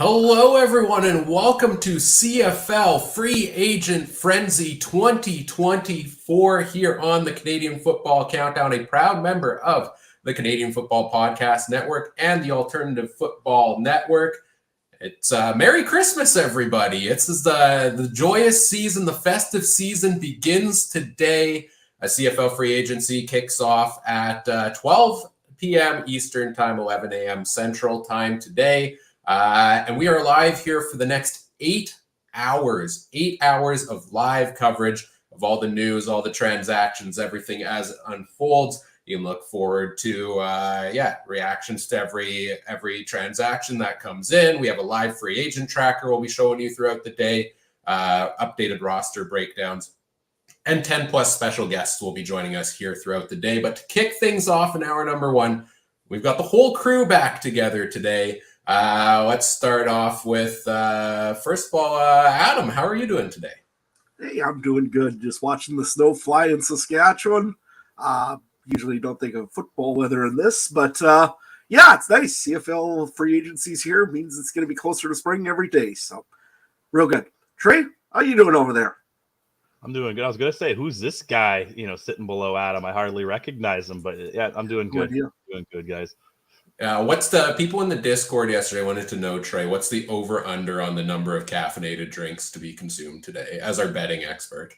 Hello, everyone, and welcome to CFL Free Agent Frenzy 2024 here on the Canadian Football Countdown, a proud member of the Canadian Football Podcast Network and the Alternative Football Network. It's Merry Christmas, everybody. It's the joyous season, the festive season begins today. A CFL Free Agency kicks off at 12 p.m. Eastern Time, 11 a.m. Central Time today. And we are live here for the next 8 hours of live coverage of all the news, all the transactions, everything as it unfolds. You can look forward to, reactions to every transaction that comes in. We have a live free agent tracker we'll be showing you throughout the day, updated roster breakdowns, and 10 plus special guests will be joining us here throughout the day. But to kick things off in hour number one, we've got the whole crew back together today. Let's start off with, first of all, Adam, how are you doing today? Hey, I'm doing good. Just watching the snow fly in Saskatchewan. Usually don't think of football weather in this, but yeah, it's nice. CFL free agencies here means it's going to be closer to spring every day. So real good. Trey, how you doing over there? I'm doing good. I was going to say, who's this guy, sitting below Adam? I hardly recognize him, but yeah, I'm doing good. Doing good, guys. What's the people in the Discord yesterday wanted to know, Trey, what's the over under on the number of caffeinated drinks to be consumed today as our betting expert?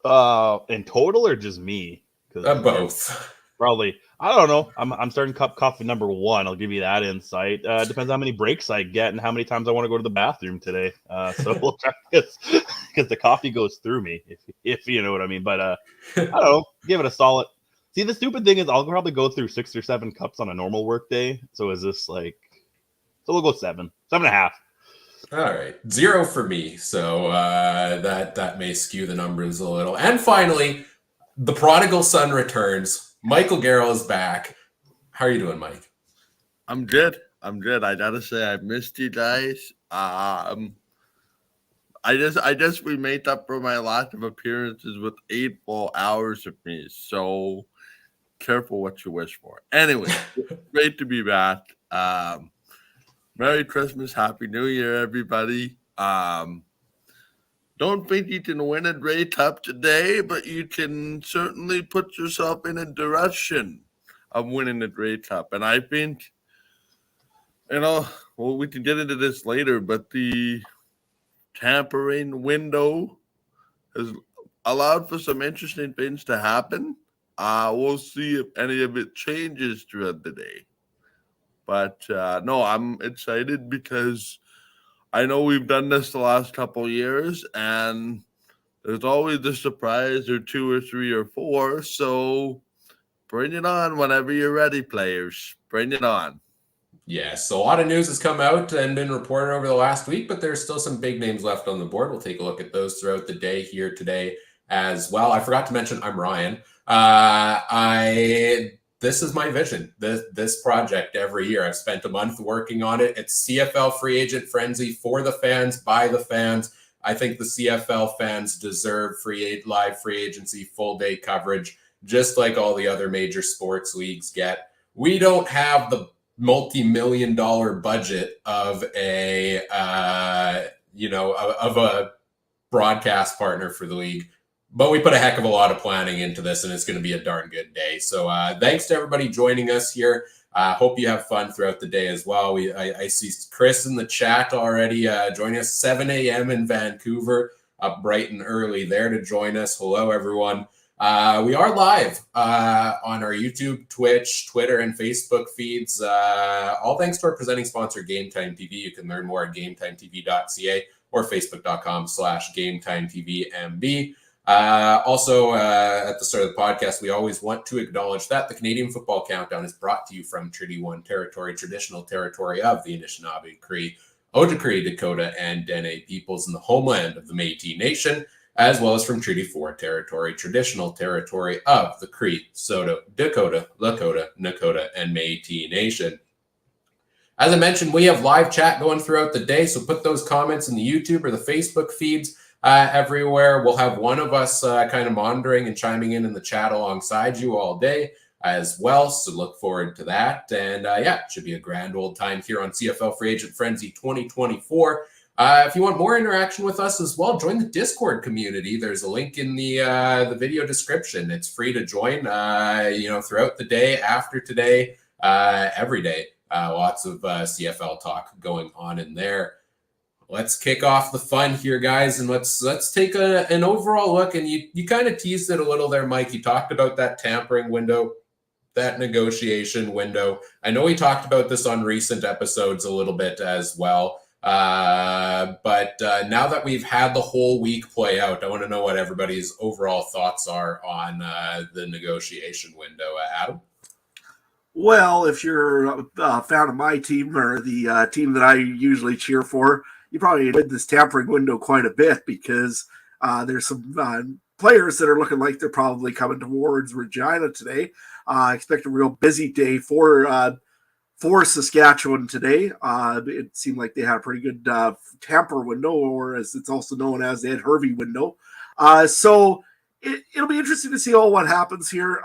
In total or just me? Both. Probably. I don't know. I'm starting cup coffee number one. I'll give you that insight. Depends how many breaks I get and how many times I want to go to the bathroom today. So we'll try because the coffee goes through me, if you know what I mean. But I don't know. Give it a solid. See, the stupid thing is I'll probably go through 6 or 7 cups on a normal work day. So is this so we'll go 7.5. All right. 0 for me. So that may skew the numbers a little. And finally, the prodigal son returns. Michael Garrell is back. How are you doing, Mike? I'm good. I gotta say I missed you guys. I just we made up for my lack of appearances with 8 full hours of me. So careful what you wish for. Anyway, great to be back. Merry Christmas, Happy New Year, everybody. Don't think you can win a Grey Cup today, but you can certainly put yourself in a direction of winning a Grey Cup. And I think, we can get into this later, but the tampering window has allowed for some interesting things to happen. We'll see if any of it changes throughout the day. But no, I'm excited because I know we've done this the last couple of years, and there's always a surprise or 2 or 3 or 4. So bring it on whenever you're ready, players. Bring it on. Yes, so a lot of news has come out and been reported over the last week, but there's still some big names left on the board. We'll take a look at those throughout the day here today as well. I forgot to mention I'm Ryan. This is my vision, this project every year. I've spent a month working on it. It's CFL Free Agent Frenzy for the fans, by the fans. I think the CFL fans deserve live free agency, full day coverage, just like all the other major sports leagues get. We don't have the multi-million-dollar budget of a broadcast partner for the league. But we put a heck of a lot of planning into this, and it's going to be a darn good day. So thanks to everybody joining us here. Hope you have fun throughout the day as well. I see Chris in the chat already joining us 7 a.m. in Vancouver, up bright and early there to join us. Hello, everyone. We are live on our YouTube, Twitch, Twitter, and Facebook feeds. All thanks to our presenting sponsor, Game Time TV. You can learn more at GameTimeTV.ca or Facebook.com/GameTimeTVMB. Also, at the start of the podcast, we always want to acknowledge that the Canadian Football Countdown is brought to you from Treaty 1 territory, traditional territory of the Anishinaabe, Cree, Oji-Cree, Dakota, and Dene peoples in the homeland of the Métis Nation, as well as from Treaty 4 territory, traditional territory of the Cree, Saulteaux, Dakota, Lakota, Nakota, and Métis Nation. As I mentioned, we have live chat going throughout the day, so put those comments in the YouTube or the Facebook feeds. Everywhere. We'll have one of us kind of monitoring and chiming in the chat alongside you all day. as well. So look forward to that. And yeah, it should be a grand old time here on CFL Free Agent Frenzy 2024. If you want more interaction with us as well, join the Discord community. There's a link in the video description. It's free to join, throughout the day, after today, every day. Lots of CFL talk going on in there. Let's kick off the fun here, guys, and let's take an overall look. And you kind of teased it a little there, Mike. You talked about that tampering window, that negotiation window. I know we talked about this on recent episodes a little bit as well. But now that we've had the whole week play out, I want to know what everybody's overall thoughts are on the negotiation window. Adam? Well, if you're a fan of my team or the team that I usually cheer for, you probably enjoyed this tampering window quite a bit because there's some players that are looking like they're probably coming towards Regina today. Expect a real busy day for Saskatchewan today. It seemed like they had a pretty good tamper window, or as it's also known as the Ed Hervey window. So it'll be interesting to see all what happens here.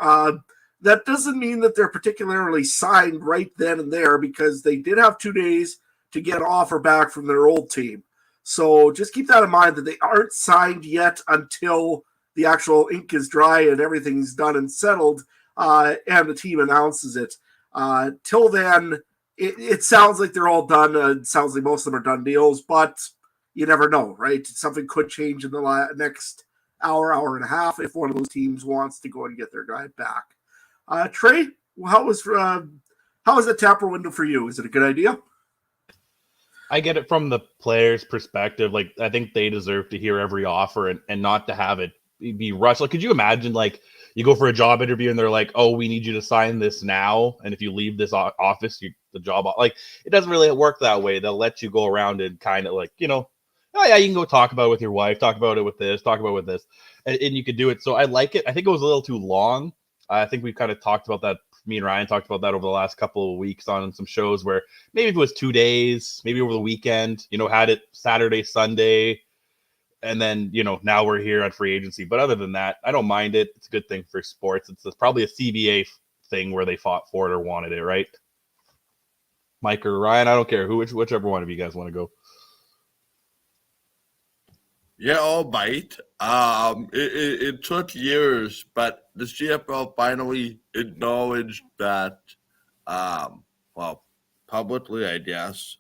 That doesn't mean that they're particularly signed right then and there, because they did have 2 days to get an offer back from their old team. So just keep that in mind, that they aren't signed yet until the actual ink is dry and everything's done and settled, and the team announces it. Till then, it sounds like they're all done. It sounds like most of them are done deals, but you never know, right? Something could change in the next hour and a half if one of those teams wants to go and get their guy back. Trey, how was the tapper window for you? Is it a good idea? I get it from the player's perspective. Like, I think they deserve to hear every offer and not to have it be rushed. Like, could you imagine, like, you go for a job interview and they're like, oh, we need you to sign this now, and if you leave this office, the job, like, it doesn't really work that way. They'll let you go around and kind of like, oh yeah, you can go talk about it with your wife, talk about it with this, talk about it with this, and you could do it. So I like it. I think it was a little too long. I think we've kind of talked about that. Me and Ryan talked about that over the last couple of weeks on some shows, where maybe if it was 2 days, maybe over the weekend, had it Saturday, Sunday, and then, now we're here on free agency. But other than that, I don't mind it. It's a good thing for sports. It's probably a CBA thing where they fought for it or wanted it, right? Mike or Ryan, I don't care whichever one of you guys want to go. Yeah, I'll bite. It took years, but the CFL finally acknowledged that, publicly, I guess,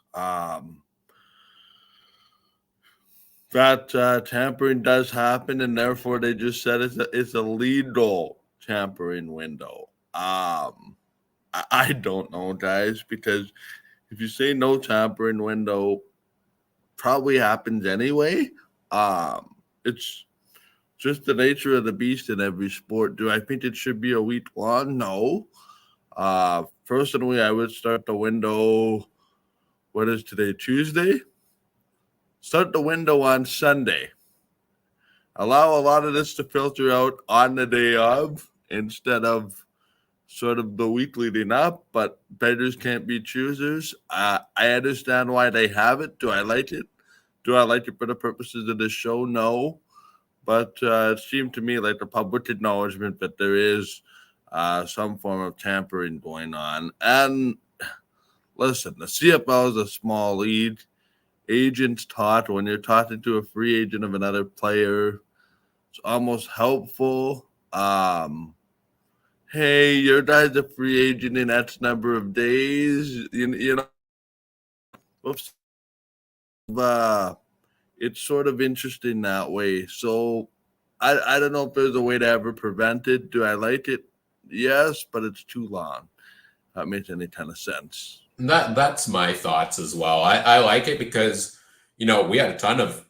that tampering does happen, and therefore they just said it's a legal tampering window. I don't know, guys, because if you say no tampering window, probably happens anyway. It's just the nature of the beast in every sport. Do I think it should be a week long? No. Personally, I would start the window. What is today? Tuesday? Start the window on Sunday. Allow a lot of this to filter out on the day of instead of sort of the week leading up, but beggars can't be choosers. I understand why they have it. Do I like it? Do I like it for the purposes of this show? No. But it seemed to me like the public acknowledgement that there is some form of tampering going on. And listen, the CFL is a small league. Agents taught when you're talking to a free agent of another player, it's almost helpful. Hey, your guy's a free agent in X number of days. Oops. It's sort of interesting that way. So I don't know if there's a way to ever prevent it. Do I like it? Yes, but it's too long. That makes any kind of sense. That's my thoughts as well. I like it because, we had a ton of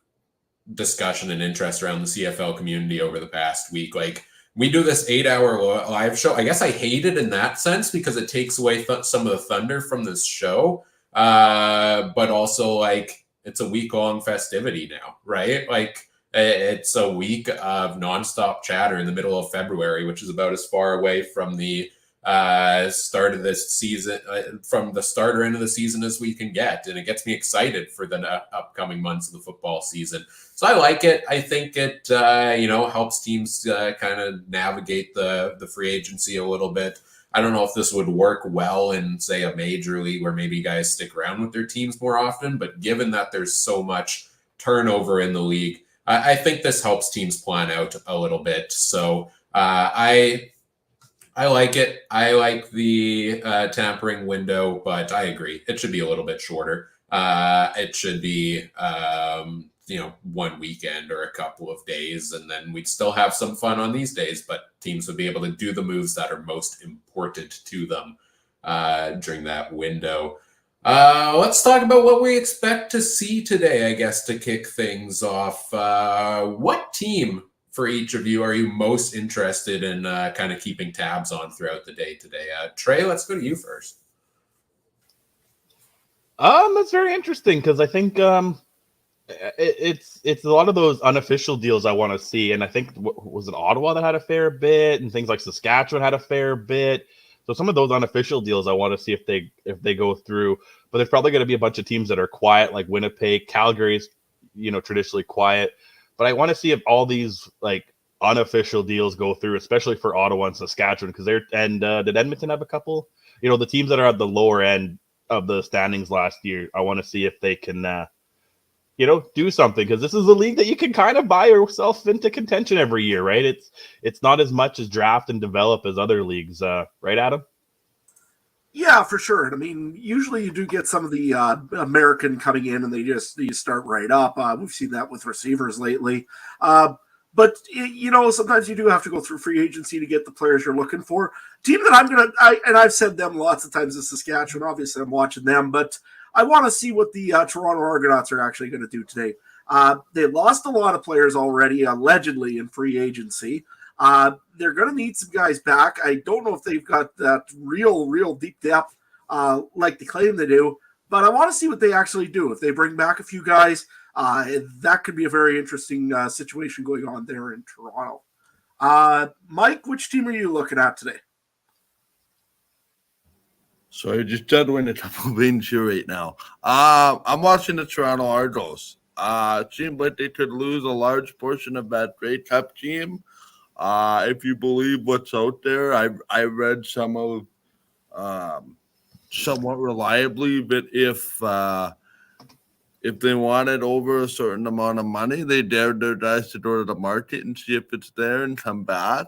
discussion and interest around the CFL community over the past week. Like, we do this 8-hour live show. I guess I hate it in that sense because it takes away some of the thunder from this show. But also, like, it's a week-long festivity now, right? Like, it's a week of nonstop chatter in the middle of February, which is about as far away from the start of this season, from the start or end of the season as we can get. And it gets me excited for the upcoming months of the football season. So I like it. I think it, helps teams kind of navigate the free agency a little bit. I don't know if this would work well in, say, a major league where maybe guys stick around with their teams more often. But given that there's so much turnover in the league, I think this helps teams plan out a little bit. So I like it. I like the tampering window, but I agree. It should be a little bit shorter. It should be, 1 weekend or a couple of days, and then we'd still have some fun on these days, but teams would be able to do the moves that are most important to them during that window. Let's talk about what we expect to see today, I guess, to kick things off. What team for each of you are you most interested in kind of keeping tabs on throughout the day today? Trey, let's go to you first. That's very interesting because I think it's a lot of those unofficial deals I want to see, and I think was it Ottawa that had a fair bit, and things like Saskatchewan had a fair bit. So some of those unofficial deals I want to see if they go through. But there's probably going to be a bunch of teams that are quiet, like Winnipeg, Calgary's, traditionally quiet. But I want to see if all these like unofficial deals go through, especially for Ottawa and Saskatchewan, because did Edmonton have a couple? The teams that are at the lower end of the standings last year, I want to see if they can, do something, because this is a league that you can kind of buy yourself into contention every year, right? It's not as much as draft and develop as other leagues, right, Adam? Yeah, for sure. I mean, usually you do get some of the American coming in and you start right up. We've seen that with receivers lately. But sometimes you do have to go through free agency to get the players you're looking for. Team that I've said them lots of times is Saskatchewan. Obviously, I'm watching them, but I want to see what the Toronto Argonauts are actually going to do today. They lost a lot of players already, allegedly, in free agency. They're going to need some guys back. I don't know if they've got that real deep depth like they claim they do, but I want to see what they actually do. If they bring back a few guys, that could be a very interesting situation going on there in Toronto. Mike, which team are you looking at today? Sorry, just juggling a couple of things here right now. I'm watching the Toronto Argos. It seems like they could lose a large portion of that Grey Cup team. If you believe what's out there, I read some of somewhat reliably that if they wanted over a certain amount of money, they dared their guys to go to the market and see if it's there and come back.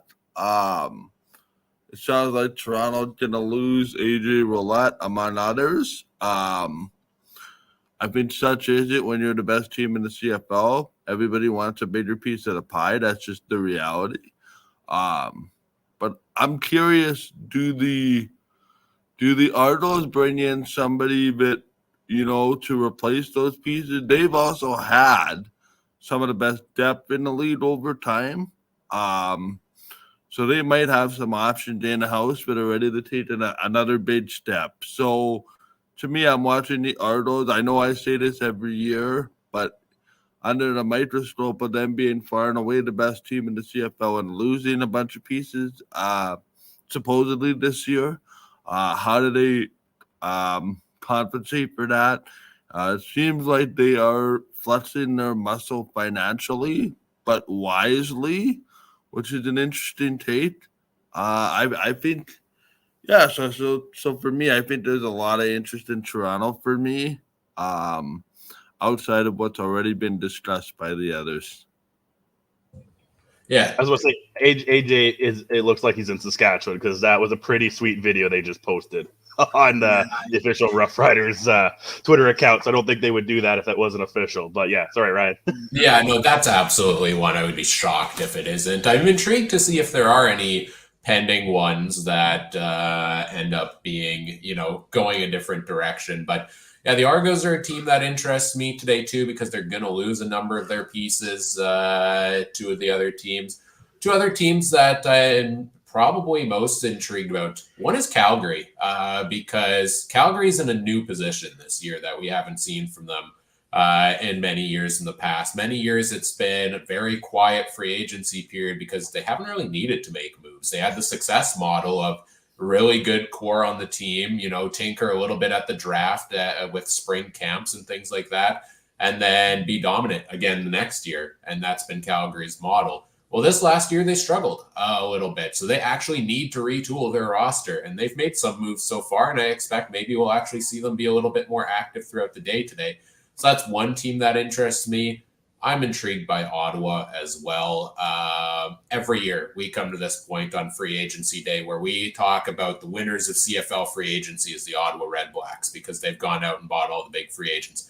It sounds like Toronto's going to lose AJ Roulette, among others. I think such is it when you're the best team in the CFL. Everybody wants a bigger piece of the pie. That's just the reality. But I'm curious, do the Argos bring in somebody that, to replace those pieces? They've also had some of the best depth in the league over time. So they might have some options in the house that are ready to take another big step. So to me, I'm watching the Argos. I know I say this every year, but under the microscope of them being far and away the best team in the CFL and losing a bunch of pieces supposedly this year, how do they compensate for that? It seems like they are flexing their muscle financially, but wisely, which is an interesting take. I think, yeah. So for me, I think there's a lot of interest in Toronto for me, outside of what's already been discussed by the others. Yeah, I was going to say AJ it looks like he's in Saskatchewan, because that was a pretty sweet video they just posted on the official Rough Riders Twitter accounts. I don't think they would do that if that wasn't official, but yeah, sorry, Ryan. Yeah, no, that's absolutely one. I would be shocked if it isn't. I'm intrigued to see if there are any pending ones that end up being, going a different direction. But yeah, the Argos are a team that interests me today too, because they're going to lose a number of their pieces to the other teams. Two other teams that I'm probably most intrigued about. One is Calgary, because Calgary's in a new position this year that we haven't seen from them in many years in the past. Many years it's been a very quiet free agency period because they haven't really needed to make moves. They had the success model of really good core on the team, tinker a little bit at the draft with spring camps and things like that, and then be dominant again the next year. And that's been Calgary's model. Well, this last year they struggled a little bit. So they actually need to retool their roster. And they've made some moves so far. And I expect maybe we'll actually see them be a little bit more active throughout the day today. So that's one team that interests me. I'm intrigued by Ottawa as well. Every year we come to this point on free agency day where we talk about the winners of CFL free agency as the Ottawa Red Blacks because they've gone out and bought all the big free agents.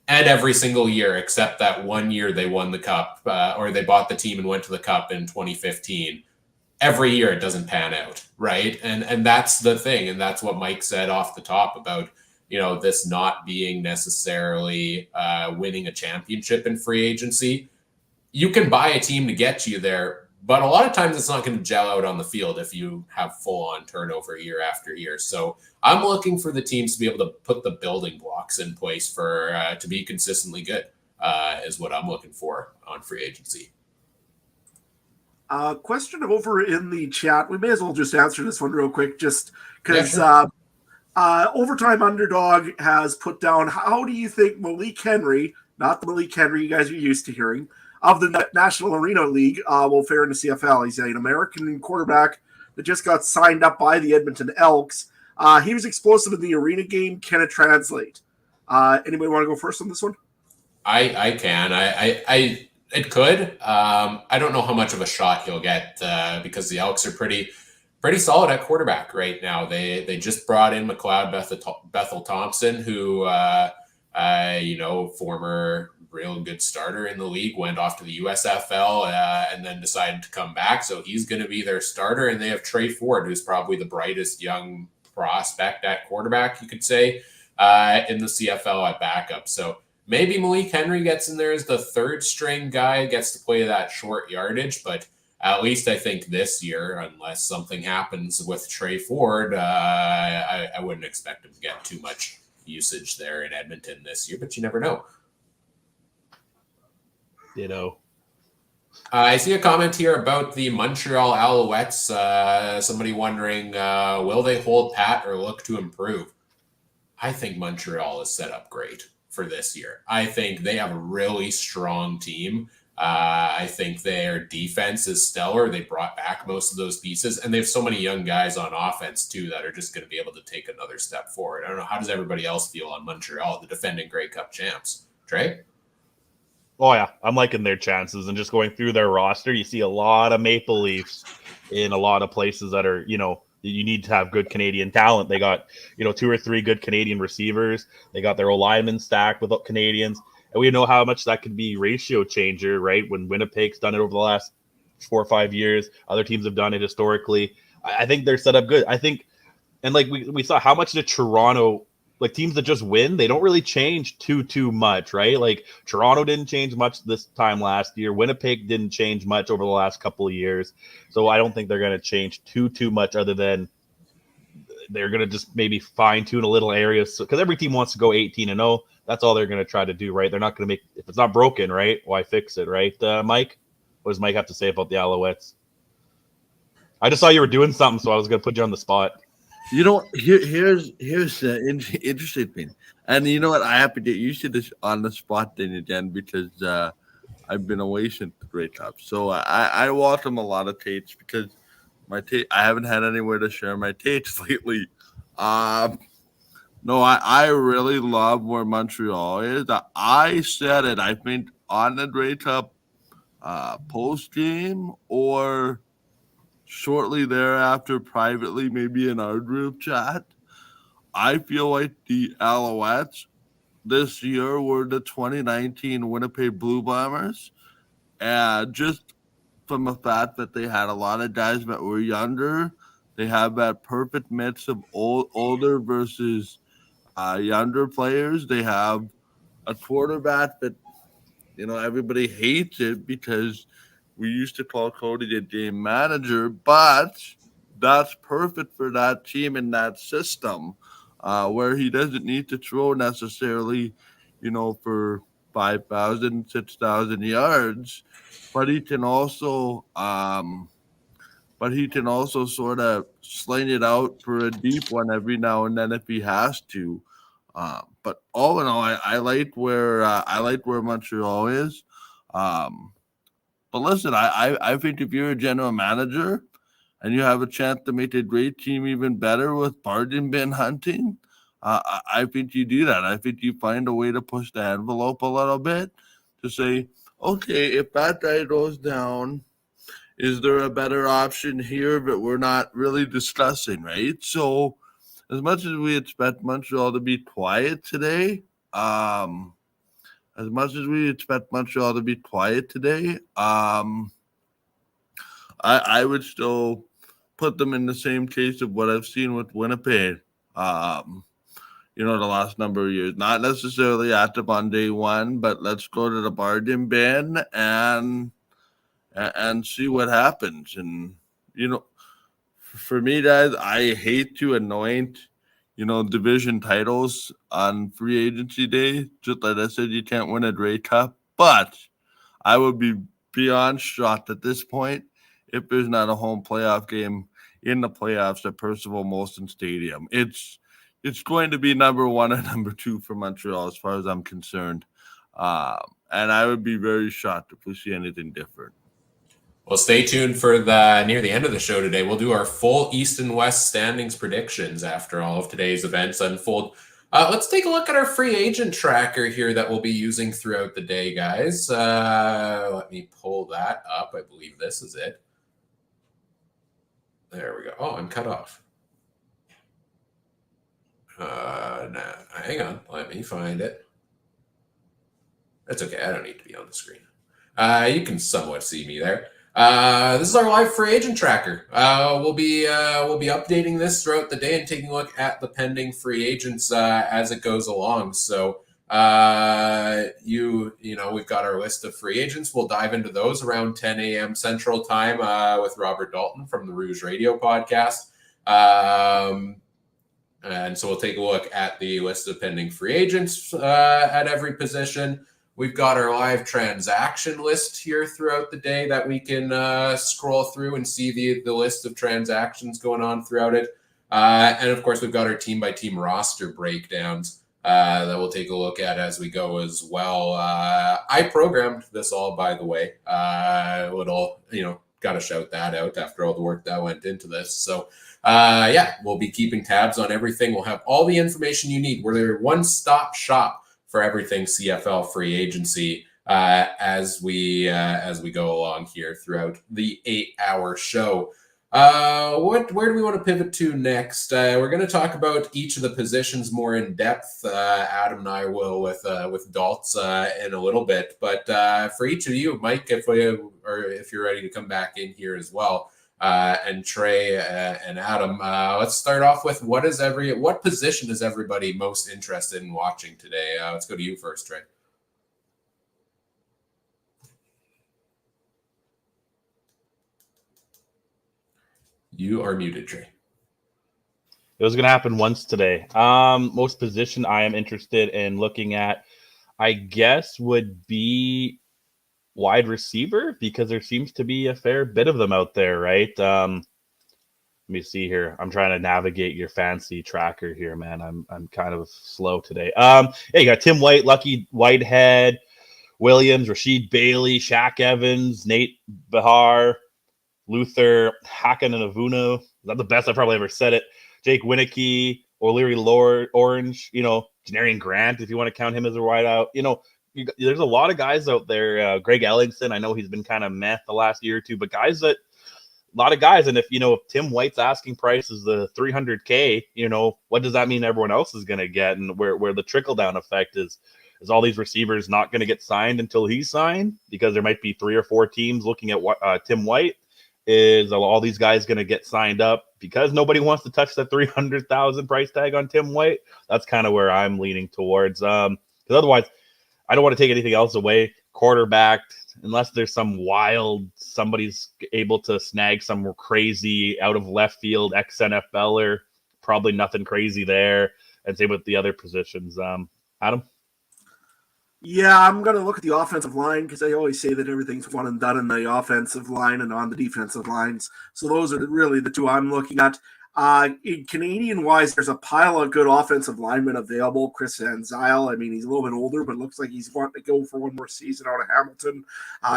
And every single year, except that one year they won the cup or they bought the team and went to the cup in 2015. Every year it doesn't pan out, right? And that's the thing. And that's what Mike said off the top about, this not being necessarily winning a championship in free agency. You can buy a team to get you there, but a lot of times it's not going to gel out on the field if you have full-on turnover year after year. So I'm looking for the teams to be able to put the building blocks in place for to be consistently good is what I'm looking for on free agency. Question over in the chat. We may as well just answer this one real quick just because Overtime Underdog has put down, how do you think Malik Henry, not the Malik Henry you guys are used to hearing, of the National Arena League will fare in the CFL? He's an American quarterback that just got signed up by the Edmonton Elks. He was explosive in the arena game. Can it translate? Anybody want to go first on this one? I can. It could. I don't know how much of a shot he'll get because the Elks are pretty solid at quarterback right now. They just brought in McLeod Bethel Thompson, who former real good starter in the league, went off to the USFL and then decided to come back. So he's going to be their starter. And they have Trey Ford, who's probably the brightest young prospect at quarterback, you could say, in the CFL at backup. So maybe Malik Henry gets in there as the third string guy, gets to play that short yardage. But at least I think this year, unless something happens with Trey Ford, I wouldn't expect him to get too much usage there in Edmonton this year, but you never know. I see a comment here about the Montreal Alouettes. Somebody wondering, will they hold pat or look to improve? I think Montreal is set up great for this year. I think they have a really strong team. I think their defense is stellar. They brought back most of those pieces, and they have so many young guys on offense too that are just going to be able to take another step forward. I don't know, how does everybody else feel on Montreal, the defending Grey Cup champs? Trey? Oh yeah, I'm liking their chances, and just going through their roster, you see a lot of Maple Leafs in a lot of places that are, you need to have good Canadian talent. They got, 2 or 3 good Canadian receivers. They got their O-linemen stacked with Canadians. And we know how much that could be ratio changer, right? When Winnipeg's done it over the last 4 or 5 years, other teams have done it historically. I think they're set up good. I think, and like we saw how much did Toronto, like teams that just win, they don't really change too much, right? Like Toronto didn't change much this time last year. Winnipeg didn't change much over the last couple of years. So I don't think they're going to change too much, other than they're going to just maybe fine tune a little areas, because every team wants to go 18-0. That's all they're going to try to do, right? They're not going to make, if it's not broken, right? Why fix it, right? Mike, what does Mike have to say about the Alouettes? I just saw you were doing something, so I was going to put you on the spot. Here's the interesting thing, and you know what? I have to get used to this on the spot thing again because I've been away since the Grey Cup. So I watch them a lot of tapes because I haven't had anywhere to share my tapes lately. No, I really love where Montreal is. I said it, I think, on the Grey Cup post game or shortly thereafter, privately, maybe in our group chat. I feel like the Alouettes this year were the 2019 Winnipeg Blue Bombers. And just from the fact that they had a lot of guys that were younger, they have that perfect mix of older versus younger players. They have a quarterback that, everybody hates it because we used to call Cody the game manager, but that's perfect for that team in that system where he doesn't need to throw necessarily, for 5,000, 6,000 yards, but he can also sort of sling it out for a deep one every now and then if he has to. But all in all, I like where Montreal is. But listen, I think if you're a general manager and you have a chance to make a great team even better with bargain bin hunting, I think you do that. I think you find a way to push the envelope a little bit to say, okay, if that guy goes down, is there a better option here that we're not really discussing, right? So as much as we expect Montreal to be quiet today, I would still put them in the same case of what I've seen with Winnipeg. The last number of years, not necessarily active on day one, but let's go to the bargain bin and see what happens. And for me, guys, I hate to anoint division titles on free agency day. Just like I said, you can't win a Grey Cup, but I would be beyond shocked at this point if there's not a home playoff game in the playoffs at Percival Molson Stadium. It's going to be number one and number two for Montreal as far as I'm concerned. And I would be very shocked if we see anything different. Well, stay tuned for near the end of the show today. We'll do our full East and West standings predictions after all of today's events unfold. Let's take a look at our free agent tracker here that we'll be using throughout the day, guys. Let me pull that up. I believe this is it. There we go. Oh, I'm cut off. Nah, hang on. Let me find it. That's okay. I don't need to be on the screen. You can somewhat see me there. This is our live free agent tracker. We'll be updating this throughout the day and taking a look at the pending free agents as it goes along. So we've got our list of free agents. We'll dive into those around 10 a.m. Central Time with Robert Dalton from the Rouge Radio podcast. And so we'll take a look at the list of pending free agents at every position. We've got our live transaction list here throughout the day that we can scroll through and see the list of transactions going on throughout it. And of course, we've got our team-by-team roster breakdowns that we'll take a look at as we go as well. I programmed this all, by the way. Got to shout that out after all the work that went into this. So, we'll be keeping tabs on everything. We'll have all the information you need. We're a one-stop shop for everything CFL Free Agency as we go along here throughout the 8-hour show. Where do we want to pivot to next? We're going to talk about each of the positions more in depth. Adam and I will with Daltz in a little bit. But for each of you, Mike, if you're ready to come back in here as well, and Trey and Adam, let's start off with what position is everybody most interested in watching today? Let's go to you first, Trey. You are muted, Trey. It was going to happen once today. Most position I am interested in looking at, I guess, would be wide receiver, because there seems to be a fair bit of them out there, right? Let me see here. I'm trying to navigate your fancy tracker here, man. I'm kind of slow today. You got Tim White, Lucky Whitehead, Williams, Rasheed Bailey, Shaq Evans, Nate Behar, Luther, Hacken and Avuno. Is that the best I've probably ever said it? Jake Winicky, O'Leary Orange, Janarian Grant, if you want to count him as a wideout. There's a lot of guys out there. Greg Ellingson, I know he's been kind of meh the last year or two, but a lot of guys. And if Tim White's asking price is the $300K, what does that mean everyone else is going to get? And where the trickle down effect is all these receivers not going to get signed until he's signed, because there might be 3 or 4 teams looking at Tim White. Is all these guys going to get signed up because nobody wants to touch the $300,000 price tag on Tim White? That's kind of where I'm leaning towards. Because otherwise, I don't want to take anything else away. Quarterback, unless there's somebody's able to snag some crazy out of left field ex-NFLer, probably nothing crazy there. And same with the other positions. Adam? Yeah, I'm going to look at the offensive line, because I always say that everything's one and done in the offensive line and on the defensive lines. So those are really the two I'm looking at. In Canadian-wise, there's a pile of good offensive linemen available. Chris Van Zyl, I mean, he's a little bit older, but looks like he's wanting to go for one more season out of Hamilton.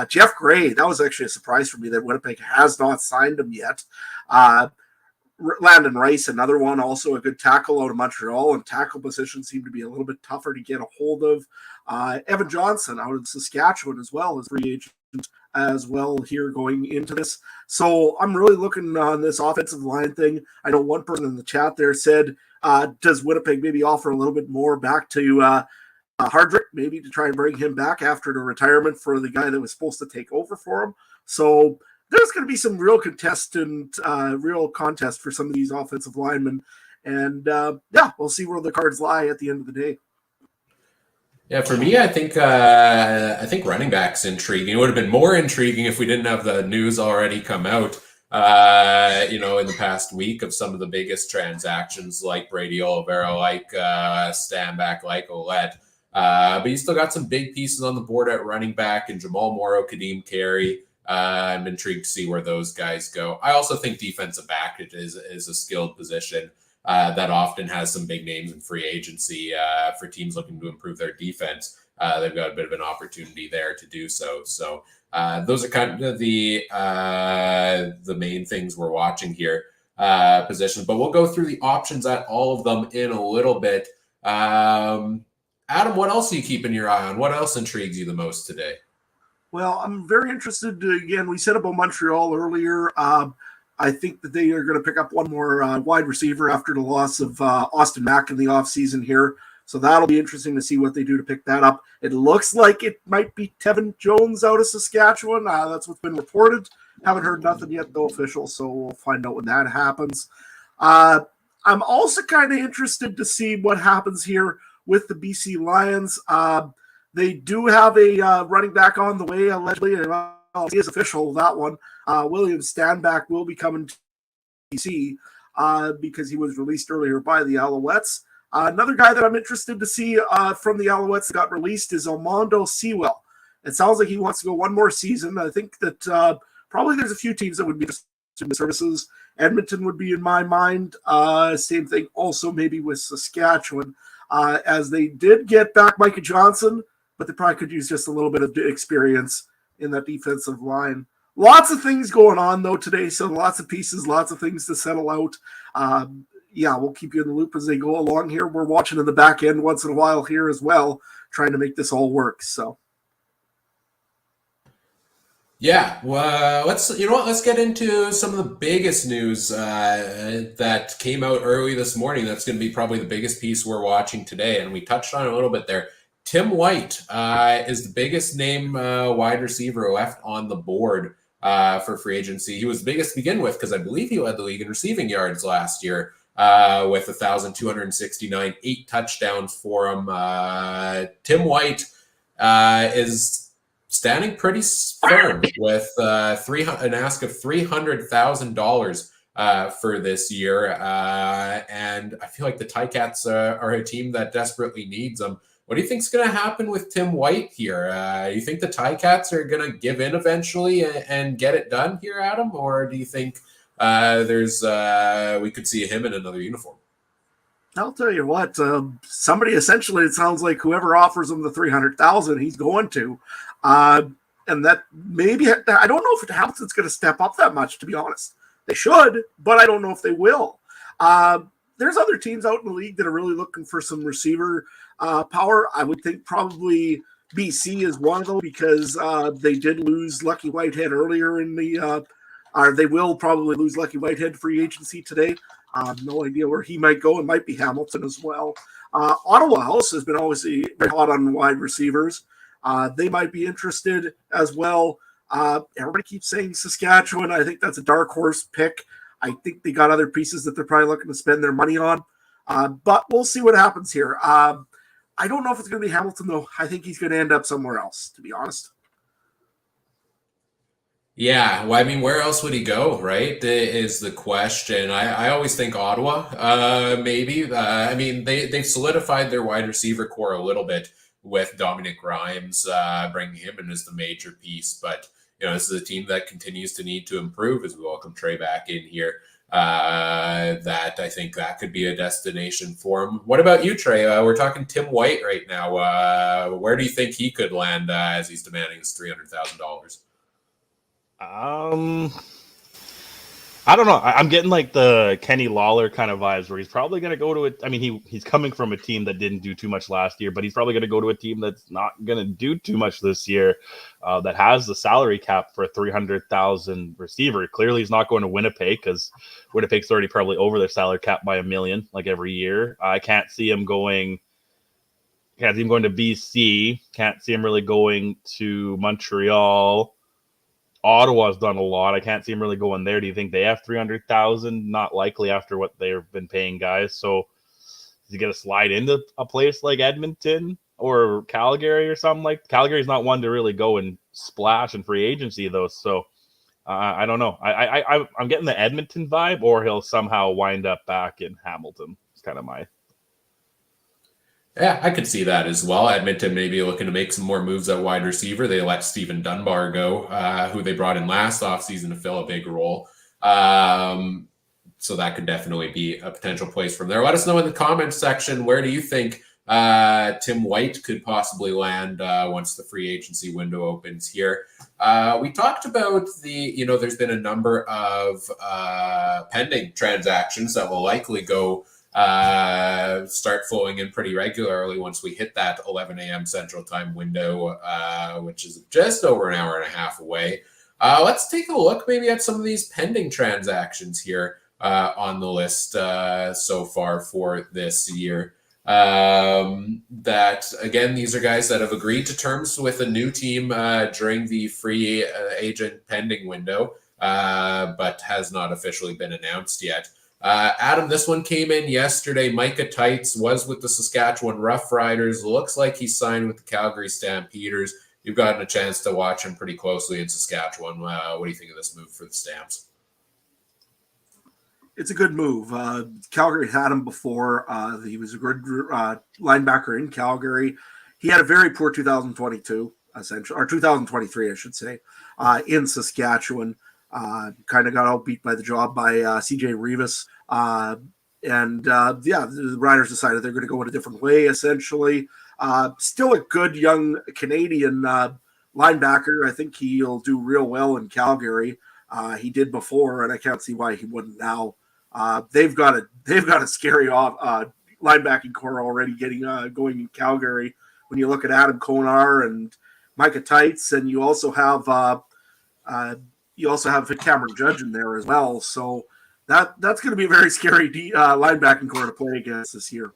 Jeff Gray, that was actually a surprise for me that Winnipeg has not signed him yet. Landon Rice, another one, also a good tackle out of Montreal, and tackle positions seem to be a little bit tougher to get a hold of. Evan Johnson out of Saskatchewan as well as free agent as well here going into this. So I'm really looking on this offensive line thing. I know one person in the chat there said, does Winnipeg maybe offer a little bit more back to Hardrick, maybe to try and bring him back after the retirement for the guy that was supposed to take over for him? So there's going to be some real contest for some of these offensive linemen. And we'll see where the cards lie at the end of the day. Yeah, for me, I think running back's intriguing. It would have been more intriguing if we didn't have the news already come out, in the past week of some of the biggest transactions like Brady Oliveira, like Stanback, like Ouellette. But you still got some big pieces on the board at running back and Jamal Morrow, Kadeem Carey. I'm intrigued to see where those guys go. I also think defensive back is a skilled position that often has some big names in free agency for teams looking to improve their defense. They've got a bit of an opportunity there to do so. So those are kind of the main things we're watching here, positions. But we'll go through the options at all of them in a little bit. Adam, what else are you keeping your eye on? What else intrigues you the most today? Well, I'm very interested. Again, we said about Montreal earlier. I think that they are going to pick up one more wide receiver after the loss of Austin Mack in the offseason here. So that'll be interesting to see what they do to pick that up. It looks like it might be Tevin Jones out of Saskatchewan. That's what's been reported. Haven't heard nothing yet, though, official, so we'll find out when that happens. I'm also kind of interested to see what happens here with the BC Lions. They do have a running back on the way, allegedly. It is official, that one. William Stanback will be coming to BC because he was released earlier by the Alouettes. Another guy that I'm interested to see from the Alouettes that got released is Armando Sewell. It sounds like he wants to go one more season. I think that probably there's a few teams that would be interested in the services. Edmonton would be in my mind. Same thing also maybe with Saskatchewan, as they did get back Micah Johnson, but they probably could use just a little bit of experience in that defensive line. Lots of things going on, though, today, so lots of pieces, lots of things to settle out. We'll keep you in the loop as they go along here. We're watching in the back end once in a while here as well, trying to make this all work. So, yeah, well, let's get into some of the biggest news that came out early this morning. That's going to be probably the biggest piece we're watching today, and we touched on it a little bit there. Tim White is the biggest name wide receiver left on the board for free agency. He was the biggest to begin with because I believe he led the league in receiving yards last year with 1,269, 8 touchdowns for him. Tim White is standing pretty firm with an ask of $300,000 for this year. And I feel like the Ticats are a team that desperately needs him. What do you think is going to happen with Tim White here? You think the Ticats are going to give in eventually and get it done here, Adam? Or do you think we could see him in another uniform? I'll tell you what, somebody essentially, it sounds like whoever offers him the $300,000, he's going to. And that maybe, I don't know if Hamilton's going to step up that much, to be honest. They should, but I don't know if they will. There's other teams out in the league that are really looking for some receiver power. I would think probably BC is one of them because they did lose Lucky Whitehead earlier in the they will probably lose Lucky Whitehead free agency today. No idea where he might go. It might be Hamilton as well. Ottawa also has been obviously very hot on wide receivers. They might be interested as well. Everybody keeps saying Saskatchewan. I think that's a dark horse pick. I think they got other pieces that they're probably looking to spend their money on. But we'll see what happens here. I don't know if it's going to be Hamilton, though. I think he's going to end up somewhere else, to be honest. Yeah, well, I mean, where else would he go, right, is the question. I always think Ottawa, maybe. I mean, they've solidified their wide receiver core a little bit with Dominic Grimes, bringing him in as the major piece. But, this is a team that continues to need to improve as we welcome Trey back in here. that I think that could be a destination for him. What about you, Trey? We're talking Tim White right now. Where do you think he could land as he's demanding his $300,000? I don't know. I'm getting like the Kenny Lawler kind of vibes where he's probably going to go to it. I mean, he's coming from a team that didn't do too much last year, but he's probably going to go to a team that's not going to do too much this year, that has the salary cap for a $300,000 receiver. Clearly, he's not going to Winnipeg because Winnipeg's already probably over their salary cap by $1 million, like every year. I can't see him going. Can't see him going to BC. Can't see him really going to Montreal. Ottawa's done a lot. I can't see him really going there. Do you think they have 300,000? Not likely after what they've been paying guys. So is he going to slide into a place like Edmonton or Calgary or something like? Calgary's not one to really go and splash in free agency though. So I don't know. I'm getting the Edmonton vibe, or he'll somehow wind up back in Hamilton. It's kind of my. Yeah, I could see that as well. Edmonton may be looking to make some more moves at wide receiver. They let Stephen Dunbar go, who they brought in last offseason to fill a big role. So that could definitely be a potential place from there. Let us know in the comments section, where do you think Tim White could possibly land once the free agency window opens here. We talked about there's been a number of pending transactions that will likely go start flowing in pretty regularly once we hit that 11 a.m. Central Time window, which is just over an hour and a half away. Let's take a look maybe at some of these pending transactions here on the list so far for this year. That, again, these are guys that have agreed to terms with a new team during the free agent pending window, but has not officially been announced yet. Adam, this one came in yesterday. Micah Tights was with the Saskatchewan Roughriders. Looks like he signed with the Calgary Stampeders. You've gotten a chance to watch him pretty closely in Saskatchewan. What do you think of this move for the Stamps? It's a good move. Calgary had him before. He was a good linebacker in Calgary. He had a very poor 2022, essentially, or 2023, I should say, in Saskatchewan. Kind of got outbeat by the job by CJ Rivas. The Riders decided they're going to go in a different way, essentially. Still a good young Canadian linebacker. I think he'll do real well in Calgary. He did before, and I can't see why he wouldn't now. They've got a scary linebacking core already getting going in Calgary. When you look at Adam Konar and Micah Tights, and you also have Cameron Judge in there as well. So that's going to be a very scary linebacking core to play against this year.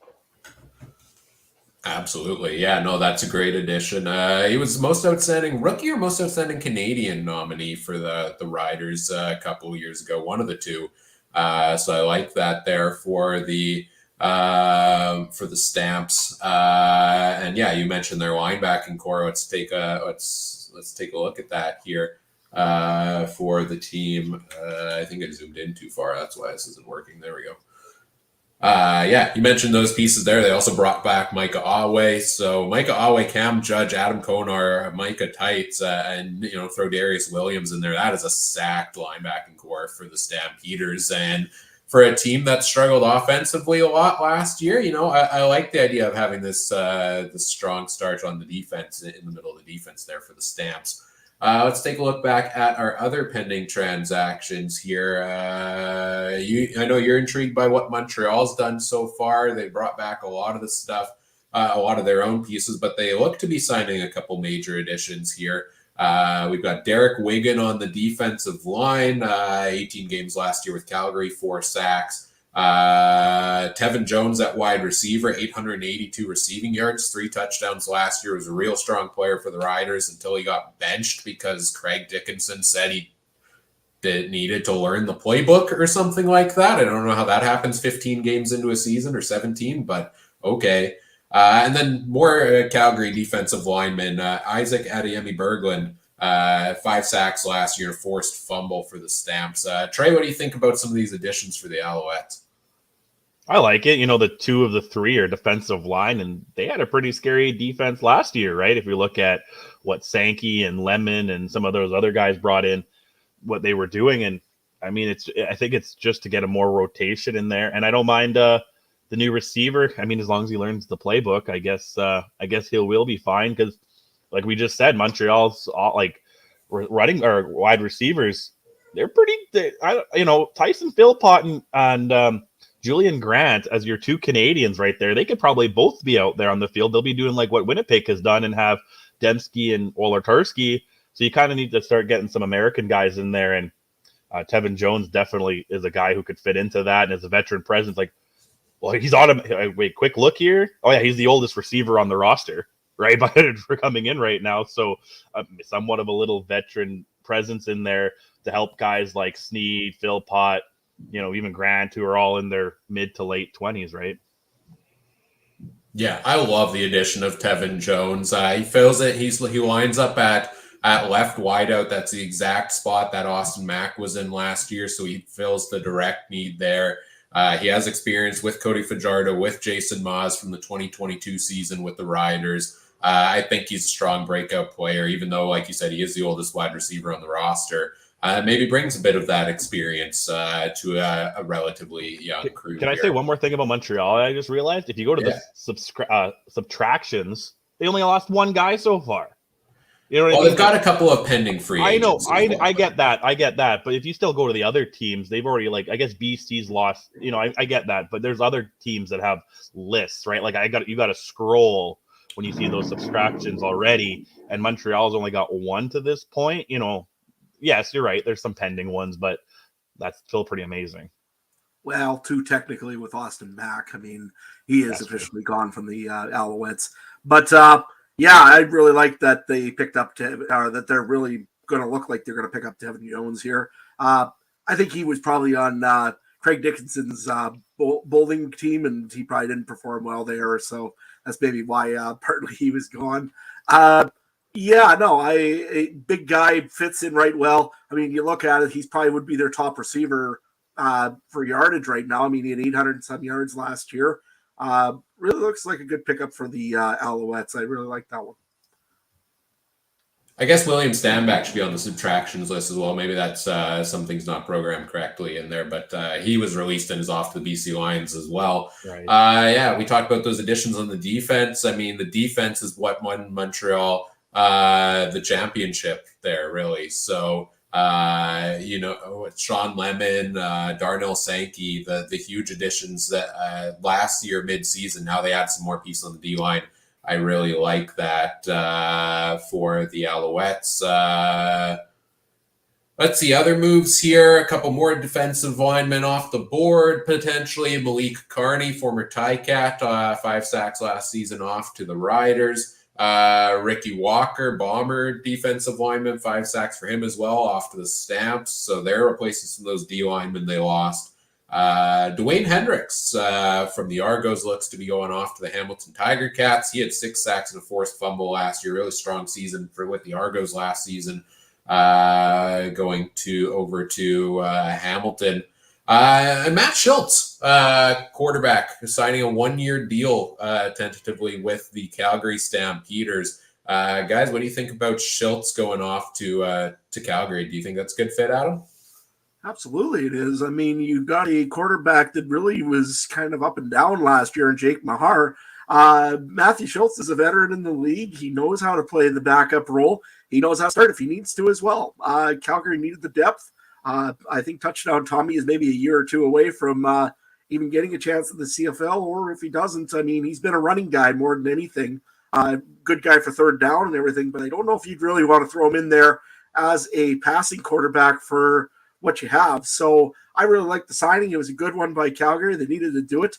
Absolutely. Yeah, no, that's a great addition. He was most outstanding rookie or most outstanding Canadian nominee for the Riders a couple of years ago, one of the two. So I like that there for the Stamps. And yeah, you mentioned their linebacking core. Let's take a look at that here. For the team. I think I zoomed in too far. That's why this isn't working. There we go. You mentioned those pieces there. They also brought back Micah Awe. So Micah Awe, Cam Judge, Adam Konar, Micah Tights, and throw Darius Williams in there. That is a stacked linebacking core for the Stampeders. And for a team that struggled offensively a lot last year, I like the idea of having this strong starch on the defense, in the middle of the defense there for the Stamps. Let's take a look back at our other pending transactions here. I know you're intrigued by what Montreal's done so far. They brought back a lot of the stuff, a lot of their own pieces, but they look to be signing a couple major additions here. We've got Derek Wigan on the defensive line, 18 games last year with Calgary, 4 sacks. Tevin Jones at wide receiver, 882 receiving yards, 3 touchdowns last year. Was a real strong player for the Riders until he got benched because Craig Dickinson said he needed to learn the playbook or something like that. I don't know how that happens 15 games into a season or 17, but okay. And then more Calgary defensive linemen, Isaac Adeyemi Berglund, 5 sacks last year, forced fumble for the Stamps. Trey, what do you think about some of these additions for the Alouettes? I like it. The 2 of the 3 are defensive line, and they had a pretty scary defense last year, right? If you look at what Sankey and Lemon and some of those other guys brought in, what they were doing. And I mean, I think it's just to get a more rotation in there, and I don't mind the new receiver. I mean, as long as he learns the playbook, I guess he will be fine because, like we just said, Montreal's running or wide receivers, they're pretty. Tyson Philpott and Julian Grant as your two Canadians right there. They could probably both be out there on the field. They'll be doing like what Winnipeg has done and have Dembski and Wolortarski. So you kind of need to start getting some American guys in there, and Tevin Jones definitely is a guy who could fit into that, and as a veteran presence, like, well, he's wait, quick look here. Oh yeah, he's the oldest receiver on the roster, right? But for coming in right now, so somewhat of a little veteran presence in there to help guys like Sneed, Philpott, even Grant, who are all in their mid to late 20s, right? Yeah, I love the addition of Tevin Jones. He fills it. He lines up at left wideout. That's the exact spot that Austin Mack was in last year, so he fills the direct need there. He has experience with Cody Fajardo, with Jason Maas from the 2022 season with the Riders. I think he's a strong breakout player, even though, like you said, he is the oldest wide receiver on the roster. Maybe brings a bit of that experience to a relatively young crew. Can I say one more thing about Montreal? I just realized if you go to the subtractions, they only lost one guy so far. You know what I mean? They've got a couple of pending free agents. I know. I get that. But if you still go to the other teams, they've already, I guess BC's lost. I get that. But there's other teams that have lists, right? Like you got to scroll when you see those subtractions already. And Montreal's only got one to this point. Yes, you're right. There's some pending ones, but that's still pretty amazing. Well, two technically with Austin Mack. I mean, he is officially gone from the Alouettes. But yeah, I really like that they picked up that they're really going to look like they're going to pick up Tevin Jones here. I think he was probably on Craig Dickinson's bowling team, and he probably didn't perform well there. So that's maybe why partly he was gone. Yeah, no, a big guy fits in right well. I mean, you look at it, he's probably would be their top receiver for yardage right now. I mean, he had 800 and some yards last year. Really looks like a good pickup for the Alouettes. I really like that one. I guess William Stanback should be on the subtractions list as well. Maybe that's something's not programmed correctly in there, but he was released and is off to the BC Lions as well. Right. Yeah, we talked about those additions on the defense. I mean, the defense is what won Montreal the championship there, really. So, Sean Lemon, Darnell Sankey, the huge additions that last year mid-season, now they add some more pieces on the D-line. I really like that for the Alouettes. Let's see, other moves here. A couple more defensive linemen off the board, potentially. Malik Carney, former Ticat, 5 sacks last season, off to the Riders. Ricky Walker, Bomber defensive lineman, 5 sacks for him as well, off to the Stamps. So they're replacing some of those D linemen they lost. Dwayne Hendricks from the Argos looks to be going off to the Hamilton Tiger Cats. He had 6 sacks and a forced fumble last year. Really strong season with the Argos last season. Going over to Hamilton. And Matt Schultz, quarterback, signing a 1-year deal tentatively with the Calgary Stampeders. Guys, what do you think about Schultz going off to Calgary? Do you think that's a good fit, Adam? Absolutely, it is. I mean, you got a quarterback that really was kind of up and down last year in Jake Mahar. Matthew Schultz is a veteran in the league. He knows how to play the backup role. He knows how to start if he needs to as well. Calgary needed the depth. I think Touchdown Tommy is maybe a year or two away from even getting a chance at the CFL, or if he doesn't, I mean, he's been a running guy more than anything. Good guy for third down and everything, but I don't know if you'd really want to throw him in there as a passing quarterback for what you have. So I really like the signing. It was a good one by Calgary. They needed to do it.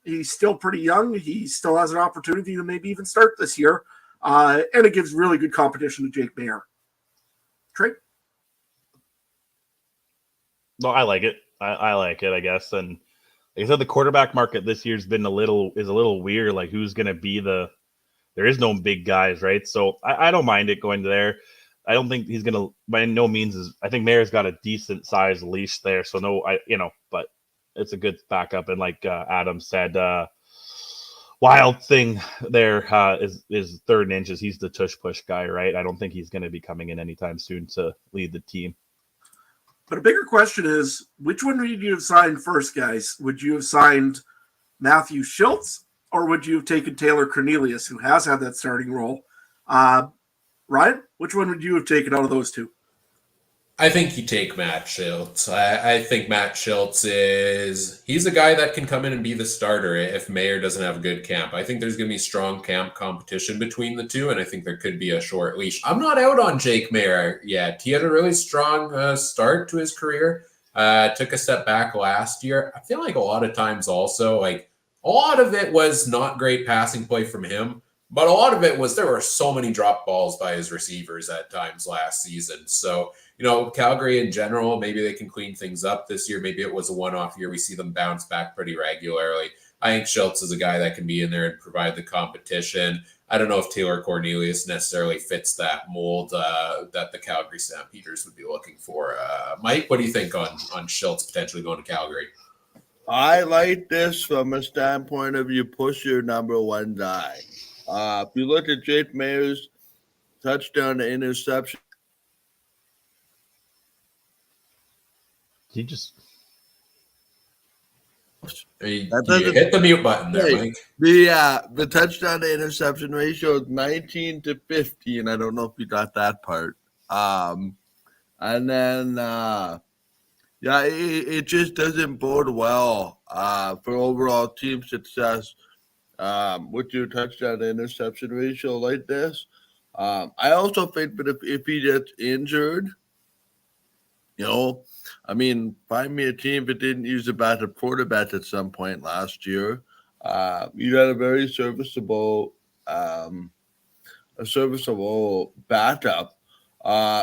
He's still pretty young. He still has an opportunity to maybe even start this year. And it gives really good competition to Jake Mayer. Trey? No, I like it. I like it, I guess. And like I said, the quarterback market this year's been a little weird. Like, who's going to be there is no big guys, right? So I don't mind it going there. I don't think he's going to, by no means, I think Mayer's got a decent sized leash there. So but it's a good backup. And like Adam said, Wild thing there is third and inches. He's the tush push guy, right? I don't think he's going to be coming in anytime soon to lead the team. But a bigger question is, which one would you have signed first, guys? Would you have signed Matthew Schultz, or would you have taken Taylor Cornelius, who has had that starting role? Ryan, which one would you have taken out of those two? I think you take Matt Schultz. I think Matt Schultz he's a guy that can come in and be the starter if Mayer doesn't have a good camp. I think there's going to be strong camp competition between the two, and I think there could be a short leash. I'm not out on Jake Mayer yet. He had a really strong start to his career. Took a step back last year. I feel like a lot of times also, like a lot of it was not great passing play from him, but a lot of it was there were so many drop balls by his receivers at times last season. So, Calgary in general, maybe they can clean things up this year. Maybe it was a one-off year. We see them bounce back pretty regularly. I think Schultz is a guy that can be in there and provide the competition. I don't know if Taylor Cornelius necessarily fits that mold that the Calgary Stampeders would be looking for. Mike, what do you think on Schultz potentially going to Calgary? I like this from a standpoint of you push your number one guy. If you look at Jake Mayer's touchdown to interception, you hit the mute button there, Mike. The touchdown to interception ratio is 19-15. I don't know if you got that part. And then, it just doesn't bode well for overall team success with your touchdown to interception ratio like this. I also think that if he gets injured, find me a team that didn't use a backup quarterback at some point last year. You had a very serviceable backup.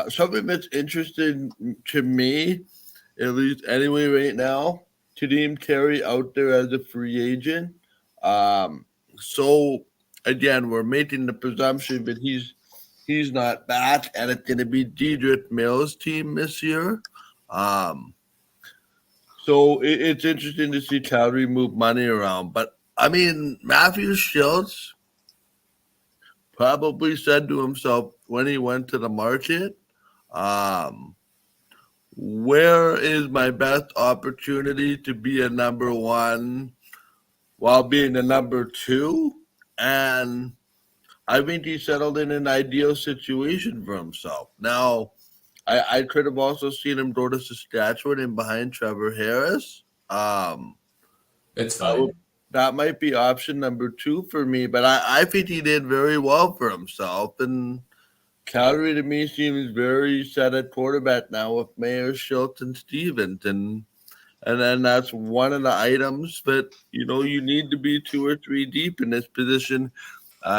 Something that's interesting to me, at least anyway right now, Kadeem Carey out there as a free agent. So again, we're making the presumption that he's not back, and it's going to be Dedrick Mills' team this year. So it's interesting to see Calgary move money around. But, Matthew Schultz probably said to himself when he went to the market, where is my best opportunity to be a number one while being a number two? And I think he settled in an ideal situation for himself. Now, I could have also seen him go to Saskatchewan and behind Trevor Harris. It's fine. That might be option number two for me, but I think he did very well for himself. And Calgary to me seems very set at quarterback now with Mayer, Schultz, and Stevens. And then that's one of the items that, you need to be 2 or 3 deep in this position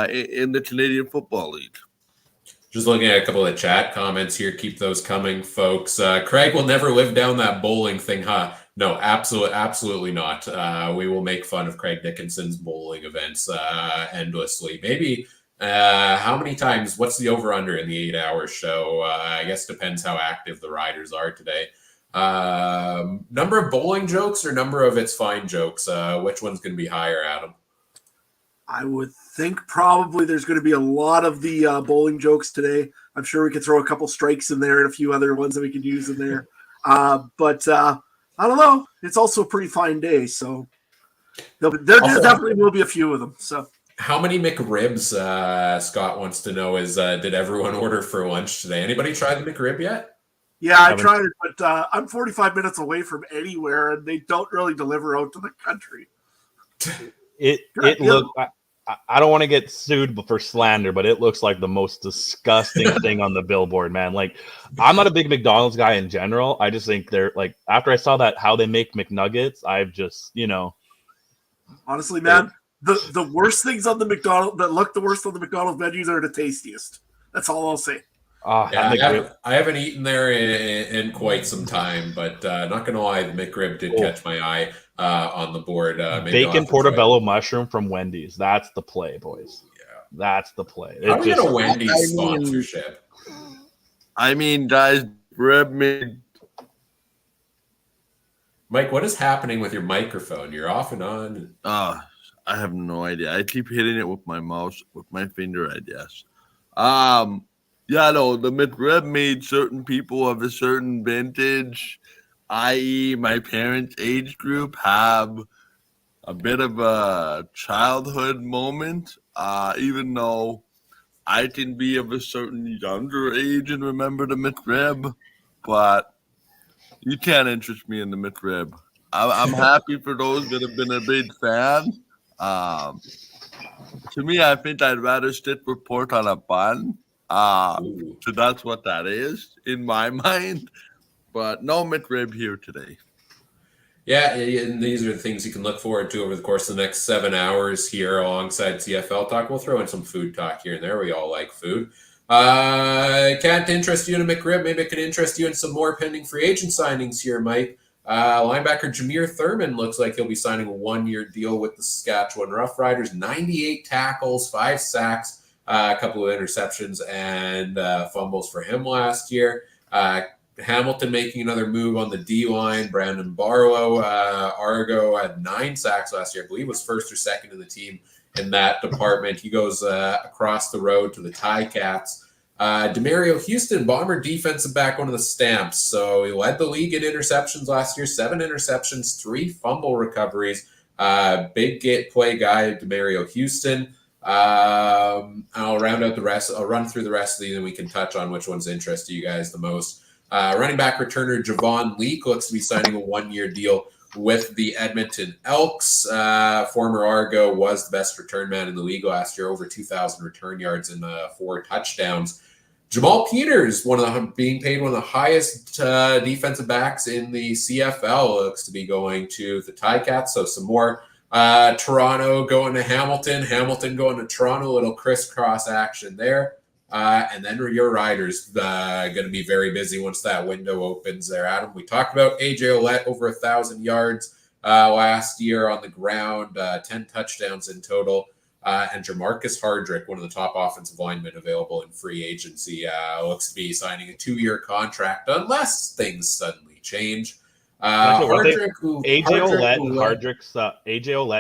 in the Canadian Football League. Just looking at a couple of chat comments here. Keep those coming, folks. Craig will never live down that bowling thing, huh? No, absolutely not. We will make fun of Craig Dickinson's bowling events endlessly. Maybe how many times? What's the over-under in the 8-hour show? I guess depends how active the riders are today. Number of bowling jokes or number of It's Fine jokes? Which one's going to be higher, Adam? I would think probably there's going to be a lot of the bowling jokes today. I'm sure we could throw a couple strikes in there and a few other ones that we could use in there. But I don't know. It's also a pretty fine day, so there definitely will be a few of them. So, how many McRibs? Scott wants to know did everyone order for lunch today? Anybody try the McRib yet? Yeah, I tried it, but I'm 45 minutes away from anywhere, and they don't really deliver out to the country. It looked. I don't want to get sued for slander, but it looks like the most disgusting thing on the billboard, man. Like, I'm not a big McDonald's guy in general. I just think they're like, after I saw that how they make McNuggets, I've just, honestly, man, the worst things on the McDonald's that look the worst on the McDonald's menus are the tastiest. That's all I'll say. I haven't eaten there in quite some time, but not gonna lie, the McRib did catch my eye on the board. Bacon portobello mushroom from Wendy's. That's the play, boys. Yeah, that's the play. How do we get a Wendy's sponsorship? Guys, rib me. Mike, what is happening with your microphone? You're off and on. I have no idea. I keep hitting it with my mouse, with my finger, I guess. Yeah, no, the McRib made certain people of a certain vintage, i.e., my parents' age group, have a bit of a childhood moment, even though I can be of a certain younger age and remember the McRib, but you can't interest me in the McRib. I'm happy for those that have been a big fan. Um, to me, I think I'd rather stick with pork on a bun. Ooh. So that's what that is in my mind. But no McRib here today. Yeah, and these are the things you can look forward to over the course of the next 7 hours here alongside CFL talk. We'll throw in some food talk here and there. We all like food. Can't interest you in a McRib. Maybe it could interest you in some more pending free agent signings here, Mike. Linebacker Jameer Thurman looks like he'll be signing a 1-year deal with the Saskatchewan Roughriders. 98 tackles, 5 sacks, a couple of interceptions, and fumbles for him last year. Hamilton making another move on the D-line. Brandon Barlow, Argo had 9 sacks last year. I believe was first or second in the team in that department. He goes across the road to the Ticats. Demario Houston, Bomber defensive back, one of the stamps. So he led the league in interceptions last year. 7 interceptions, 3 fumble recoveries. Big play guy, Demario Houston. I'll round out the rest. I'll run through the rest of these and we can touch on which ones interest you guys the most. Running back returner Javon Leake looks to be signing a 1-year deal with the Edmonton Elks. Former Argo was the best return man in the league last year, over 2,000 return yards and 4 touchdowns. Jamal Peters, being paid one of the highest defensive backs in the CFL, looks to be going to the Ticats. So some more Toronto going to Hamilton, Hamilton going to Toronto, a little crisscross action there. And then your Riders going to be very busy once that window opens there, Adam. We talked about AJ Ouellette, over 1,000 yards last year on the ground, 10 touchdowns in total. And Jamarcus Hardrick, one of the top offensive linemen available in free agency, looks to be signing a 2-year contract unless things suddenly change. AJ Ouellette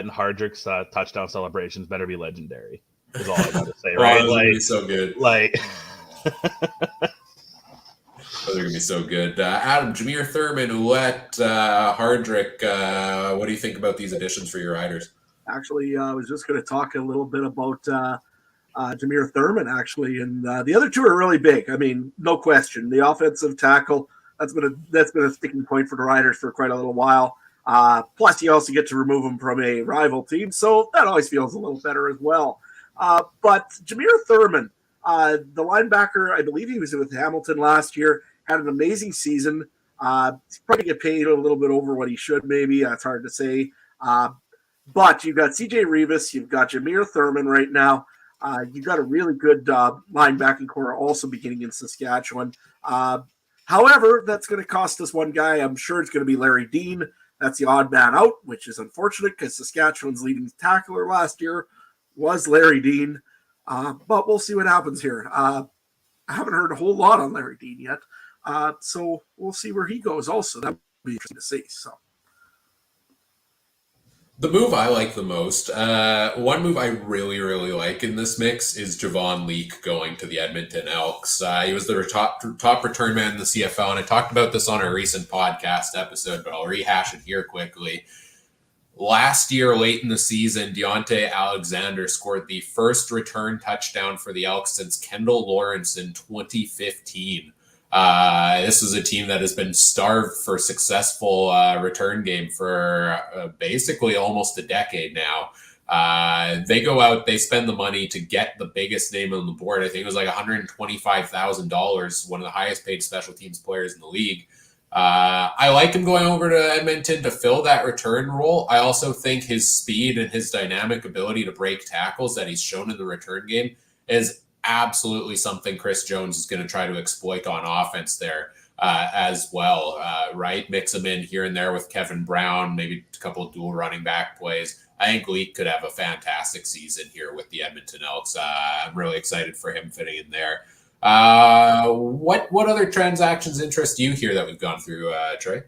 and Hardrick's touchdown celebrations better be legendary. Is all I got to say, right? Those are gonna be so good. Those are gonna be so good. Adam, Jameer Thurman, Ouellette, Hardrick. What do you think about these additions for your Riders? Actually, I was just going to talk a little bit about Jameer Thurman, actually, and the other two are really big. I mean, no question. The offensive tackle, that's been a sticking point for the Riders for quite a little while. Plus, you also get to remove them from a rival team, so that always feels a little better as well. But Jameer Thurman, the linebacker, I believe he was with Hamilton last year, had an amazing season. He's probably get paid a little bit over what he should, maybe. That's hard to say. But you've got CJ Revis, you've got Jameer Thurman right now. You've got a really good linebacking core also beginning in Saskatchewan. However, that's going to cost us one guy. I'm sure it's going to be Larry Dean. That's the odd man out, which is unfortunate because Saskatchewan's leading tackler last year was Larry Dean. But we'll see what happens here. I haven't heard a whole lot on Larry Dean yet. So we'll see where he goes also. That would be interesting to see. So. The move I like the most, one move I really, really like in this mix is Javon Leake going to the Edmonton Elks. He was the top return man in the CFL, and I talked about this on a recent podcast episode, but I'll rehash it here quickly. Last year, late in the season, Deontay Alexander scored the first return touchdown for the Elks since Kendall Lawrence in 2015. This is a team that has been starved for successful return game for basically almost a decade now. They go out, they spend the money to get the biggest name on the board. I think it was like $125,000, one of the highest paid special teams players in the league. I like him going over to Edmonton to fill that return role. I also think his speed and his dynamic ability to break tackles that he's shown in the return game is absolutely something Chris Jones is going to try to exploit on offense there as well, right? Mix him in here and there with Kevin Brown, maybe a couple of dual running back plays. I think Leake could have a fantastic season here with the Edmonton Elks. I'm really excited for him fitting in there. What other transactions interest you here that we've gone through, Trey?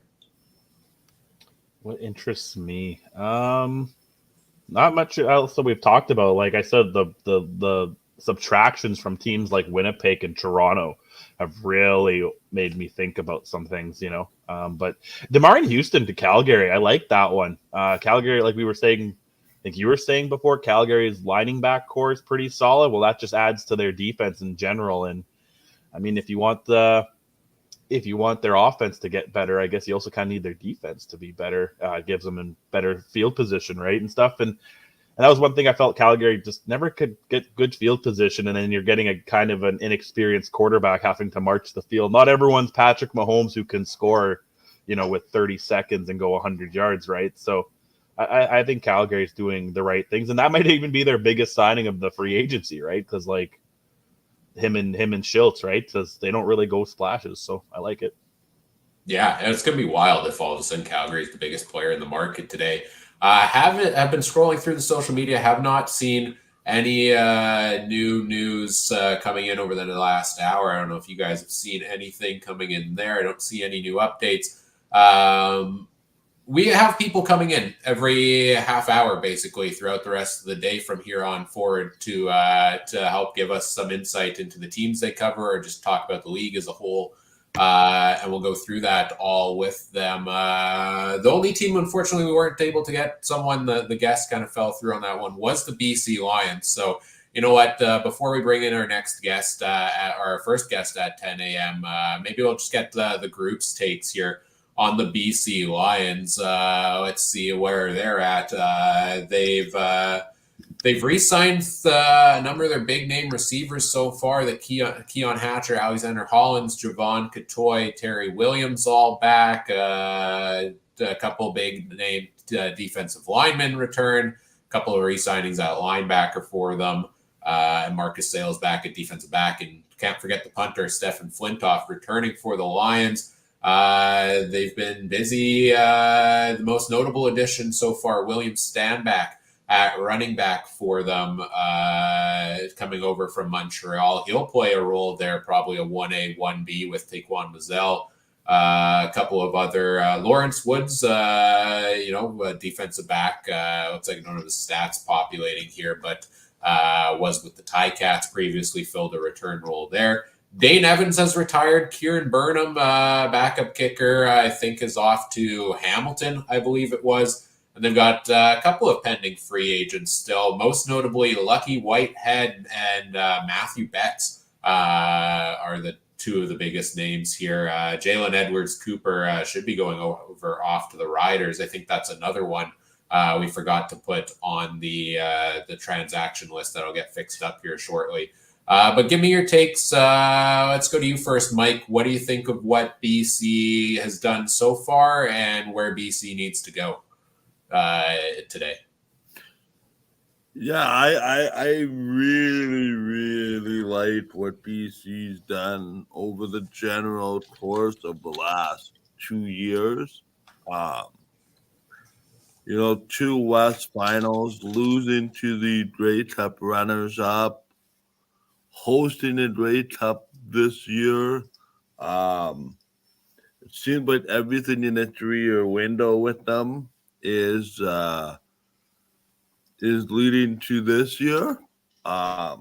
What interests me? Not much else that we've talked about. Like I said, the subtractions from teams like Winnipeg and Toronto have really made me think about some things, But DeMar in Houston to Calgary, I like that one. Calgary, like we were saying, I think you were saying before, Calgary's lining back core is pretty solid. Well, that just adds to their defense in general. And I mean, if you want their offense to get better, I guess you also kind of need their defense to be better. It gives them in better field position, right, and stuff. And that was one thing I felt Calgary just never could get good field position, and then you're getting a kind of an inexperienced quarterback having to march the field. Not everyone's Patrick Mahomes who can score, with 30 seconds and go 100 yards, right? So I think Calgary's doing the right things, and that might even be their biggest signing of the free agency, right? Because like him and Schultz, right? Because they don't really go splashes, so I like it. Yeah, and it's going to be wild if all of a sudden Calgary is the biggest player in the market today. I've been scrolling through the social media, have not seen any new news coming in over the last hour. I don't know if you guys have seen anything coming in there. I don't see any new updates. We have people coming in every half hour, basically, throughout the rest of the day from here on forward to help give us some insight into the teams they cover or just talk about the league as a whole. And we'll go through that all with them. The only team, unfortunately, we weren't able to get someone, the guest kind of fell through on that one, was the BC Lions. So, you know what, before we bring in our next guest, our first guest at 10 a.m., maybe we'll just get the group's takes here on the BC Lions. Let's see where they're at. They've re-signed a number of their big-name receivers so far. The Keon Hatcher, Alexander Hollins, Javon Catoy, Terry Williams all back. A couple big-name defensive linemen return. A couple of re-signings at linebacker for them. And Marcus Sales back at defensive back. And can't forget the punter, Stefan Flintoff, returning for the Lions. They've been busy. The most notable addition so far, William Stanback at running back for them, coming over from Montreal. He'll play a role there, probably a 1A, 1B with Taquan Mazzell. A couple of other, Lawrence Woods, a defensive back. Looks like none of his stats populating here, but was with the Ticats previously, filled a return role there. Dane Evans has retired. Kieran Burnham, backup kicker, I think is off to Hamilton, I believe it was. And they've got a couple of pending free agents still, most notably Lucky Whitehead and Matthew Betts are the two of the biggest names here. Jalen Edwards-Cooper should be going over off to the Riders. I think that's another one we forgot to put on the transaction list that'll get fixed up here shortly. But give me your takes. Let's go to you first, Mike. What do you think of what BC has done so far and where BC needs to go today? Yeah, I really like what BC's done over the general course of the last 2 years. 2 West finals, losing to the Grey Cup runners-up, hosting the Grey Cup this year. It seems like everything in a 3-year window with them is leading to this year. But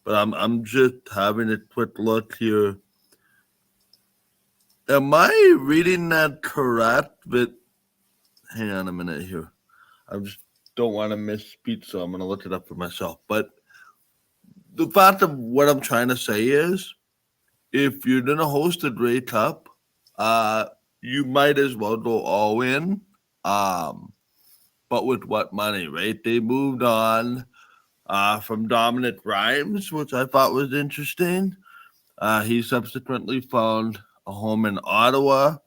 I'm just having a quick look here. Am I reading that correct? But hang on a minute here. I just don't want to misspeak, so I'm going to look it up for myself. But the fact of what I'm trying to say is, if you're going to host a Grey Cup, you might as well go all in. But with what money, right? They moved on from Dominic Grimes, which I thought was interesting. He subsequently found a home in Ottawa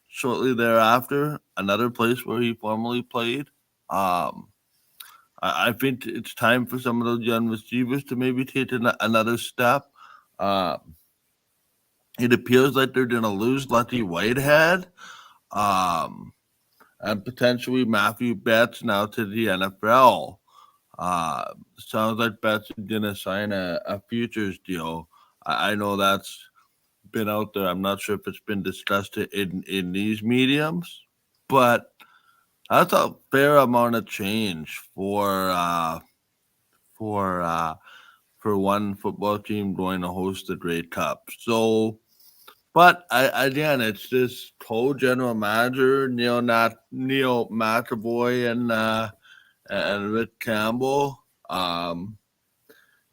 shortly thereafter, another place where he formerly played. I think it's time for some of those young receivers to maybe take another step. It appears like they're going to lose Lucky Whitehead. And potentially Matthew Betts now to the NFL. Sounds like Betts is going to sign a futures deal. I know that's been out there. I'm not sure if it's been discussed in these mediums, but that's a fair amount of change for for one football team going to host the Grey Cup. So, but again, it's this co-general manager, Neil McAvoy and Rick Campbell.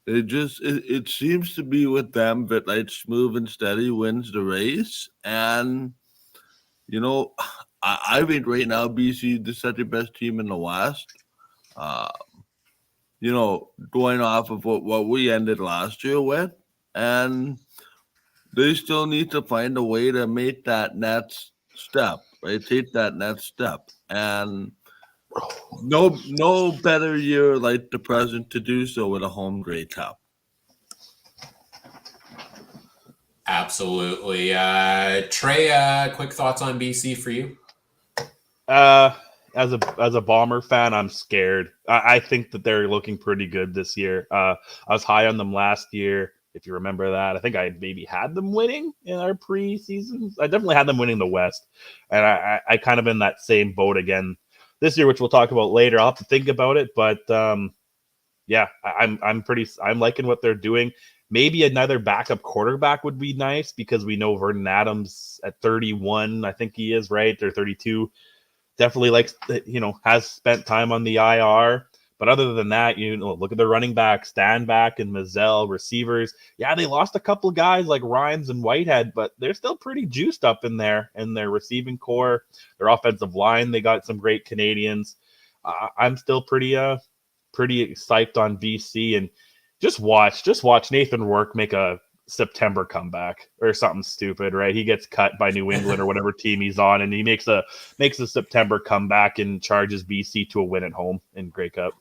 It seems to be with them that like smooth and steady wins the race. And, I think right now BC is the second best team in the West. Going off of what we ended last year with. And they still need to find a way to make that next step, right? Take that next step. And no better year like the present to do so with a home Grey Cup. Absolutely. Trey, quick thoughts on BC for you? As a Bomber fan, I'm scared. I think that they're looking pretty good this year. I was high on them last year, if you remember that. I think I maybe had them winning in our preseasons. I definitely had them winning the West, and I kind of in that same boat again this year, which we'll talk about later. I'll have to think about it, but yeah, I'm liking what they're doing. Maybe another backup quarterback would be nice because we know Vernon Adams at 31, I think he is, right, or 32. Definitely likes, has spent time on the IR. But other than that, look at the running backs, Stanback and Mazzell, receivers. Yeah, they lost a couple guys like Rhymes and Whitehead, but they're still pretty juiced up in their receiving core. Their offensive line, they got some great Canadians. I'm still pretty psyched on BC, and just watch Nathan Rourke make a September comeback or something stupid, right? He gets cut by New England or whatever team he's on, and he makes a September comeback and charges BC to a win at home in Grey Cup.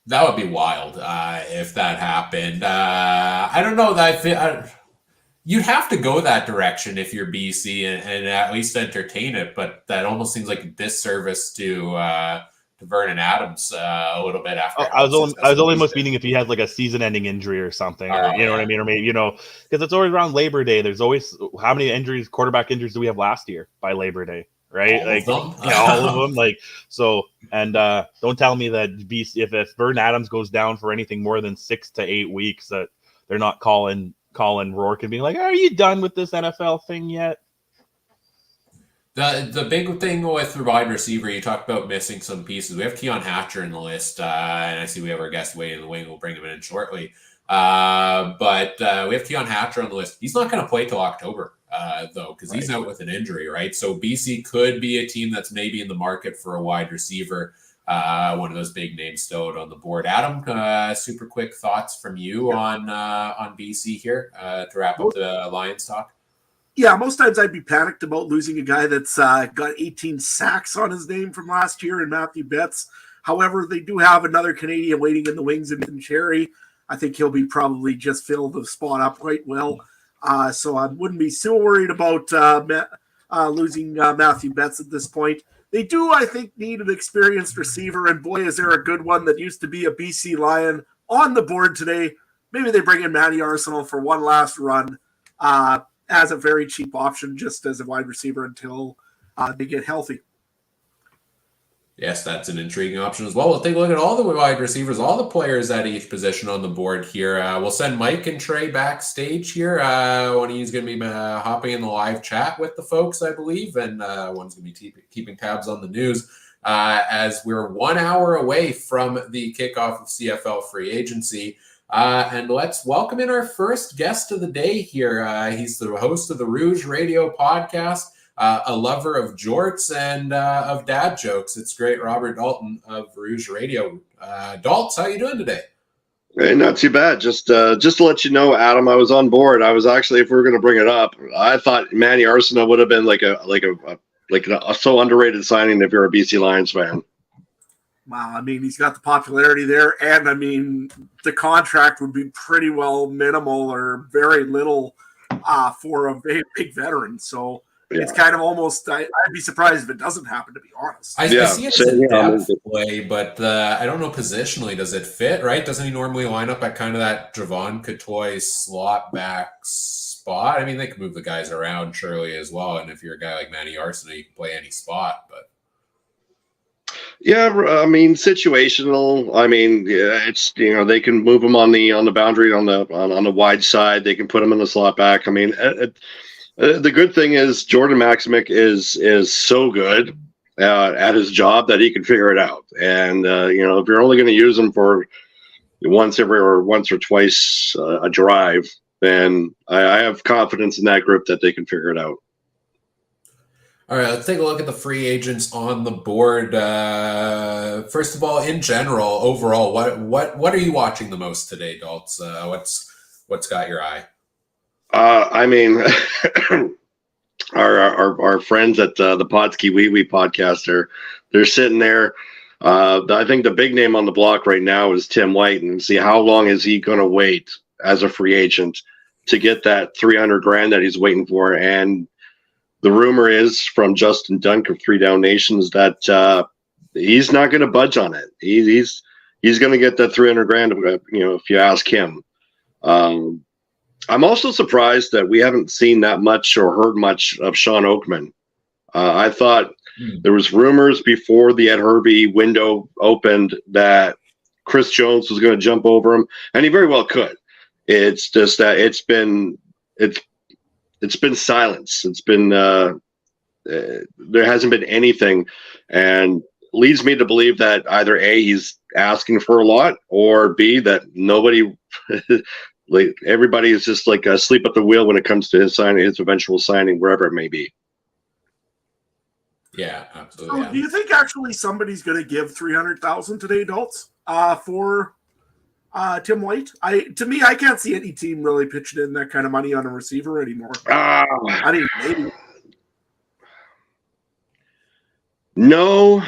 That would be wild if that happened. I don't know that you'd have to go that direction if you're BC and at least entertain it, but that almost seems like a disservice to Vernon Adams a little bit after. I was only most meaning if he has like a season-ending injury or something, or what I mean, or maybe because it's always around Labor Day. There's always how many quarterback injuries do we have last year by Labor Day, right? All of them. Like so, and don't tell me that BC if Vernon Adams goes down for anything more than 6 to 8 weeks that they're not calling Rourke and being like, "Are you done with this NFL thing yet?" The big thing with the wide receiver, you talked about missing some pieces. We have Keon Hatcher in the list, and I see we have our guest waiting in the wing. We'll bring him in shortly. But we have Keon Hatcher on the list. He's not going to play till October, though, because he's out with an injury, right? So BC could be a team that's maybe in the market for a wide receiver. One of those big names still out on the board. Adam, super quick thoughts from you on BC here to wrap up the Lions talk. Yeah, most times I'd be panicked about losing a guy that's got 18 sacks on his name from last year in Matthew Betts. However, they do have another Canadian waiting in the wings in Cherry. I think he'll be probably just fill the spot up quite well. So I wouldn't be so worried about losing Matthew Betts at this point. They do, I think, need an experienced receiver, and boy, is there a good one that used to be a BC Lion on the board today. Maybe they bring in Matty Arsenal for one last run. As a very cheap option, just as a wide receiver until they get healthy. Yes, that's an intriguing option as well. We'll take a look at all the wide receivers, all the players at each position on the board here. We'll send Mike and Trey backstage here. One of you is going to be hopping in the live chat with the folks, I believe, and one's going to be keeping tabs on the news as we're 1 hour away from the kickoff of CFL Free Agency. And let's welcome in our first guest of the day here. He's the host of the Rouge Radio podcast, a lover of jorts and of dad jokes. It's great, Robert Dalton of Rouge Radio. Daltz, how you doing today? Hey, not too bad. Just to let you know, Adam, I was on board. I was actually, if we were going to bring it up, I thought Manny Arsenal would have been like a so underrated signing if you're a BC Lions fan. Wow, I mean, he's got the popularity there, and I mean, the contract would be pretty well minimal or very little for a big veteran. So it's kind of almost, I'd be surprised if it doesn't happen, to be honest. I see it as a depth play, but I don't know positionally, does it fit, right? Doesn't he normally line up at kind of that Javon Cotoy slot back spot? I mean, they can move the guys around surely as well, and if you're a guy like Matty Arsenal, you can play any spot, but... Yeah, I mean situational. I mean, yeah, it's they can move him on the boundary on the wide side. They can put him in the slot back. I mean, the good thing is Jordan Maximic is so good at his job that he can figure it out. And if you're only going to use him for once or twice a drive, then I have confidence in that group that they can figure it out. All right, let's take a look at the free agents on the board. First of all, in general, overall, what are you watching the most today, Daltz? What's got your eye? I mean, our friends at the Podski Wee Wee podcast they're sitting there. I think the big name on the block right now is Tim White, and see how long is he going to wait as a free agent to get that $300,000 that he's waiting for. And the rumor is from Justin Dunk of Three Down Nations that he's not going to budge on it. He's going to get that $300,000. If you ask him. I'm also surprised that we haven't seen that much or heard much of Sean Oakman. I thought there was rumors before the Ed Hervey window opened that Chris Jones was going to jump over him, and he very well could. It's just that it's been silence. It's been there hasn't been anything, and leads me to believe that either A, he's asking for a lot, or B, that nobody. Like everybody is just like asleep at the wheel when it comes to his eventual signing, wherever it may be. Yeah, absolutely. So do you think actually somebody's going to give $300,000 today, adults, for Tim White? To me, I can't see any team really pitching in that kind of money on a receiver anymore. I mean, maybe. No.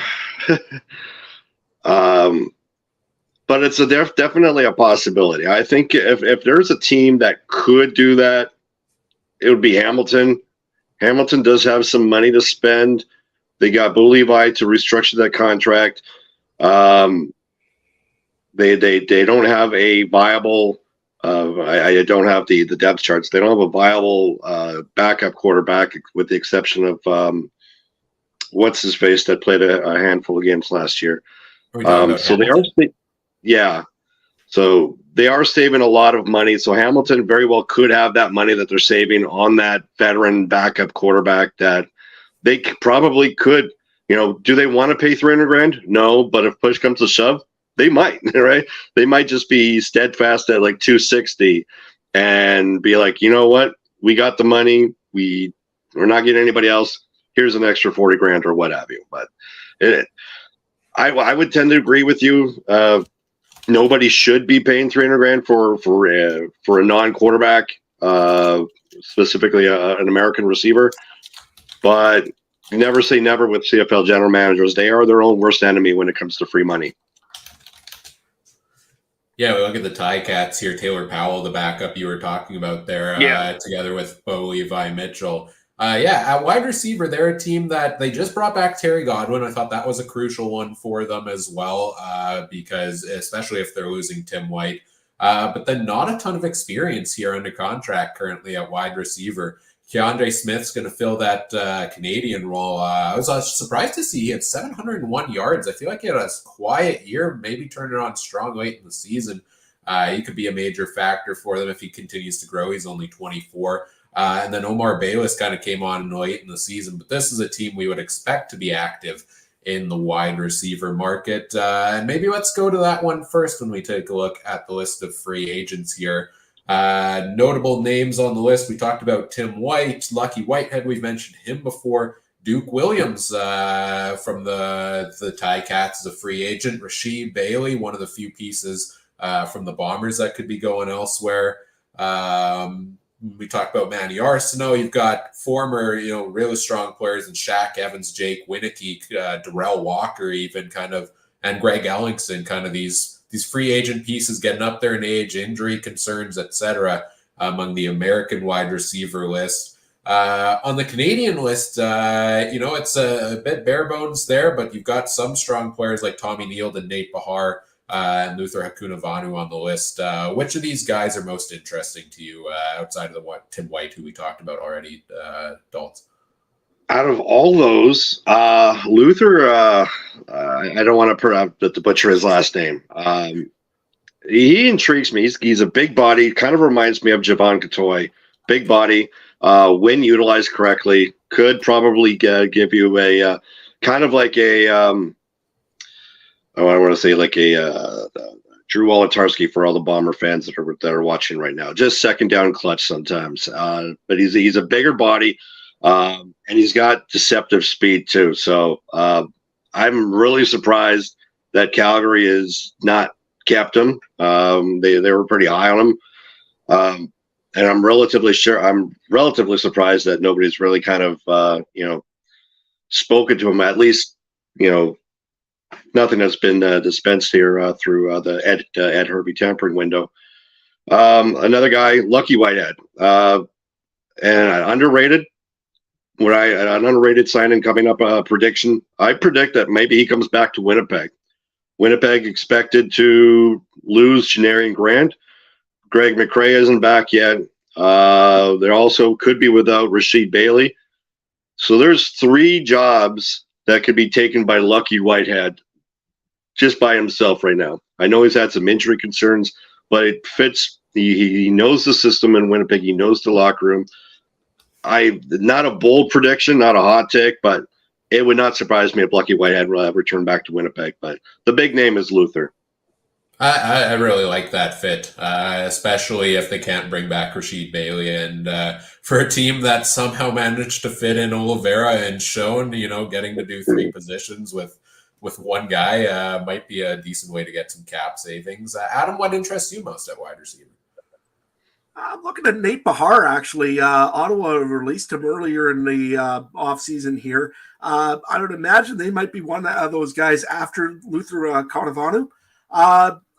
But it's definitely a possibility. I think if there's a team that could do that, it would be Hamilton. Hamilton does have some money to spend. They got Bo Levi to restructure that contract. They don't have a viable. I don't have the depth charts. They don't have a viable backup quarterback, with the exception of what's his face that played a handful of games last year. So they are. Yeah. So they are saving a lot of money. So Hamilton very well could have that money that they're saving on that veteran backup quarterback that they probably could, do they want to pay $300,000? No, but if push comes to shove, they might, right? They might just be steadfast at like 260 and be like, you know what? We got the money. We're not getting anybody else. Here's an extra $40,000 or what have you. But I would tend to agree with you. Nobody should be paying $300,000 for a non-quarterback, specifically an American receiver. But never say never with CFL general managers. They are their own worst enemy when it comes to free money. Yeah, we look at the Ticats here. Taylor Powell, the backup you were talking about there, together with Bo Levi Mitchell. At wide receiver, they're a team that they just brought back Terry Godwin. I thought that was a crucial one for them as well, because especially if they're losing Tim White. But then not a ton of experience here under contract currently at wide receiver. Keandre Smith's going to fill that Canadian role. I was surprised to see he had 701 yards. I feel like he had a quiet year, maybe turned it on strong late in the season. He could be a major factor for them if he continues to grow. He's only 24. And then Omar Bayless kind of came on late in the season. But this is a team we would expect to be active in the wide receiver market. And maybe let's go to that one first when we take a look at the list of free agents here. Notable names on the list. We talked about Tim White, Lucky Whitehead. We've mentioned him before. Duke Williams from the Ticats is a free agent. Rasheed Bailey, one of the few pieces from the Bombers that could be going elsewhere. We talked about Manny Arsenault. You've got former, really strong players in Shaq Evans, Jake Winneke, Darrell Walker, even and Greg Ellingson, kind of these free agent pieces getting up there in age, injury concerns, etc. Among the American wide receiver list. On the Canadian list, it's a bit bare bones there, but you've got some strong players like Tommy Neild and Nate Bahar and Luther Hakunavanu on the list. Which of these guys are most interesting to you outside of Tim White, who we talked about already, Daltz? Out of all those, Luther, I don't want to butcher his last name. He intrigues me. He's a big body, kind of reminds me of Javon Katoy. Big body, when utilized correctly, could probably give you a kind of like a, I want to say like a Drew Wolotarski for all the Bomber fans that are watching right now. Just second down clutch sometimes. But he's a bigger body, and he's got deceptive speed too. So I'm really surprised that Calgary is not kept him. They were pretty high on him, and I'm relatively surprised that nobody's really kind of spoken to him. At least nothing has been dispensed here through the Ed Hervey tampering window. Another guy, Lucky Whitehead, and underrated. An underrated signing coming up. Prediction: I predict that maybe he comes back to Winnipeg. Winnipeg expected to lose Janarian Grant. Greg McRae isn't back yet. They also could be without Rasheed Bailey. So there's 3 jobs that could be taken by Lucky Whitehead just by himself right now. I know he's had some injury concerns, but it fits. He knows the system in Winnipeg. He knows the locker room. Not a bold prediction, not a hot take, but it would not surprise me if Lucky Whitehead will return back to Winnipeg. But the big name is Luther. I really like that fit, especially if they can't bring back Rasheed Bailey. And for a team that somehow managed to fit in Oliveira and Schoen, getting to do 3 positions with one guy might be a decent way to get some cap savings. Adam, what interests you most at wide receiver? I'm looking at Nate Bahar, actually. Ottawa released him earlier in the offseason here. I would imagine they might be one of those guys after Luther Conavanu.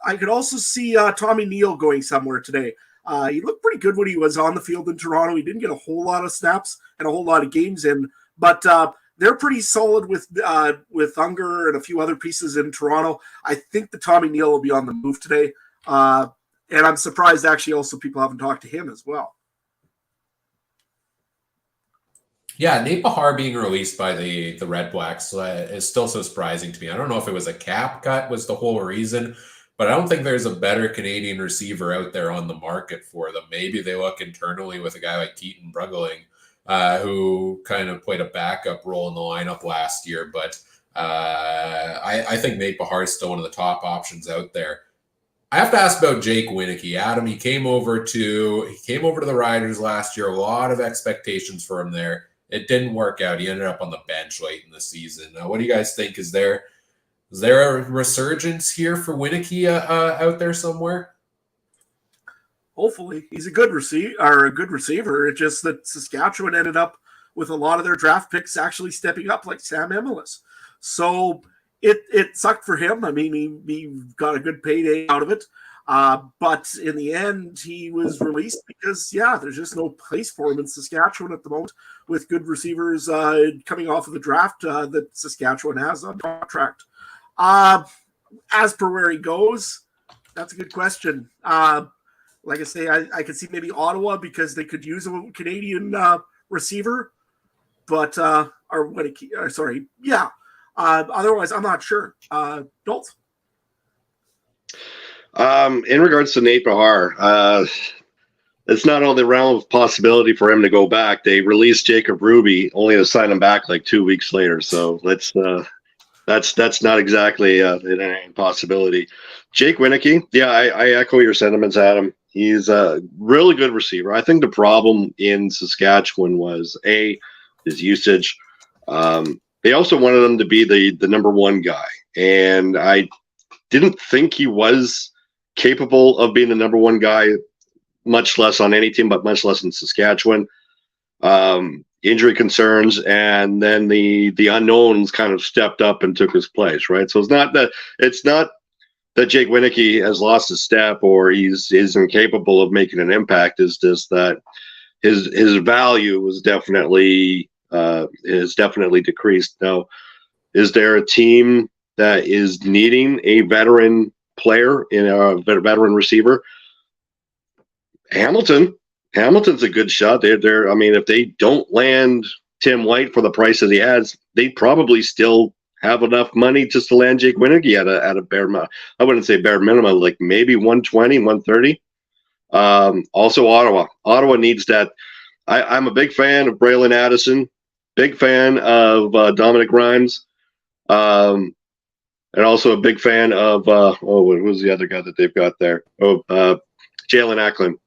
I could also see Tommy Neal going somewhere today. He looked pretty good when he was on the field in Toronto. He didn't get a whole lot of snaps and a whole lot of games in, but they're pretty solid with Unger and a few other pieces in Toronto. I think the Tommy Neal will be on the move today. And I'm surprised, actually, also people haven't talked to him as well. Yeah, Nate Bahar being released by the Red Blacks is still so surprising to me. I don't know if it was a cap cut was the whole reason, but I don't think there's a better Canadian receiver out there on the market for them. Maybe they look internally with a guy like Keaton Bruggeling, who kind of played a backup role in the lineup last year. But I think Nate Bahar is still one of the top options out there. I have to ask about Jake Wieneke. Adam, he came over to the Riders last year. A lot of expectations for him there. It didn't work out. He ended up on the bench late in the season. What do you guys think? Is there a resurgence here for Wieneke out there somewhere? Hopefully, he's a good receiver. It's just that Saskatchewan ended up with a lot of their draft picks actually stepping up, like Sam Emilus. So it sucked for him. I mean, he got a good payday out of it. But in the end, he was released because, there's just no place for him in Saskatchewan at the moment with good receivers coming off of the draft that Saskatchewan has on contract. As per where he goes, that's a good question. Like I say, I could see maybe Ottawa because they could use a Canadian receiver, but otherwise, I'm not sure. Dolph? In regards to Nate Bahar, it's not on the realm of possibility for him to go back. They released Jacob Ruby only to sign him back like 2 weeks later. So that's not exactly an impossibility. Jake Wieneke, I echo your sentiments, Adam. He's a really good receiver. I think the problem in Saskatchewan was his usage. They also wanted him to be the number 1 guy, and I didn't think he was capable of being the number 1 guy, much less on any team, but much less in Saskatchewan. Injury concerns, and then the unknowns kind of stepped up and took his place, right? So it's not that Jake Wieneke has lost his step or he's incapable of making an impact. It's just that his value was definitely decreased. Now, is there a team that is needing a veteran player in a veteran receiver? Hamilton's a good shot. They're I mean, if they don't land Tim White for the price that he has, they probably still have enough money just to land Jake Wieneke at a bare minimum. I wouldn't say bare minimum, like maybe 120, 130. Also, Ottawa needs that. I'm a big fan of Braylon Addison, big fan of Dominic Grimes, and also a big fan of what was the other guy that they've got there? Jalen Ackland.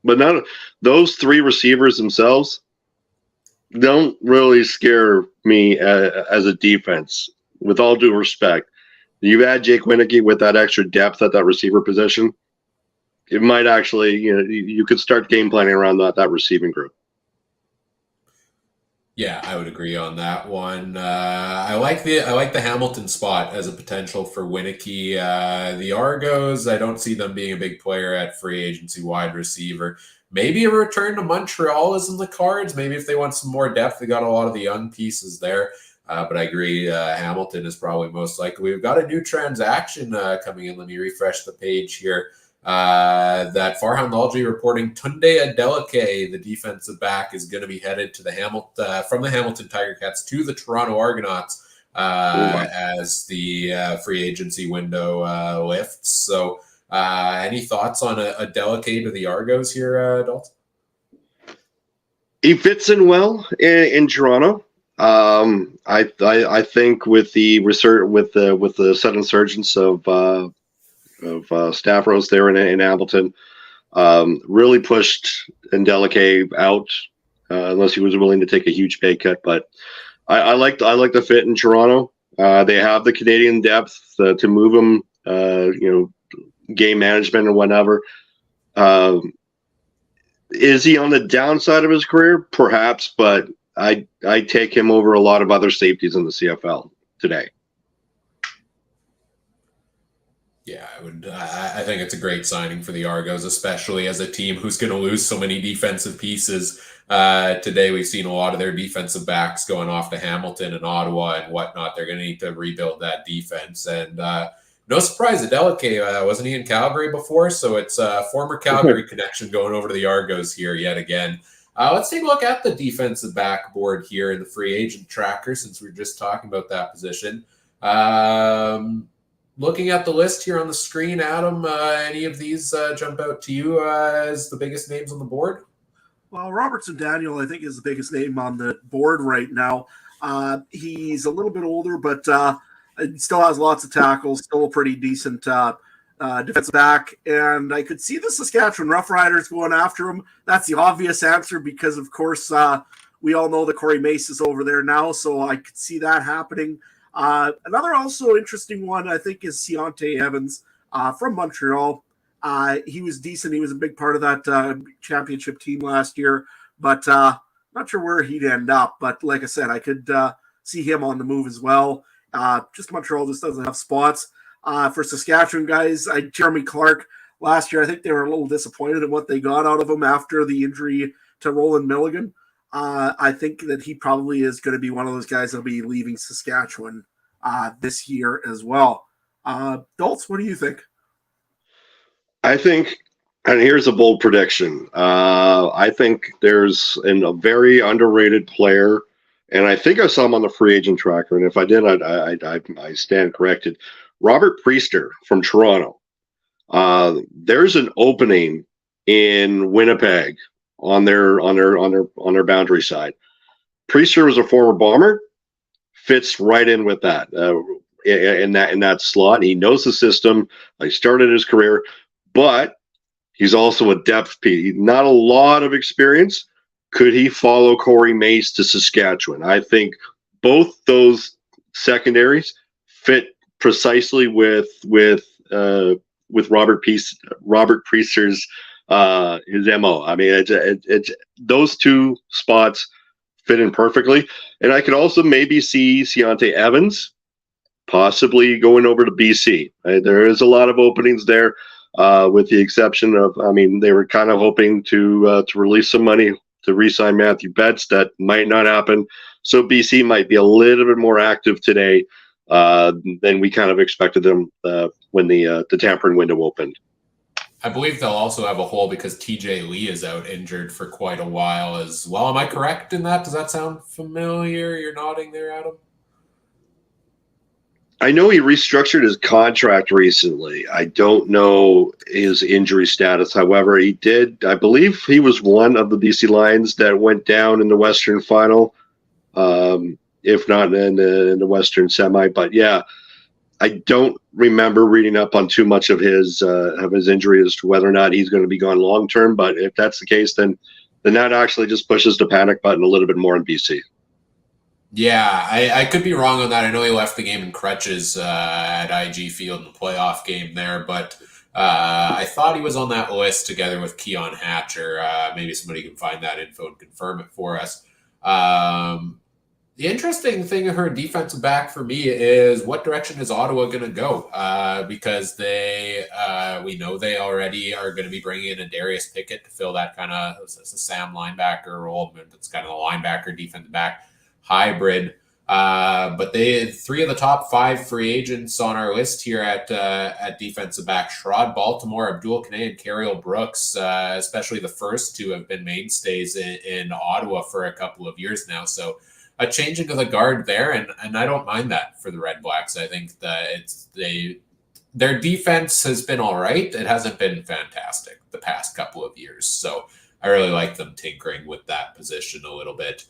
But none of those three receivers themselves don't really scare me as a defense. With all due respect, you add Jake Wieneke with that extra depth at that receiver position, it might actually, you could start game planning around that receiving group. Yeah, I would agree on that one. I like the Hamilton spot as a potential for Wieneke. The Argos, I don't see them being a big player at free agency wide receiver. Maybe a return to Montreal is in the cards. Maybe if they want some more depth, they got a lot of the young pieces there. But I agree, Hamilton is probably most likely. We've got a new transaction coming in. Let me refresh the page here. That Farhan Lalji reporting Tunde Adeleke, the defensive back, is going to be headed to from the Hamilton Tiger Cats to the Toronto Argonauts as the free agency window lifts. So, any thoughts on Adeleke to the Argos here, Dalton? He fits in well in Toronto. I think with the sudden surgence of Stavros there in Hamilton, really pushed Adeleke out unless he was willing to take a huge pay cut. But I like the fit in Toronto. They have the Canadian depth to move him. Game management and whatever. Is he on the downside of his career? Perhaps, but I take him over a lot of other safeties in the CFL today. Yeah, I would. I think it's a great signing for the Argos, especially as a team who's going to lose so many defensive pieces. Today, we've seen a lot of their defensive backs going off to Hamilton and Ottawa and whatnot. They're going to need to rebuild that defense. And no surprise, Adeleke, wasn't he in Calgary before? So it's a former Calgary connection going over to the Argos here yet again. Let's take a look at the defensive backboard here in the free agent tracker, since we were just talking about that position. Looking at the list here on the screen, Adam, any of these jump out to you as the biggest names on the board? Well, Robertson Daniel, I think, is the biggest name on the board right now. He's a little bit older, but he still has lots of tackles, still a pretty decent defensive back. And I could see the Saskatchewan Roughriders going after him. That's the obvious answer because, of course, we all know that Corey Mace is over there now, so I could see that happening. Another also interesting one, I think, is Keontae Evans from Montreal. He was decent. He was a big part of that championship team last year, but not sure where he'd end up. But like I said, I could see him on the move as well. Just Montreal just doesn't have spots. For Saskatchewan guys, Jeremy Clark last year, I think they were a little disappointed in what they got out of him after the injury to Roland Milligan. I think that he probably is going to be one of those guys that'll be leaving Saskatchewan this year as well. Doltz, what do you think? I think, and here's a bold prediction. I think there's a very underrated player, and I think I saw him on the free agent tracker, and if I did, I stand corrected. Robert Priester from Toronto. There's an opening in Winnipeg on their boundary side. Priester was a former Bomber, fits right in with that in that slot. He knows the system. He started his career, but he's also a depth piece. Not a lot of experience. Could he follow Corey Mace to Saskatchewan? I think both those secondaries fit precisely with Robert Priester's his MO. I mean, it's those two spots fit in perfectly. And I could also maybe see Keontae Evans possibly going over to BC. There is a lot of openings there, with the exception of, I mean, they were kind of hoping to release some money to re-sign Matthew Betts. That might not happen. So BC might be a little bit more active today than we kind of expected them when the tampering window opened. I believe they'll also have a hole because TJ Lee is out injured for quite a while as well. Am I correct in that? Does that sound familiar? You're nodding there, Adam? I know he restructured his contract recently. I don't know his injury status. However, he did. I believe he was one of the BC Lions that went down in the Western final, if not in the Western semi. But yeah, I don't remember reading up on too much of his injury as to whether or not he's going to be gone long term. But if that's the case, then that actually just pushes the panic button a little bit more in BC. Yeah, I could be wrong on that. I know he left the game in crutches at IG Field in the playoff game there, but I thought he was on that list together with Keon Hatcher. Maybe somebody can find that info and confirm it for us. The interesting thing of her defensive back for me is what direction is Ottawa going to go? Because we know they already are going to be bringing in a Darius Pickett to fill that kind of Sam linebacker role. That's kind of the linebacker defensive back hybrid. But they 3 of the top 5 free agents on our list here at defensive back: Sherrod Baltimore, Abdul Kanay, and Cariel Brooks. Especially the first 2 have been mainstays in Ottawa for a couple of years now. So a changing of the guard there, and I don't mind that for the Red Blacks. I think that their defense has been all right. It hasn't been fantastic the past couple of years. So I really like them tinkering with that position a little bit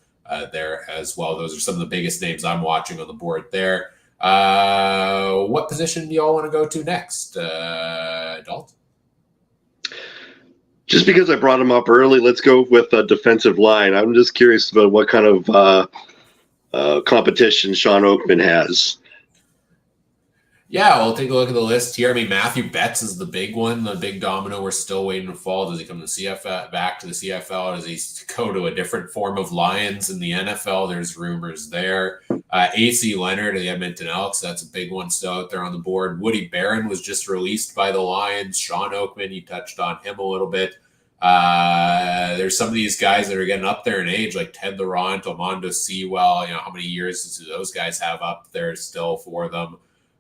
there as well. Those are some of the biggest names I'm watching on the board there. What position do you all want to go to next, Dalton? Just because I brought him up early, let's go with a defensive line. I'm just curious about what kind of competition Sean Oakman has. Yeah, we'll take a look at the list here. I mean, Matthew Betts is the big one, the big domino we're still waiting to fall. Does he come to CFL, back to the CFL? Does he go to a different form of Lions in the NFL? There's rumors there. AC Leonard of the Edmonton Elks, that's a big one still out there on the board. Woody Barron was just released by the Lions. Sean Oakman, you touched on him a little bit. There's some of these guys that are getting up there in age, like Ted Laurent, Armando Sewell. How many years do those guys have up there still for them?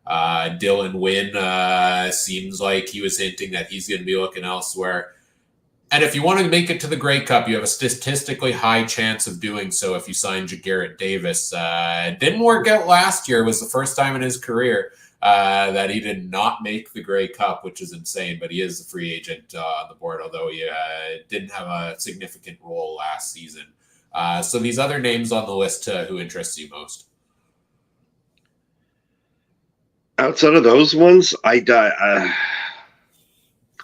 Dylan Wynn seems like he was hinting that he's going to be looking elsewhere. And if you want to make it to the Grey Cup, you have a statistically high chance of doing so if you sign Jagarrett Davis. It didn't work out last year. It was the first time in his career that he did not make the Grey Cup, which is insane. But he is a free agent on the board, although he didn't have a significant role last season. So these other names on the list, who interests you most? Outside of those ones, I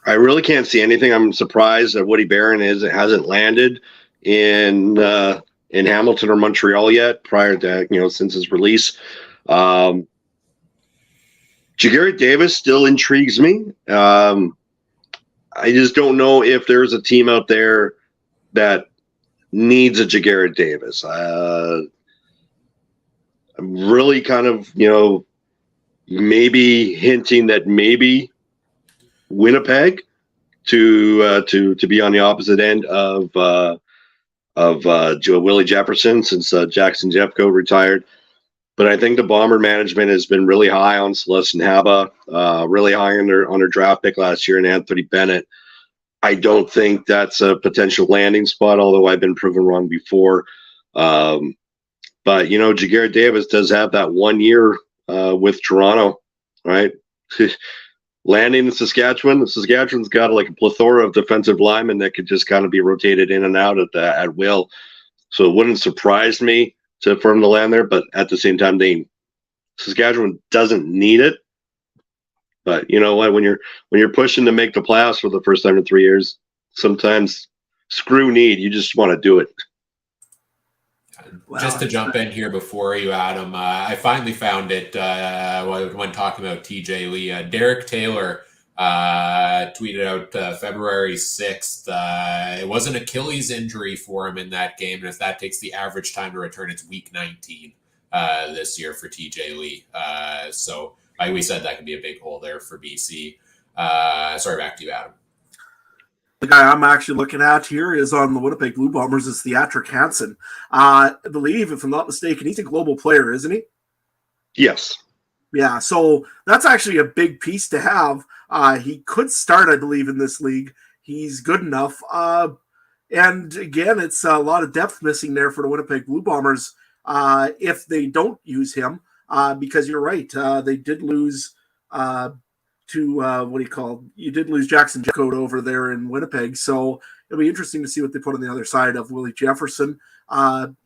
really can't see anything. I'm surprised that Woody Barron hasn't landed in Hamilton or Montreal yet. Prior to since his release, Jagarrett Davis still intrigues me. I just don't know if there's a team out there that needs a Jagarrett Davis. I'm really kind of maybe hinting that maybe Winnipeg to be on the opposite end of Joe Willie Jefferson since Jackson Jeffco retired. But I think the Bomber management has been really high on Celestin Haba, really high on their draft pick last year in Anthony Bennett. I don't think that's a potential landing spot, although I've been proven wrong before. But Jagarrett Davis does have that 1 year with Toronto, right? Landing in Saskatchewan. Saskatchewan's got like a plethora of defensive linemen that could just kind of be rotated in and out at will. So it wouldn't surprise me for him to land there, but at the same time, Saskatchewan doesn't need it. But you know what? When you're pushing to make the playoffs for the first time in 3 years, sometimes screw need. You just want to do it. Just to jump in here before you, Adam, I finally found it when talking about TJ Lee. Derek Taylor tweeted out February 6th. It was an Achilles injury for him in that game, and if that takes the average time to return, it's week 19 this year for TJ Lee. So like we said, that could be a big hole there for BC. Sorry, back to you, Adam. The guy I'm actually looking at here is on the Winnipeg Blue Bombers is Theatric Hansen. I believe, if I'm not mistaken, he's a global player, isn't he? Yes. Yeah, so that's actually a big piece to have. He could start, I believe, in this league. He's good enough. And again, it's a lot of depth missing there for the Winnipeg Blue Bombers if they don't use him. Because you're right, they did lose you did lose Jackson Jeffcoat over there in Winnipeg. So it'll be interesting to see what they put on the other side of Willie Jefferson.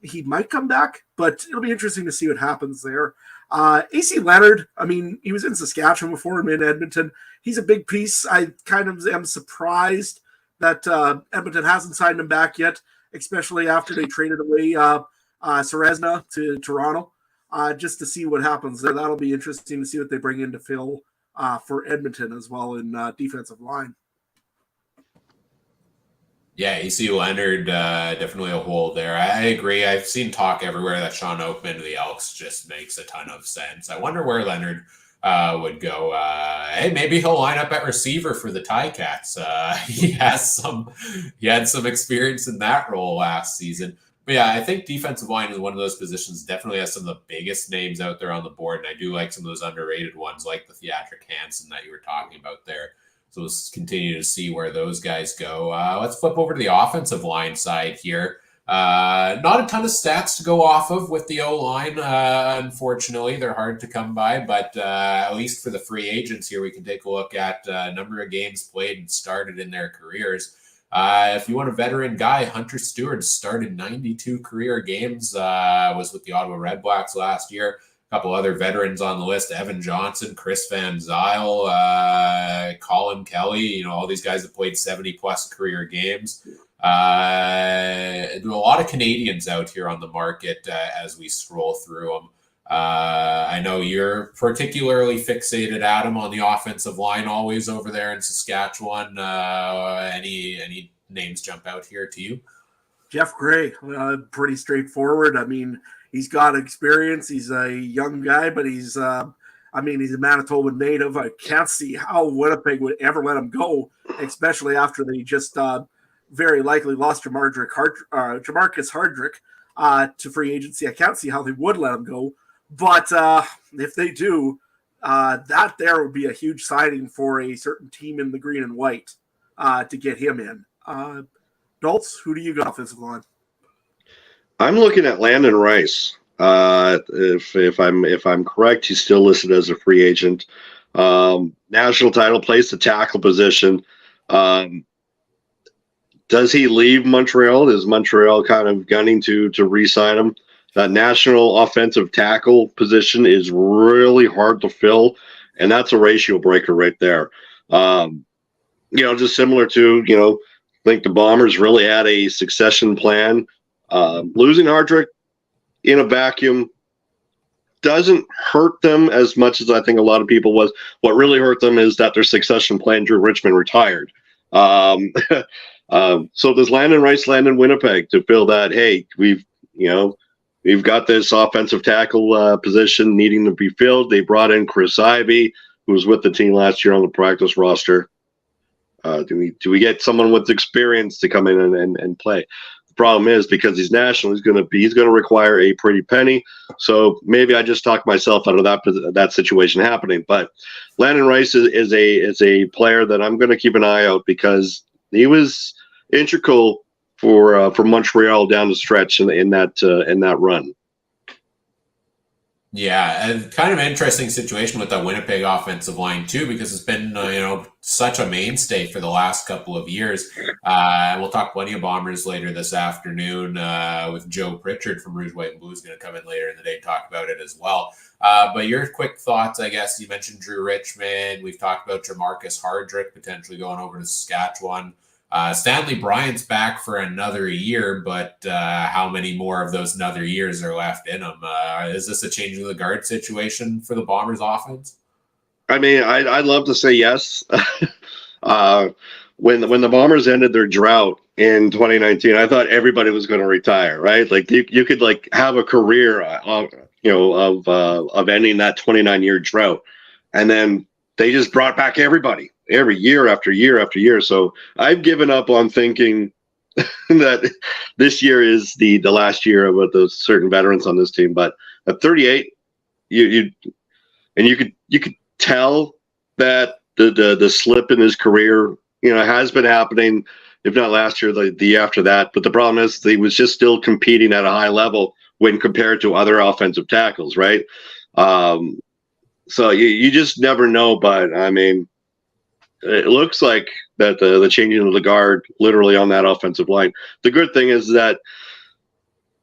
He might come back, but it'll be interesting to see what happens there. AC Leonard, I mean, he was in Saskatchewan before him in Edmonton. He's a big piece. I kind of am surprised that Edmonton hasn't signed him back yet, especially after they traded away Serezna to Toronto, just to see what happens there. That'll be interesting to see what they bring in to fill for Edmonton as well in defensive line. Yeah, AC Leonard, definitely a hole there. I agree. I've seen talk everywhere that Sean Oakman to the Elks just makes a ton of sense. I wonder where Leonard would go. Hey, maybe he'll line up at receiver for the Ticats. He had some experience in that role last season. But yeah, I think defensive line is one of those positions, definitely has some of the biggest names out there on the board. And I do like some of those underrated ones like the Theatric Hansen that you were talking about there. So we'll continue to see where those guys go. Let's flip over to the offensive line side here. Not a ton of stats to go off of with the O-line. Unfortunately, they're hard to come by, but at least for the free agents here, we can take a look at number of games played and started in their careers. If you want a veteran guy, Hunter Stewart started 92 career games, was with the Ottawa Redblacks last year. Couple other veterans on the list: Evan Johnson, Chris Van Zyl, Colin Kelly. All these guys have played 70-plus career games. There are a lot of Canadians out here on the market as we scroll through them. I know you're particularly fixated, Adam, on the offensive line always over there in Saskatchewan. Any names jump out here to you? Jeff Gray, pretty straightforward. I mean, he's got experience. He's a young guy, but he's a Manitoba native. I can't see how Winnipeg would ever let him go, especially after they just very likely lost Jamarcus Hardrick to free agency. I can't see how they would let him go. But if they do, that there would be a huge signing for a certain team in the green and white to get him in. Doltz, who do you got offensive line? I'm looking at Landon Rice. If I'm correct, he's still listed as a free agent. National title, plays the tackle position. Does he leave Montreal? Is Montreal kind of gunning to re-sign him? That national offensive tackle position is really hard to fill, and that's a ratio breaker right there. Just similar to, I think the Bombers really had a succession plan. Losing Hardrick in a vacuum doesn't hurt them as much as I think a lot of people was. What really hurt them is that their succession plan, Drew Richmond, retired. So does Landon Rice land in Winnipeg to fill that? Hey, we've got this offensive tackle position needing to be filled. They brought in Chris Ivey, who was with the team last year on the practice roster. Do we get someone with experience to come in and play? The problem is, because he's national, he's going to require a pretty penny. So maybe I just talked myself out of that situation happening. But Landon Rice is a player that I'm going to keep an eye out, because he was integral for Montreal down the stretch in that run. Yeah, and kind of an interesting situation with the Winnipeg offensive line too, because it's been such a mainstay for the last couple of years. And we'll talk plenty of Bombers later this afternoon with Joe Pritchard from Rouge, White, and Blue is going to come in later in the day and talk about it as well. But your quick thoughts, I guess. You mentioned Drew Richmond. We've talked about Jamarcus Hardrick potentially going over to Saskatchewan. Stanley Bryant's back for another year, but how many more of those another years are left in him? Is this a changing of the guard situation for the Bombers offense? I mean, I'd love to say yes. When the Bombers ended their drought in 2019, I thought everybody was going to retire, right? Like you could have a career, of ending that 29-year drought, and then they just brought back everybody every year after year after year. So I've given up on thinking that this year is the last year with those certain veterans on this team. But at 38, you could tell that the slip in his career, has been happening, if not last year, the year after that. But the problem is he was just still competing at a high level when compared to other offensive tackles, right? So you just never know. But I mean, it looks like that the changing of the guard literally on that offensive line. The good thing is that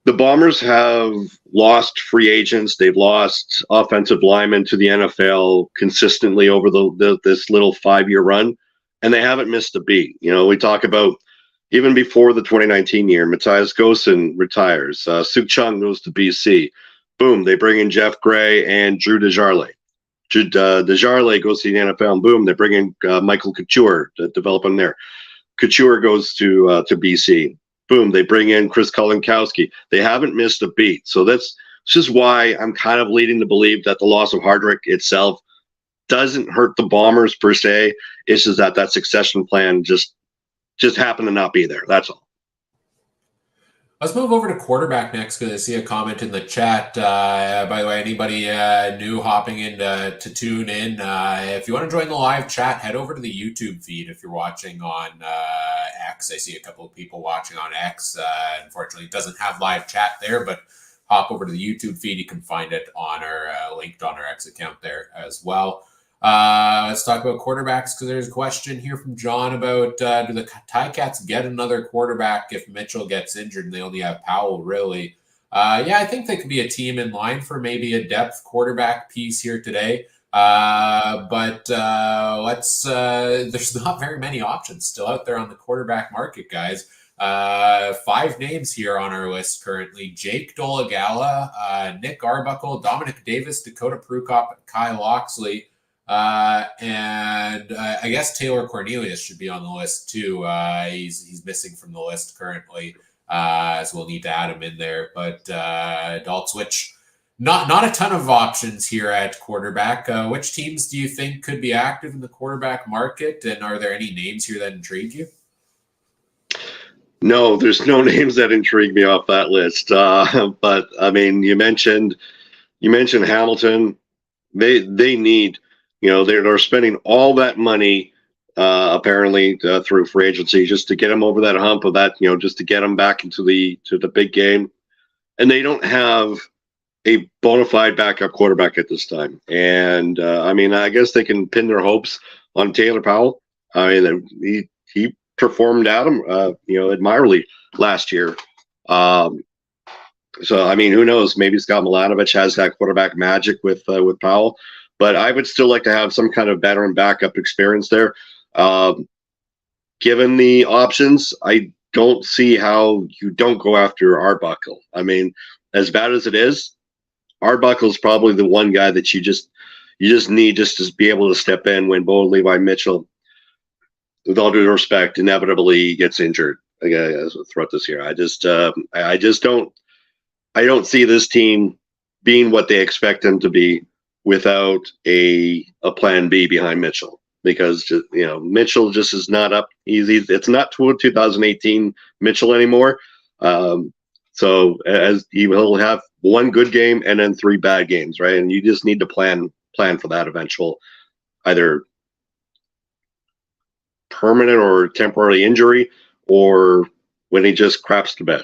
the Bombers have lost free agents. They've lost offensive linemen to the NFL consistently over this little 5-year run, and they haven't missed a beat. We talk about even before the 2019 year, Matthias Gosen retires. Suk Chung goes to BC. Boom, they bring in Jeff Gray and Drew Desjardins. Desjardins goes to the NFL, and boom, they bring in Michael Couture to develop him there. Couture goes to BC. Boom, they bring in Chris Kolinkowski. They haven't missed a beat. So that's just why I'm kind of leading to believe that the loss of Hardrick itself doesn't hurt the Bombers per se. It's just that succession plan just happened to not be there. That's all. Let's move over to quarterback next because I see a comment in the chat. By the way, anybody new hopping in to tune in, if you want to join the live chat, head over to the YouTube feed if you're watching on X. I see a couple of people watching on X. Unfortunately, it doesn't have live chat there, but hop over to the YouTube feed. You can find it on our linked on our X account there as well. Let's talk about quarterbacks because there's a question here from John about do the Ticats get another quarterback if Mitchell gets injured and they only have Powell, really? Yeah, I think they could be a team in line for maybe a depth quarterback piece here today. But there's not very many options still out there on the quarterback market, guys. 5 names here on our list currently: Jake Dolagala, Nick Arbuckle, Dominic Davis, Dakota Prukop, Kyle Loxley. And I guess Taylor Cornelius should be on the list too. He's missing from the list currently, so we'll need to add him in there. But adult switch, not a ton of options here at quarterback. Which teams do you think could be active in the quarterback market, and are there any names here that intrigue you? No, there's no names that intrigue me off that list. But I mean, you mentioned Hamilton. They need. They're spending all that money, apparently through free agency, just to get them over that hump of that, just to get them back into the big game. And they don't have a bona fide backup quarterback at this time. And I mean, I guess they can pin their hopes on Taylor Powell. I mean, he performed at him, admirably last year. So I mean, who knows? Maybe Scott Milanovic has that quarterback magic with Powell. But I would still like to have some kind of veteran backup experience there. Given the options, I don't see how you don't go after Arbuckle. I mean, as bad as it is, Arbuckle is probably the one guy that you just need just to be able to step in when Bo Levi Mitchell, with all due respect, inevitably gets injured throughout this year. I don't see this team being what they expect them to be without a plan B behind Mitchell, because Mitchell just is not up easy. It's not 2018 Mitchell anymore. So as he will have one good game and then 3 bad games, right? And you just need to plan for that eventual either permanent or temporary injury, or when he just craps to bed.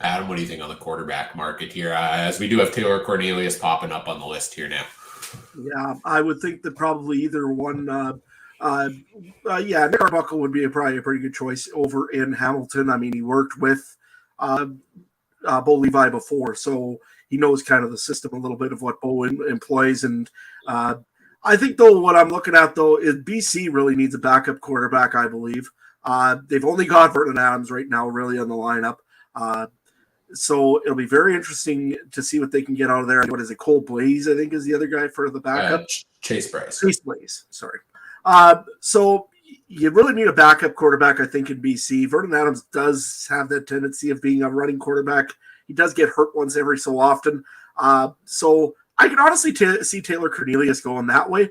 Adam, what do you think on the quarterback market here? As we do have Taylor Cornelius popping up on the list here now. Yeah, I would think that probably either one. Nick Arbuckle would be probably a pretty good choice over in Hamilton. I mean, he worked with Bo Levi before, so he knows kind of the system a little bit of what Bo employs. And I think, though, what I'm looking at, though, is BC really needs a backup quarterback, I believe. They've only got Vernon Adams right now really on the lineup. So it'll be very interesting to see what they can get out of there. What is it? Cole Blaze, I think, is the other guy for the backup. Chase Bryce. Chase Blaze, sorry. So you really need a backup quarterback, I think, in BC. Vernon Adams does have that tendency of being a running quarterback. He does get hurt once every so often. So I can honestly see Taylor Cornelius going that way,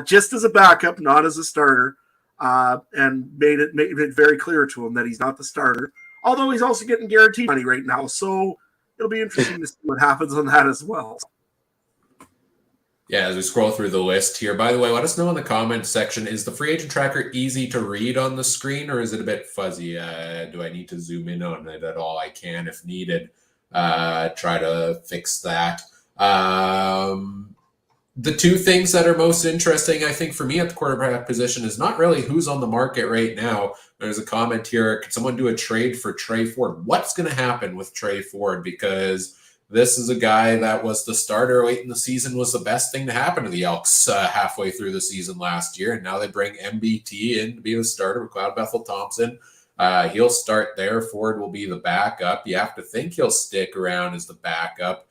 just as a backup, not as a starter, and made it very clear to him that he's not the starter. Although he's also getting guaranteed money right now, so it'll be interesting to see what happens on that as well. Yeah, as we scroll through the list here, by the way, let us know in the comments section, is the free agent tracker easy to read on the screen or is it a bit fuzzy? Do I need to zoom in on it at all? I can if needed. Try to fix that. The two things that are most interesting, I think, for me at the quarterback position is not really who's on the market right now. There's a comment here. Could someone do a trade for Trey Ford? What's going to happen with Trey Ford? Because this is a guy that was the starter late in the season, was the best thing to happen to the Elks halfway through the season last year. And now they bring MBT in to be the starter with Cloud Bethel Thompson. He'll start there. Ford will be the backup. You have to think he'll stick around as the backup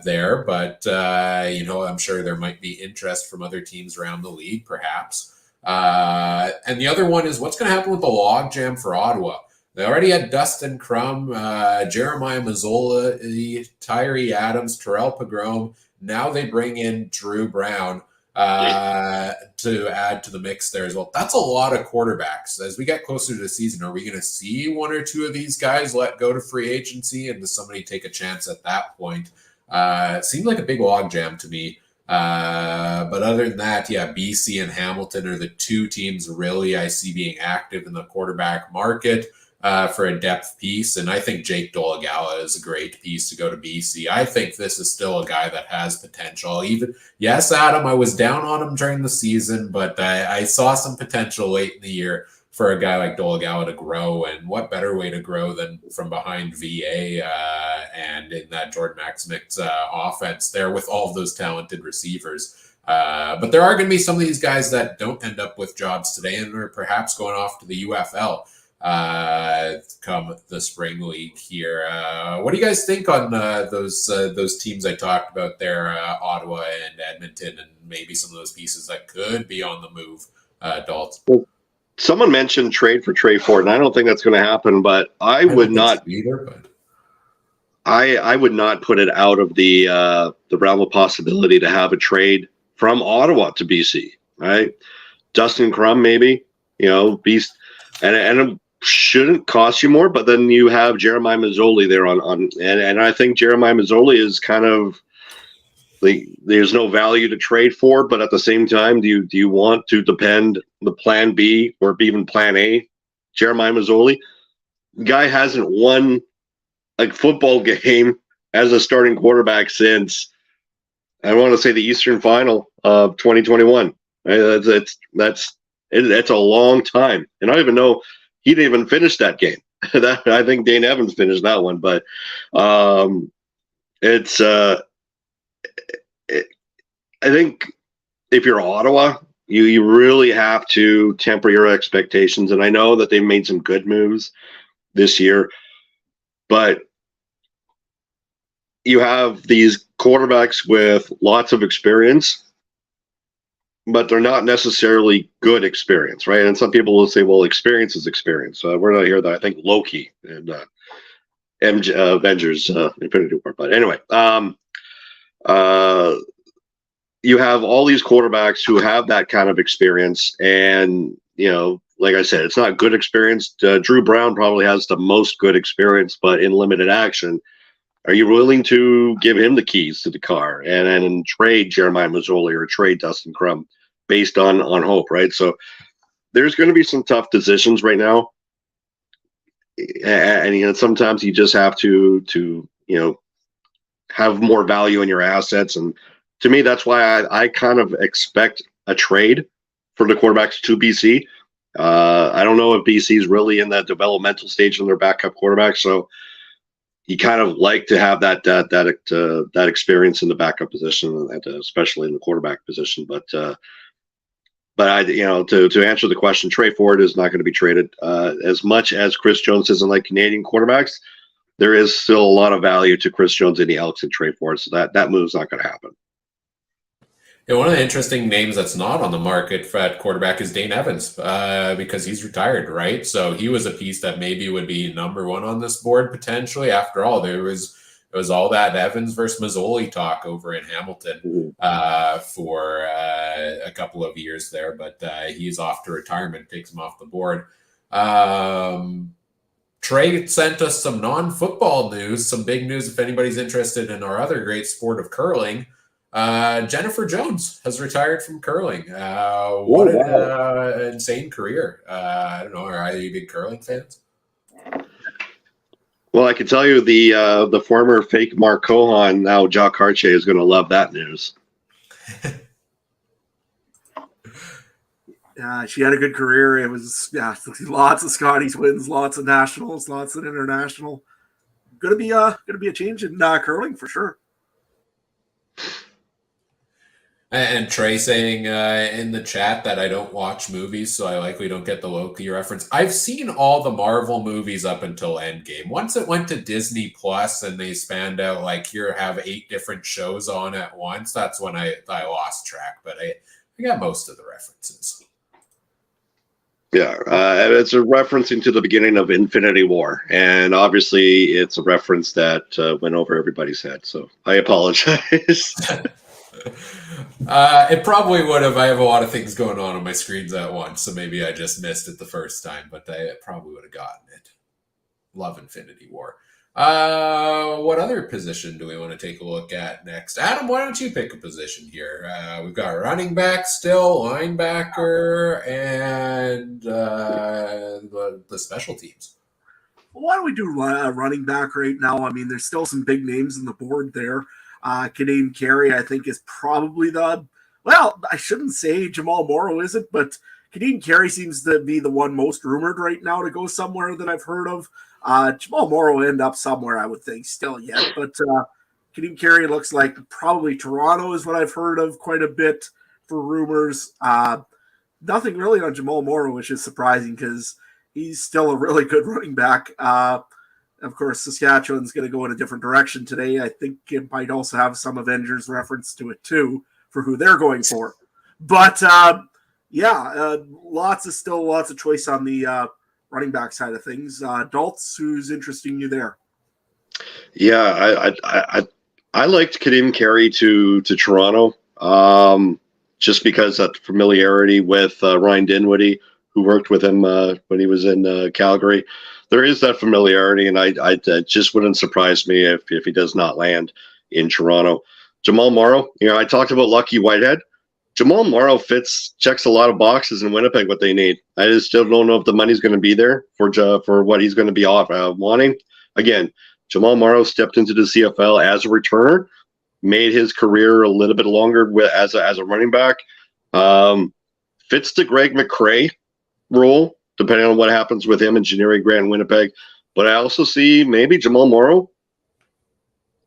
there, but I'm sure there might be interest from other teams around the league, perhaps. And the other one is what's going to happen with the logjam for Ottawa. They already had Dustin Crum, Jeremiah Mazzola, Tyree Adams, Terrell Pagrom. Now they bring in Drew Brown to add to the mix there as well. That's a lot of quarterbacks. As we get closer to the season, are we going to see one or two of these guys let go to free agency, and does somebody take a chance at that point? It seemed like a big logjam to me. But other than that, yeah, BC and Hamilton are the two teams really I see being active in the quarterback market for a depth piece. And I think Jake Dolagala is a great piece to go to BC. I think this is still a guy that has potential. Yes, Adam, I was down on him during the season, but I saw some potential late in the year for a guy like Dolagala to grow. And what better way to grow than from behind VA and in that Jordan Maximick's offense there with all of those talented receivers. But there are going to be some of these guys that don't end up with jobs today and are perhaps going off to the UFL come the spring league here. What do you guys think on those teams I talked about there, Ottawa and Edmonton, and maybe some of those pieces that could be on the move, Dalton? Well, someone mentioned trade for Trey Ford, and I don't think that's going to happen, but I would not either. But I would not put it out of the realm of possibility to have a trade from Ottawa to BC, right? Dustin Crum, maybe, Beast, and it shouldn't cost you more, but then you have Jeremiah Mazzoli there and I think Jeremiah Mazzoli is kind of like, there's no value to trade for, but at the same time, do you want to depend the plan B or even plan A? Jeremiah Mazzoli, guy hasn't won a football game as a starting quarterback since, I want to say, the Eastern Final of 2021. Right? That's a long time, and I don't even know he didn't even finish that game. I think Dane Evans finished that one, but I think if you're Ottawa, you really have to temper your expectations. And I know that they've made some good moves this year, but you have these quarterbacks with lots of experience, but they're not necessarily good experience, right? And some people will say, well, experience is experience. We're not here that I think Loki and Avengers Infinity War. But anyway, you have all these quarterbacks who have that kind of experience. And, like I said, it's not good experience. Drew Brown probably has the most good experience, but in limited action. Are you willing to give him the keys to the car and trade Jeremiah Mazzoli or trade Dustin Crum based on hope, right? So there's going to be some tough decisions right now. And sometimes you just have to have more value in your assets. And to me, that's why I kind of expect a trade for the quarterbacks to BC. I don't know if BC is really in that developmental stage in their backup quarterback. So you kind of like to have that experience in the backup position, especially in the quarterback position. But I, to answer the question, Trey Ford is not going to be traded. As much as Chris Jones isn't like Canadian quarterbacks, there is still a lot of value to Chris Jones and the Elks and Trey Ford. So that move's not going to happen. Yeah, one of the interesting names that's not on the market for at quarterback is Dane Evans because he's retired, right? So he was a piece that maybe would be number one on this board potentially. After all, it was all that Evans versus Mazzoli talk over in Hamilton for a couple of years there, but he's off to retirement, takes him off the board. Trey sent us some non-football news, some big news if anybody's interested in our other great sport of curling. Jennifer Jones has retired from curling. What an insane career. I don't know. Are either you big curling fans? Well, I can tell you the former fake Mark Cohan, now Jacques Cartier, is going to love that news. She had a good career. It was lots of Scotties wins, lots of nationals, lots of international. Gonna be a change in curling for sure. And Trey saying in the chat that I don't watch movies, so I likely don't get the Loki reference. I've seen all the Marvel movies up until Endgame. Once it went to Disney Plus and they spanned out like here have 8 different shows on at once, that's when I lost track. But I got most of the references. Yeah, it's a referencing to the beginning of Infinity War, and obviously it's a reference that went over everybody's head. So I apologize. It probably would have. I have a lot of things going on my screens at once, so maybe I just missed it the first time, but I probably would have gotten it. Love Infinity War. What other position do we want to take a look at next? Adam, why don't you pick a position here? We've got running back still, linebacker, and the special teams. Well, why don't we do running back right now? I mean, there's still some big names on the board there. Kadeem Carey, I think, is probably I shouldn't say Jamal Morrow isn't, but Kadeem Carey seems to be the one most rumored right now to go somewhere that I've heard of. Jamal Morrow will end up somewhere, I would think, still yet. But Kadeem Carey looks like probably Toronto is what I've heard of quite a bit for rumors. Nothing really on Jamal Morrow, which is surprising because he's still a really good running back. Of course, Saskatchewan's going to go in a different direction today. I think it might also have some Avengers reference to it, too, for who they're going for. But, lots of choice on the running back side of things. Daltz, who's interesting you there? Yeah, I liked Kadeem Carey to Toronto, just because that familiarity with Ryan Dinwiddie, who worked with him when he was in Calgary. There is that familiarity, and I just wouldn't surprise me if he does not land in Toronto. Jamal Morrow, I talked about Lucky Whitehead. Jamal Morrow checks a lot of boxes in Winnipeg, what they need. I just still don't know if the money's going to be there for what he's going to be wanting. Again, Jamal Morrow stepped into the CFL as a returner, made his career a little bit longer as a running back. Fits the Greg McCrae role, depending on what happens with him and Janari Grant in Winnipeg. But I also see maybe Jamal Morrow,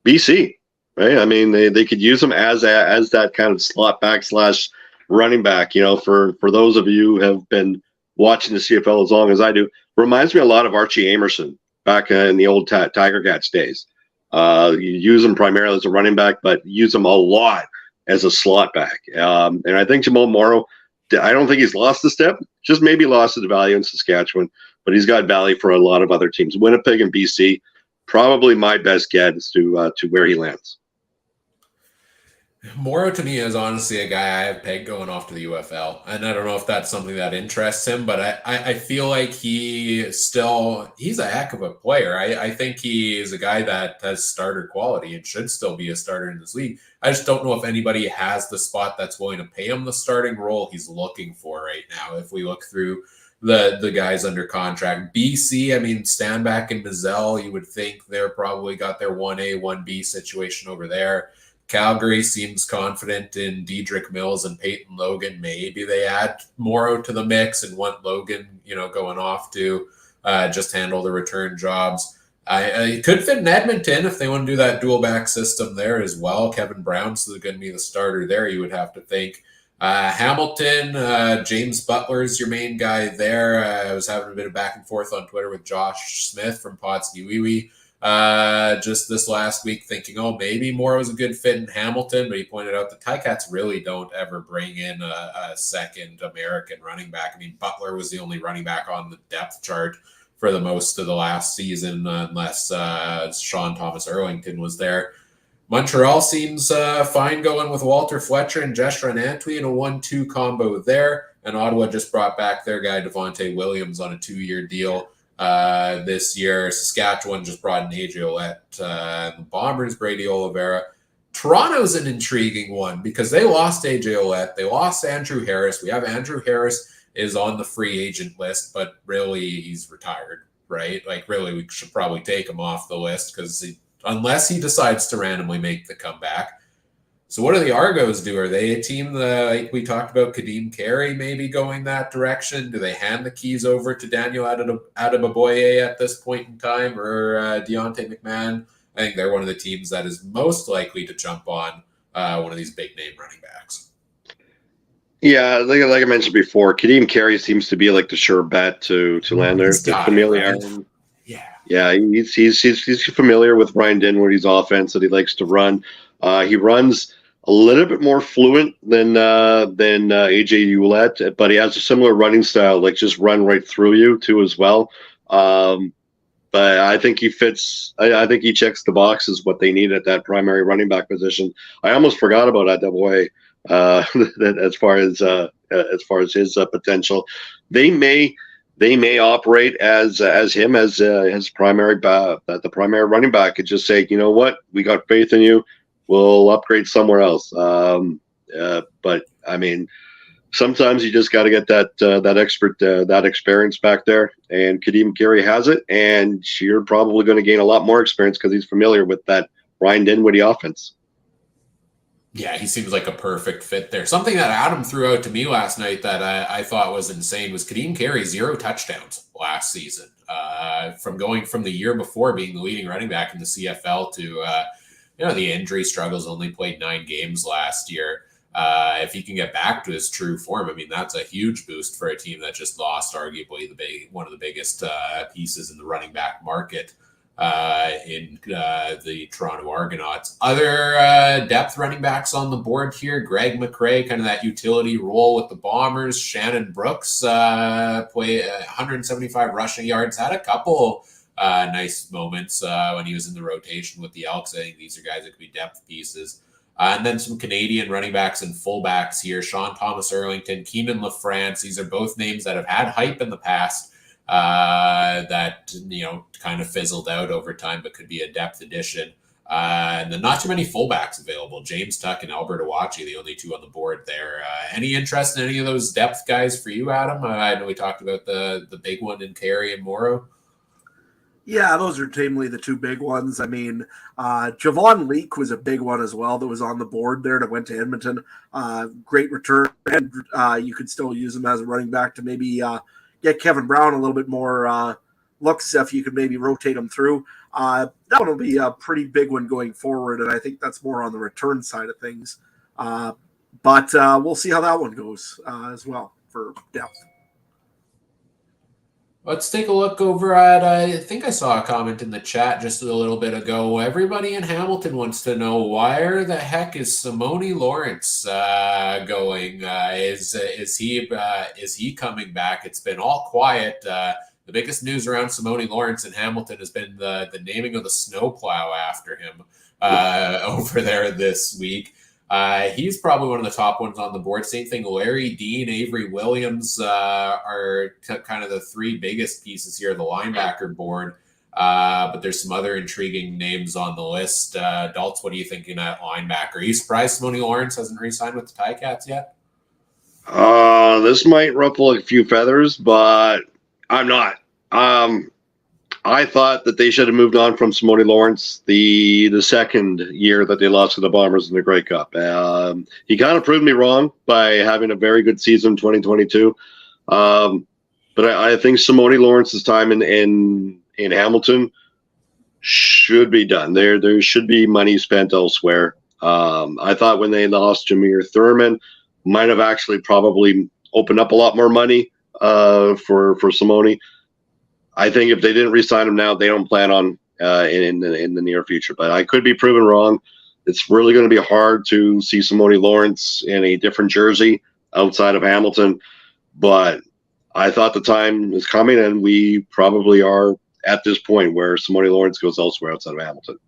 BC, right? I mean, they could use him as that kind of slot back / running back. For those of you who have been watching the CFL as long as I do, reminds me a lot of Archie Amerson back in the old Tiger Cats days. You use him primarily as a running back, but use him a lot as a slot back. And I think Jamal Morrow, I don't think he's lost a step, just maybe lost the value in Saskatchewan, but he's got value for a lot of other teams. Winnipeg and BC, probably my best guess as to where he lands. Morrow to me is honestly a guy I have pegged going off to the UFL, and I don't know if that's something that interests him, but I feel like he's a heck of a player. I think he is a guy that has starter quality and should still be a starter in this league. I just don't know if anybody has the spot that's willing to pay him the starting role he's looking for right now. If we look through the guys under contract, BC, I mean, Stanback and Mazzell, you would think they're probably got their 1A, 1B situation over there. Calgary seems confident in Dedrick Mills and Peyton Logan. Maybe they add Morrow to the mix and want Logan, going off to just handle the return jobs. I could fit in Edmonton if they want to do that dual back system there as well. Kevin Brown's going to be the starter there, you would have to think. Hamilton, James Butler's your main guy there. I was having a bit of back and forth on Twitter with Josh Smith from Potsky Wee Wee. Just this last week thinking, maybe Morrow was a good fit in Hamilton, but he pointed out the Ticats really don't ever bring in a second American running back. I mean, Butler was the only running back on the depth chart for the most of the last season, unless Sean Thomas Erlington was there. Montreal seems fine going with Walter Fletcher and Jeshran Antwi in a 1-2 combo there. And Ottawa just brought back their guy, Devontae Williams, on a 2-year deal. This year, Saskatchewan just brought in AJ Ouellette, the Bombers, Brady Oliveira. Toronto's an intriguing one because they lost AJ Ouellette. They lost Andrew Harris. We have Andrew Harris is on the free agent list, but really he's retired, right? Like really we should probably take him off the list because unless he decides to randomly make the comeback. So what do the Argos do? Are they a team that, like we talked about, Kadeem Carey maybe going that direction? Do they hand the keys over to Daniel Adeboboye at this point in time, or Deontay McMahon? I think they're one of the teams that is most likely to jump on one of these big name running backs. Yeah, like I mentioned before, Kadeem Carey seems to be like the sure bet to land there. Familiar. Yeah, he's familiar with Ryan Dinwiddie's offense that he likes to run. He runs a little bit more fluent than AJ Ouellette, but he has a similar running style, like just run right through you too as well. But I think he fits. I think he checks the boxes what they need at that primary running back position. I almost forgot about Adeboboye as far as his potential. They may operate as him as his primary the primary running back and just say, you know what, we got faith in you. We'll upgrade somewhere else. But I mean, sometimes you just got to get that experience back there. And Kadeem Carey has it, and you're probably going to gain a lot more experience because he's familiar with that Ryan Dinwiddie offense. Yeah, he seems like a perfect fit there. Something that Adam threw out to me last night that I thought was insane was Kadeem Carey 0 touchdowns last season. From going from the year before being the leading running back in the CFL to the injury struggles, only played 9 games last year. If he can get back to his true form, I mean, that's a huge boost for a team that just lost arguably one of the biggest pieces in the running back market in the Toronto Argonauts. Other depth running backs on the board here, Greg McRae, kind of that utility role with the Bombers. Shannon Brooks played 175 rushing yards, had a couple nice moments when he was in the rotation with the Elks. I think these are guys that could be depth pieces. And then some Canadian running backs and fullbacks here. Sean Thomas Erlington, Keenan LaFrance. These are both names that have had hype in the past that, kind of fizzled out over time, but could be a depth addition. And then not too many fullbacks available. James Tuck and Albert Awachi, the only two on the board there. Any interest in any of those depth guys for you, Adam? I know we talked about the big one in Carey and Morrow. Yeah, those are tamely the two big ones. I mean, Javon Leake was a big one as well that was on the board there that went to Edmonton. Great return, and you could still use him as a running back to maybe get Kevin Brown a little bit more looks if you could maybe rotate him through. That one will be a pretty big one going forward, and I think that's more on the return side of things. But we'll see how that one goes as well for depth. Let's take a look over at, I think I saw a comment in the chat just a little bit ago. Everybody in Hamilton wants to know, where the heck is Simone Lawrence going? Is he coming back? It's been all quiet. The biggest news around Simone Lawrence in Hamilton has been the naming of the snowplow after him over there this week. He's probably one of the top ones on the board. Same thing, Larry Dean, Avery Williams are kind of the three biggest pieces here, the linebacker board. But there's some other intriguing names on the list. Daltz, what are you thinking at linebacker? Are you surprised Simone Lawrence hasn't re-signed with the Ticats yet? This might ruffle a few feathers, but I'm not. I thought that they should have moved on from Simone Lawrence the second year that they lost to the Bombers in the Grey Cup. He kind of proved me wrong by having a very good season in 2022. But I think Simone Lawrence's time in Hamilton should be done. There should be money spent elsewhere. I thought when they lost Jameer Thurman, might have actually probably opened up a lot more money for Simone. I think if they didn't re-sign him now, they don't plan on in the near future. But I could be proven wrong. It's really going to be hard to see Simone Lawrence in a different jersey outside of Hamilton. But I thought the time is coming, and we probably are at this point where Simone Lawrence goes elsewhere outside of Hamilton.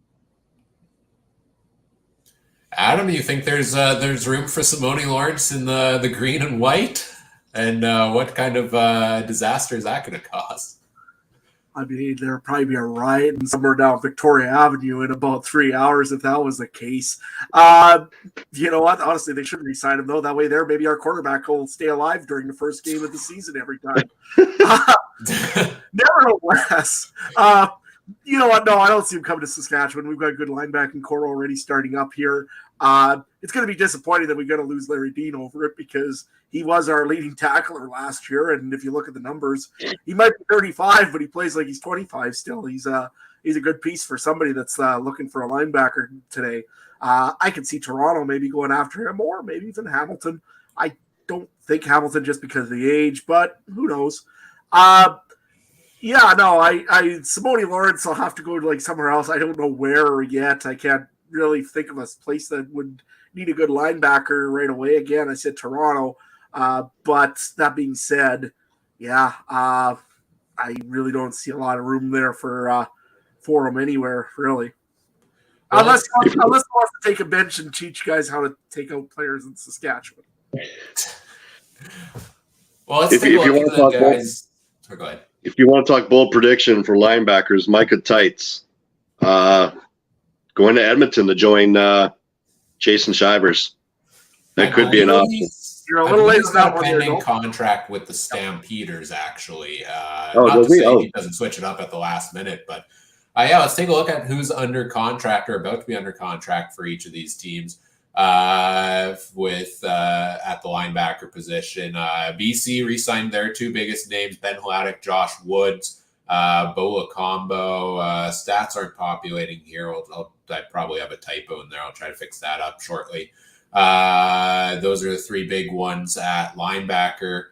Adam, you think there's room for Simone Lawrence in the green and white? And what kind of disaster is that going to cause? I mean, there'd probably be a riot somewhere down Victoria Avenue in about 3 hours if that was the case. You know what? Honestly, they shouldn't re-sign him, though. That way there, maybe our quarterback will stay alive during the first game of the season every time. Nevertheless, you know what? No, I don't see him coming to Saskatchewan. We've got a good linebacking core already starting up here. It's going to be disappointing that we're going to lose Larry Dean over it because he was our leading tackler last year. And if you look at the numbers, he might be 35, but he plays like he's 25 still. He's a good piece for somebody that's looking for a linebacker today. I could see Toronto maybe going after him, or maybe even Hamilton. I don't think Hamilton just because of the age, but who knows? Yeah, no, Simone Lawrence, I'll have to go to like somewhere else. I don't know where yet. I can't really think of a place that would need a good linebacker right away. Again, I said Toronto. But that being said, yeah, I really don't see a lot of room there for him anywhere, really. Well, unless he wants to take a bench and teach you guys how to take out players in Saskatchewan. Well, let's take a look at the guys. Go ahead. If you want to talk bold prediction for linebackers, Micah Tights going to Edmonton to join Jason Shivers. That could be an option. You're a little late on that one. Pending contract with the Stampeders, actually. He doesn't switch it up at the last minute, but yeah, let's take a look at who's under contract or about to be under contract for each of these teams. With at the linebacker position, BC re-signed their two biggest names: Ben Hladek, Josh Woods, Bola Combo. Stats aren't populating here. I probably have a typo in there. I'll try to fix that up shortly. Those are the three big ones at linebacker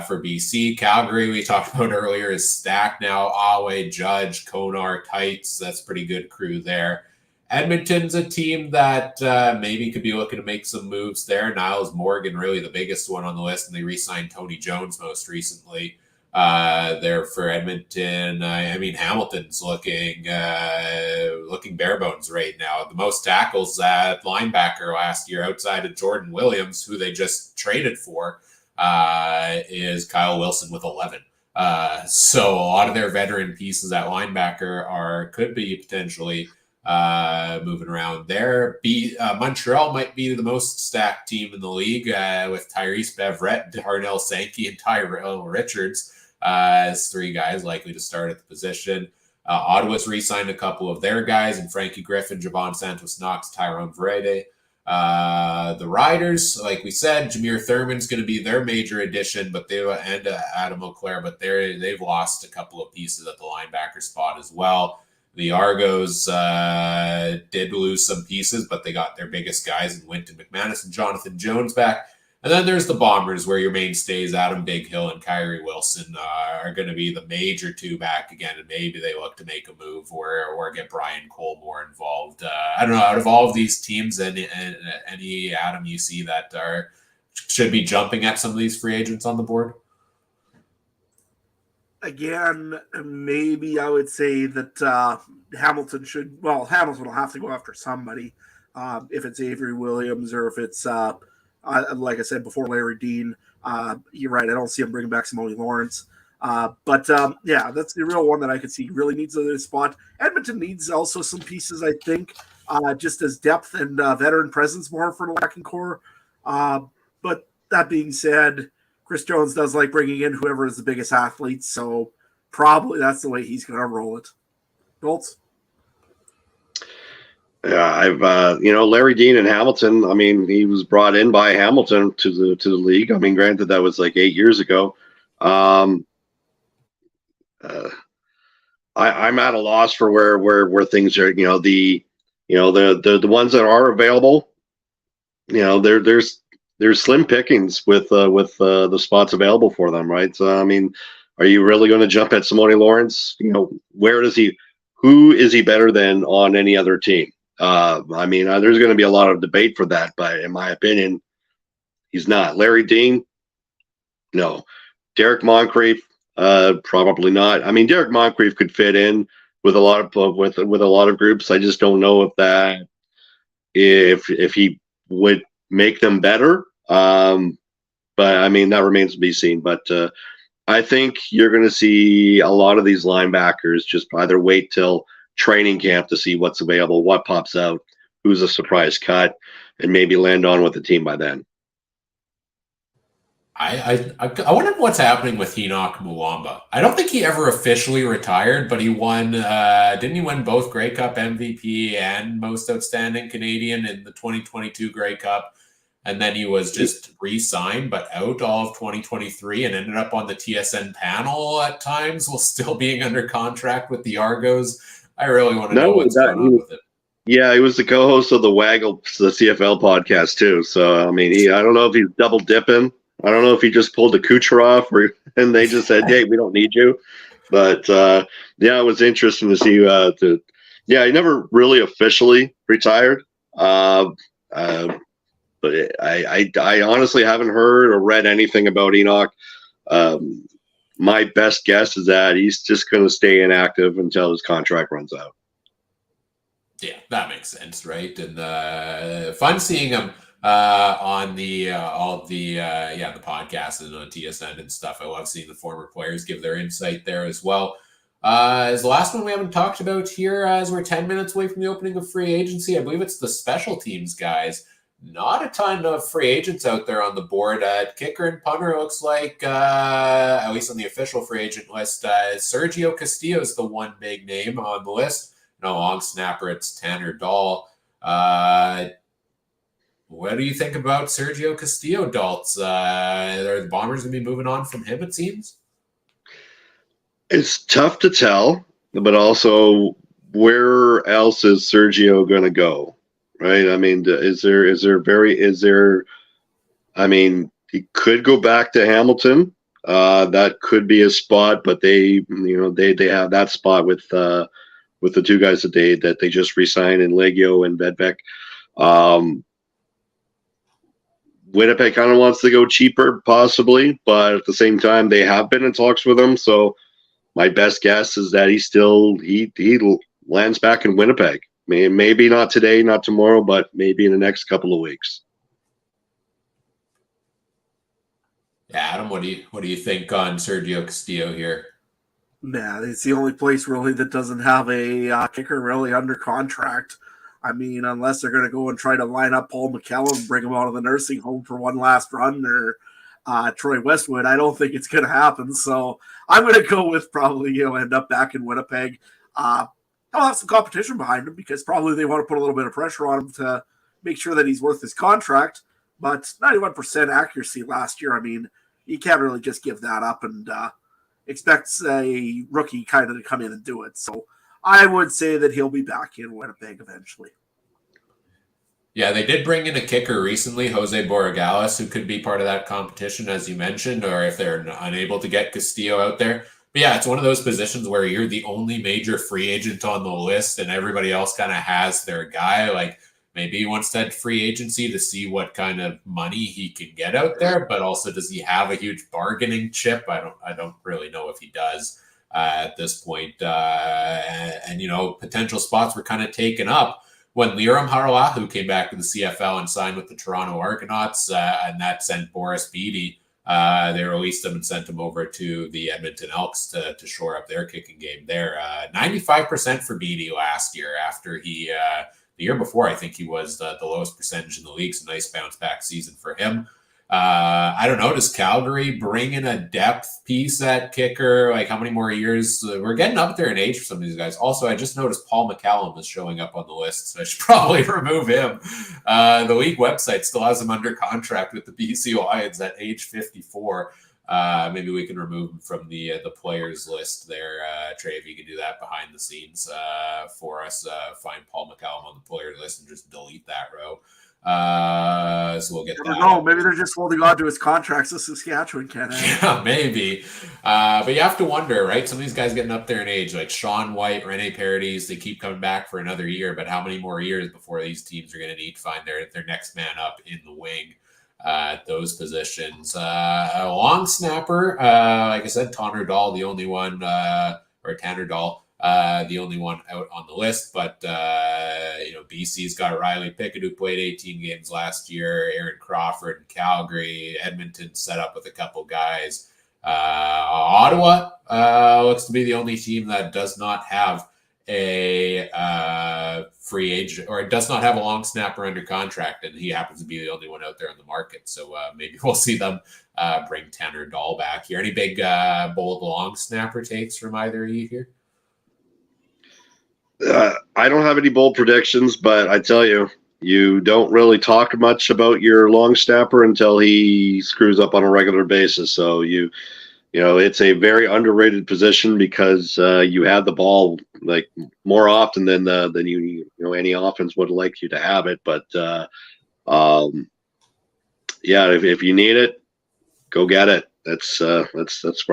for BC. Calgary, we talked about earlier, is stacked now. Awe, Judge, Konar, Tights. That's a pretty good crew there. Edmonton's a team that maybe could be looking to make some moves there. Niles Morgan, really the biggest one on the list, and they re-signed Tony Jones most recently there for Edmonton. I mean, Hamilton's looking bare bones right now. The most tackles at linebacker last year outside of Jordan Williams, who they just traded for, is Kyle Wilson with 11. So a lot of their veteran pieces at linebacker could be potentially moving around there. Montreal might be the most stacked team in the league with Tyrese Beverett, Darnell Sankey, and Tyrell Richards as three guys likely to start at the position. Ottawa's re-signed a couple of their guys, and Frankie Griffin, Javon Santos-Knox, Tyrone Verede. The Riders, like we said, Jameer Thurman's going to be their major addition, but and Adam O'Clair, but they've lost a couple of pieces at the linebacker spot as well. The Argos did lose some pieces, but they got their biggest guys in Winton McManus and Jonathan Jones back. And then there's the Bombers, where your mainstays, Adam Bighill and Kyrie Wilson, are going to be the major two back again, and maybe they look to make a move or get Brian Cole more involved. I don't know, out of all of these teams, any Adam you see that should be jumping at some of these free agents on the board? Again, maybe I would say that Hamilton will have to go after somebody. If it's Avery Williams or if it's, like I said before, Larry Dean. You're right. I don't see him bringing back Simone Lawrence. But yeah, that's the real one that I could see really needs a spot. Edmonton needs also some pieces, I think, just as depth and veteran presence more for the lacking core. But that being said, Chris Jones does like bringing in whoever is the biggest athlete, so probably that's the way he's going to roll it. Doltz? Yeah, I've Larry Dean and Hamilton. I mean, he was brought in by Hamilton to the league. I mean, granted, that was like 8 years ago. I'm at a loss for where things are. The ones that are available. There's slim pickings with the spots available for them, right? So I mean, are you really going to jump at Simone Lawrence? Who is he better than on any other team? I mean, there's going to be a lot of debate for that, but in my opinion, he's not. Larry Dean, no. Derek Moncrief, probably not. I mean, Derek Moncrief could fit in with a lot of groups. I just don't know if he would make them better. But I mean, that remains to be seen. But I think you're going to see a lot of these linebackers just either wait till training camp to see what's available, what pops out, who's a surprise cut, and maybe land on with the team by then. I wonder what's happening with Enoch Muamba. I don't think he ever officially retired, but he won. Didn't he win both Grey Cup MVP and Most Outstanding Canadian in the 2022 Grey Cup? And then he was just re-signed, but out all of 2023 and ended up on the TSN panel at times while still being under contract with the Argos. I really want to know what's going on with him. Yeah, he was the co-host of the Waggle, the CFL podcast too. So, I mean, I don't know if he's double dipping. I don't know if he just pulled the Kucherov and they just said, hey, we don't need you. But, yeah, it was interesting to see. He never really officially retired. But I honestly haven't heard or read anything about Enoch. My best guess is that he's just going to stay inactive until his contract runs out. Yeah, that makes sense, right? And fun seeing him on the podcast and on TSN and stuff. I love seeing the former players give their insight there as well. Is the last one we haven't talked about here as we're 10 minutes away from the opening of free agency. I believe it's the special teams guys. Not a ton of free agents out there on the board. Kicker and punter looks like, at least on the official free agent list, Sergio Castillo is the one big name on the list. No, long snapper, it's Tanner Dahl. What do you think about Sergio Castillo, Daltz? Are the Bombers going to be moving on from him, it seems? It's tough to tell, but also where else is Sergio going to go? Right? I mean, I mean, he could go back to Hamilton. That could be a spot, but they have that spot with the two guys that they just re-signed in Legio and Vedbeck. Winnipeg kind of wants to go cheaper, possibly, but at the same time, they have been in talks with him. So my best guess is that he lands back in Winnipeg. Maybe not today, not tomorrow, but maybe in the next couple of weeks. Yeah, Adam, what do you think on Sergio Castillo here? Yeah, it's the only place really that doesn't have a kicker really under contract. I mean, unless they're going to go and try to line up Paul McCallum and bring him out of the nursing home for one last run, or Troy Westwood, I don't think it's going to happen. So I'm going to go with probably end up back in Winnipeg. He'll have some competition behind him because probably they want to put a little bit of pressure on him to make sure that he's worth his contract. But 91% accuracy last year, I mean, you can't really just give that up and expects a rookie kind of to come in and do it. So I would say that he'll be back in Winnipeg eventually. Yeah, they did bring in a kicker recently, Jose Borregales, who could be part of that competition, as you mentioned, or if they're unable to get Castillo out there. But yeah, it's one of those positions where you're the only major free agent on the list and everybody else kind of has their guy. Like maybe he wants that free agency to see what kind of money he can get out there, but also does he have a huge bargaining chip? I don't really know if he does at this point. And potential spots were kind of taken up when Liram Haralahu came back to the CFL and signed with the Toronto Argonauts, and that sent Boris Beattie. They released him and sent him over to the Edmonton Elks to shore up their kicking game there. 95% for Beattie last year after he the year before, I think he was the lowest percentage in the league. So nice bounce back season for him. I don't know. Does Calgary bring in a depth piece at kicker? Like how many more years? We're getting up there in age for some of these guys. Also, I just noticed Paul McCallum is showing up on the list, so I should probably remove him. The league website still has him under contract with the BC Lions at age 54. Maybe we can remove him from the players list there. Trey, if you could do that behind the scenes for us, find Paul McCallum on the players list and just delete that row. So we'll get that. No, maybe they're just holding on to his contracts so Saskatchewan can. Yeah, maybe. But you have to wonder, right? Some of these guys getting up there in age, like Sean White, Rene Paredes, they keep coming back for another year. But how many more years before these teams are going to need to find their next man up in the wing at those positions? A long snapper, like I said, Tanner Dahl, the only one, Tanner Dahl. The only one out on the list, but BC's got Riley Pickett, who played 18 games last year, Aaron Crawford in Calgary, Edmonton set up with a couple guys. Ottawa looks to be the only team that does not have a free agent, or it does not have a long snapper under contract, and he happens to be the only one out there in the market. So maybe we'll see them bring Tanner Dahl back here. Any big bold long snapper takes from either of you here? I don't have any bold predictions, but I tell you, you don't really talk much about your long snapper until he screws up on a regular basis. So you know, it's a very underrated position because you have the ball like more often than you know any offense would like you to have it. But yeah, if you need it, go get it. That's where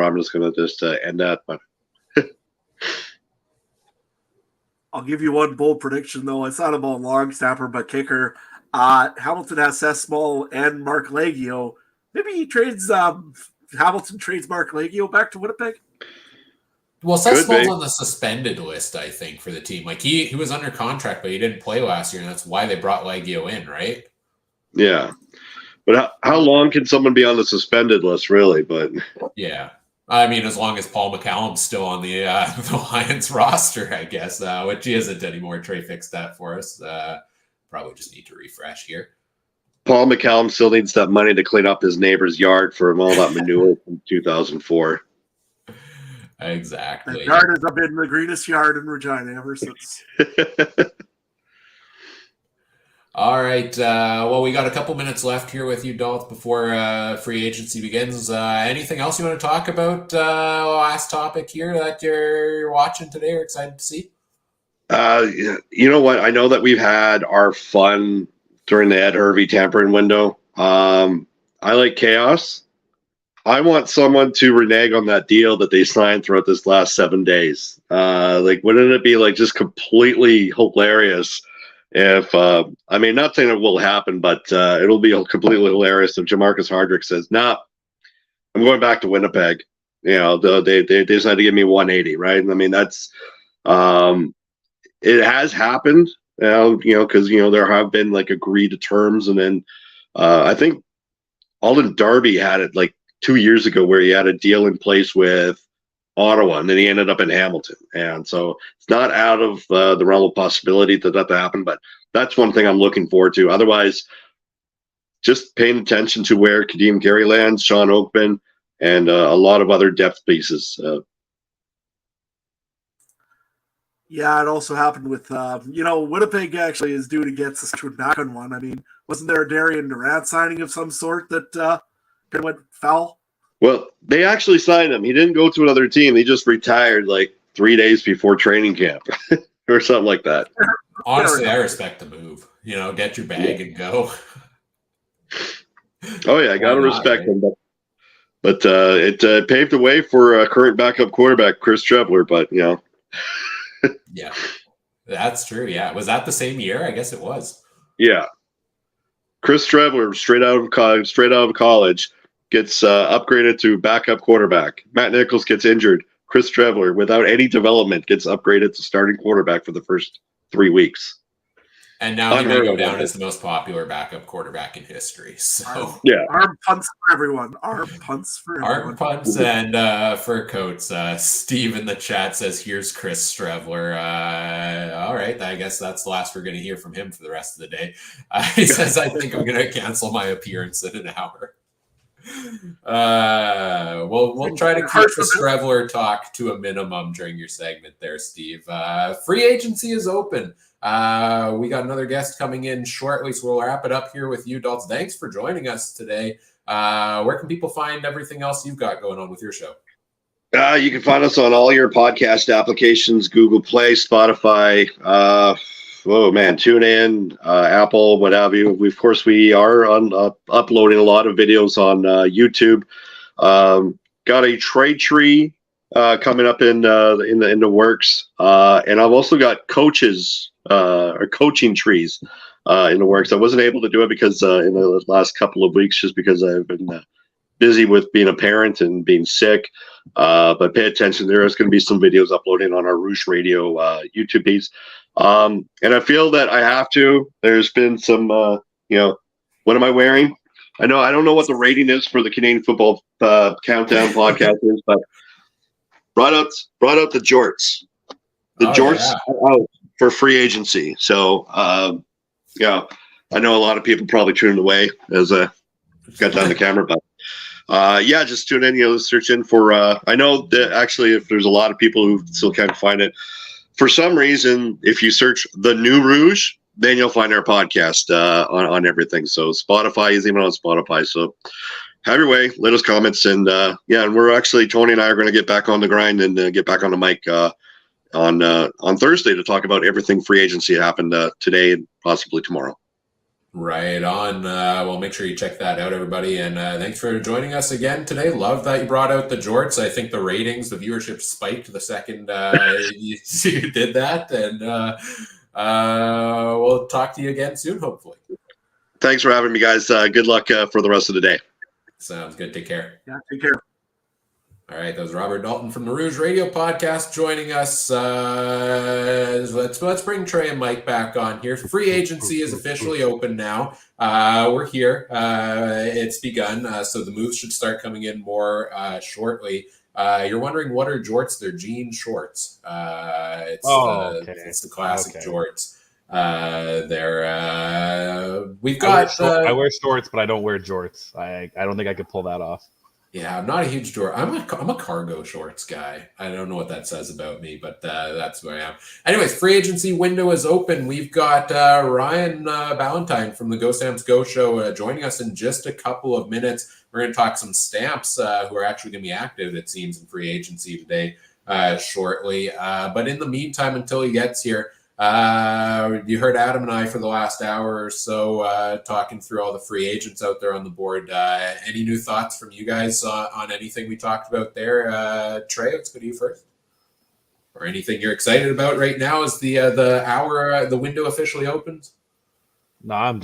I'm just going to just end that. But I'll give you one bold prediction, though. It's not about long snapper, but kicker. Hamilton has Seth Small and Mark Leggio. Maybe he trades Hamilton trades Mark Leggio back to Winnipeg. Well, Seth Small's on the suspended list, I think, for the team. Like he was under contract, but he didn't play last year, and that's why they brought Leggio in, right? Yeah, but how long can someone be on the suspended list, really? But yeah. I mean, as long as Paul McCallum's still on the Lions roster, I guess, which he isn't anymore. Trey fixed that for us. Probably just need to refresh here. Paul McCallum still needs that money to clean up his neighbor's yard for all that manure from 2004. Exactly. The yard has been the greenest yard in Regina ever since. All right. Well, we got a couple minutes left here with you, Dalton, before free agency begins. Anything else you want to talk about? Last topic here that you're watching today or excited to see? You know what? I know that we've had our fun during the Ed Hervey tampering window. I like chaos. I want someone to renege on that deal that they signed throughout this last 7 days. Like, wouldn't it be like just completely hilarious if, I mean, not saying it will happen, but it'll be completely hilarious if Jamarcus Hardrick says, "Nah, I'm going back to Winnipeg." You know, they decided to give me 180, right? And I mean, that's, it has happened, because, there have been like agreed to terms. And then I think Alden Darby had it like 2 years ago where he had a deal in place with Ottawa, and then he ended up in Hamilton. And so it's not out of the realm of possibility that happen, but that's one thing I'm looking forward to. Otherwise, just paying attention to where Kadeem Carey lands, Sean Oakman, and a lot of other depth pieces. Yeah, it also happened with, Winnipeg actually is due to get Saskatchewan back on one. I mean, wasn't there a Darian Durant signing of some sort that kind of went foul? Well, they actually signed him. He didn't go to another team. He just retired like 3 days before training camp or something like that. Honestly, I respect the move. Get your bag and go. Oh, yeah, I got to respect him. But it paved the way for current backup quarterback Chris Trevler, but, Yeah, that's true. Yeah. Was that the same year? I guess it was. Yeah. Chris Trevler, straight out of college, gets upgraded to backup quarterback. Matt Nichols gets injured. Chris Trevler, without any development, gets upgraded to starting quarterback for the first 3 weeks. And now he may go down as the most popular backup quarterback in history. So yeah, arm punts for everyone. Arm punts for everyone. Arm punts and fur coats. Steve in the chat says, "Here's Chris Strevler." All right, I guess that's the last we're going to hear from him for the rest of the day. He says, "I think I'm going to cancel my appearance in an hour." We'll try to keep the Strevler talk to a minimum during your segment there, Steve. Free agency is open. We got another guest coming in shortly, so we'll wrap it up here with you, Dalton. Thanks for joining us today. Where can people find everything else you've got going on with your show? You can find us on all your podcast applications, Google Play, Spotify, TuneIn, Apple, what have you. Of course, we are uploading a lot of videos on YouTube. Got a trade tree coming up in the works, and I've also got coaches or coaching trees in the works. I wasn't able to do it because in the last couple of weeks, just because I've been busy with being a parent and being sick. But pay attention, there is going to be some videos uploading on our Rouge Radio YouTube piece. And I feel that I have to. There's been some, what am I wearing? I don't know what the rating is for the Canadian Football Countdown podcast is, but brought out the jorts. The jorts are out for free agency. So yeah, I know a lot of people probably tuned away as I got down the camera, but yeah, just tune in, search in for I know that actually if there's a lot of people who still can't find it, for some reason, if you search the New Rouge, then you'll find our podcast on everything. So Spotify is even on Spotify. So have your way, let us comments, and yeah, and we're actually, Tony and I are going to get back on the grind and get back on the mic on Thursday to talk about everything free agency that happened today and possibly tomorrow. Right on. Well, make sure you check that out, everybody. And thanks for joining us again today. Love that you brought out the jorts. I think the ratings, the viewership spiked the second you did that. And we'll talk to you again soon, hopefully. Thanks for having me, guys. Good luck for the rest of the day. Sounds good. Take care. Yeah, take care. All right, that was Robert Dalton from the Rouge Radio Podcast joining us. Let's bring Trey and Mike back on here. Free agency is officially open now. We're here. It's begun, so the moves should start coming in more shortly. You're wondering what are jorts? They're jean shorts. It's the classic jorts. We've got. I wear shorts, but I don't wear jorts. I don't think I could pull that off. Yeah, I'm not a huge jort. I'm a cargo shorts guy. I don't know what that says about me, but that's who I am. Anyways, free agency window is open. We've got Ryan Ballantyne from the Go Stamps Go show joining us in just a couple of minutes. We're going to talk some Stamps who are actually going to be active, it seems, in free agency today shortly. But in the meantime, until he gets here, you heard Adam and I for the last hour or so talking through all the free agents out there on the board. Any new thoughts from you guys on anything we talked about there? Trey, let's go to you first. Or anything you're excited about right now as the window officially opens? No, I'm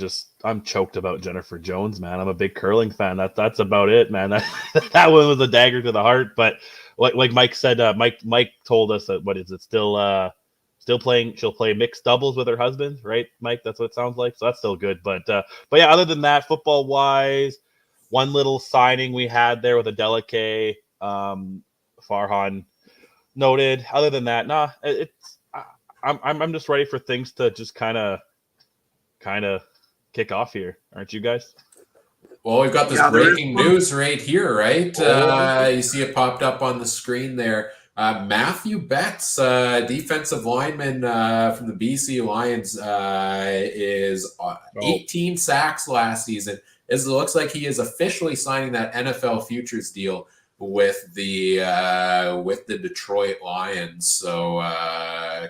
choked about Jennifer Jones, man. I'm a big curling fan. That's about it, man. That one was a dagger to the heart. But like Mike said, Mike told us that still playing. She'll play mixed doubles with her husband, right, Mike? That's what it sounds like. So that's still good. But yeah, other than that, football wise, one little signing we had there with a Delicate, Farhan noted. Other than that, I'm just ready for things to just kind of kick off here, aren't you guys? Well, we've got this breaking news right here, right? You see it popped up on the screen there. Matthew Betts, defensive lineman from the BC Lions, is 18 sacks last season. It looks like he is officially signing that NFL futures deal with the Detroit Lions. So,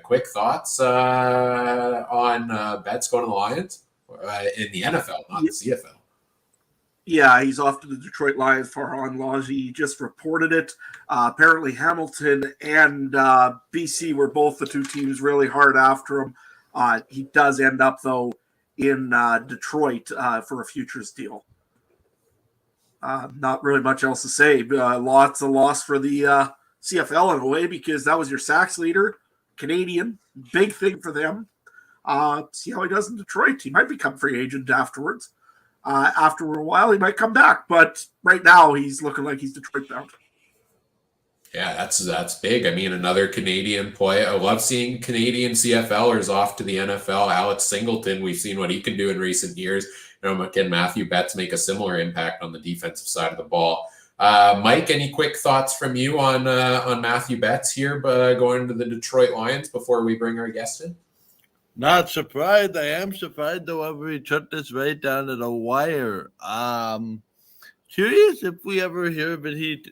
quick thoughts on Betts going to the Lions in the NFL, not the CFL. Yeah, he's off to the Detroit Lions. Farhan Laji just reported it. Apparently Hamilton and BC were both the two teams really hard after him. He does end up, though, in Detroit for a futures deal. Not really much else to say. Lots of loss for the CFL in a way because that was your sacks leader, Canadian. Big thing for them. See how he does in Detroit. He might become free agent afterwards. After a while, he might come back. But right now, he's looking like he's Detroit bound. Yeah, that's big. I mean, another Canadian play. I love seeing Canadian CFLers off to the NFL. Alex Singleton, we've seen what he can do in recent years. Can Matthew Betts make a similar impact on the defensive side of the ball? Mike, any quick thoughts from you on Matthew Betts here going to the Detroit Lions before we bring our guest in? Not surprised. I am surprised, however, he took this right down to the wire. Curious if we ever hear of it.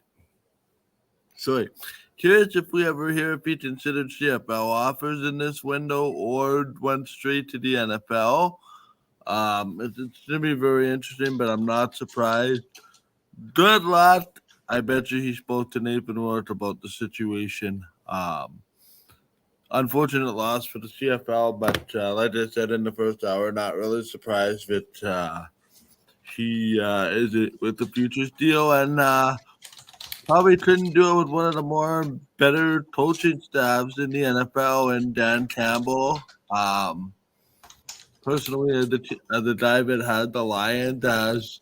Curious if we ever hear if he considered CFL offers in this window or went straight to the NFL. It's going to be very interesting, but I'm not surprised. Good luck. I bet you he spoke to Nathan Rourke about the situation. Unfortunate loss for the CFL, but like I said in the first hour, not really surprised that he is with the futures deal, and probably couldn't do it with one of the more better coaching staffs in the NFL and Dan Campbell. Personally, as the guy that had the Lions as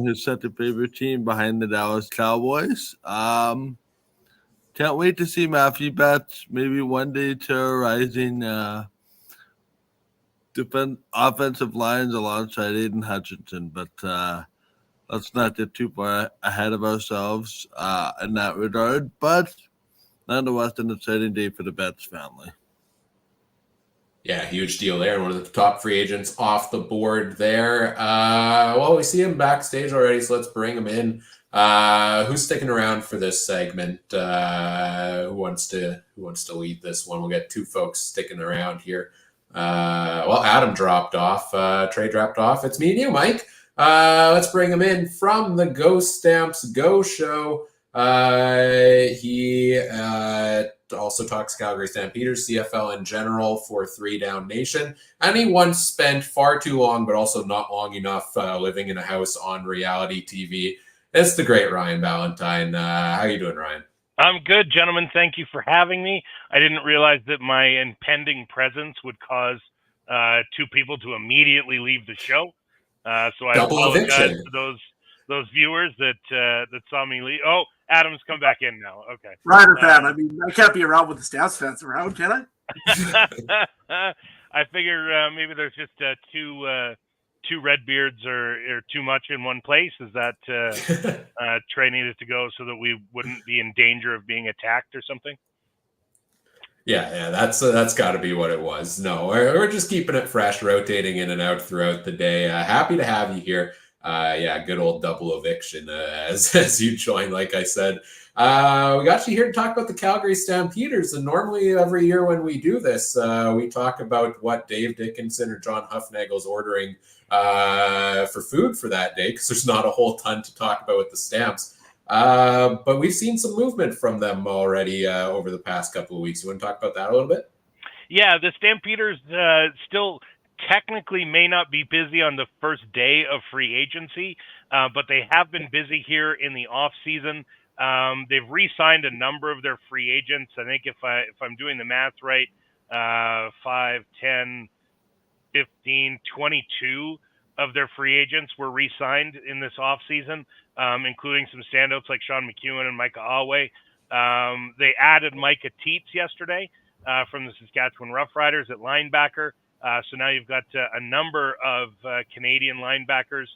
his second favorite team behind the Dallas Cowboys. Can't wait to see Matthew Betts maybe one day terrorizing offensive lines alongside Aiden Hutchinson, but let's not get too far ahead of ourselves in that regard. But nonetheless, an exciting day for the Betts family. Yeah, huge deal there. One of the top free agents off the board there. Well, we see him backstage already, so let's bring him in. Who's sticking around for this segment? Who wants to lead this one? We'll get two folks sticking around here. Well, Adam dropped off. Trey dropped off. It's me and you, Mike. Let's bring him in from the Go Stamps Go show. He also talks Calgary Stampeders, CFL in general for 3 Down Nation. And he once spent far too long, but also not long enough, living in a house on reality TV. It's the great Ryan Valentine. How you doing, Ryan? I'm good, gentlemen. Thank you for having me. I didn't realize that my impending presence would cause 2 people to immediately leave the show. So I Double apologize eviction. to those viewers that saw me leave. Oh, Adam's come back in now. Okay. Rider fan. I mean, I can't be around with the Stamps fans around, can I? I figure maybe there's just two Redbeards or too much in one place. Is that Trey needed to go so that we wouldn't be in danger of being attacked or something? Yeah, that's got to be what it was. No, we're just keeping it fresh, rotating in and out throughout the day. Happy to have you here. Yeah, good old double eviction as you join. Like I said, we got you here to talk about the Calgary Stampeders. And normally every year when we do this, we talk about what Dave Dickinson or John Huffnagel's ordering for food for that day, because there's not a whole ton to talk about with the Stamps. But we've seen some movement from them already over the past couple of weeks. You want to talk about that a little bit? Yeah, the Stampeders still technically may not be busy on the first day of free agency, but they have been busy here in the off season. They've re-signed a number of their free agents. I think if I'm doing the math right, 5, 10, 15, 22 of their free agents were re-signed in this offseason, including some standouts like Sean McEwen and Micah Alway. They added Micah Teets yesterday from the Saskatchewan Roughriders at linebacker. So now you've got a number of Canadian linebackers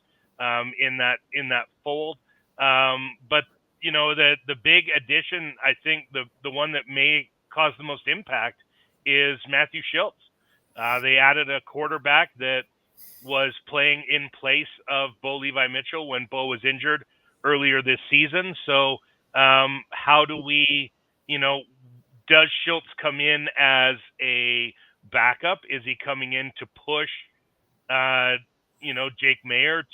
in that fold. But you know, the big addition, I think the one that may cause the most impact is Matthew Schultz. They added a quarterback that was playing in place of Bo Levi Mitchell when Bo was injured earlier this season. So how do we, does Schultz come in as a backup? Is he coming in to push, Jake Mayer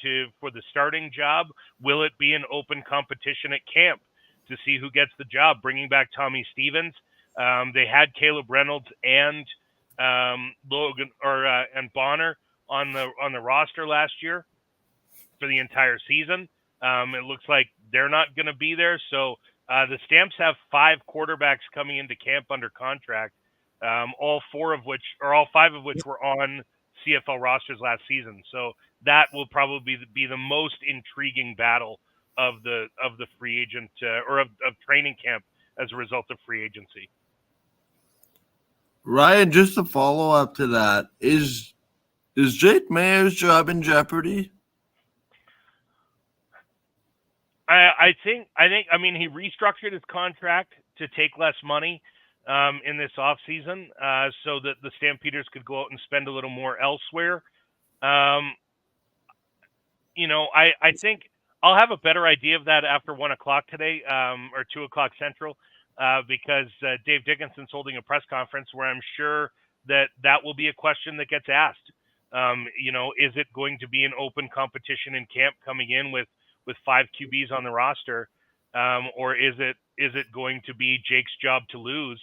for the starting job? Will it be an open competition at camp to see who gets the job? Bringing back Tommy Stevens. They had Caleb Reynolds and Logan and Bonner on the roster last year for the entire season. It looks like they're not going to be there. So the Stamps have 5 quarterbacks coming into camp under contract. All 5 of which were on CFL rosters last season. So that will probably be the most intriguing battle of the free agent or of training camp as a result of free agency. Ryan, just to follow up to that, is Jake Mayer's job in jeopardy? I think he restructured his contract to take less money in this offseason so that the Stampeders could go out and spend a little more elsewhere. I think I'll have a better idea of that after 1 o'clock today or 2 o'clock Central because Dave Dickinson's holding a press conference where I'm sure that will be a question that gets asked. Is it going to be an open competition in camp coming in with 5 QBs on the roster, or is it going to be Jake's job to lose,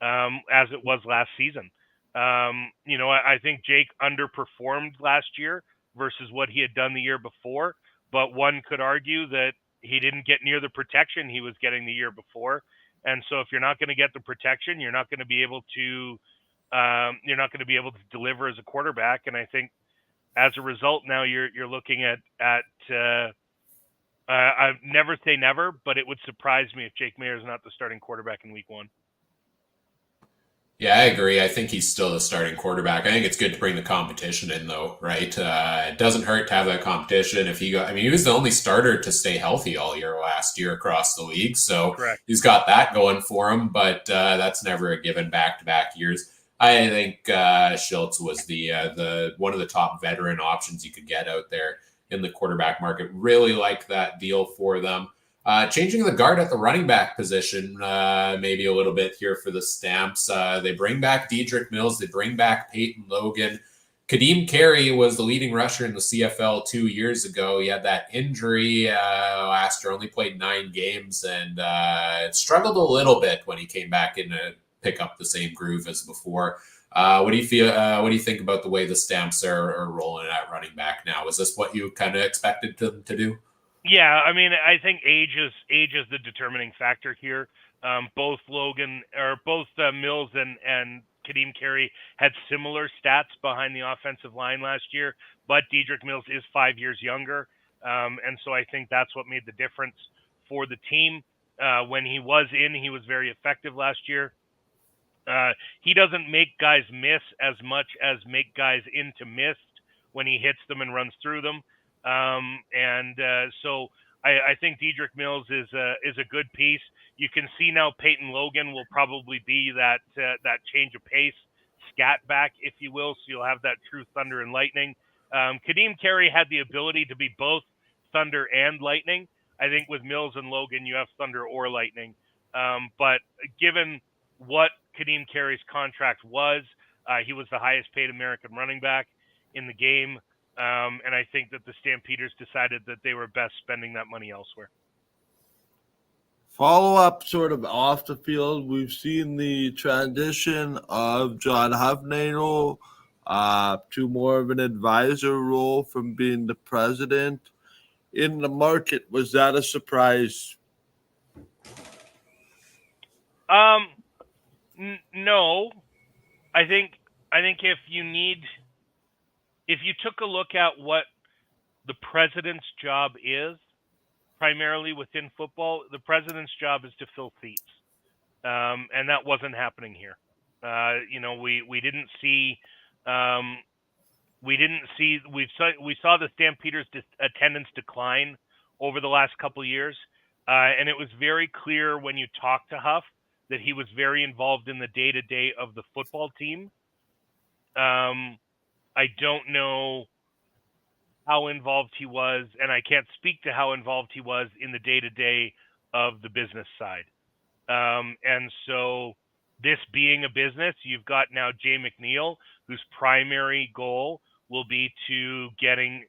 as it was last season? I think Jake underperformed last year versus what he had done the year before, but one could argue that he didn't get near the protection he was getting the year before. And so if you're not going to get the protection, you're not going to be able to deliver as a quarterback. And I think as a result, now you're looking at I never say never, but it would surprise me if Jake Maier is not the starting quarterback in week 1. Yeah, I agree. I think he's still the starting quarterback. I think it's good to bring the competition in, though, right? It doesn't hurt to have that competition. If he got, I mean, he was the only starter to stay healthy all year last year across the league, so Correct. he's got that going for him. But that's never a given back-to-back years. I think Schultz was the one of the top veteran options you could get out there in the quarterback market. Really like that deal for them. Changing the guard at the running back position, maybe a little bit here for the Stamps. They bring back Dedrick Mills. They bring back Peyton Logan. Kadeem Carey was the leading rusher in the CFL 2 years ago. He had that injury last year, only played 9 games, and struggled a little bit when he came back in to pick up the same groove as before. What do you feel? What do you think about the way the Stamps are rolling at running back now? Is this what you kind of expected them to do? Yeah, I mean, I think age is the determining factor here. Both Mills and Kadeem Carey had similar stats behind the offensive line last year, but Dedrick Mills is 5 years younger, and so I think that's what made the difference for the team. When he was very effective last year. He doesn't make guys miss as much as make guys into missed when he hits them and runs through them. So I think Dedrick Mills is a good piece. You can see now Peyton Logan will probably be that change of pace, scat back, if you will. So you'll have that true thunder and lightning. Kadeem Carey had the ability to be both thunder and lightning. I think with Mills and Logan, you have thunder or lightning. But given what Kadeem Carey's contract was, he was the highest paid American running back in the game. And I think that the Stampeders decided that they were best spending that money elsewhere. Follow up sort of off the field, we've seen the transition of John Hufnagel to more of an advisor role from being the president in the market. Was that a surprise? No. I think if you took a look at what the president's job is, primarily within football, the president's job is to fill seats, and that wasn't happening here. We didn't see we saw the Stampeders' attendance decline over the last couple of years, and it was very clear when you talked to Huff that he was very involved in the day-to-day of the football team. I don't know how involved he was, and I can't speak to how involved he was in the day-to-day of the business side. And so this being a business, you've got now Jay McNeil, whose primary goal will be to getting,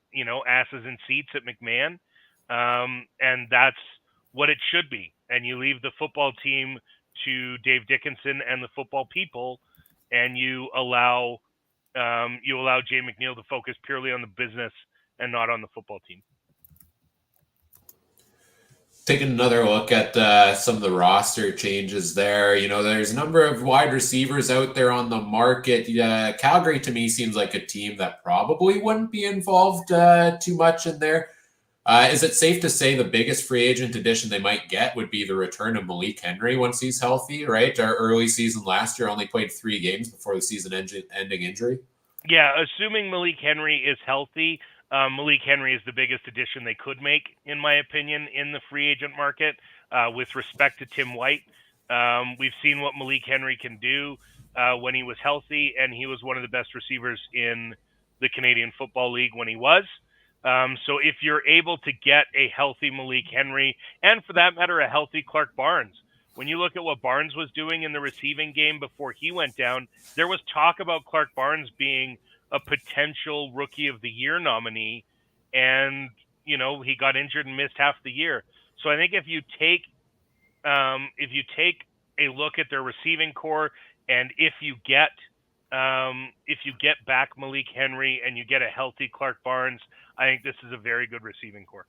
asses in seats at McMahon. And that's what it should be. And you leave the football team to Dave Dickinson and the football people, and you allow Jay McNeil to focus purely on the business and not on the football team. Taking another look at some of the roster changes there. There's a number of wide receivers out there on the market. Calgary, to me, seems like a team that probably wouldn't be involved too much in there. Is it safe to say the biggest free agent addition they might get would be the return of Malik Henry once he's healthy, right? Our early season last year only played 3 games before the season-ending injury. Yeah, assuming Malik Henry is healthy, Malik Henry is the biggest addition they could make, in my opinion, in the free agent market. With respect to Tim White, we've seen what Malik Henry can do when he was healthy, and he was one of the best receivers in the Canadian Football League when he was. So if you're able to get a healthy Malik Henry, and for that matter, a healthy Clark Barnes, when you look at what Barnes was doing in the receiving game before he went down, there was talk about Clark Barnes being a potential Rookie of the Year nominee, and he got injured and missed half the year. So I think if you take a look at their receiving core, and if you get back Malik Henry and you get a healthy Clark Barnes, I think this is a very good receiving core.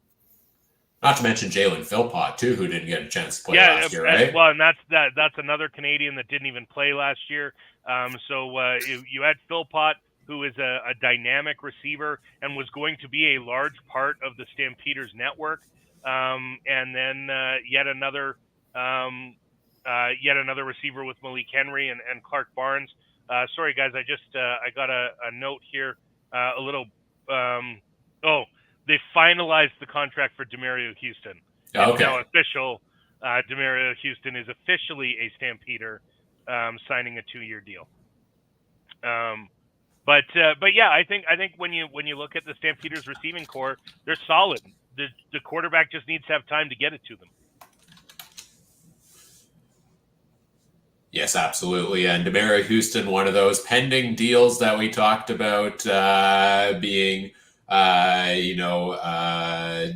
Not to mention Jalen Philpott too, who didn't get a chance to play last year, right? Well, and that's another Canadian that didn't even play last year. So you had Philpott, who is a dynamic receiver and was going to be a large part of the Stampeders network. and then yet another receiver with Malik Henry and Clark Barnes. Sorry guys, I got a note here. They finalized the contract for Demario Houston. It's Okay. now official. Demario Houston is officially a Stampeder, signing a 2-year deal. But yeah, I think when you look at the Stampeders receiving core, they're solid. The quarterback just needs to have time to get it to them. Yes, absolutely. And Demario Houston, one of those pending deals that we talked about being,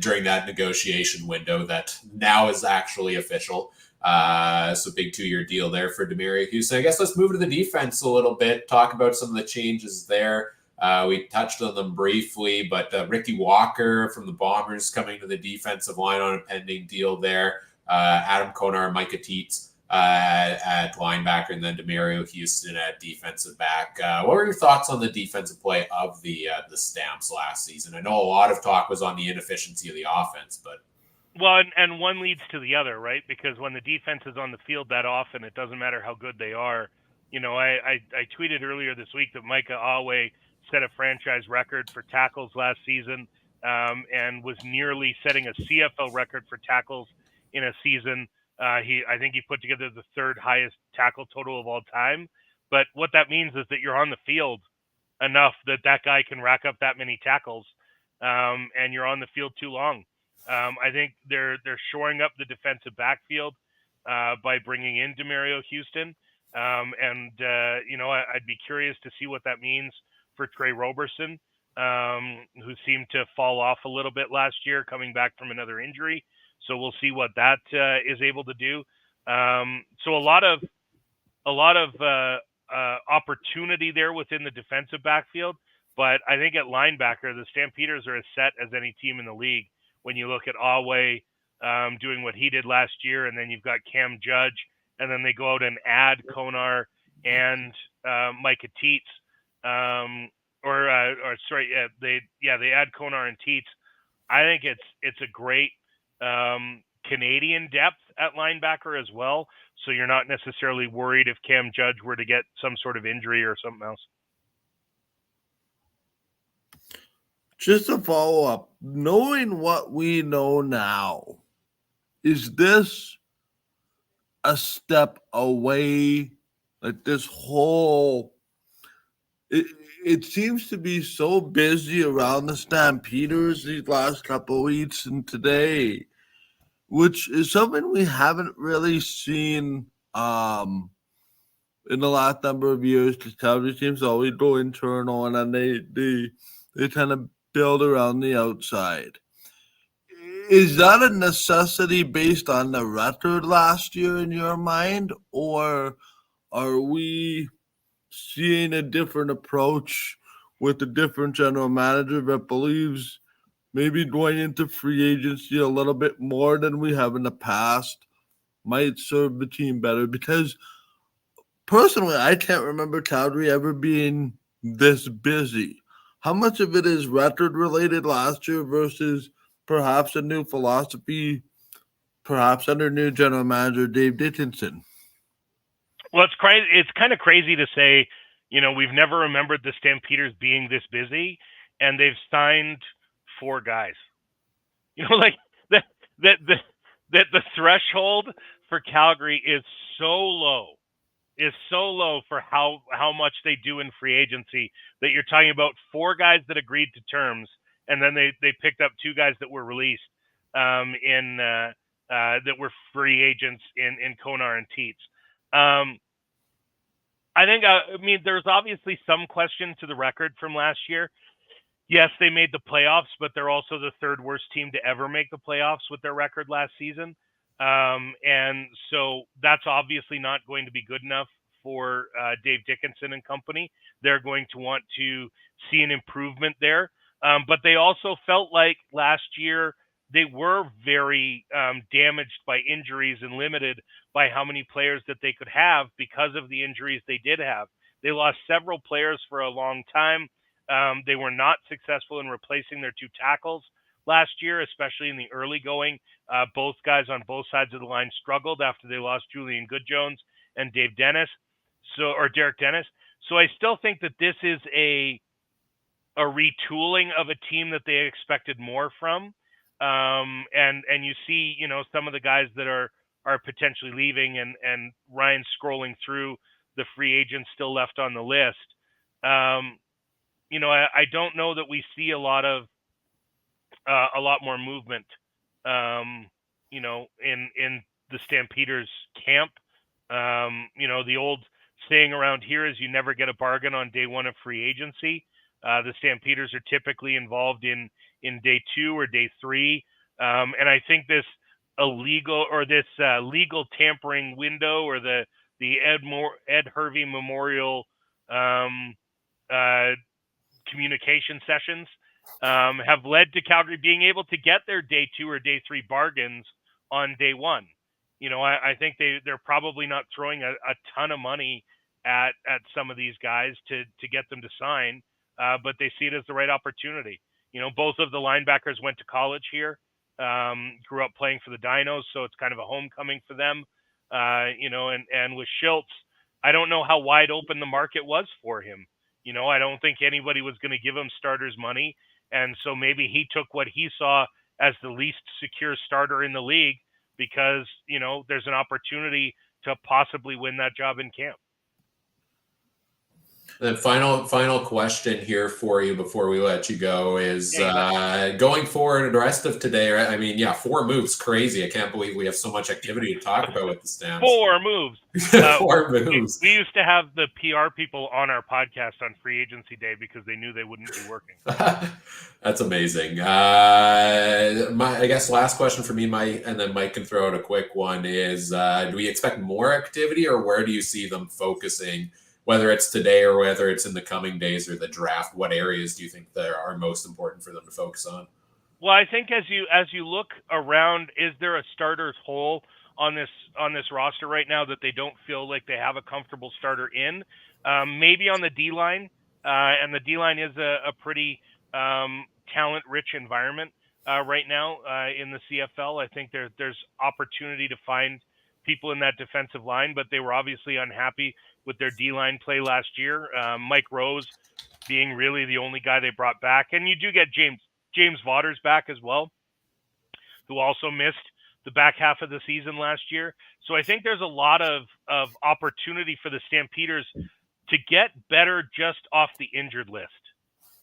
during that negotiation window that now is actually official. So big 2-year deal there for Demario Houston. I guess let's move to the defense a little bit, talk about some of the changes there. We touched on them briefly, but Ricky Walker from the Bombers coming to the defensive line on a pending deal there. Adam Konar, Micah Teets at linebacker, and then Demario Houston at defensive back. What were your thoughts on the defensive play of the Stamps last season? I know a lot of talk was on the inefficiency of the offense, but well, and one leads to the other, right? Because when the defense is on the field that often, it doesn't matter how good they are. I tweeted earlier this week that Micah Awe set a franchise record for tackles last season, and was nearly setting a CFL record for tackles in a season. I think he put together the 3rd highest tackle total of all time. But what that means is that you're on the field enough that guy can rack up that many tackles, and you're on the field too long. I think they're shoring up the defensive backfield by bringing in Demario Houston, and I'd be curious to see what that means for Trey Roberson, who seemed to fall off a little bit last year, coming back from another injury. So we'll see what that is able to do. So a lot of opportunity there within the defensive backfield, but I think at linebacker, the Stampeders are as set as any team in the league. When you look at Awe doing what he did last year, and then you've got Cam Judge, and then they go out and add Konar and Micah Teets, they add Konar and Teets. I think it's a great Canadian depth at linebacker as well, so you're not necessarily worried if Cam Judge were to get some sort of injury or something else. Just a follow up, knowing what we know now, is this a step away? Like this whole, it seems to be so busy around the Stampeders these last couple of weeks and today, which is something we haven't really seen in the last number of years. The Calgary teams always go internal, and then they kind of build around the outside. Is that a necessity based on the record last year in your mind, or are we seeing a different approach with a different general manager that believes maybe going into free agency a little bit more than we have in the past might serve the team better? Because personally, I can't remember Calgary ever being this busy. How much of it is record related last year versus perhaps a new philosophy, perhaps under new general manager Dave Dickinson? Well, it's crazy. It's kind of crazy to say, we've never remembered the Stampeders being this busy, and they've signed 4 guys. Like the threshold for Calgary is so low for how much they do in free agency, that you're talking about 4 guys that agreed to terms, and then they picked up 2 guys that were released that were free agents in Konar and Teets. I think there's obviously some question to the record from last year. Yes, they made the playoffs, but they're also the 3rd worst team to ever make the playoffs with their record last season. And so that's obviously not going to be good enough for Dave Dickinson and company. They're going to want to see an improvement there. But they also felt like last year they were very damaged by injuries and limited by how many players that they could have because of the injuries they did have. They lost several players for a long time. They were not successful in replacing their 2 tackles last year, especially in the early going. Both guys on both sides of the line struggled after they lost Julian Goodjones and Derek Dennis. So I still think that this is a retooling of a team that they expected more from. And you see, some of the guys that are potentially leaving, and Ryan scrolling through the free agents still left on the list. I don't know that we see a lot more movement, in the Stampeders camp. The old saying around here is you never get a bargain on day one of free agency. The Stampeders are typically involved in day 2 or day 3. And I think this legal tampering window, or the Ed Hervey Memorial communication sessions, have led to Calgary being able to get their day 2 or day 3 bargains on day 1. I think they're probably not throwing a ton of money at some of these guys to get them to sign, but they see it as the right opportunity. Both of the linebackers went to college here, grew up playing for the Dinos, so it's kind of a homecoming for them. And with Schultz, I don't know how wide open the market was for him. I don't think anybody was going to give him starters money, and so maybe he took what he saw as the least secure starter in the league, because there's an opportunity to possibly win that job in camp. The final question here for you before we let you go is, going forward the rest of today, right? I mean, 4 moves, crazy. I can't believe we have so much activity to talk about with the Stamps. 4 moves. 4 moves. We used to have the PR people on our podcast on free agency day because they knew they wouldn't be working. That's amazing. I guess last question for me, Mike, and then Mike can throw out a quick one, is do we expect more activity, or where do you see them focusing, whether it's today or whether it's in the coming days or the draft? What areas do you think that are most important for them to focus on? Well, I think as you look around, is there a starter's hole on this roster right now that they don't feel like they have a comfortable starter in? Maybe on the D-line, and the D-line is a pretty talent-rich environment right now in the CFL. I think there's opportunity to find people in that defensive line, but they were obviously unhappy with their D-line play last year. Mike Rose being really the only guy they brought back. And you do get James Vaughters back as well, who also missed the back half of the season last year. So I think there's a lot of opportunity for the Stampeders to get better just off the injured list.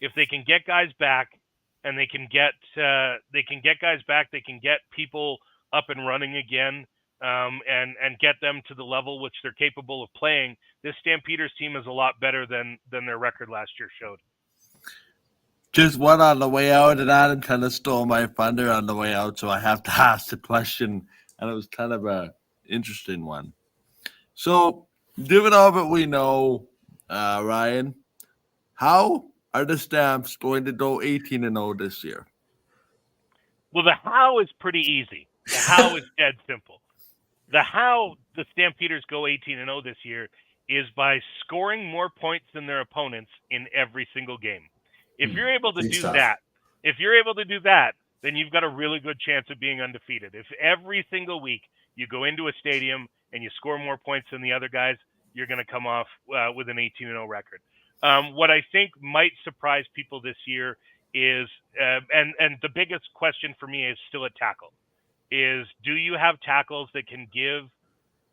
If they can get guys back, and they can get guys back, they can get people up and running again, and get them to the level which they're capable of playing. This Stampeders team is a lot better than their record last year showed. Just one on the way out, and Adam kind of stole my thunder on the way out, so I have to ask the question, and it was kind of an interesting one. So, given all that we know, Ryan, how are the Stamps going to go 18-0 this year? Well, the how is pretty easy. The how is dead simple. The how the Stampeders go 18-0 this year is by scoring more points than their opponents in every single game. If you're able to do that, then you've got a really good chance of being undefeated. If every single week you go into a stadium and you score more points than the other guys, you're going to come off with an 18-0 record. What I think might surprise people this year is, and the biggest question for me is still at tackle, is do you have tackles that can give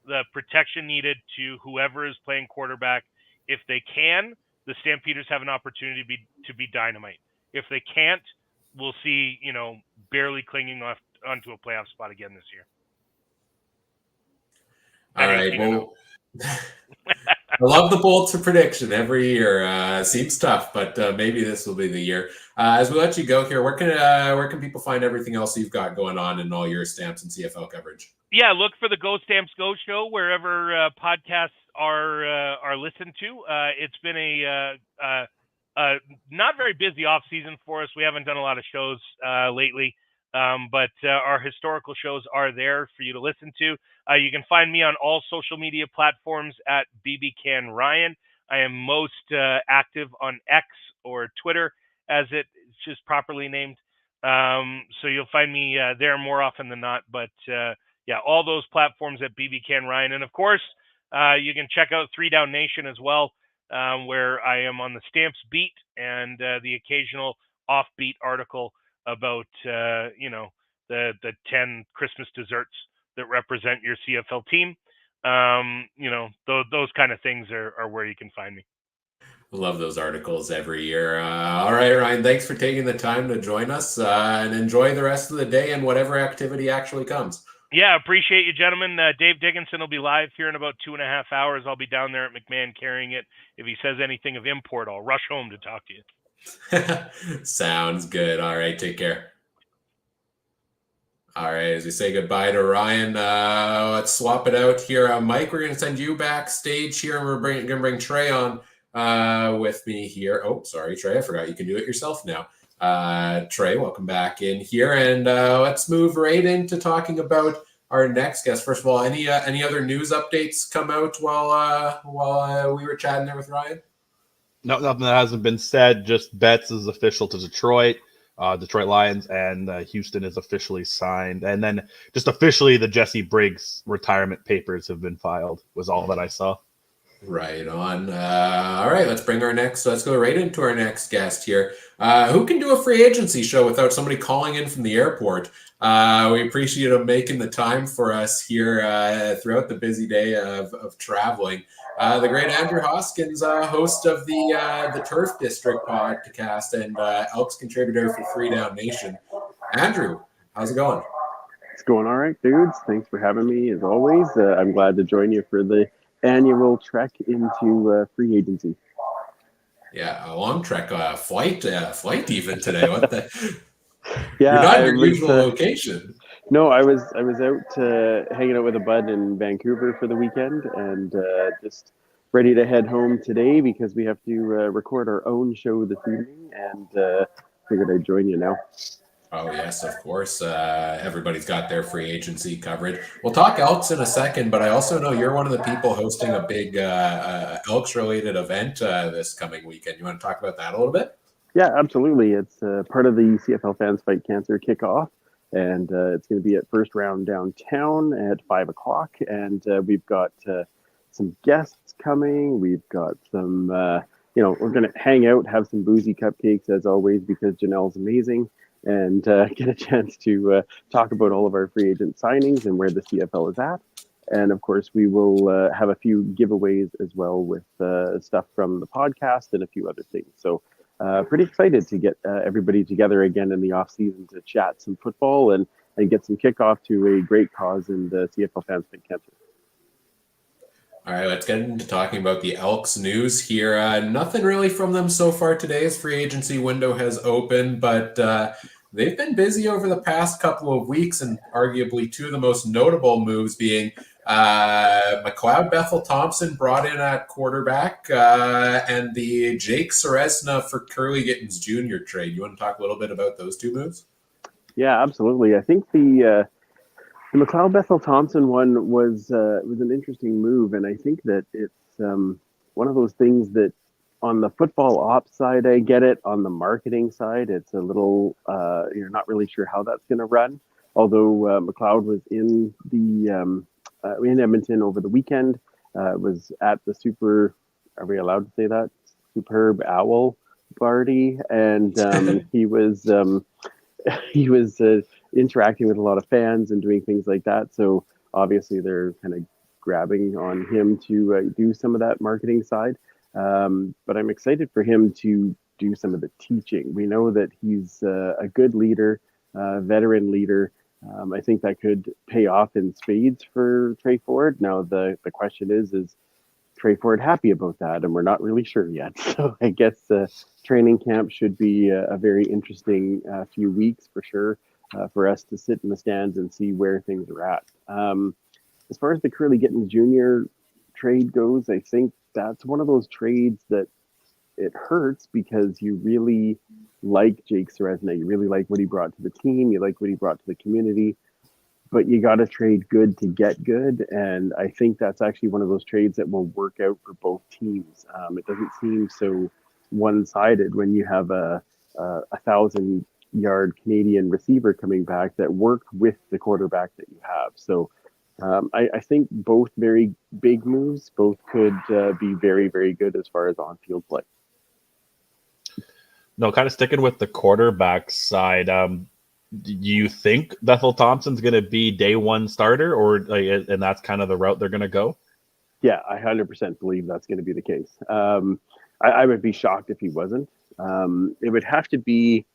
the protection needed to whoever is playing quarterback? If they can, the Stampeders have an opportunity to be dynamite. If they can't, we'll see, barely clinging onto a playoff spot again this year. All right. Well, I love the bold prediction every year. Seems tough, but maybe this will be the year. As we let you go here, where can people find everything else you've got going on in all your Stamps and CFL coverage? Yeah, look for the Go Stamps Go show wherever podcasts are listened to. It's been a not very busy off season for us. We haven't done a lot of shows lately, but our historical shows are there for you to listen to. You can find me on all social media platforms at BBCanRyan. I am most active on X, or Twitter, as it's just properly named. So you'll find me there more often than not. But yeah, all those platforms at BB Ken Ryan. And of course, you can check out 3 Down Nation as well, where I am on the Stamps beat and the occasional offbeat article about, the 10 Christmas desserts that represent your CFL team. Those kind of things are where you can find me. Love those articles every year. All right, Ryan, thanks for taking the time to join us, and enjoy the rest of the day and whatever activity actually comes. Yeah, appreciate you, gentlemen. Dave Dickinson will be live here in about 2.5 hours. I'll be down there at McMahon carrying it. If he says anything of import, I'll rush home to talk to you. Sounds good. All right, take care. All right, as we say goodbye to Ryan, let's swap it out here. Mike, we're going to send you backstage here, and we're going to bring Trey on with me here. Oh, sorry, Trey, I forgot you can do it yourself now. Trey, welcome back in here, and let's move right into talking about our next guest. First of all, any other news updates come out while we were chatting there with Ryan? No, nothing that hasn't been said. Just Betts is official to Detroit. Detroit Lions, and Houston is officially signed. And then just officially the Jesse Briggs retirement papers have been filed, was all that I saw. Right on. All right, let's go right into our next guest here. Who can do a free agency show without somebody calling in from the airport? We appreciate him making the time for us here throughout the busy day of traveling. The great Andrew Hoskins, host of the Turf District podcast and Elks contributor for 3 Down Nation. Andrew, how's it going? It's going all right, dudes. Thanks for having me, as always. I'm glad to join you for the annual trek into free agency. Yeah, a long trek, flight even today. What the? Yeah, you're not in your usual location. No, I was out hanging out with a bud in Vancouver for the weekend, and just ready to head home today because we have to record our own show this evening, and figured I'd join you now. Oh, yes, of course. Everybody's got their free agency coverage. We'll talk Elks in a second, but I also know you're one of the people hosting a big Elks-related event this coming weekend. You want to talk about that a little bit? Yeah, absolutely. It's part of the CFL Fans Fight Cancer kickoff, and it's going to be at First Round downtown at 5 o'clock, and we've got some guests coming. We've got some, we're going to hang out, have some boozy cupcakes, as always, because Janelle's amazing, and get a chance to talk about all of our free agent signings and where the CFL is at. And of course, we will have a few giveaways as well with stuff from the podcast and a few other things. So pretty excited to get everybody together again in the off season to chat some football and get some kickoff to a great cause in the CFL Fans Fight Cancer. All right, let's get into talking about the Elks news here. Nothing really from them so far today as free agency window has opened, but they've been busy over the past couple of weeks, and arguably two of the most notable moves being McLeod Bethel Thompson brought in at quarterback and the Jake Seresna for Curly Gittins Jr. trade. You want to talk a little bit about those two moves? Yeah, absolutely. I think the McLeod Bethel Thompson one was an interesting move, and I think that it's one of those things that on the football ops side, I get it. On the marketing side, it's a little you're not really sure how that's going to run. Although McLeod was in in Edmonton over the weekend, was at the are we allowed to say that? Superb Owl party, and he was interacting with a lot of fans and doing things like that. So obviously they're kind of grabbing on him to do some of that marketing side. But I'm excited for him to do some of the teaching. We know that he's a good leader, veteran leader. I think that could pay off in spades for Trey Ford. Now the question is Trey Ford happy about that? And we're not really sure yet. So I guess training camp should be a very interesting few weeks for sure for us to sit in the stands and see where things are at. As far as the Curly Gittins Jr. trade goes, I think that's one of those trades that it hurts because you really like Jake Seresna. You really like what he brought to the team. You like what he brought to the community. But you got to trade good to get good. And I think that's actually one of those trades that will work out for both teams. It doesn't seem so one-sided when you have a 1,000 yard Canadian receiver coming back that worked with the quarterback that you have. So I think both very big moves, both could be very, very good as far as on-field play. No, kind of sticking with the quarterback side. Do you think Bethel Thompson's going to be day one starter, or and that's kind of the route they're going to go? Yeah, I 100% believe that's going to be the case. I would be shocked if he wasn't. It would have to be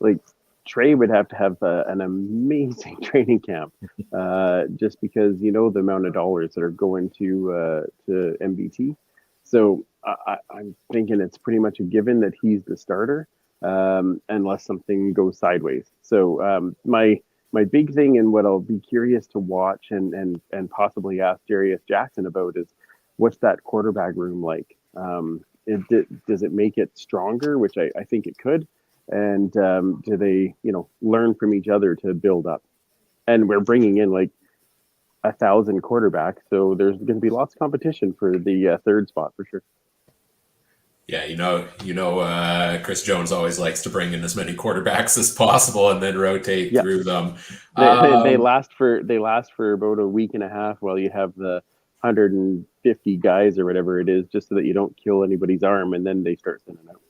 like Trey would have to have an amazing training camp, just because the amount of dollars that are going to MBT. So I'm thinking it's pretty much a given that he's the starter, unless something goes sideways. So my big thing, and what I'll be curious to watch and possibly ask Darius Jackson about, is what's that quarterback room like? Does it make it stronger, which I think it could? And do they, learn from each other to build up? And we're bringing in like 1,000 quarterbacks, so there's going to be lots of competition for the third spot for sure. Yeah, Chris Jones always likes to bring in as many quarterbacks as possible and then rotate through them. They last for about a week and a half while you have the 150 guys or whatever it is, just so that you don't kill anybody's arm, and then they start sending out.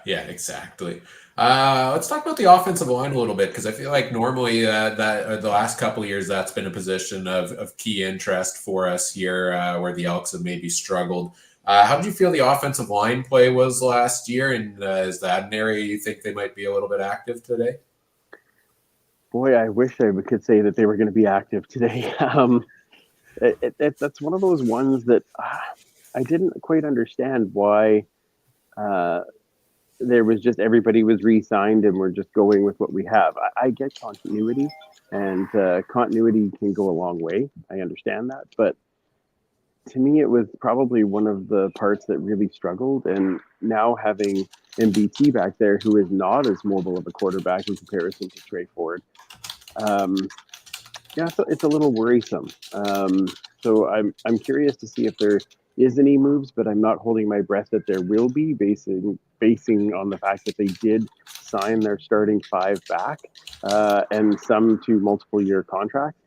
Yeah, exactly. Let's talk about the offensive line a little bit, because I feel like normally that the last couple of years that's been a position of key interest for us here, where the Elks have maybe struggled. How did you feel the offensive line play was last year, and is that an area you think they might be a little bit active today? Boy, I wish I could say that they were going to be active today. That's one of those ones that I didn't quite understand why. There was just everybody was re-signed and we're just going with what we have. I get continuity, and continuity can go a long way. I understand that, but to me, it was probably one of the parts that really struggled. And now having MBT back there, who is not as mobile of a quarterback in comparison to Trey Ford, so it's a little worrisome. So I'm curious to see if there is any moves, but I'm not holding my breath that there will be, basing on the fact that they did sign their starting 5 back, and some to multiple year contracts.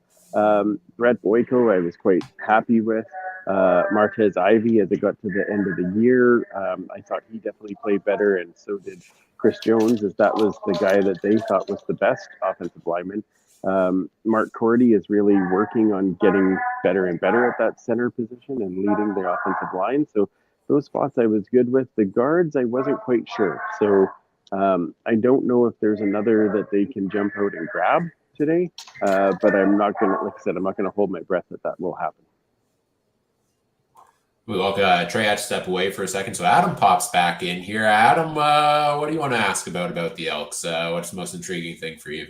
Brett Boyko, I was quite happy with. Martez Ivy, as it got to the end of the year, I thought he definitely played better, and so did Chris Jones, as that was the guy that they thought was the best offensive lineman. Mark Cordy is really working on getting better and better at that center position and leading the offensive line. So those spots I was good with. The guards, I wasn't quite sure. So I don't know if there's another that they can jump out and grab today, but I'm not going to, like I said, I'm not going to hold my breath that will happen. Well, Trey had to step away for a second, so Adam pops back in here. Adam, what do you want to ask about the Elks? What's the most intriguing thing for you?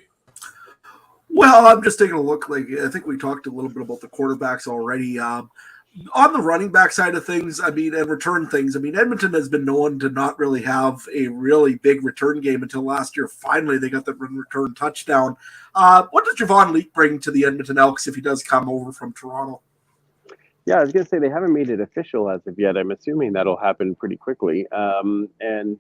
Well, I'm just taking a look. Like, I think we talked a little bit about the quarterbacks already. On the running back side of things, and return things, Edmonton has been known to not really have a really big return game until last year. Finally, they got the return touchdown. What does Javon Leake bring to the Edmonton Elks if he does come over from Toronto? Yeah, I was going to say they haven't made it official as of yet. I'm assuming that'll happen pretty quickly. And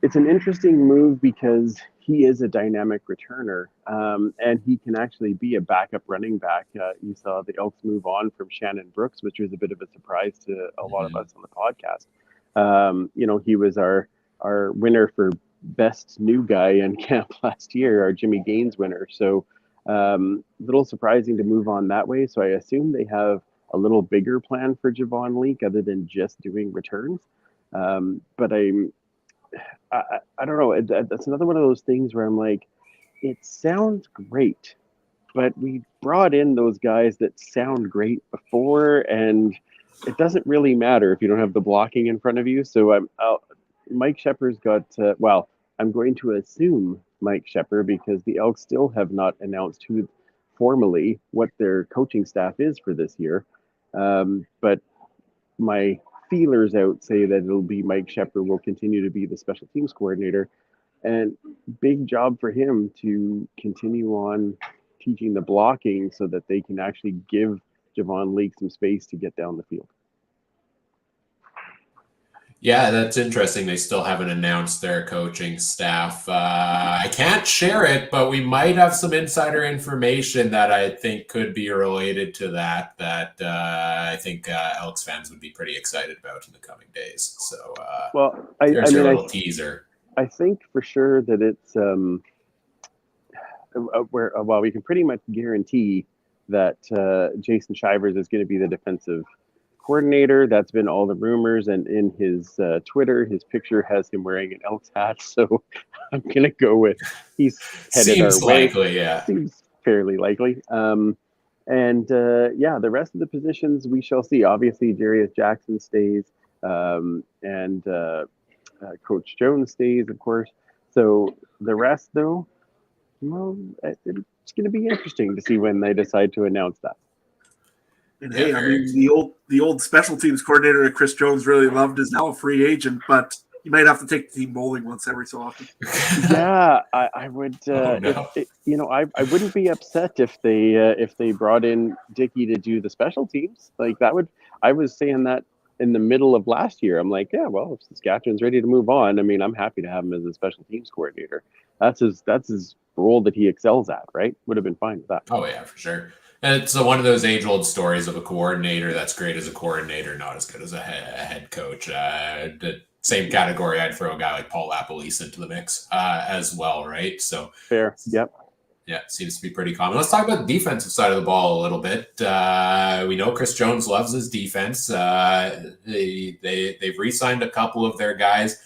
it's an interesting move because he is a dynamic returner, and he can actually be a backup running back. You saw the Elks move on from Shannon Brooks, which was a bit of a surprise to a lot of us on the podcast. He was our winner for best new guy in camp last year, our Jimmy Gaines winner. So a little surprising to move on that way. So I assume they have a little bigger plan for Javon Leake other than just doing returns. But I don't know. That's another one of those things where I'm like, it sounds great, but we brought in those guys that sound great before, and it doesn't really matter if you don't have the blocking in front of you. So Mike Shepard's got, I'm going to assume Mike Shepard, because the Elks still have not announced formally what their coaching staff is for this year. But my feelers out say that it'll be Mike Shepard will continue to be the special teams coordinator, and big job for him to continue on teaching the blocking so that they can actually give Javon Leake some space to get down the field. Yeah, that's interesting. They still haven't announced their coaching staff. I can't share it, but we might have some insider information that I think could be related to that. I think Elks fans would be pretty excited about in the coming days. So Well, there's your little teaser. I think for sure that it's well, we can pretty much guarantee that Jason Shivers is going to be the defensive coordinator. That's been all the rumors, and in his Twitter, his picture has him wearing an Elks hat. So I'm going to go with he's headed Seems our way. likely, yeah. Seems fairly likely. Yeah, the rest of the positions we shall see. Obviously, Jarius Jackson stays, and Coach Jones stays, of course. So the rest, though, well, it's going to be interesting to see when they decide to announce that. And hey, I mean, the old special teams coordinator that Chris Jones really loved is now a free agent, but you might have to take the team bowling once every so often. Yeah, I would. I wouldn't be upset if they brought in Dickey to do the special teams. Like that would. I was saying that in the middle of last year. I'm like, yeah, well, if Saskatchewan's ready to move on, I mean, I'm happy to have him as a special teams coordinator. That's his role that he excels at, right? Would have been fine with that. Oh yeah, for sure. And it's one of those age-old stories of a coordinator that's great as a coordinator, not as good as a head coach. The same category, I'd throw a guy like Paul LaPolice into the mix as well, right? So fair, yep. Yeah, it seems to be pretty common. Let's talk about the defensive side of the ball a little bit. We know Chris Jones loves his defense. They've re-signed a couple of their guys.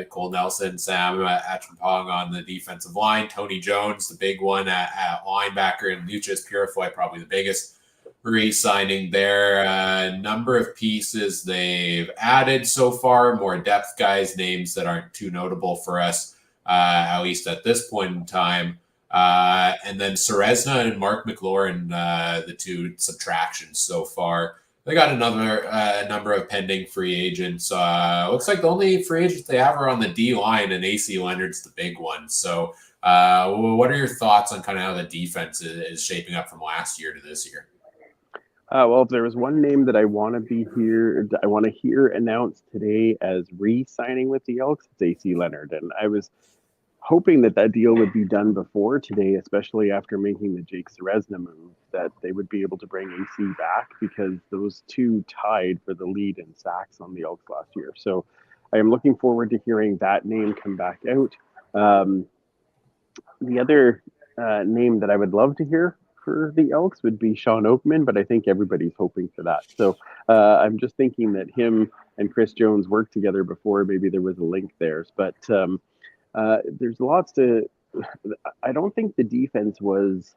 Cole Nelson, Sam Achampong on the defensive line, Tony Jones, the big one at linebacker, and Lucius Purifoy, probably the biggest re-signing there. Number of pieces they've added so far, more depth guys, names that aren't too notable for us, at least at this point in time. And then Serezna and Mark McLaurin, the two subtractions so far. They got another number of pending free agents. Looks like the only free agents they have are on the D line, and AC Leonard's the big one. So, what are your thoughts on kind of how the defense is shaping up from last year to this year? Well, if there was one name that I want to hear announced today as re-signing with the Elks, it's AC Leonard, and I was hoping that deal would be done before today, especially after making the Jake Serezna move, that they would be able to bring AC back, because those two tied for the lead in sacks on the Elks last year. So I am looking forward to hearing that name come back out. The other name that I would love to hear for the Elks would be Sean Oakman, but I think everybody's hoping for that. So I'm just thinking that him and Chris Jones worked together before. Maybe there was a link there, but there's lots to. I don't think the defense was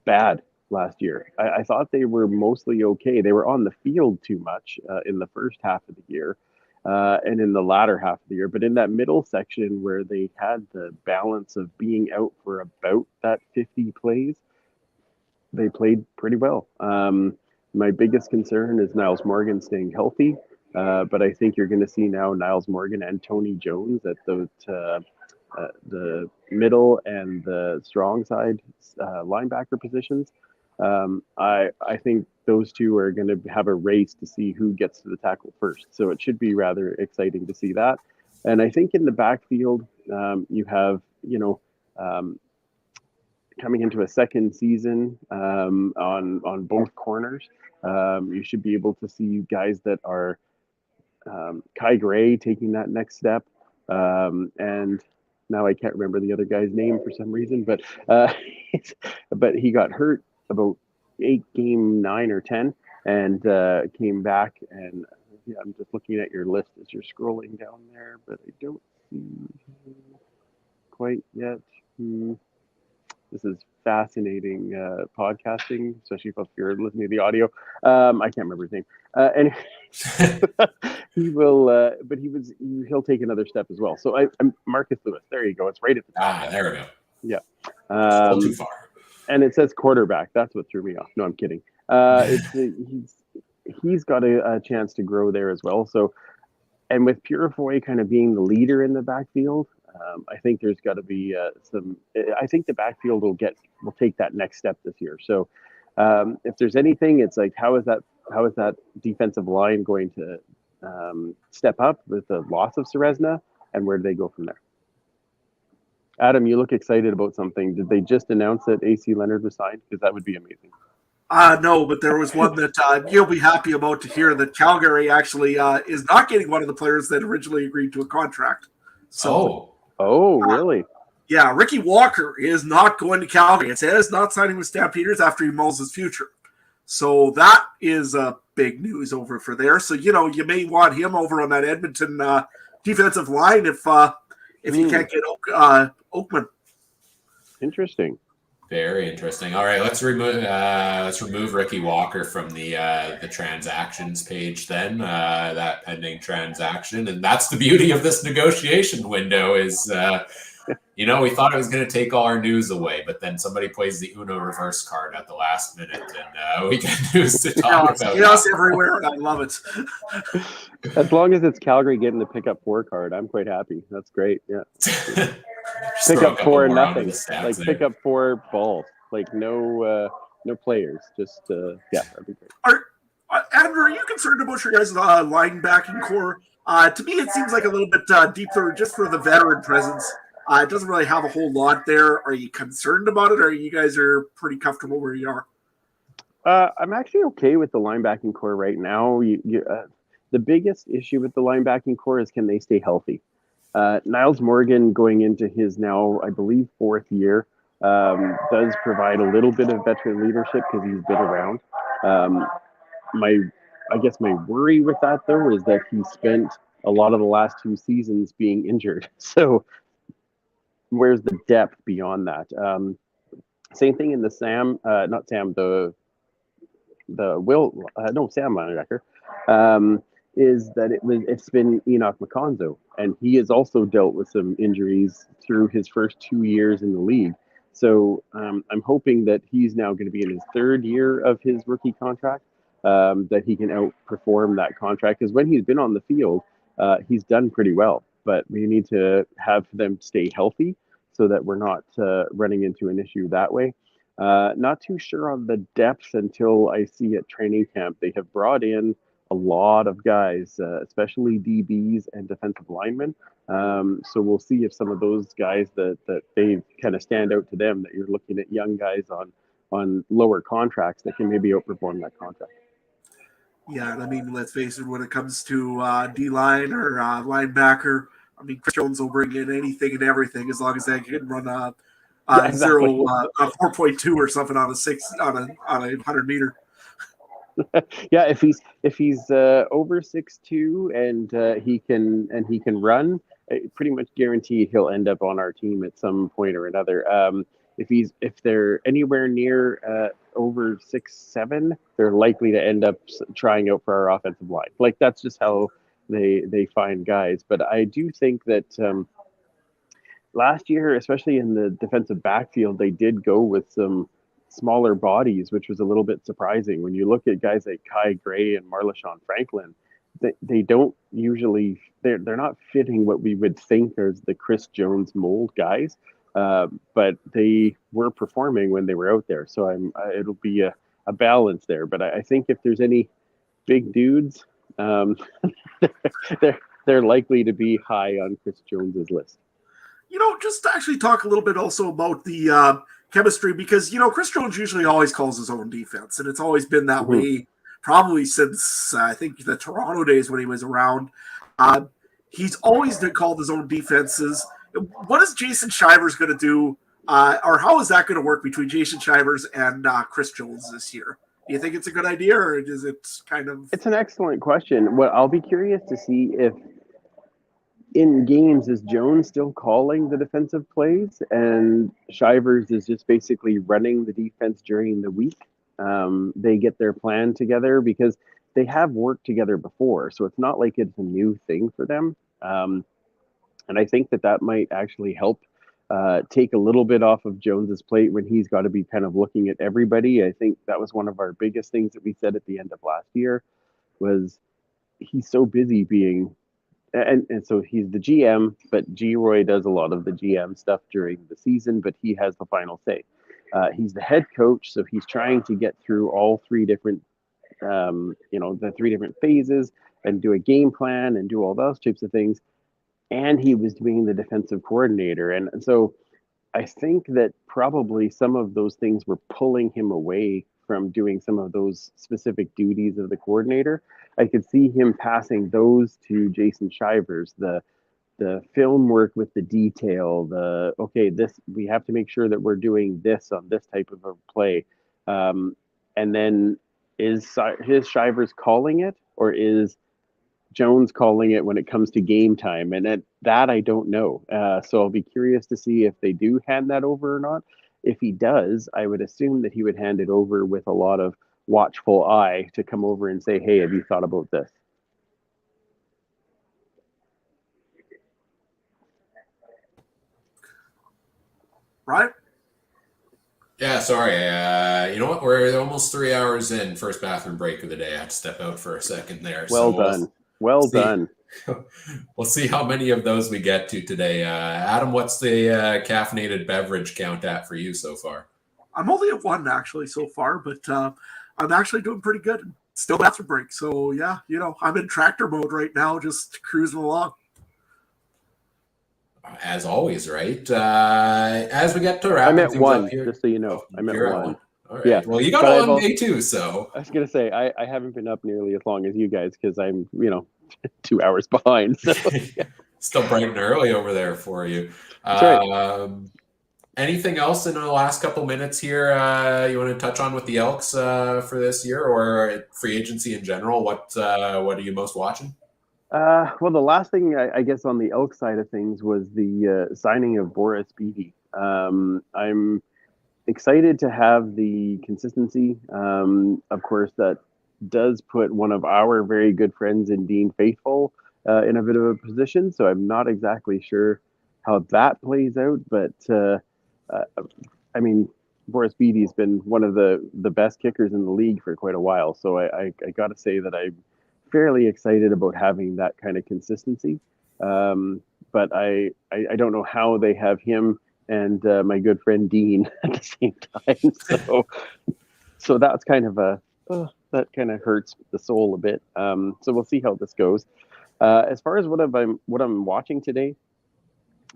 bad last year. I thought they were mostly okay. They were on the field too much in the first half of the year and in the latter half of the year. But in that middle section where they had the balance of being out for about that 50 plays, they played pretty well. My biggest concern is Niles Morgan staying healthy. But I think you're going to see now Niles Morgan and Tony Jones at the middle and the strong side linebacker positions. I think those two are going to have a race to see who gets to the tackle first. So it should be rather exciting to see that. And I think in the backfield, you have, coming into a second season on both corners, you should be able to see guys that are Kai Gray taking that next step, and now I can't remember the other guy's name for some reason, but he got hurt about 9 or 10 and came back, and yeah, I'm just looking at your list as you're scrolling down there, but I don't see quite yet. This is fascinating podcasting, especially if you're listening to the audio. I can't remember his name. Anyway, he'll take another step as well. So I'm Marcus Lewis. There you go. It's right at the top. There we go. Yeah. Still too far. And it says quarterback. That's what threw me off. No, I'm kidding. He's got a chance to grow there as well. So, and with Purifoy kind of being the leader in the backfield, I think there's got to be I think the backfield will take that next step this year. So if there's anything, it's like how is that defensive line going to step up with the loss of Ceresna, and where do they go from there? Adam, you look excited about something. Did they just announce that AC Leonard was signed? Because that would be amazing. No, but there was one that you'll be happy about to hear that Calgary actually is not getting one of the players that originally agreed to a contract. So, oh, really? Yeah, Ricky Walker is not going to Calgary. It says not signing with Stampeders after he mulls his future. So that is big news over for there. So, you may want him over on that Edmonton defensive line if you can't get Oakman. Interesting. Very interesting. All right, let's remove Ricky Walker from the transactions page then. That pending transaction, and that's the beauty of this negotiation window is, we thought it was going to take all our news away, but then somebody plays the Uno reverse card at the last minute, and we get news to talk about. Chaos everywhere, and I love it. As long as it's Calgary getting the pickup 4 card, I'm quite happy. That's great. Yeah. Pick up 4 nothing. Like there. Pick up 4 balls. Like no players. Just that'd be great. Andrew, are you concerned about your guys' linebacking core? To me, it seems like a little bit deeper just for the veteran presence. It doesn't really have a whole lot there. Are you concerned about it, or you guys are pretty comfortable where you are? I'm actually okay with the linebacking core right now. The biggest issue with the linebacking core is can they stay healthy? Niles Morgan, going into his now, I believe, 4th year, does provide a little bit of veteran leadership because he's been around. I guess my worry with that, though, is that he spent a lot of the last 2 seasons being injured. So where's the depth beyond that? Same thing in the Sam linebacker. Is that it's been Enoch McConzo, and he has also dealt with some injuries through his first 2 years in the league. So I'm hoping that he's now going to be in his 3rd year of his rookie contract, that he can outperform that contract. Because when he's been on the field, he's done pretty well. But we need to have them stay healthy so that we're not running into an issue that way. Not too sure on the depth until I see at training camp. They have brought in a lot of guys, especially DBs and defensive linemen. So we'll see if some of those guys that they kind of stand out to them, that you're looking at young guys on lower contracts that can maybe outperform that contract. Yeah, and I mean, let's face it, when it comes to D-line or linebacker, I mean, Chris Jones will bring in anything and everything as long as they can run a 4.2 or something on a 100-meter. Yeah, if he's over 6'2" and he can run, pretty much guaranteed he'll end up on our team at some point or another. If they're anywhere near over 6'7", they're likely to end up trying out for our offensive line. Like, that's just how they find guys. But I do think that last year, especially in the defensive backfield, they did go with some smaller bodies, which was a little bit surprising. When you look at guys like Kai Gray and Marleshon Franklin, they don't usually, they're not fitting what we would think as the Chris Jones mold guys, but they were performing when they were out there. So it'll be a balance there. But I think if there's any big dudes, they're likely to be high on Chris Jones's list. Just to actually talk a little bit also about the chemistry, because Chris Jones usually always calls his own defense, and it's always been that way probably since I think the Toronto days when he was around. He's always called his own defenses. What is Jason Shivers going to do, or how is that going to work between Jason Shivers and Chris Jones this year? Do you think it's a good idea, or is it kind of? It's an excellent question. Well, I'll be curious to see if in games, is Jones still calling the defensive plays and Shivers is just basically running the defense during the week? They get their plan together because they have worked together before. So it's not like it's a new thing for them. And I think that might actually help take a little bit off of Jones's plate when he's got to be kind of looking at everybody. I think that was one of our biggest things that we said at the end of last year was he's so busy being and so he's the GM, but G-Roy does a lot of the GM stuff during the season, but he has the final say. He's the head coach, so he's trying to get through all 3 different, the 3 different phases and do a game plan and do all those types of things. And he was being the defensive coordinator. And so I think that probably some of those things were pulling him away from doing some of those specific duties of the coordinator. I could see him passing those to Jason Shivers, the film work with the detail, this, we have to make sure that we're doing this on this type of a play. And then is Shivers calling it, or is Jones calling it when it comes to game time? And that I don't know. So I'll be curious to see if they do hand that over or not. If he does, I would assume that he would hand it over with a lot of watchful eye to come over and say, hey, have you thought about this? Right? Yeah, sorry. You know what? We're almost 3 hours in. First bathroom break of the day. I had to step out for a second there. Well done. Well done. We'll see how many of those we get to today. Adam, what's the caffeinated beverage count at for you so far? I'm only at 1 actually so far, but I'm actually doing pretty good. Still bathroom break. So yeah, I'm in tractor mode right now, just cruising along. As always, right? As we get to wrapping I'm at things 1, up here, just so you know. I'm at 1. All right. Yeah. Well, you got But a long day too, so. I was going to say, I haven't been up nearly as long as you guys because I'm, 2 hours behind. So Still bright and early over there for you. That's right. Anything else in the last couple minutes here you want to touch on with the Elks for this year, or free agency in general? What are you most watching? Well, the last thing I guess on the Elk side of things was the signing of Boris Beatty. I'm excited to have the consistency. Of course, that does put one of our very good friends in Dean Faithful in a bit of a position. So I'm not exactly sure how that plays out. But I mean, Boris Beatty's been one of the best kickers in the league for quite a while. So I got to say that I'm fairly excited about having that kind of consistency. But I don't know how they have him and my good friend Dean at the same time. So that's kind of that kind of hurts the soul a bit. So we'll see how this goes. As far as what I'm watching today,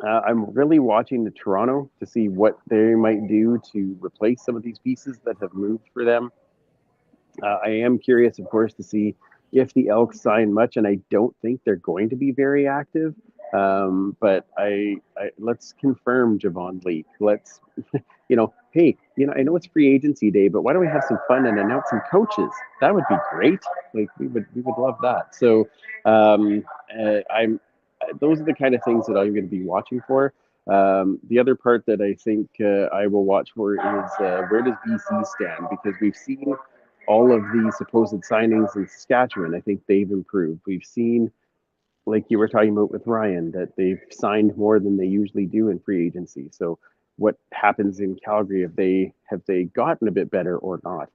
I'm really watching the Toronto to see what they might do to replace some of these pieces that have moved for them. I am curious, of course, to see if the Elks sign much, and I don't think they're going to be very active. But I let's confirm Javon Leake. Let's, hey, I know it's free agency day, but why don't we have some fun and announce some coaches? That would be great. Like we would love that. So those are the kind of things that I'm going to be watching for. The other part that I think I will watch for is where does BC stand? Because we've seen all of the supposed signings in Saskatchewan. I think they've improved. We've seen, like you were talking about with Ryan, that they've signed more than they usually do in free agency. So what happens in Calgary? Have they gotten a bit better or not?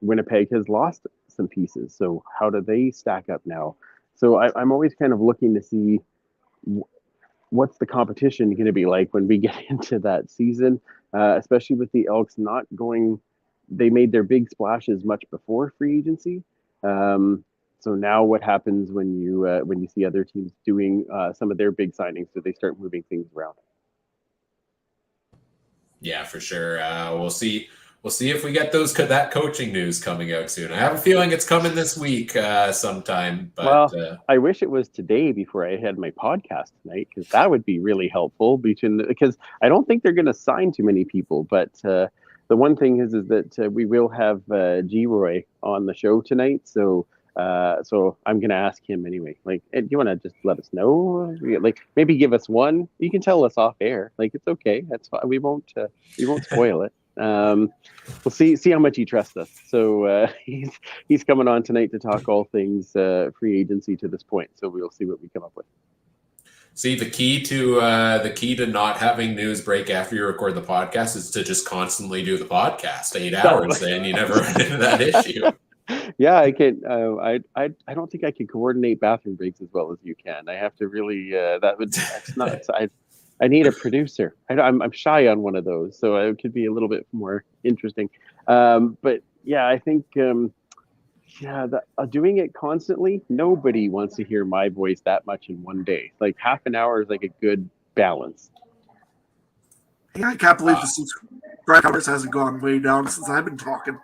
Winnipeg has lost some pieces. So how do they stack up now? So I'm always kind of looking to see what's the competition going to be like when we get into that season, especially with the Elks not going. They made their big splashes much before free agency. So now what happens when you see other teams doing some of their big signings? Do they start moving things around? Yeah, for sure. We'll see. We'll see if we get that coaching news coming out soon. I have a feeling it's coming this week sometime. But I wish it was today before I had my podcast tonight, because that would be really helpful. Because I don't think they're going to sign too many people. But the one thing is that we will have G-Roy on the show tonight. So I'm going to ask him anyway. Like, do you want to just let us know? Like, maybe give us one. You can tell us off air. Like, it's okay. That's fine. We won't spoil it. We'll see how much he trusts us. So he's coming on tonight to talk all things free agency to this point. So we'll see what we come up with. See, the key to not having news break after you record the podcast is to just constantly do the podcast 8 hours. Then you never run into that issue. Yeah, I can. I don't think I can coordinate bathroom breaks as well as you can. I have to really. That's nuts. I need a producer. I'm shy on one of those, so it could be a little bit more interesting. But yeah, I think Yeah, doing it constantly, nobody wants to hear my voice that much in one day. Like half an hour is like a good balance. Yeah, I can't believe the subscribers hasn't gone way down since I've been talking.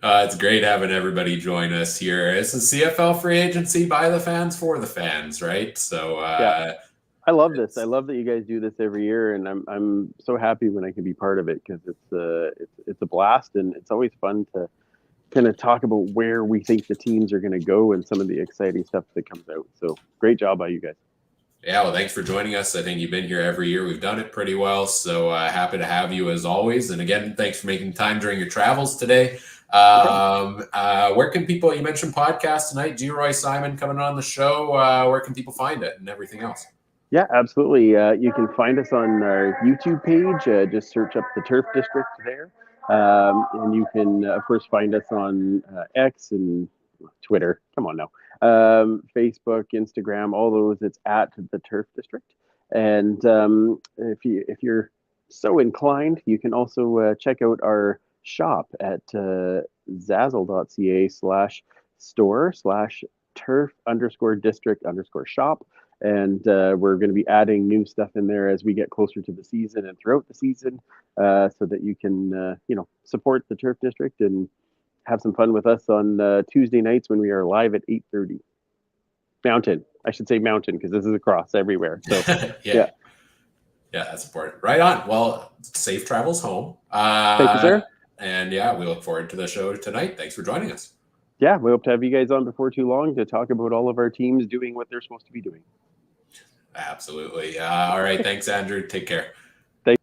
It's great having everybody join us here. This is CFL Free Agency by the fans for the fans, right? So Yeah. I love this. I love that you guys do this every year, and I'm so happy when I can be part of it because it's a blast, and it's always fun to kind of talk about where we think the teams are going to go and some of the exciting stuff that comes out. So great job by you guys. Yeah, well, thanks for joining us. I think you've been here every year. We've done it pretty well. So happy to have you as always. And again, thanks for making time during your travels today. Where can people, you mentioned podcast tonight, G. Roy Simon coming on the show. Where can people find it and everything else? Yeah, absolutely. You can find us on our YouTube page. Just search up the Turf District there. And you can, of course, find us on X and Twitter. Come on now. Facebook, Instagram, all those. It's at the Turf District. And if you're so inclined, you can also check out our shop at zazzle.ca/store/turf_district_shop. And we're going to be adding new stuff in there as we get closer to the season and throughout the season, so that you can support the Turf District and have some fun with us on Tuesday nights when we are live at 8:30. Mountain, I should say mountain because this is across everywhere. So Yeah, that's important. Right on. Well, safe travels home. Thank you, sir. And yeah, we look forward to the show tonight. Thanks for joining us. Yeah, we hope to have you guys on before too long to talk about all of our teams doing what they're supposed to be doing. Absolutely. All right. Thanks, Andrew. Take care. Thanks.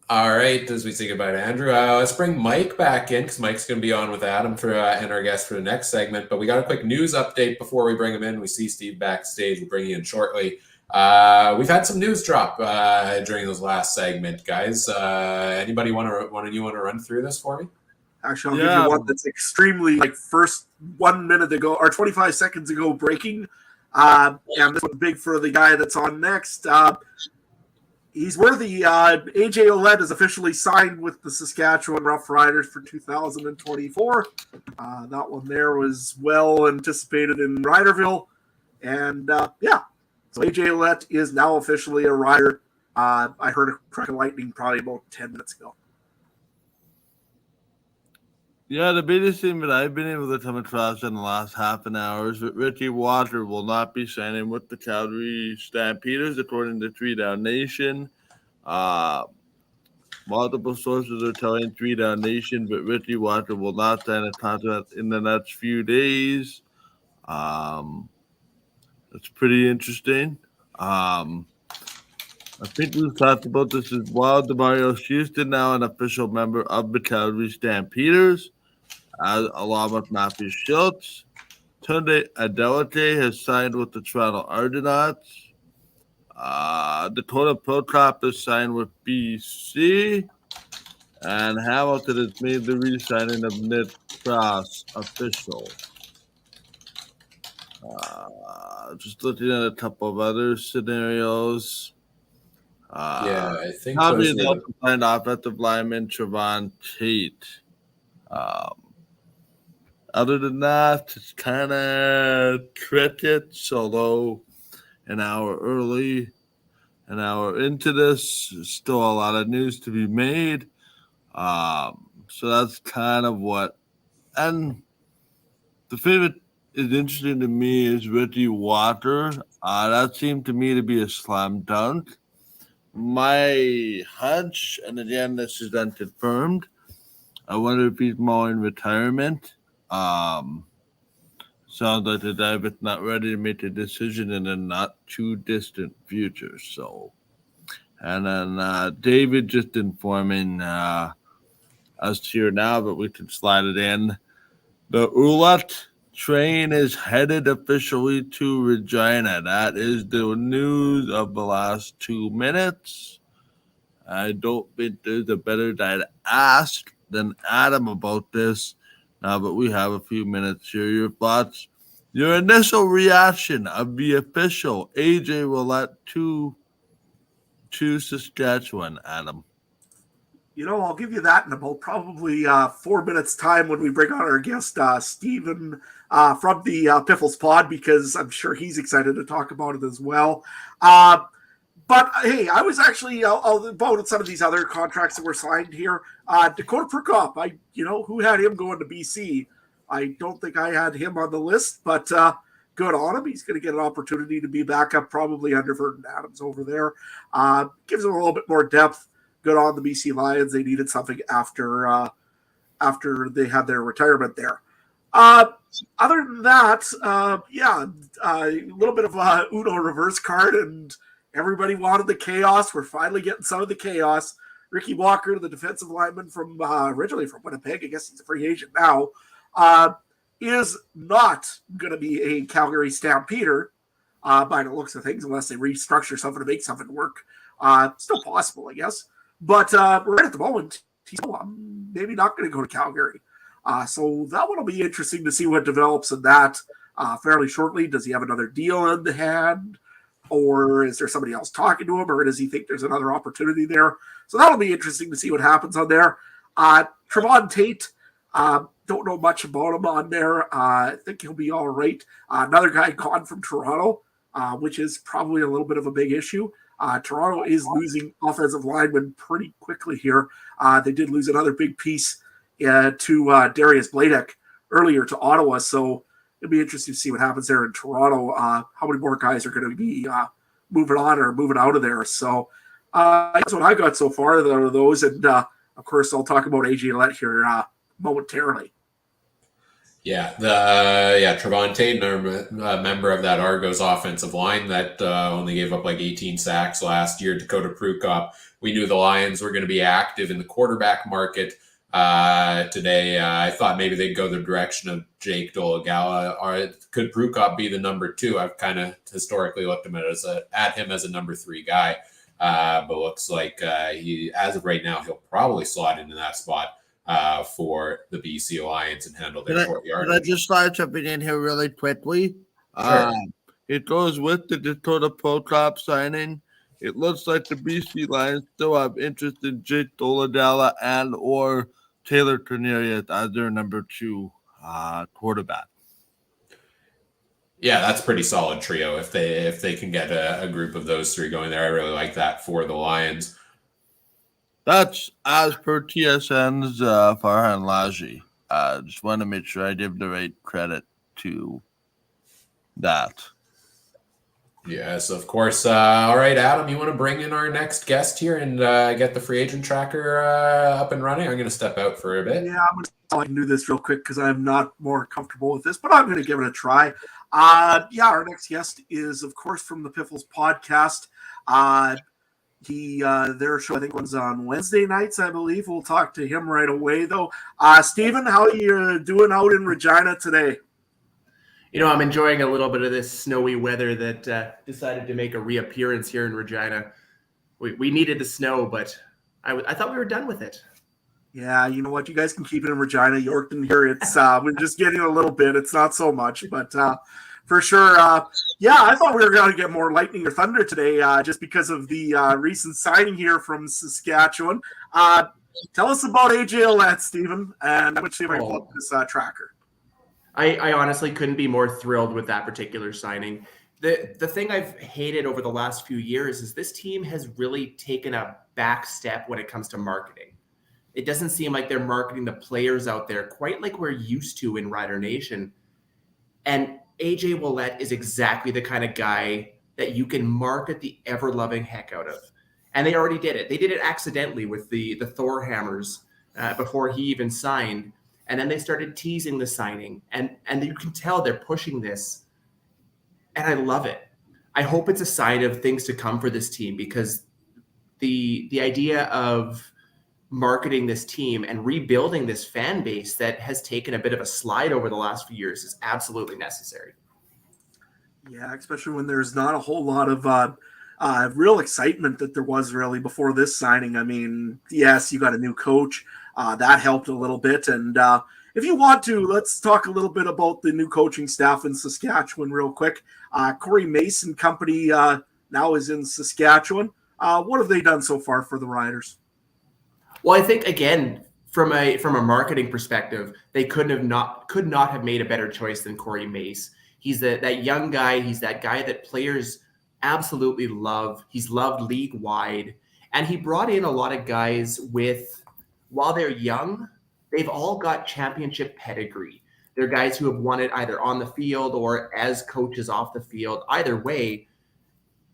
All right. As we say goodbye to Andrew, let's bring Mike back in because Mike's going to be on with Adam for and our guest for the next segment. But we got a quick news update before we bring him in. We see Steve backstage. We'll bring you in shortly. We've had some news drop during this last segment, guys. Anybody want to run through this for me? Actually, I'll give you one that's extremely first 1 minute ago or 25 seconds ago breaking. And this one's big for the guy that's on next. He's worthy. AJ Ouellette is officially signed with the Saskatchewan Roughriders for 2024. That one there was well anticipated in Riderville. And so AJ Ouellette is now officially a Rider. I heard a crack of lightning probably about 10 minutes ago. Yeah, the biggest thing that I've been able to come across in the last half an hour is that Richie Water will not be signing with the Calgary Stampeders, according to 3 Down Nation. Multiple sources are telling 3 Down Nation that Richie Water will not sign a contract in the next few days. That's pretty interesting. I think we've talked about this as well. Demario Houston, now an official member of the Calgary Stampeders, along with Matthew Schultz. Tunde Adeleke has signed with the Toronto Argonauts. Dakota Protop has signed with BC. And Hamilton has made the re-signing of Nick Cross official. Just looking at a couple of other scenarios. I think Calgary has also signed offensive lineman Trevon Tate. Other than that, it's kind of crickets, although an hour early, an hour into this, there's still a lot of news to be made. So that's kind of what. And the thing that is interesting to me is Richie Water. That seemed to me to be a slam dunk. My hunch, and again, this is unconfirmed, I wonder if he's more in retirement. Sounds like the guy is not ready to make a decision in a not too distant future. So, and then David just informing us here now, but we can slide it in. The Ouellette train is headed officially to Regina. That is the news of the last 2 minutes. I don't think there's a better guy to ask than Adam about this. Now, but we have a few minutes here. Your thoughts, your initial reaction of the official AJ Ouellette to Saskatchewan, Adam. I'll give you that in about probably 4 minutes' time when we bring on our guest, Stephen from the Piffles Pod, because I'm sure he's excited to talk about it as well. But hey, I was actually about some of these other contracts that were signed here. Dakota Prukop, who had him going to BC? I don't think I had him on the list, but good on him. He's going to get an opportunity to be back up probably under Vernon Adams over there. Gives him a little bit more depth. Good on the BC Lions. They needed something after they had their retirement there. Other than that, a little bit of a Uno reverse card, and everybody wanted the chaos. We're finally getting some of the chaos. Ricky Walker, the defensive lineman from originally from Winnipeg, I guess he's a free agent now, is not going to be a Calgary Stampeder by the looks of things, unless they restructure something to make something work. Still possible, I guess. But right at the moment, he's maybe not going to go to Calgary. So that one will be interesting to see what develops in that fairly shortly. Does he have another deal in the hand? Or is there somebody else talking to him? Or does he think there's another opportunity there? So that'll be interesting to see what happens on there. Trevon Tate, don't know much about him on there. I think he'll be all right. Another guy gone from Toronto, which is probably a little bit of a big issue. Toronto is losing offensive linemen pretty quickly here. They did lose another big piece to Darius Bladek earlier to Ottawa, so it'll be interesting to see what happens there in Toronto. How many more guys are going to be moving on or moving out of there? So that's what I got so far out of those, and of course I'll talk about AJ Lett here momentarily. Yeah, Trevon Tate, a member of that Argos offensive line that only gave up like 18 sacks last year. Dakota Prukop, we knew the Lions were going to be active in the quarterback market today. I thought maybe they'd go the direction of Jake Dolegala. Or could Prukop be the number 2? I've kind of historically looked at him as a number 3 guy, but looks like he, as of right now, he'll probably slot into that spot for the BC Lions and handle their courtyard. Can I just slide something in here really quickly? Sure. It goes with the Dakota Prokop signing. It looks like the BC Lions still have interest in Jake Doledala and or Taylor Cornelius as their number 2 quarterback. Yeah, that's a pretty solid trio if they can get a group of those 3 going there. I really like that for the Lions. That's as per TSN's Farhan Laji. Just want to make sure I give the right credit to that. Yes, of course. All right, Adam, you want to bring in our next guest here and get the free agent tracker up and running? I'm going to step out for a bit. Yeah, I'm going to see if I can do this real quick because I'm not more comfortable with this, but I'm going to give it a try. Our next guest is, of course, from the Piffles podcast. Their show, I think, runs on Wednesday nights, I believe. We'll talk to him right away, though. Stephen, how are you doing out in Regina today? I'm enjoying a little bit of this snowy weather that decided to make a reappearance here in Regina. We needed the snow, but I thought we were done with it. Yeah, you know what? You guys can keep it in Regina. Yorkton here, it's we're just getting a little bit. It's not so much, but for sure. I thought we were going to get more lightning or thunder today just because of the recent signing here from Saskatchewan. Tell us about AJ Lett, Stephen, and how much you might pull up this tracker. I honestly couldn't be more thrilled with that particular signing. The thing I've hated over the last few years is this team has really taken a back step when it comes to marketing. It doesn't seem like they're marketing the players out there quite like we're used to in Rider Nation. And AJ Ouellette is exactly the kind of guy that you can market the ever-loving heck out of. And they already did it. They did it accidentally with the Thor hammers before he even signed. And then they started teasing the signing. And you can tell they're pushing this. And I love it. I hope it's a sign of things to come for this team, because the idea of marketing this team and rebuilding this fan base that has taken a bit of a slide over the last few years is absolutely necessary. Yeah, especially when there's not a whole lot of real excitement that there was really before this signing. I mean, yes, you got a new coach. That helped a little bit. And if you want to, let's talk a little bit about the new coaching staff in Saskatchewan real quick. Corey Mason Company now is in Saskatchewan. What have they done so far for the Riders? Well, I think again, from a marketing perspective, they could not have made a better choice than Corey Mace. He's that young guy. He's that guy that players absolutely love. He's loved league wide, and he brought in a lot of guys with, while they're young, they've all got championship pedigree. They're guys who have won it either on the field or as coaches off the field. Either way,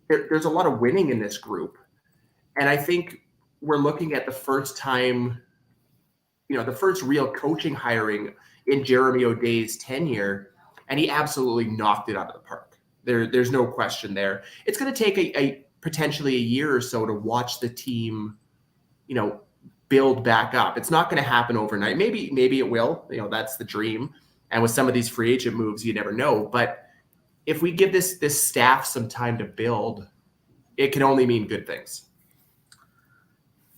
there's a lot of winning in this group, and I think we're looking at the first time, the first real coaching hiring in Jeremy O'Day's tenure, and he absolutely knocked it out of the park. There's no question there. It's going to take a potentially a year or so to watch the team, build back up. It's not going to happen overnight. Maybe it will. That's the dream. And with some of these free agent moves, you never know. But if we give this staff some time to build, it can only mean good things.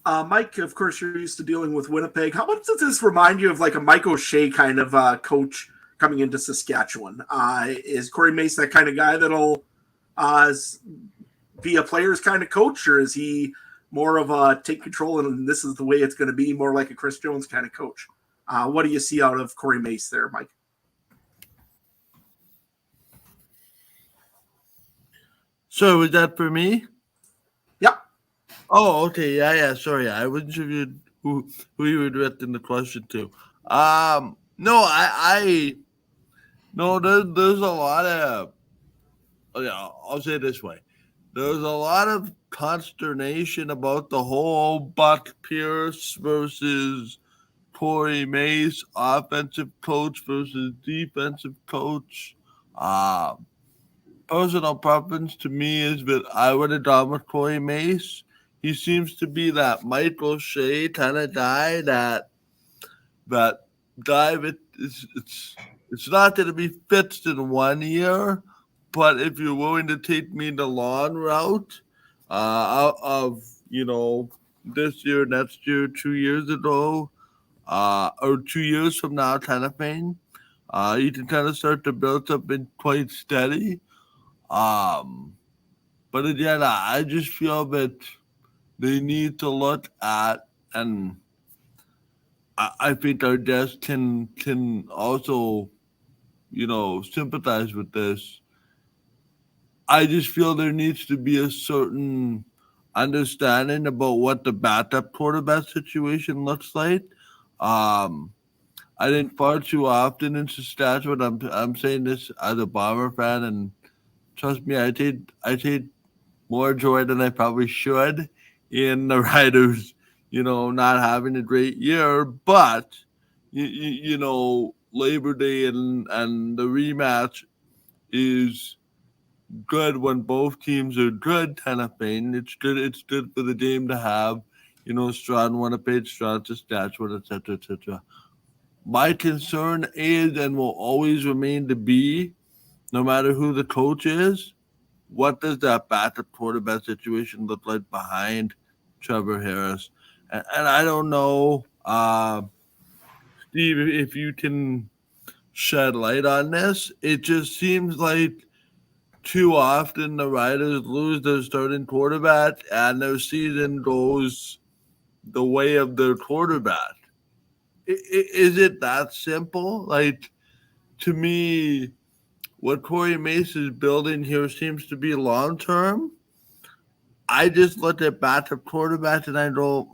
Mike, of course, you're used to dealing with Winnipeg. How much does this remind you of like a Mike O'Shea kind of coach coming into Saskatchewan? Is Corey Mace that kind of guy that'll be a player's kind of coach, or is he more of a take control and this is the way it's going to be, more like a Chris Jones kind of coach? What do you see out of Corey Mace there, Mike? So was that for me? Yeah. Oh, okay. Yeah. Sorry, I wasn't sure who you were directing the question to. No, no. There's a lot of. Yeah, I'll say it this way. There's a lot of consternation about the whole Buck Pierce versus Corey Mace offensive coach versus defensive coach. Personal preference to me is that I would have gone with Corey Mace. He seems to be that Mike O'Shea kind of guy that it's not going to be fixed in 1 year, but if you're willing to take me the long route of this year, next year, 2 years ago, or 2 years from now kind of thing, you can kind of start to build something quite steady. But again, I just feel that they need to look at, and I think our guests can also, sympathize with this. I just feel there needs to be a certain understanding about what the backup quarterback situation looks like. I think far too often in Saskatchewan, I'm saying this as a Bomber fan, and trust me, I take more joy than I probably should in the Riders, not having a great year. But Labor Day and the rematch is good when both teams are good, kind of thing. It's good for the game to have, strong Winnipeg, strong Saskatchewan, etc., etc. My concern is and will always remain to be, no matter who the coach is, what does that backup quarterback situation look like behind Trevor Harris? And I don't know, Steve, if you can shed light on this. It just seems like too often the Riders lose their starting quarterback and their season goes the way of their quarterback. Is it that simple? Like, to me, what Corey Mace is building here seems to be long-term. I just look at backup quarterbacks and I go,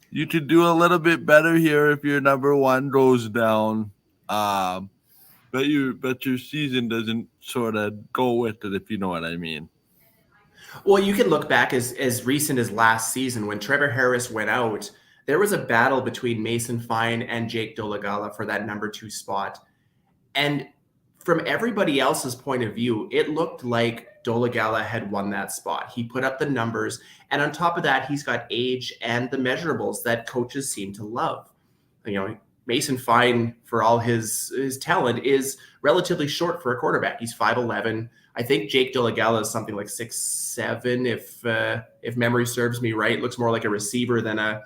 you could do a little bit better here if your number one goes down. But your season doesn't sort of go with it, if you know what I mean. Well, you can look back as recent as last season when Trevor Harris went out. There was a battle between Mason Fine and Jake Dolegala for that number 2 spot. And from everybody else's point of view, it looked like Dolegala had won that spot. He put up the numbers. And on top of that, he's got age and the measurables that coaches seem to love. Mason Fine, for all his talent, is relatively short for a quarterback. He's 5'11". I think Jake Dolegala is something like 6'7", if memory serves me right. Looks more like a receiver than a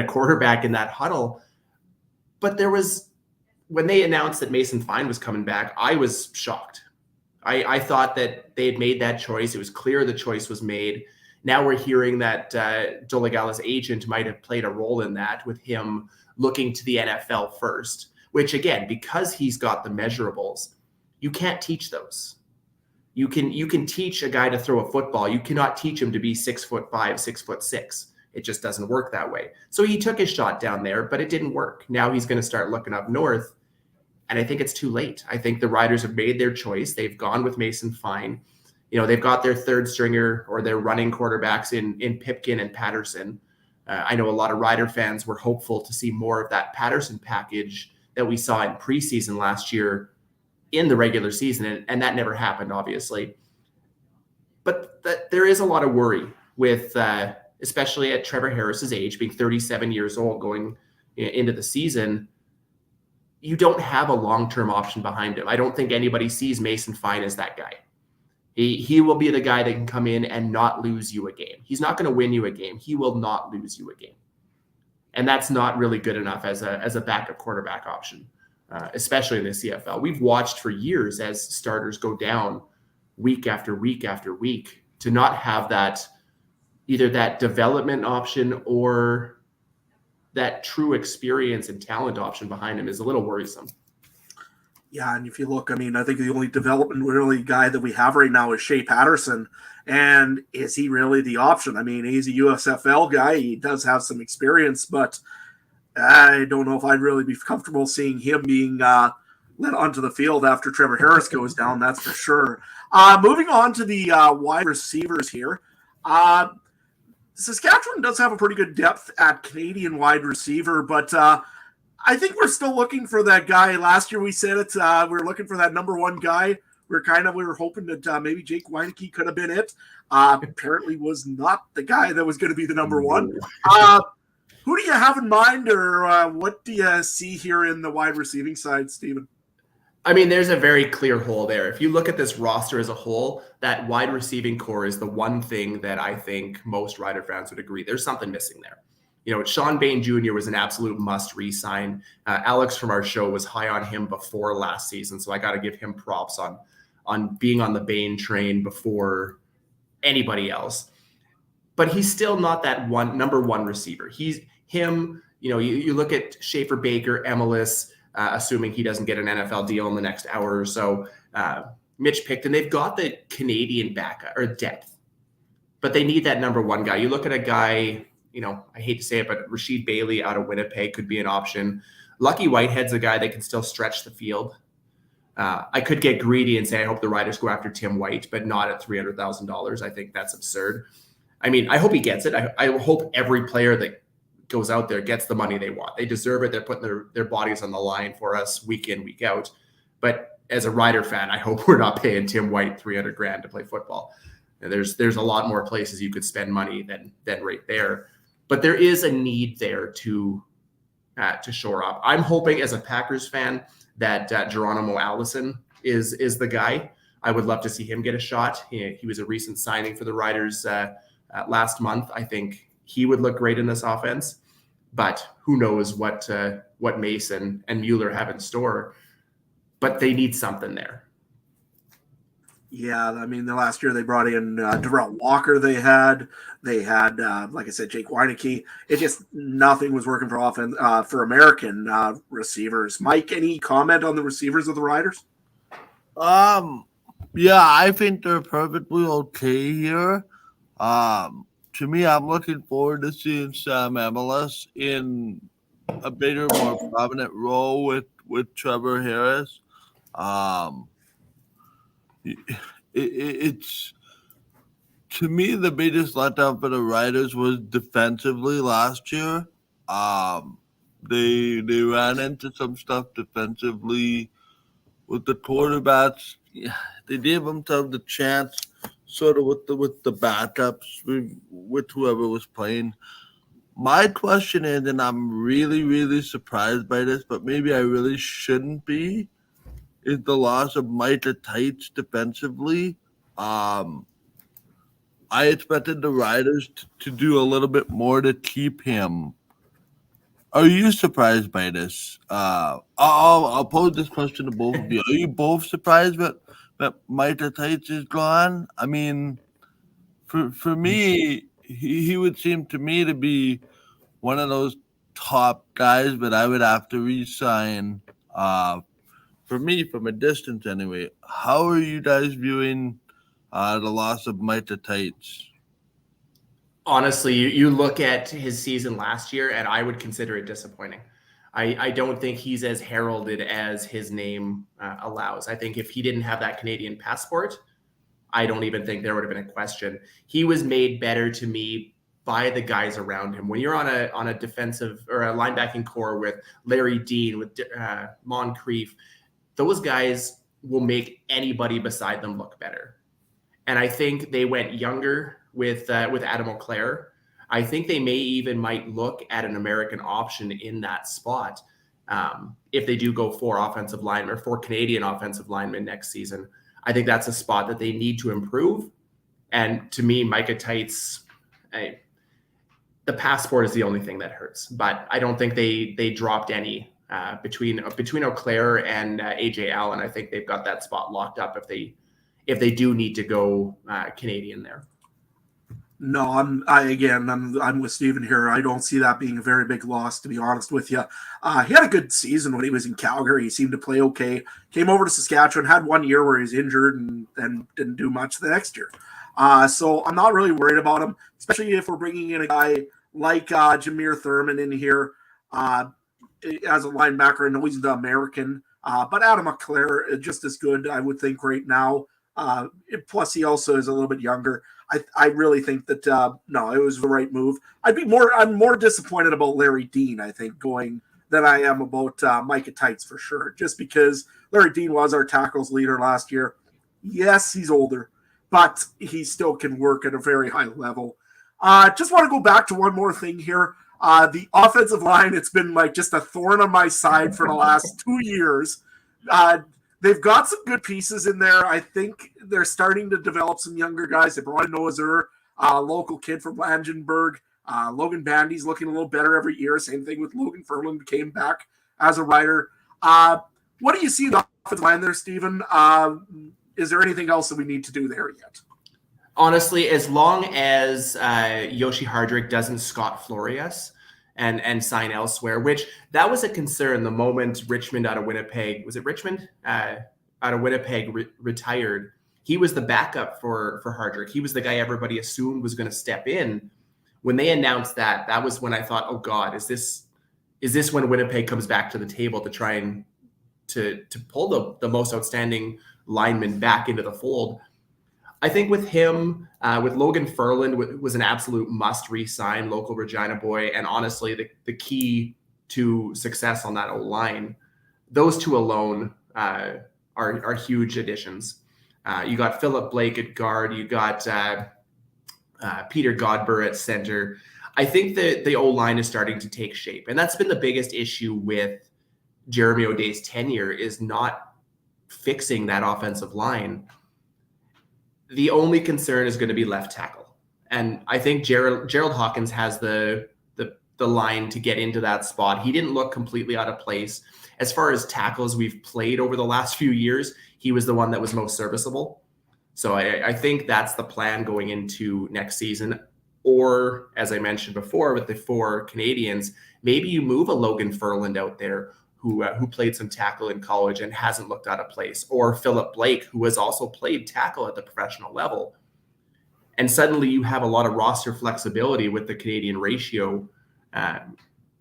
quarterback in that huddle. But when they announced that Mason Fine was coming back, I was shocked. I thought that they had made that choice. It was clear the choice was made. Now we're hearing that Dolegala's agent might have played a role in that, with him looking to the NFL first, which again, because he's got the measurables, you can't teach those. You can teach a guy to throw a football. You cannot teach him to be 6'5", 6'6". It just doesn't work that way. So he took his shot down there, but it didn't work. Now he's going to start looking up north, and I think it's too late. I think the Riders have made their choice. They've gone with Mason Fine. They've got their third stringer or their running quarterbacks in Pipkin and Patterson. I know a lot of Rider fans were hopeful to see more of that Patterson package that we saw in preseason last year in the regular season, and that never happened, obviously. But there is a lot of worry with, especially at Trevor Harris's age, being 37 years old going into the season. You don't have a long-term option behind him. I don't think anybody sees Mason Fine as that guy. He will be the guy that can come in and not lose you a game. He's not going to win you a game. He will not lose you a game. And that's not really good enough as a backup quarterback option, especially in the CFL. We've watched for years as starters go down week after week after week. To not have that, either that development option or that true experience and talent option behind him, is a little worrisome. Yeah, and if you look, I think the only development really guy that we have right now is Shea Patterson. And is he really the option? He's a USFL guy. He does have some experience, but I don't know if I'd really be comfortable seeing him being let onto the field after Trevor Harris goes down, that's for sure. Moving on to the wide receivers here. Saskatchewan does have a pretty good depth at Canadian wide receiver, but I think we're still looking for that guy. Last year we said it. We were looking for that number one guy. We were hoping that maybe Jake Weineke could have been it. Apparently was not the guy that was going to be the number one. Who do you have in mind, or what do you see here in the wide receiving side, Stephen? There's a very clear hole there. If you look at this roster as a whole, that wide receiving core is the one thing that I think most Rider fans would agree. There's something missing there. Sean Bain Jr. was an absolute must re-sign. Alex from our show was high on him before last season, so I got to give him props on being on the Bain train before anybody else. But he's still not that number one receiver. You look at Schaefer Baker, Emelis, assuming he doesn't get an NFL deal in the next hour or so, Mitch Picton. They've got the Canadian backup or depth, but they need that number one guy. You look at a guy, I hate to say it, but Rasheed Bailey out of Winnipeg could be an option. Lucky Whitehead's a guy that can still stretch the field. I could get greedy and say I hope the Riders go after Tim White, but not at $300,000. I think that's absurd. I hope he gets it. I hope every player that goes out there gets the money they want. They deserve it. They're putting their bodies on the line for us week in, week out. But as a Rider fan, I hope we're not paying Tim White $300,000 to play football. And there's a lot more places you could spend money than right there. But there is a need there to shore up. I'm hoping, as a Packers fan, that Geronimo Allison is the guy. I would love to see him get a shot. He was a recent signing for the Riders last month. I think he would look great in this offense. But who knows what Mason and Mueller have in store. But they need something there. Yeah, the last year they brought in Darrell Walker. They had, like I said, Jake Weineke. It just nothing was working for American receivers. Mike, any comment on the receivers of the Riders? Yeah, I think they're perfectly okay here. To me, I'm looking forward to seeing Sam Emelis in a bigger, more prominent role with Trevor Harris. It's to me the biggest letdown for the Riders was defensively last year. They ran into some stuff defensively with the quarterbacks. They gave themselves a chance, sort of with the backups, with whoever was playing. My question is, and I'm really, really surprised by this, but maybe I really shouldn't be, is the loss of Micah Tights defensively. I expected the Riders to do a little bit more to keep him. Are you surprised by this? I'll pose this question to both of you. Are you both surprised that Micah Tights is gone? For me, he would seem to me to be one of those top guys, but I would have to re-sign. For me, from a distance anyway, how are you guys viewing the loss of Micah Tights? Honestly, you look at his season last year, and I would consider it disappointing. I don't think he's as heralded as his name allows. I think if he didn't have that Canadian passport, I don't even think there would have been a question. He was made better to me by the guys around him. When you're on a defensive or a linebacking core with Larry Dean, with Moncrief, those guys will make anybody beside them look better. And I think they went younger with Adam O'Clair. I think they might look at an American option in that spot if they do go for offensive linemen or for Canadian offensive linemen next season. I think that's a spot that they need to improve. And to me, Micah Tights, the passport is the only thing that hurts. But I don't think they dropped any between O'Clair and AJ Allen. I think they've got that spot locked up if they do need to go Canadian there. No, I'm with Steven here. I don't see that being a very big loss, to be honest with you. He had a good season when he was in Calgary. He seemed to play okay. Came over to Saskatchewan, had 1 year where he was injured, and then didn't do much the next year. So I'm not really worried about him, especially if we're bringing in a guy like Jameer Thurman in here as a linebacker. I know he's the American, but Adam O'Clair is just as good, I would think, right now. Plus, he also is a little bit younger. I really think that no, it was the right move. I'm more disappointed about Larry Dean, I think, going than I am about Micah Tights for sure. Just because Larry Dean was our tackles leader last year. Yes, he's older, but he still can work at a very high level. Just want to go back to one more thing here. The offensive line, it's been like just a thorn on my side for the last 2 years. They've got some good pieces in there. I think they're starting to develop some younger guys. They brought in Noah Zur, a local kid from Langenberg. Logan Bandy's looking a little better every year. Same thing with Logan Furland, came back as a rider. What do you see in the offensive line there, Stephen? Is there anything else that we need to do there yet? Honestly, as long as Yoshi Hardrick doesn't Scott Florius and sign elsewhere, which that was a concern the moment Richmond out of Winnipeg, was it Richmond? Out of Winnipeg retired. He was the backup for Hardrick. He was the guy everybody assumed was going to step in. When they announced that, that was when I thought, oh God, is this when Winnipeg comes back to the table to try and to pull the most outstanding lineman back into the fold? I think with him, with Logan Furland, was an absolute must re-sign, local Regina boy, and honestly, the key to success on that O-line. Those two alone are huge additions. You got Philip Blake at guard. You got Peter Godber at center. I think that the O-line is starting to take shape, and that's been the biggest issue with Jeremy O'Day's tenure, is not fixing that offensive line. The only concern is going to be left tackle. And I think Gerald Hawkins has the line to get into that spot. He didn't look completely out of place. As far as tackles we've played over the last few years, he was the one that was most serviceable. So I think that's the plan going into next season. Or, as I mentioned before, with the 4 Canadians, maybe you move a Logan Furland out there who played some tackle in college and hasn't looked out of place, or Philip Blake, who has also played tackle at the professional level. And suddenly you have a lot of roster flexibility with the Canadian ratio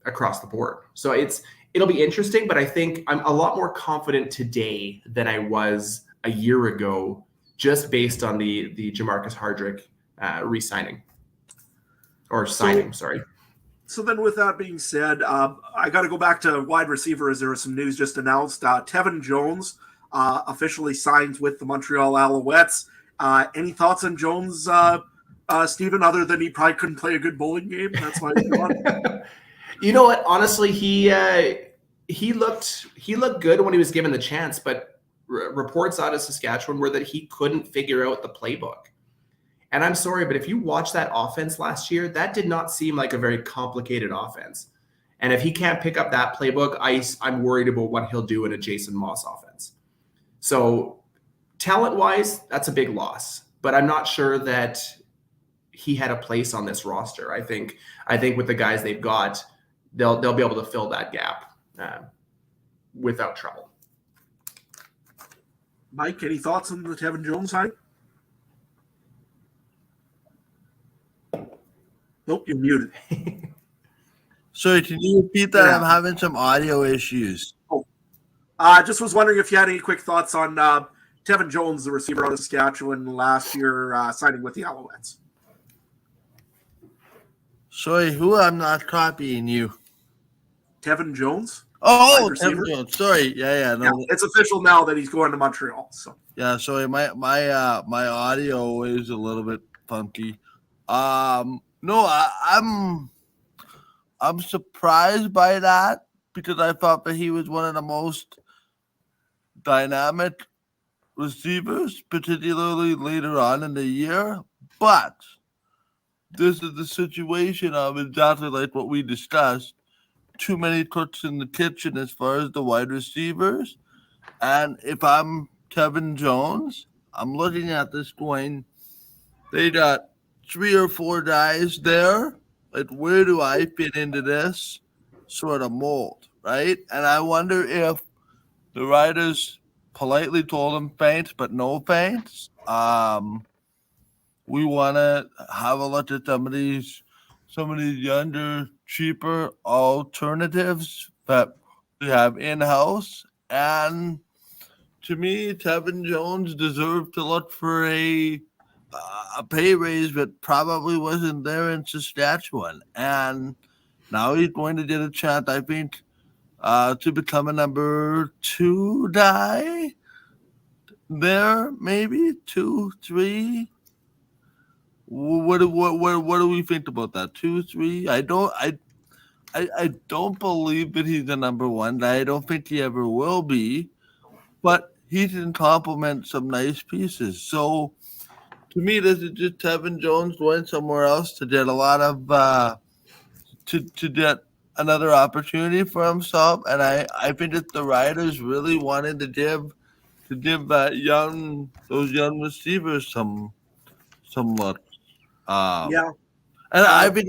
across the board. So it'll be interesting, but I think I'm a lot more confident today than I was a year ago, just based on the Jamarcus Hardrick re-signing or signing, sorry. So then with that being said, I got to go back to wide receiver, as there was some news just announced. Tevin Jones officially signs with the Montreal Alouettes. Any thoughts on Jones, Stephen, other than he probably couldn't play a good bowling game? That's why he's gone. You know what? Honestly, he looked good when he was given the chance, but reports out of Saskatchewan were that he couldn't figure out the playbook. And I'm sorry, but if you watch that offense last year, that did not seem like a very complicated offense. And if he can't pick up that playbook, I'm worried about what he'll do in a Jason Moss offense. So talent-wise, that's a big loss. But I'm not sure that he had a place on this roster. I think with the guys they've got, they'll be able to fill that gap without trouble. Mike, any thoughts on the Tevin Jones side? Nope, you're muted. Sorry, can you repeat that? I'm having some audio issues. I just was wondering if you had any quick thoughts on Tevin Jones, the receiver out of Saskatchewan last year, signing with the Alouettes. Sorry, who? I'm not copying you. Tevin Jones? Oh, Tevin Jones. Sorry. Yeah. No. Yeah, it's official now that he's going to Montreal. So yeah, sorry, my audio is a little bit funky. No, I'm surprised by that because I thought that he was one of the most dynamic receivers, particularly later on in the year. But this is the situation of exactly like what we discussed. Too many cooks in the kitchen as far as the wide receivers. And if I'm Tevin Jones, I'm looking at this going, they got 3 or 4 guys there. Like, where do I fit into this sort of mold, right? And I wonder if the writers politely told him faints, but no faints. We want to have a look at some of these younger, cheaper alternatives that we have in-house. And to me, Tevin Jones deserved to look for a pay raise that probably wasn't there in Saskatchewan. And now he's going to get a chance, I think, to become a number 2 guy there, maybe 2, 3. What do we think about that? 2, 3? I don't believe that he's the number 1 guy. I don't think he ever will be, but he can complement some nice pieces. So to me, this is just Tevin Jones going somewhere else to get a lot of to get another opportunity for himself. And I think that the Riders really wanted to give those young receivers some look. yeah. And I think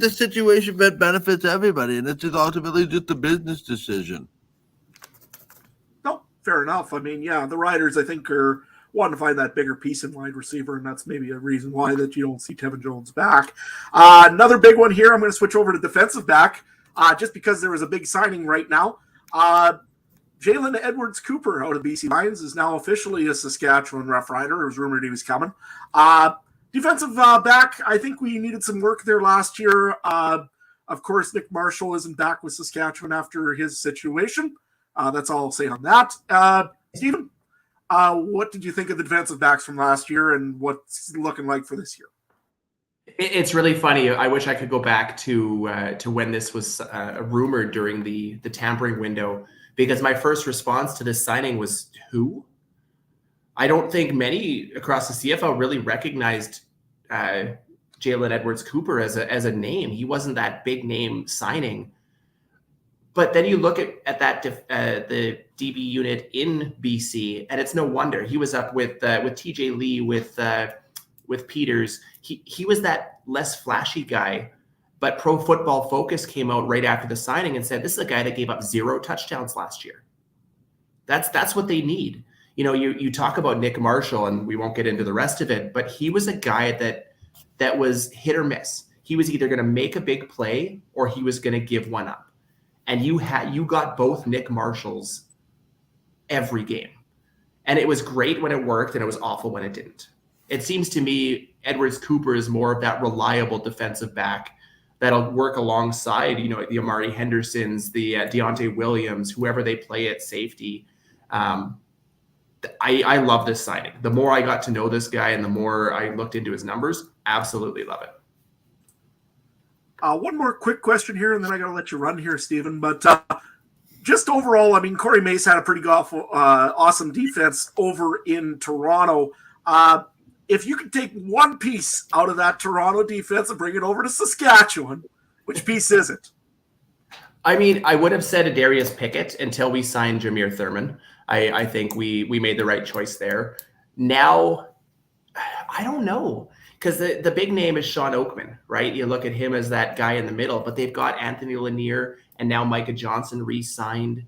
the situation that benefits everybody, and it's just ultimately just a business decision. No, fair enough. I mean, yeah, the Riders, I think, are wanting to find that bigger piece in wide receiver, and that's maybe a reason why that you don't see Tevin Jones back. Another big one here, I'm going to switch over to defensive back, just because there was a big signing right now. Jalen Edwards-Cooper out of BC Lions is now officially a Saskatchewan Rough Rider. It was rumored he was coming. Defensive back, I think we needed some work there last year. Of course, Nick Marshall isn't back with Saskatchewan after his situation. That's all I'll say on that. Stephen, what did you think of the defensive backs from last year and what's looking like for this year? It's really funny. I wish I could go back to when this was rumored during the tampering window, because my first response to this signing was, who? I don't think many across the CFL really recognized Jalen Edwards-Cooper as a name. He wasn't that big name signing. But then you look at that the DB unit in BC, and it's no wonder he was up with TJ Lee, with Peters. He was that less flashy guy, but Pro Football Focus came out right after the signing and said this is a guy that gave up 0 touchdowns last year. That's what they need. You know, you talk about Nick Marshall, and we won't get into the rest of it, but he was a guy that was hit or miss. He was either going to make a big play or he was going to give one up. And you got both Nick Marshalls every game. And it was great when it worked, and it was awful when it didn't. It seems to me Edwards-Cooper is more of that reliable defensive back that'll work alongside, the Amari Hendersons, the Deontay Williams, whoever they play at safety. I love this signing. The more I got to know this guy and the more I looked into his numbers, absolutely love it. One more quick question here, and then I got to let you run here, Stephen. But just overall, I mean, Corey Mace had a pretty awesome defense over in Toronto. If you could take one piece out of that Toronto defense and bring it over to Saskatchewan, which piece is it? I mean, I would have said Adarius Pickett until we signed Jameer Thurman. I think we made the right choice there. Now, I don't know, because the big name is Sean Oakman, right? You look at him as that guy in the middle, but they've got Anthony Lanier and now Micah Johnson re-signed.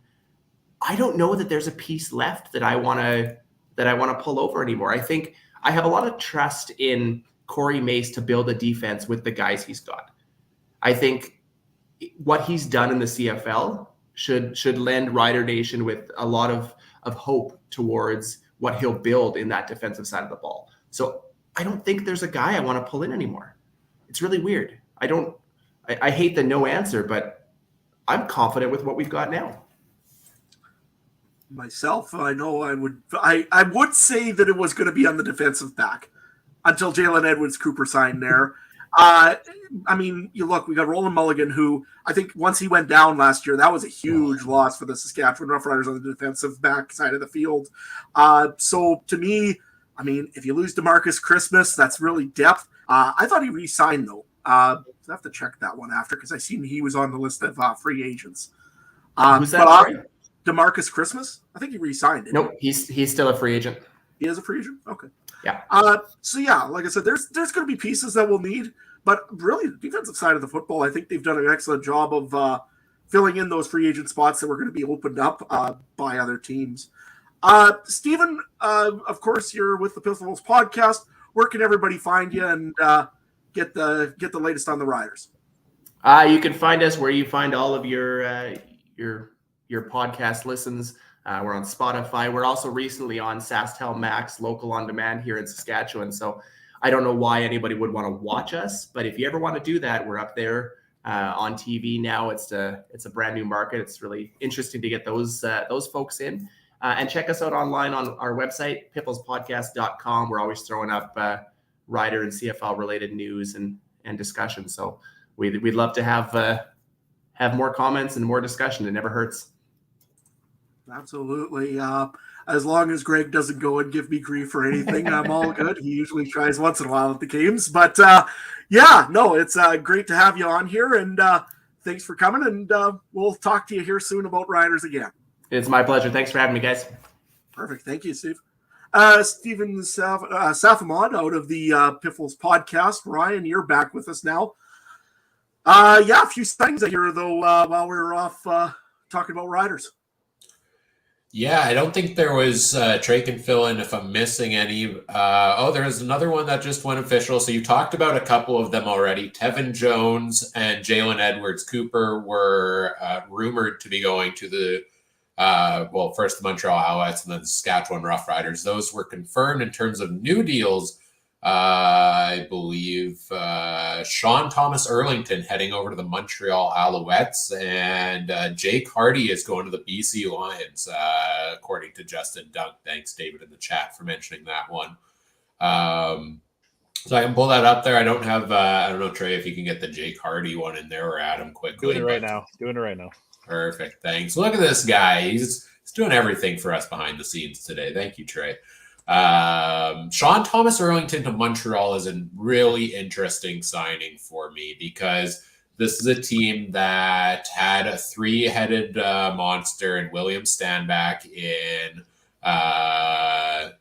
I don't know that there's a piece left that I want to pull over anymore. I think I have a lot of trust in Corey Mace to build a defense with the guys he's got. I think what he's done in the CFL should lend Rider Nation with a lot of hope towards what he'll build in that defensive side of the ball. So I don't think there's a guy I want to pull in anymore. It's really weird. I hate the no answer, but I'm confident with what we've got now. Myself, I know I would say that it was going to be on the defensive back until Jalen Edwards-Cooper signed there. I mean, you look, we got Roland Mulligan, who I think once he went down last year, that was a huge loss for the Saskatchewan Roughriders on the defensive back side of the field. So to me, I mean, if you lose DeMarcus Christmas, that's really depth. I thought he re-signed, though. I have to check that one after because I seen he was on the list of free agents. Who's that? DeMarcus Christmas? I think he re-signed it. Nope, he's still a free agent. He is a free agent? Okay. Yeah. So yeah, like I said, there's going to be pieces that we'll need, but really the defensive side of the football, I think they've done an excellent job of filling in those free agent spots that were going to be opened up by other teams. Stephen, of course, you're with the Pistols podcast. Where can everybody find you and get the latest on the Riders? You can find us where you find all of your podcast listens. We're on Spotify. We're also recently on SaskTel Max, local on demand here in Saskatchewan. So I don't know why anybody would want to watch us, but if you ever want to do that, we're up there on TV now. It's a brand new market. It's really interesting to get those folks in. And check us out online on our website, pifflespodcast.com. We're always throwing up Rider and CFL related news and discussion. So we'd love to have more comments and more discussion. It never hurts. Absolutely. As long as Greg doesn't go and give me grief for anything, I'm all good. He usually tries once in a while at the games. But yeah, no, it's great to have you on here. And thanks for coming. And we'll talk to you here soon about Riders again. It's my pleasure. Thanks for having me, guys. Perfect. Thank you, Steve. Stephen Safamod out of the Piffles podcast. Ryan, you're back with us now. Yeah, a few things here, though, while we were off talking about Riders. Yeah, I don't think there was, Trey can fill in if I'm missing any. There's another one that just went official. So you talked about a couple of them already. Tevin Jones and Jalen Edwards-Cooper were rumored to be going to the, first the Montreal Alouettes and then the Saskatchewan Roughriders. Those were confirmed in terms of new deals. I believe Sean Thomas Erlington heading over to the Montreal Alouettes, and Jake Hardy is going to the BC Lions, according to Justin Dunk. Thanks, David, in the chat for mentioning that one. So I can pull that up there. I don't have, I don't know, Trey, if you can get the Jake Hardy one in there or Adam quickly. Doing it right now. Perfect. Thanks. Look at this guy. He's doing everything for us behind the scenes today. Thank you, Trey. Sean Thomas Erlington to Montreal is a really interesting signing for me because this is a team that had a three-headed monster in William Stanback in I'm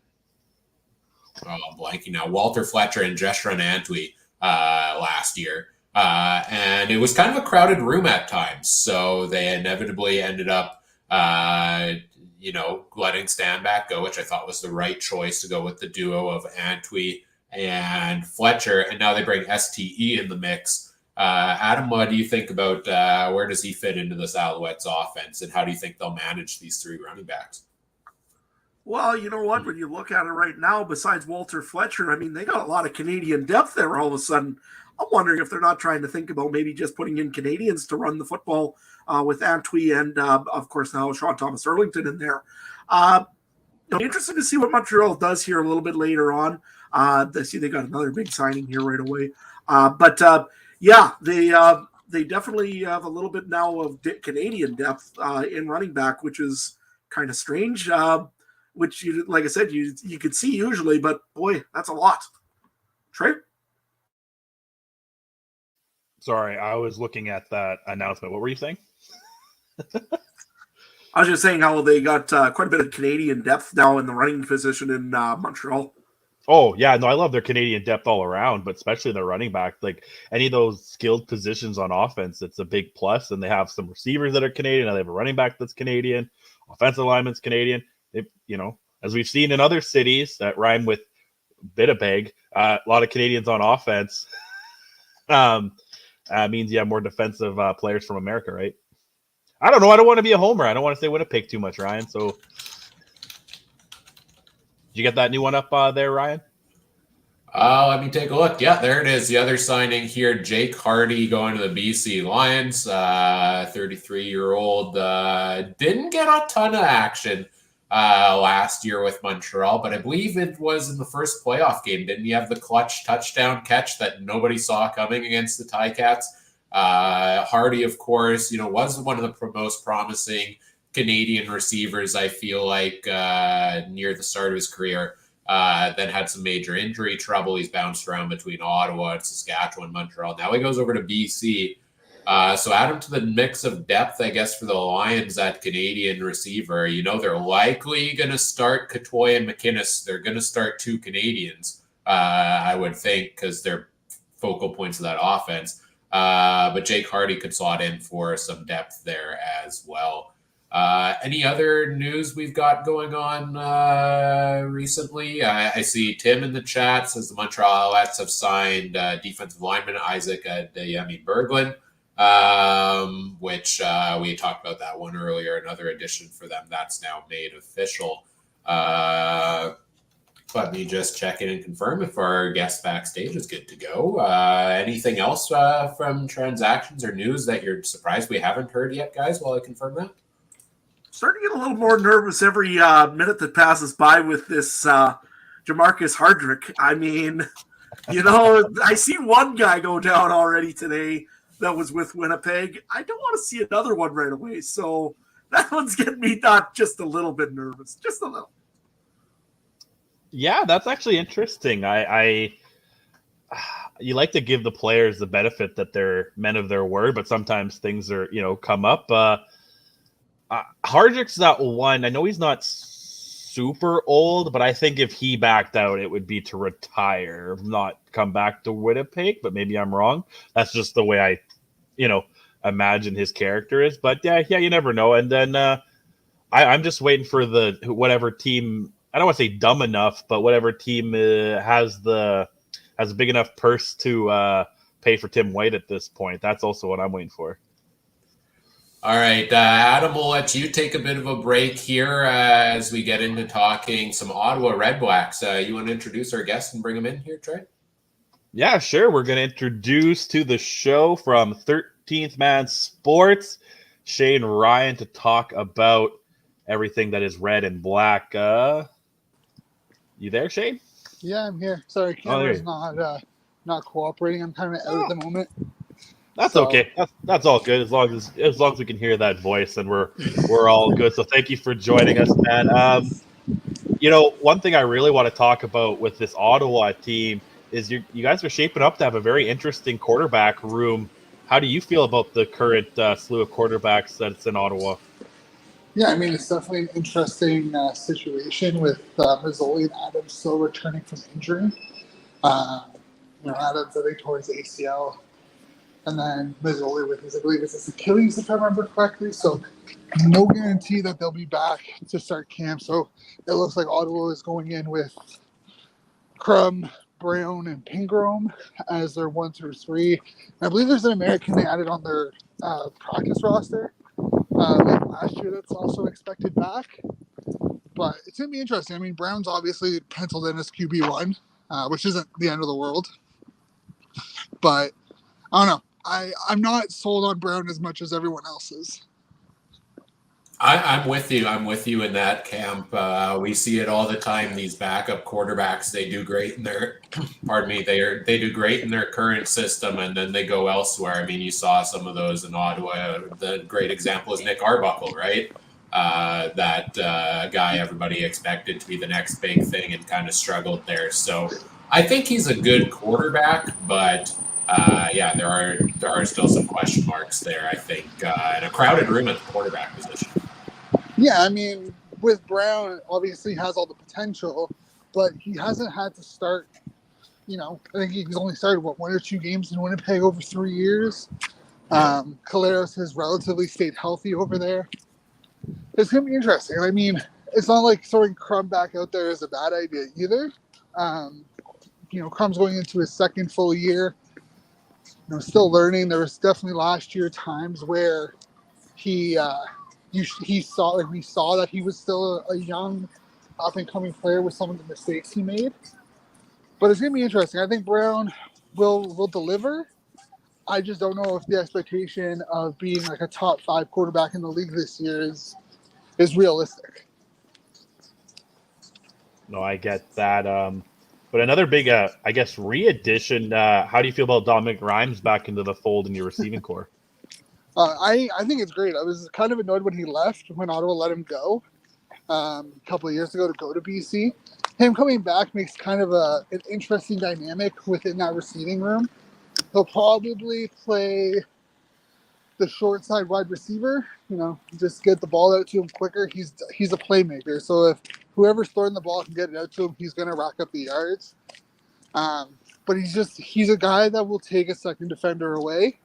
blanking now, Walter Fletcher and Jeshran Antwi last year. And it was kind of a crowded room at times. So they inevitably ended up letting Stanback go, which I thought was the right choice to go with the duo of Antwi and Fletcher. And now they bring STE in the mix. Adam, what do you think about where does he fit into this Alouettes offense, and how do you think they'll manage these three running backs? Well, you know what? When you look at it right now, besides Walter Fletcher, I mean, they got a lot of Canadian depth there all of a sudden. I'm wondering if they're not trying to think about maybe just putting in Canadians to run the football with Antwi and, of course, now Sean Thomas Erlington in there. Interesting to see what Montreal does here a little bit later on. They got another big signing here right away. They definitely have a little bit now of Canadian depth in running back, which is kind of strange. Which, like I said, you could see usually, but boy, that's a lot. Trey? Sorry, I was looking at that announcement. What were you saying? I was just saying how they got quite a bit of Canadian depth now in the running position in Montreal. Oh yeah, no, I love their Canadian depth all around, but especially their running back. Like any of those skilled positions on offense, it's a big plus. And they have some receivers that are Canadian. They have a running back that's Canadian, offensive lineman's Canadian. As we've seen in other cities that rhyme with Winnipeg, a lot of Canadians on offense. Means you have more defensive players from America, right? I don't know. I don't want to be a homer. I don't want to say Winnipeg too much, Ryan. So. Did you get that new one up there, Ryan? Let me take a look. Yeah, there it is. The other signing here, Jake Hardy going to the BC Lions, 33-year-old. Didn't get a ton of action last year with Montreal, but I believe it was in the first playoff game. Didn't he have the clutch touchdown catch that nobody saw coming against the Ticats? Hardy, of course, was one of the most promising Canadian receivers, I feel like, near the start of his career. Then had some major injury trouble. He's bounced around between Ottawa and Saskatchewan, Montreal. Now he goes over to BC. So add him to the mix of depth, I guess, for the Lions at Canadian receiver. They're likely going to start Catoy and McInnes. They're going to start two Canadians, I would think, because they're focal points of that offense. But Jake Hardy could slot in for some depth there as well. Any other news we've got going on recently? I see Tim in the chat says the Montreal Alouettes have signed defensive lineman Isaac Dayemi Berglund, which we talked about that one earlier. Another addition for them that's now made official. Let me just check in and confirm if our guest backstage is good to go. Anything else from transactions or news that you're surprised we haven't heard yet, guys, while I confirm that? Starting to get a little more nervous every minute that passes by with this Jamarcus Hardrick. I mean, I see one guy go down already today that was with Winnipeg. I don't want to see another one right away. So that one's getting me not just a little bit nervous, just a little. Yeah, that's actually interesting. You like to give the players the benefit that they're men of their word, but sometimes things are, come up. Hardrick's that one. I know he's not super old, but I think if he backed out, it would be to retire, not come back to Winnipeg. But maybe I'm wrong. That's just the way I, imagine his character is. But yeah, you never know. And then I'm just waiting for whatever team. I don't want to say dumb enough, but whatever team has a big enough purse to pay for Tim White at this point. That's also what I'm waiting for. All right, Adam, we'll let you take a bit of a break here as we get into talking some Ottawa Redblacks. You want to introduce our guest and bring him in here, Trey? Yeah, sure. We're going to introduce to the show from 13th Man Sports, Shane Ryan, to talk about everything that is red and black. You there, Shane? Yeah, I'm here. Sorry, camera's not cooperating. I'm kind of out at the moment. That's okay. That's all good. As long as we can hear that voice, and we're all good. So thank you for joining us, man. One thing I really want to talk about with this Ottawa team is you guys are shaping up to have a very interesting quarterback room. How do you feel about the current slew of quarterbacks that's in Ottawa? Yeah, I mean, it's definitely an interesting situation with Mazzoli and Adams still returning from injury. Adams, I think, tore his ACL. And then Mazzoli with his, I believe it's his Achilles, if I remember correctly. So no guarantee that they'll be back to start camp. So it looks like Ottawa is going in with Crum, Brown, and Pingrome as their 1 through 3. And I believe there's an American they added on their practice roster like last year that's also expected back. But it's going to be interesting. I mean, Brown's obviously penciled in as QB1, which isn't the end of the world. But I don't know. I'm not sold on Brown as much as everyone else is. I'm with you. I'm with you in that camp. We see it all the time. These backup quarterbacks, they do great in their, they do great in their current system, and then they go elsewhere. I mean, you saw some of those in Ottawa. The great example is Nick Arbuckle, right? That guy everybody expected to be the next big thing and kind of struggled there. So I think he's a good quarterback, but there are still some question marks there, I think, and a crowded room at the quarterback position. Yeah, I mean, with Brown, obviously has all the potential. but he hasn't had to start. I think he's only started, 1 or 2 games in Winnipeg over 3 years. Caleros has relatively stayed healthy over there. It's going to be interesting. I mean, it's not like throwing Crum back out there is a bad idea either. Crum's going into his second full year. Still learning. There was definitely last year times where we saw that he was still a young, up and coming player with some of the mistakes he made. But it's going to be interesting. I think Brown will deliver. I just don't know if the expectation of being like a top 5 quarterback in the league this year is realistic. No, I get that. But another big, I guess, re-addition. How do you feel about Dominic Rhymes back into the fold in your receiving core? I think it's great. I was kind of annoyed when he left, when Ottawa let him go a couple of years ago to go to BC. Him coming back makes kind of an interesting dynamic within that receiving room. He'll probably play the short side wide receiver, just get the ball out to him quicker. He's a playmaker. So if whoever's throwing the ball can get it out to him, he's going to rack up the yards. But he's a guy that will take a second defender away.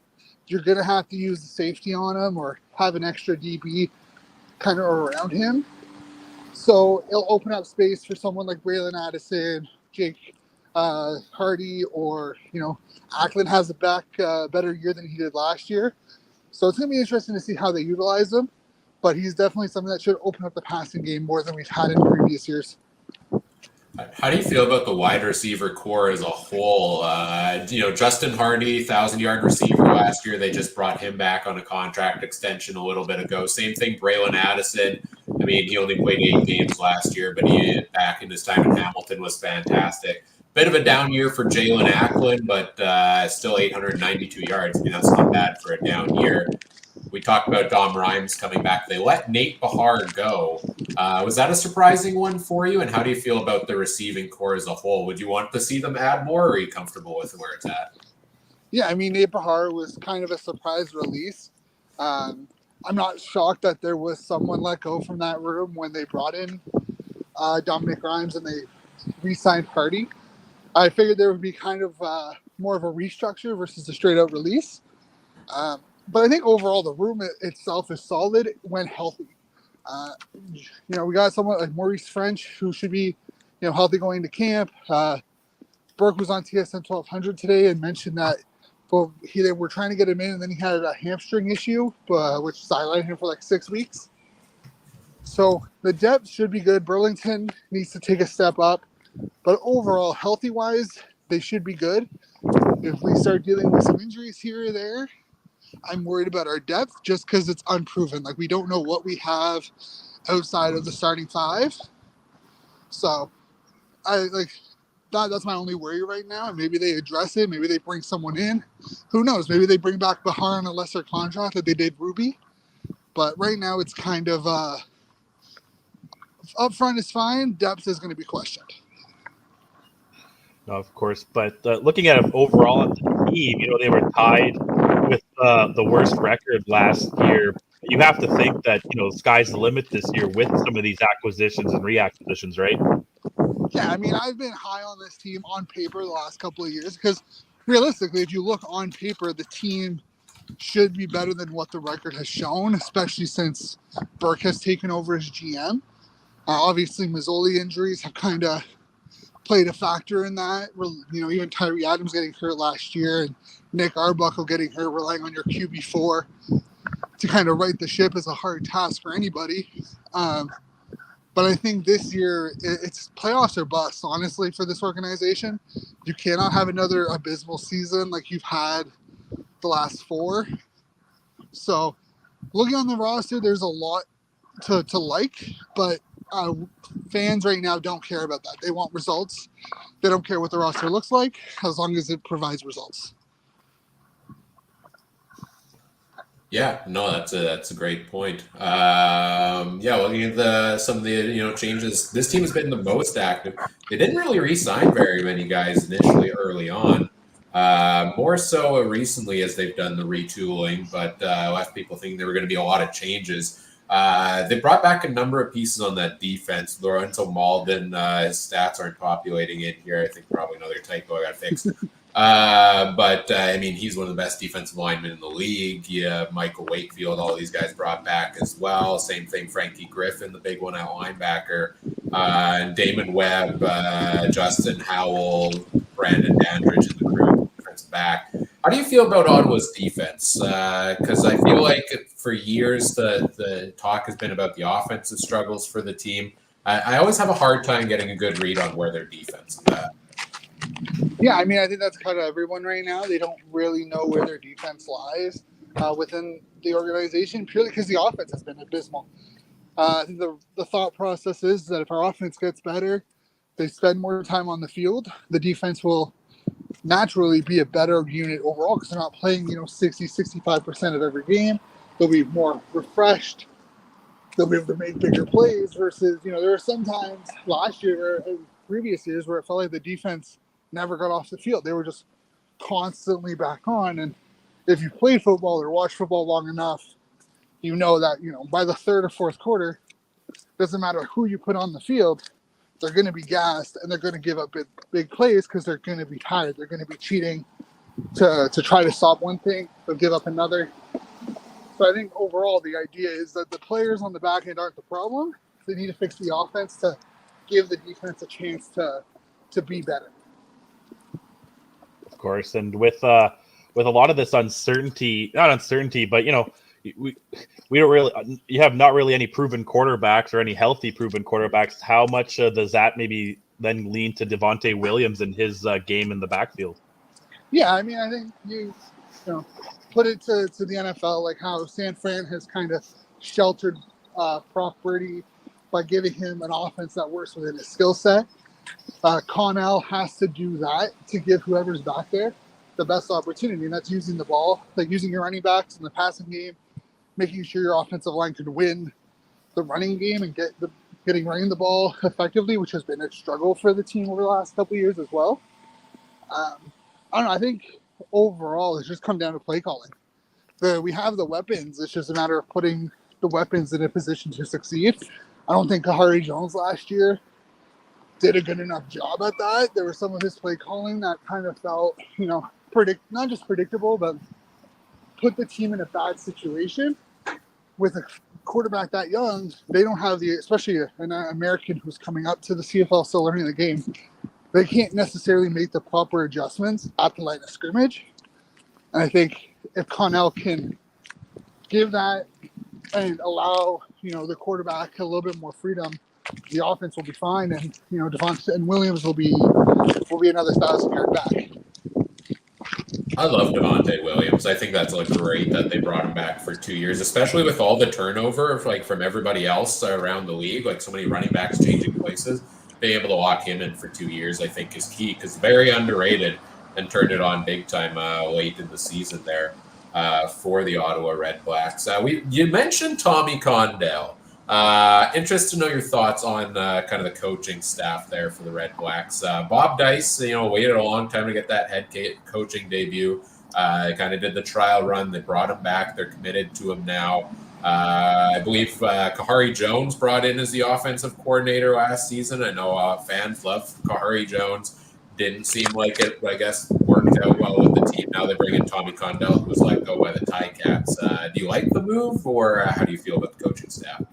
You're going to have to use the safety on him or have an extra DB kind of around him. So it'll open up space for someone like Braylon Addison, Jake Hardy, or, Ackland has a better year than he did last year. So it's going to be interesting to see how they utilize him. But he's definitely something that should open up the passing game more than we've had in previous years. How do you feel about the wide receiver core as a whole? Justin Hardy, 1,000-yard receiver last year. They just brought him back on a contract extension a little bit ago. Same thing, Braylon Addison. I mean, he only played 8 games last year, but he back in his time in Hamilton was fantastic. Bit of a down year for Jalen Ackland, but still 892 yards. I mean, that's not bad for a down year. We talked about Dom Rhymes coming back. They let Nate Bahar go. Was that a surprising one for you? And how do you feel about the receiving core as a whole? Would you want to see them add more, or are you comfortable with where it's at? Yeah, I mean, Nate Bahar was kind of a surprise release. I'm not shocked that there was someone let go from that room when they brought in Dominic Rhymes and they re-signed Hardy. I figured there would be kind of more of a restructure versus a straight-out release. But I think overall the room itself is solid when healthy. We got someone like Maurice French who should be, healthy going to camp. Burke was on TSN 1200 today and mentioned that they were trying to get him in, and then he had a hamstring issue, which sidelined him for like 6 weeks. So the depth should be good. Burlington needs to take a step up. But overall, healthy-wise, they should be good. If we start dealing with some injuries here or there, I'm worried about our depth just because it's unproven. Like, we don't know what we have outside of the starting 5. So, that's my only worry right now. And maybe they address it. Maybe they bring someone in. Who knows? Maybe they bring back Bahar on a lesser contract that they did Ruby. But right now, it's kind of up front is fine. Depth is going to be questioned. No, of course. But looking at it overall on the team, they were tied with the worst record last year. You have to think that, sky's the limit this year with some of these acquisitions and reacquisitions, right? Yeah, I mean, I've been high on this team on paper the last couple of years because realistically, if you look on paper, the team should be better than what the record has shown, especially since Burke has taken over as GM. Obviously, Mazzoli injuries have kind of played a factor in that. Even Tyree Adams getting hurt last year and Nick Arbuckle getting hurt, relying on your QB4 to kind of right the ship is a hard task for anybody. But I think this year it's playoffs or bust, honestly, for this organization. You cannot have another abysmal season like you've had the last 4. So looking on the roster, there's a lot to like, but fans right now don't care about that. They want results. They don't care what the roster looks like as long as it provides results. Yeah, no, that's a great point. Looking at some of the changes, this team has been the most active. They didn't really re-sign very many guys initially early on. More so recently as they've done the retooling, but left people thinking there were going to be a lot of changes. They brought back a number of pieces on that defense. Lorenzo Malden, his stats aren't populating in here. I think probably another typo I got to fix. But I mean, he's one of the best defensive linemen in the league. Yeah, Michael Wakefield, all these guys brought back as well. Same thing, Frankie Griffin, the big one at linebacker, and Damon Webb, Justin Howell, Brandon Dandridge, and the crew defensive back. How do you feel about Ottawa's defense? Because I feel like for years the talk has been about the offensive struggles for the team. I always have a hard time getting a good read on where their defense is at. Yeah, I mean, I think that's kind of everyone right now. They don't really know where their defense lies within the organization, purely because the offense has been abysmal. I think the thought process is that if our offense gets better, they spend more time on the field, the defense will naturally be a better unit overall because they're not playing, 60-65% of every game. They'll be more refreshed. They'll be able to make bigger plays versus, there were some times last year or previous years where it felt like the defense never got off the field. They were just constantly back on. And if you play football or watch football long enough, you know that, by the third or fourth quarter, doesn't matter who you put on the field, they're going to be gassed and they're going to give up big plays because they're going to be tired. They're going to be cheating to try to stop one thing, but give up another. So I think overall the idea is that the players on the back end aren't the problem. They need to fix the offense to give the defense a chance to be better. Of course, and with a lot of this uncertainty, not uncertainty, but we don't really, you have not really any proven quarterbacks or any healthy proven quarterbacks. How much does that maybe then lean to Devontae Williams and his game in the backfield? Yeah, I mean, I think you put it to the NFL, like how San Fran has kind of sheltered Brock Purdy by giving him an offense that works within his skill set. Connell has to do that to give whoever's back there the best opportunity, and that's using the ball, like using your running backs in the passing game, making sure your offensive line can win the running game and getting running the ball effectively, which has been a struggle for the team over the last couple of years as well. I don't know. I think overall it's just come down to play calling. We have the weapons. It's just a matter of putting the weapons in a position to succeed. I don't think Kahari Jones last year did a good enough job at that. There was some of his play calling that kind of felt, not just predictable, but put the team in a bad situation. With a quarterback that young, they don't have especially an American who's coming up to the CFL still learning the game, they can't necessarily make the proper adjustments at the line of scrimmage. And I think if Connell can give that and allow, the quarterback a little bit more freedom, the offense will be fine, and Devontae and Williams will be another 1,000-yard back. I love Devontae Williams. I think that's great that they brought him back for 2 years, especially with all the turnover from everybody else around the league, like so many running backs changing places. Being able to lock him in for 2 years, I think, is key because very underrated and turned it on big time late in the season there for the Ottawa Red Blacks. You mentioned Tommy Condell. Interested to know your thoughts on kind of the coaching staff there for the Red Blacks. Bob Dice, waited a long time to get that head coaching debut. Kind of did the trial run. They brought him back. They're committed to him now. I believe Kahari Jones brought in as the offensive coordinator last season. I know fans love Kahari Jones. Didn't seem like it, I guess, worked out well with the team. Now they bring in Tommy Condell, who was let go by the Ticats. Do you like the move, or how do you feel about the coaching staff?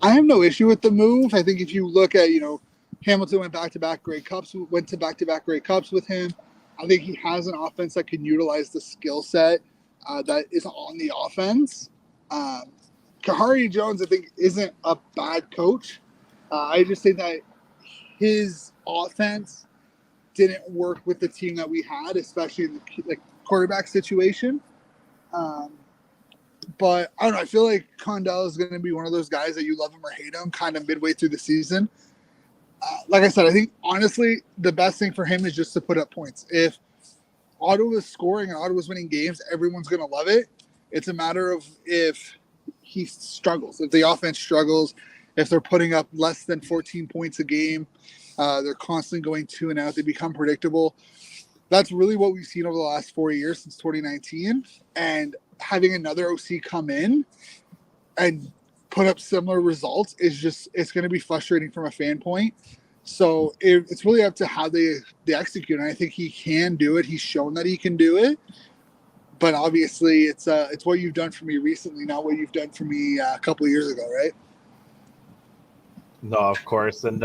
I have no issue with the move. I think if you look at, Hamilton went to back-to-back Grey Cups with him. I think he has an offense that can utilize the skill set that is on the offense. Kahari Jones, I think, isn't a bad coach. I just think that his offense didn't work with the team that we had, especially in the quarterback situation. But I don't know. I feel like Condell is going to be one of those guys that you love him or hate him kind of midway through the season. Like I said, I think, honestly, the best thing for him is just to put up points. If Ottawa's scoring and Ottawa's winning games, everyone's going to love it. It's a matter of if he struggles, if the offense struggles, if they're putting up less than 14 points a game, they're constantly going 2 and out, they become predictable. That's really what we've seen over the last 4 years since 2019. And having another OC come in and put up similar results it's going to be frustrating from a fan point. So it's really up to how they execute. And I think he can do it. He's shown that he can do it. But obviously, it's what you've done for me recently, not what you've done for me a couple of years ago, right? No, of course. And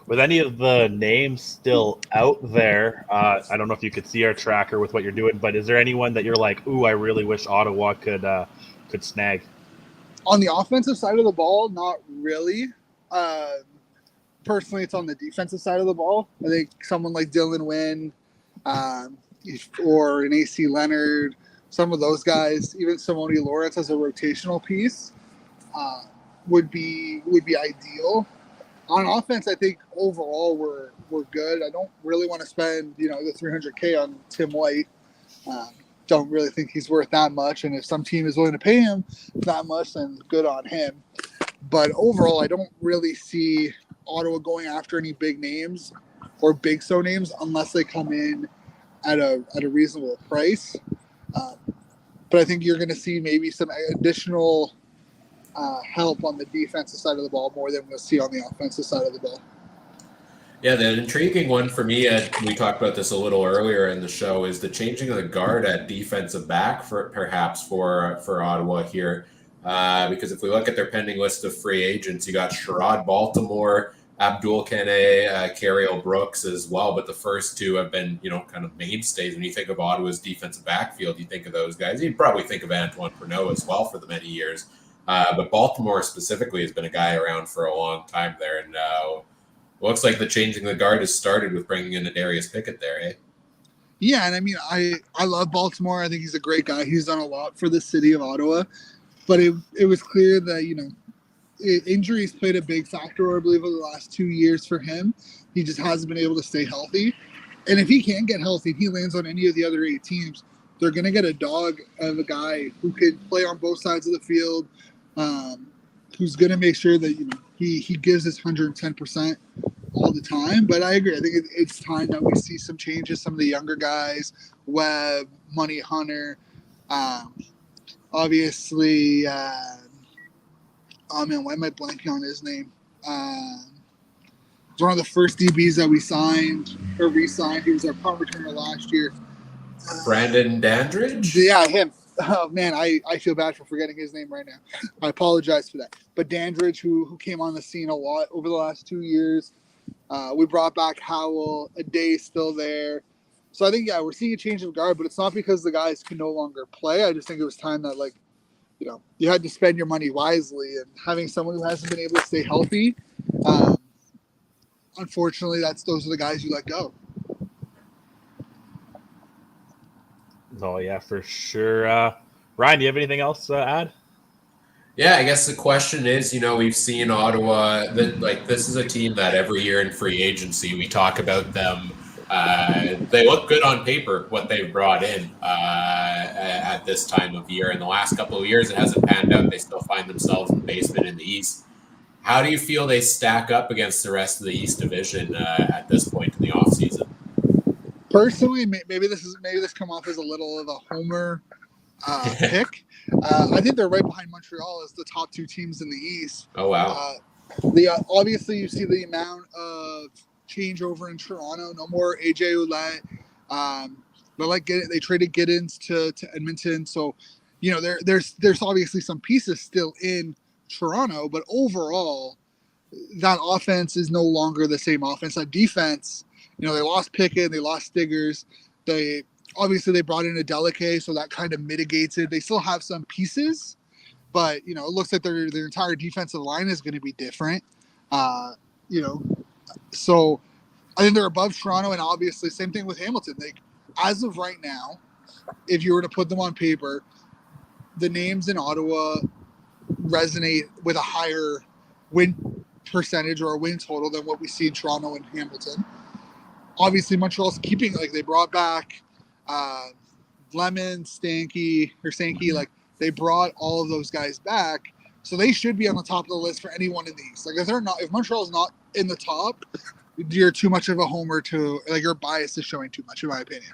with any of the names still out there, I don't know if you could see our tracker with what you're doing, but is there anyone that you're like, ooh, I really wish Ottawa could snag? On the offensive side of the ball, not really. Personally, it's on the defensive side of the ball. I think someone like Dylan Wynn or an AC Leonard, some of those guys, even Simone Lawrence as a rotational piece would be ideal. On offense, I think overall we're good. I don't really want to spend the $300K on Tim White. Don't really think he's worth that much. And if some team is willing to pay him that much, then good on him. But overall, I don't really see Ottawa going after any big names or big so names unless they come in at a reasonable price. But I think you're going to see maybe some additional help on the defensive side of the ball more than we'll see on the offensive side of the ball. Yeah, the intriguing one for me, we talked about this a little earlier in the show, is the changing of the guard at defensive back for Ottawa here. Because if we look at their pending list of free agents, you got Sherrod Baltimore, Abdul Kane, Cariel Brooks as well. But the first two have been, kind of mainstays. When you think of Ottawa's defensive backfield, you think of those guys. You'd probably think of Antoine Pernot as well for the many years. But Baltimore specifically has been a guy around for a long time there. And looks like the changing of the guard has started with bringing in a Darius Pickett there, eh? Yeah, and I mean, I love Baltimore. I think he's a great guy. He's done a lot for the city of Ottawa. But it was clear that, injuries played a big factor, I believe, over the last 2 years for him. He just hasn't been able to stay healthy. And if he can't get healthy, if he lands on any of the other 8 teams, they're going to get a dog of a guy who can play on both sides of the field, who's going to make sure that, he gives his 110% all the time. But I agree. I think it's time that we see some changes. Some of the younger guys, Webb, Money Hunter, obviously, oh man, why am I blanking on his name? It's one of the first DBs that we signed or re-signed. He was our punt returner last year. Brandon Dandridge? Yeah, him. Oh man, I feel bad for forgetting his name right now. I apologize for that. But Dandridge, who came on the scene a lot over the last 2 years. We brought back Howell. A day still there. So I think, we're seeing a change of guard, but it's not because the guys can no longer play. I just think it was time that, you had to spend your money wisely, and having someone who hasn't been able to stay healthy, unfortunately, those are the guys you let go. Oh, yeah, for sure. Ryan, do you have anything else to add? Yeah, I guess the question is, we've seen Ottawa, this is a team that every year in free agency, we talk about them. They look good on paper, what they've brought in at this time of year. In the last couple of years, it hasn't panned out. They still find themselves in the basement in the East. How do you feel they stack up against the rest of the East Division at this point in the offseason? Personally, maybe this come off as a little of a homer pick. I think they're right behind Montreal as the top 2 teams in the East. Oh, wow. Obviously, you see the amount of changeover in Toronto. No more AJ Ouellette. They traded Giddens to Edmonton. So, there's obviously some pieces still in Toronto, but overall, that offense is no longer the same offense. That defense, they lost Pickett, they lost Stiggers. They brought in a Delicate, so that kind of mitigates it. They still have some pieces, but it looks like their entire defensive line is going to be different. So I think they're above Toronto, and obviously same thing with Hamilton. As of right now, if you were to put them on paper, the names in Ottawa resonate with a higher win percentage or a win total than what we see in Toronto and Hamilton. Obviously, Montreal's keeping, they brought back Lemon, Sankey, they brought all of those guys back, so they should be on the top of the list for anyone in the East. If Montreal's not in the top, you're too much of a homer your bias is showing too much, in my opinion.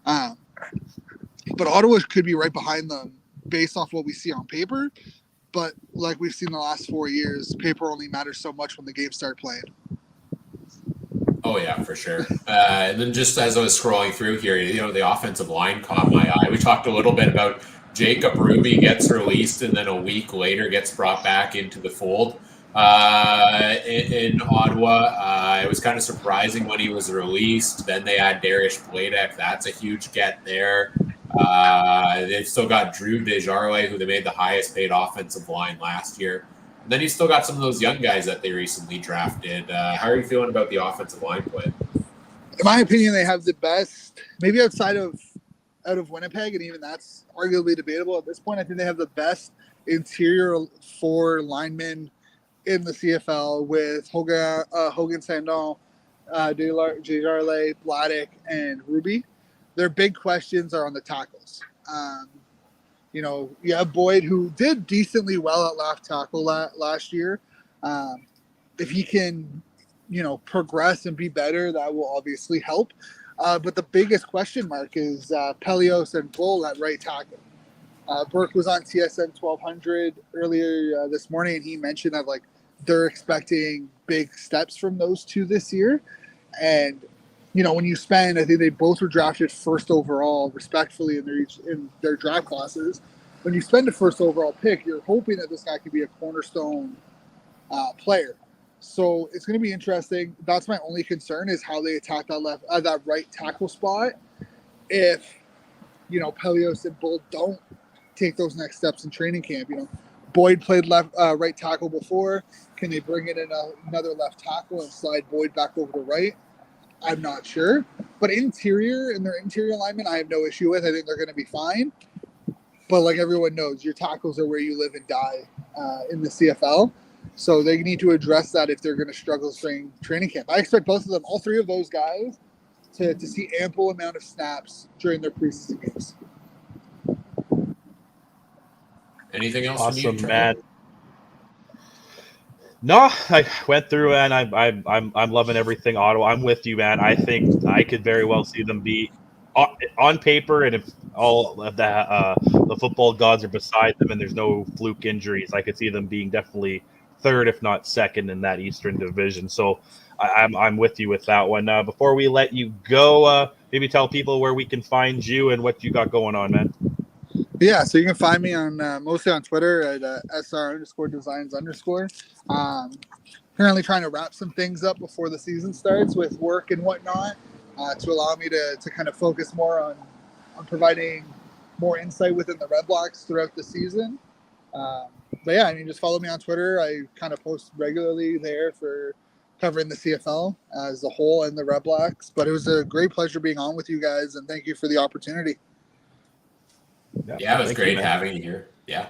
But Ottawa could be right behind them based off what we see on paper. But like we've seen the last 4 years, paper only matters so much when the games start playing. Oh yeah, for sure. And then just as I was scrolling through here, the offensive line caught my eye. We talked a little bit about Jacob Ruby gets released and then a week later gets brought back into the fold in Ottawa. It was kind of surprising when he was released. Then they had Darius Bladek. That's a huge get there. They've still got Drew Desjardins, who they made the highest paid offensive line last year. And then you still got some of those young guys that they recently drafted. How are you feeling about the offensive line play? In my opinion, they have the best, maybe out of Winnipeg, and even that's arguably debatable at this point. I think they have the best interior 4 linemen in the CFL with Hogan Sandon, Desjardins, Bladek, and Ruby. Their big questions are on the tackles. You have Boyd, who did decently well at left tackle last year. If he can, progress and be better, that will obviously help. But the biggest question mark is Pelios and Bull at right tackle. Burke was on TSN 1200 earlier this morning, and he mentioned that they're expecting big steps from those two this year. And when you spend, I think they both were drafted first overall, respectfully in their draft classes. When you spend a first overall pick, you're hoping that this guy could be a cornerstone player. So it's going to be interesting. That's my only concern, is how they attack that right tackle spot. If Pelios and Bull don't take those next steps in training camp, Boyd played right tackle before. Can they bring in another left tackle and slide Boyd back over to right? I'm not sure. But their interior alignment, I have no issue with. I think they're going to be fine. But like everyone knows, your tackles are where you live and die in the CFL. So they need to address that if they're going to struggle during training camp. I expect both of them, all 3 of those guys, to see ample amount of snaps during their preseason games. Anything else? Awesome, man. No, I went through and I'm loving everything Ottawa. I'm with you, man. I think I could very well see them be on paper, and if all of the football gods are beside them and there's no fluke injuries, I could see them being definitely third, if not second, in that Eastern Division. So I'm with you with that one. Before we let you go, maybe tell people where we can find you and what you got going on, man. Yeah, so you can find me on mostly on Twitter at SR_designs_. Currently trying to wrap some things up before the season starts with work and whatnot, to allow me to kind of focus more on providing more insight within the Red Blacks throughout the season. But yeah, just follow me on Twitter. I kind of post regularly there for covering the CFL as a whole and the Red Blacks. But it was a great pleasure being on with you guys, and thank you for the opportunity. Yeah, it was great having you here. Yeah.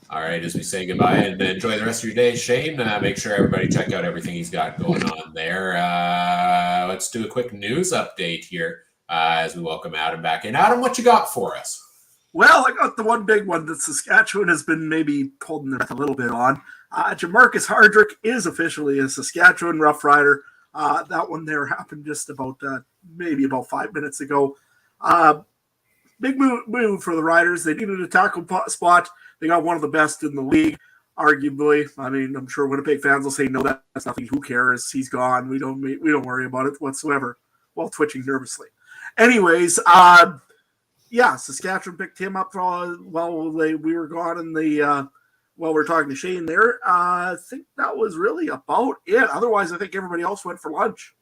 All right, as we say goodbye and enjoy the rest of your day, Shane, make sure everybody check out everything he's got going on there. Let's do a quick news update here as we welcome Adam back in. Adam, what you got for us? Well, I got the one big one that Saskatchewan has been maybe holding their breath a little bit on. Jamarcus Hardrick is officially a Saskatchewan Rough Rider. That one there happened just about maybe about 5 minutes ago. Big move for the Riders. They needed a tackle spot. They got one of the best in the league, arguably. I'm sure Winnipeg fans will say, no, that's nothing. Who cares? He's gone. We don't worry about it whatsoever. While twitching nervously. Anyways, Saskatchewan picked him up while we were gone in the while we were talking to Shane there. I think that was really about it. Otherwise, I think everybody else went for lunch.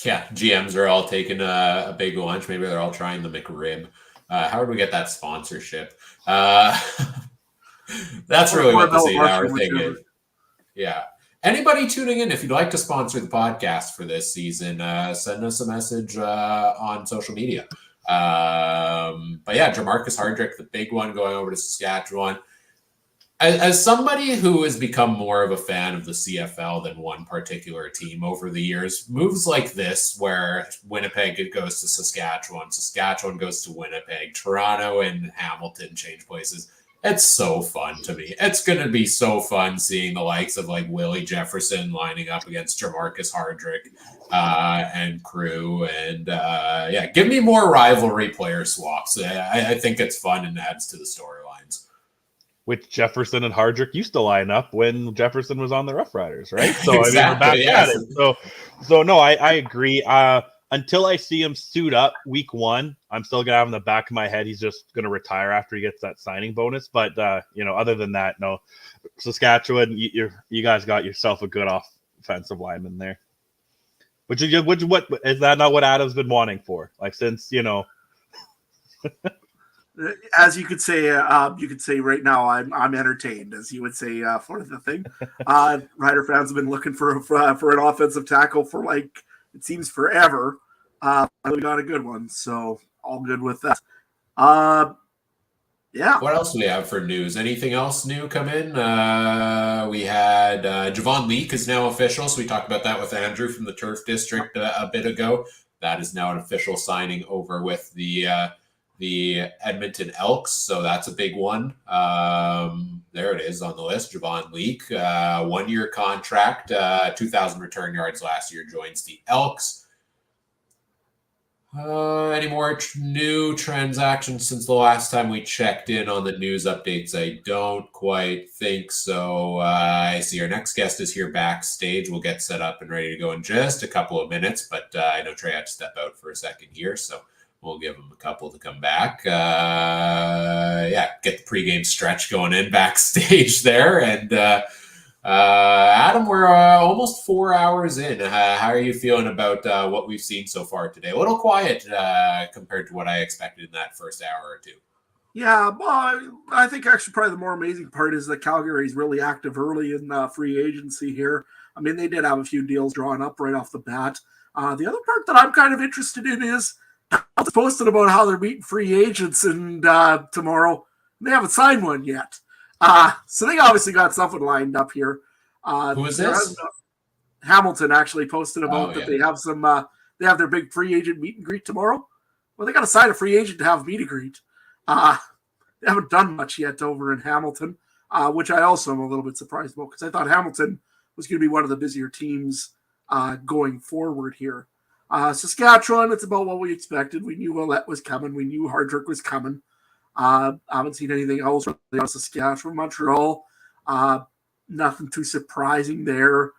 Yeah, GMs are all taking a big lunch. Maybe they're all trying the McRib. How would we get that sponsorship? That's really what the 8-hour thing is. Yeah. Anybody tuning in, if you'd like to sponsor the podcast for this season, send us a message on social media. But yeah, Jamarcus Hardrick, the big one going over to Saskatchewan. As somebody who has become more of a fan of the CFL than one particular team over the years, moves like this, where Winnipeg goes to Saskatchewan, Saskatchewan goes to Winnipeg, Toronto and Hamilton change places. It's so fun to me. It's going to be so fun seeing the likes of like Willie Jefferson lining up against Jamarcus Hardrick and Crew. And yeah, give me more rivalry player swaps. I think it's fun and adds to the storylines. Which Jefferson and Hardrick used to line up when Jefferson was on the Rough Riders, right? So Exactly, I mean, we're back yes. at it. So no, I agree. Until I see him suit up week 1, I'm still gonna have in the back of my head he's just gonna retire after he gets that signing bonus. But other than that, no. Saskatchewan, you guys got yourself a good offensive lineman there. Which what is that not what Adam's been wanting for? Like since As you could say right now, I'm entertained, as you would say for the thing. Rider fans have been looking for an offensive tackle for like it seems forever. We got a good one, so all good with that. Yeah. What else do we have for news? Anything else new come in? We had Javon Leake is now official, so we talked about that with Andrew from the Turf District a bit ago. That is now an official signing over with the Edmonton Elks, so that's a big one. There it is on the list. Javon Leake, 1-year contract, 2,000 return yards last year, joins the Elks. Any more new transactions since the last time we checked in on the news updates? I don't quite think so. I see our next guest is here backstage. We'll get set up and ready to go in just a couple of minutes, but I know Trey had to step out for a second here, so we'll give him a couple to come back. Get the pregame stretch going in backstage there. And Adam, we're almost 4 hours in. How are you feeling about what we've seen so far today? A little quiet compared to what I expected in that first hour or two. Yeah, well, I think actually probably the more amazing part is that Calgary's really active early in free agency here. I mean, they did have a few deals drawn up right off the bat. The other part that I'm kind of interested in is it's posted about how they're meeting free agents and tomorrow. They haven't signed one yet. So they obviously got something lined up here. Who is this? Hamilton actually posted about that they have some they have their big free agent meet and greet tomorrow. Well, they got to sign a free agent to have a meet and greet. They haven't done much yet over in Hamilton, which I also am a little bit surprised about because I thought Hamilton was going to be one of the busier teams going forward here. Saskatchewan, it's about what we expected. We knew Ouellette was coming. We knew Hardrick was coming. I haven't seen anything else from Saskatchewan. Montreal, nothing too surprising there.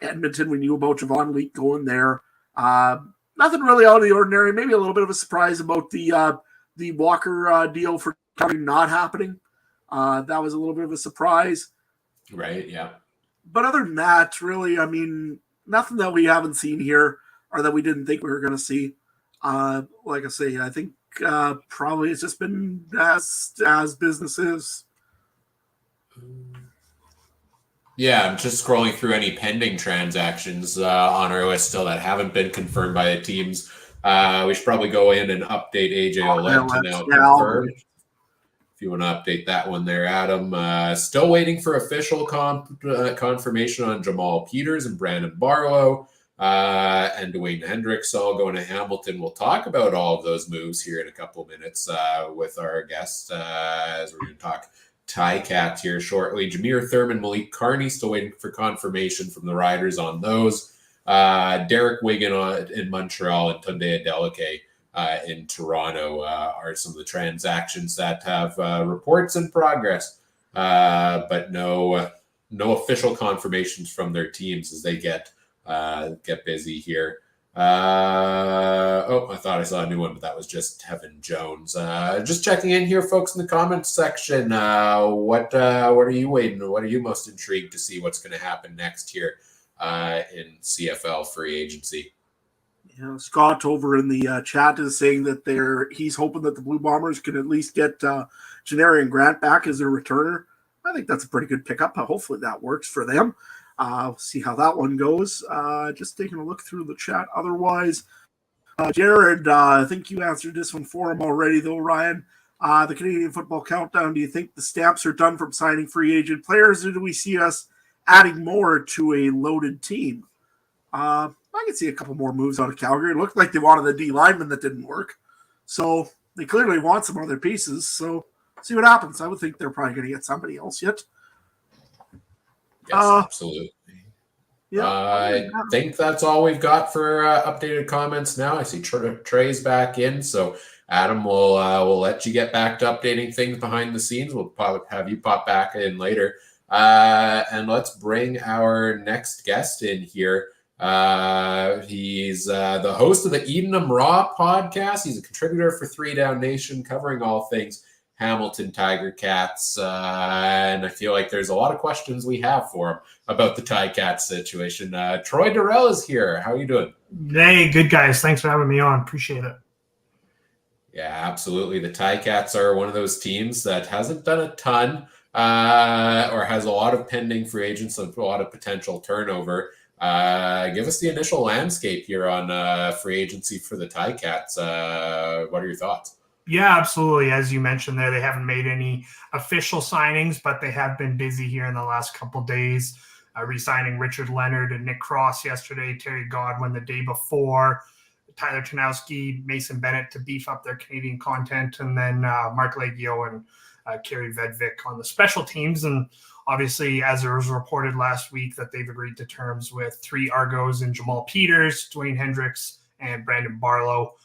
Edmonton, we knew about Javon Leake going there. Nothing really out of the ordinary. Maybe a little bit of a surprise about the Walker deal for Calgary not happening. That was a little bit of a surprise. Right, yeah. But other than that, really, I mean, nothing that we haven't seen here or that we didn't think we were going to see. Like I say, I think probably it's just been as business is. Yeah, I'm just scrolling through any pending transactions on our list still that haven't been confirmed by the teams. We should probably go in and update AJ Ouellette to now confirmed. If you want to update that one there, Adam. Still waiting for official confirmation on Jamal Peters and Brandon Barlow and Dwayne Hendricks all going to Hamilton. We'll talk about all of those moves here in a couple of minutes with our guest as we're going to talk Tie-Cat here shortly. Jameer Thurman, Malik Carney still waiting for confirmation from the Riders on those. Derek Wigan in Montreal and Tunde Adeleke in Toronto are some of the transactions that have reports in progress, but no official confirmations from their teams as they get busy here. I thought I saw a new one, but that was just Tevin Jones. Just checking in here, folks, in the comments section. What are you waiting? What are you most intrigued to see what's going to happen next here in CFL Free Agency? Yeah, Scott over in the chat is saying that he's hoping that the Blue Bombers can at least get Janarian Grant back as their returner. I think that's a pretty good pickup. Hopefully that works for them. We'll see how that one goes. Just taking a look through the chat. Otherwise, Jared, I think you answered this one for him already, though, Ryan. The Canadian Football Countdown, do you think the Stamps are done from signing free agent players, or do we see us adding more to a loaded team? I can see a couple more moves out of Calgary. It looked like they wanted the D lineman that didn't work. So they clearly want some other pieces. So see what happens. I would think they're probably going to get somebody else yet. Yes, absolutely. Yeah, I think that's all we've got for updated comments now. I see Trey's back in, so Adam will let you get back to updating things behind the scenes. We'll probably have you pop back in later. And let's bring our next guest in here. He's the host of the Edenham Raw podcast. He's a contributor for 3 Down Nation, covering all things Hamilton Tiger Cats. And I feel like there's a lot of questions we have for him about the Ticats situation. Troy Durrell is here. How are you doing? Hey, good guys. Thanks for having me on. Appreciate it. Yeah, absolutely. The Ticats are one of those teams that hasn't done a ton or has a lot of pending free agents and a lot of potential turnover. Give us the initial landscape here on free agency for the Ticats. What are your thoughts? Yeah, absolutely. As you mentioned there, they haven't made any official signings, but they have been busy here in the last couple days, re-signing Richard Leonard and Nick Cross yesterday, Terry Godwin the day before, Tyler Tanowski, Mason Bennett to beef up their Canadian content, and then Mark Leggio and Kerry Vedvik on the special teams. And obviously, as it was reported last week, that they've agreed to terms with 3 Argos and Jamal Peters, Dwayne Hendricks, and Brandon Barlow.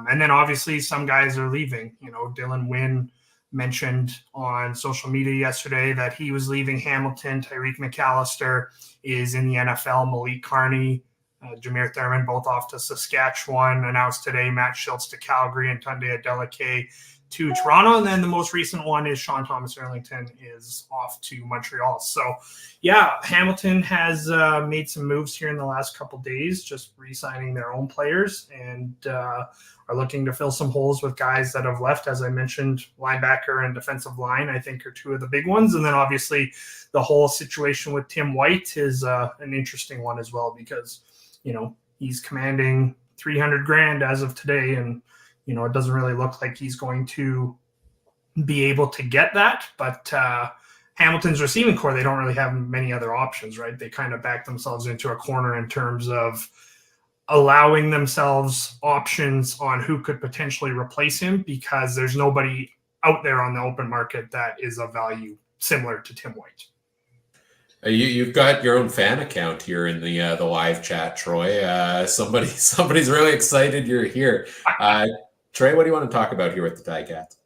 And then obviously some guys are leaving. You know, Dylan Wynn mentioned on social media yesterday that he was leaving Hamilton. Tyreek McAllister is in the NFL. Malik Carney, Jameer Thurman, both off to Saskatchewan. Announced today Matt Schultz to Calgary and Tunde Adeleke to Toronto. And then the most recent one is Sean Thomas Erlington is off to Montreal. So, yeah, Hamilton has made some moves here in the last couple days, just re-signing their own players and are looking to fill some holes with guys that have left. As I mentioned, linebacker and defensive line, I think, are 2 of the big ones. And then obviously the whole situation with Tim White is an interesting one as well because, you know, he's commanding $300,000 as of today. And, you know, it doesn't really look like he's going to be able to get that. But Hamilton's receiving core, they don't really have many other options, right? They kind of back themselves into a corner in terms of allowing themselves options on who could potentially replace him because there's nobody out there on the open market that is of value similar to Tim White. You've got your own fan account here in the live chat, Troy. Somebody's really excited you're here. Trey, what do you want to talk about here with the Ticats?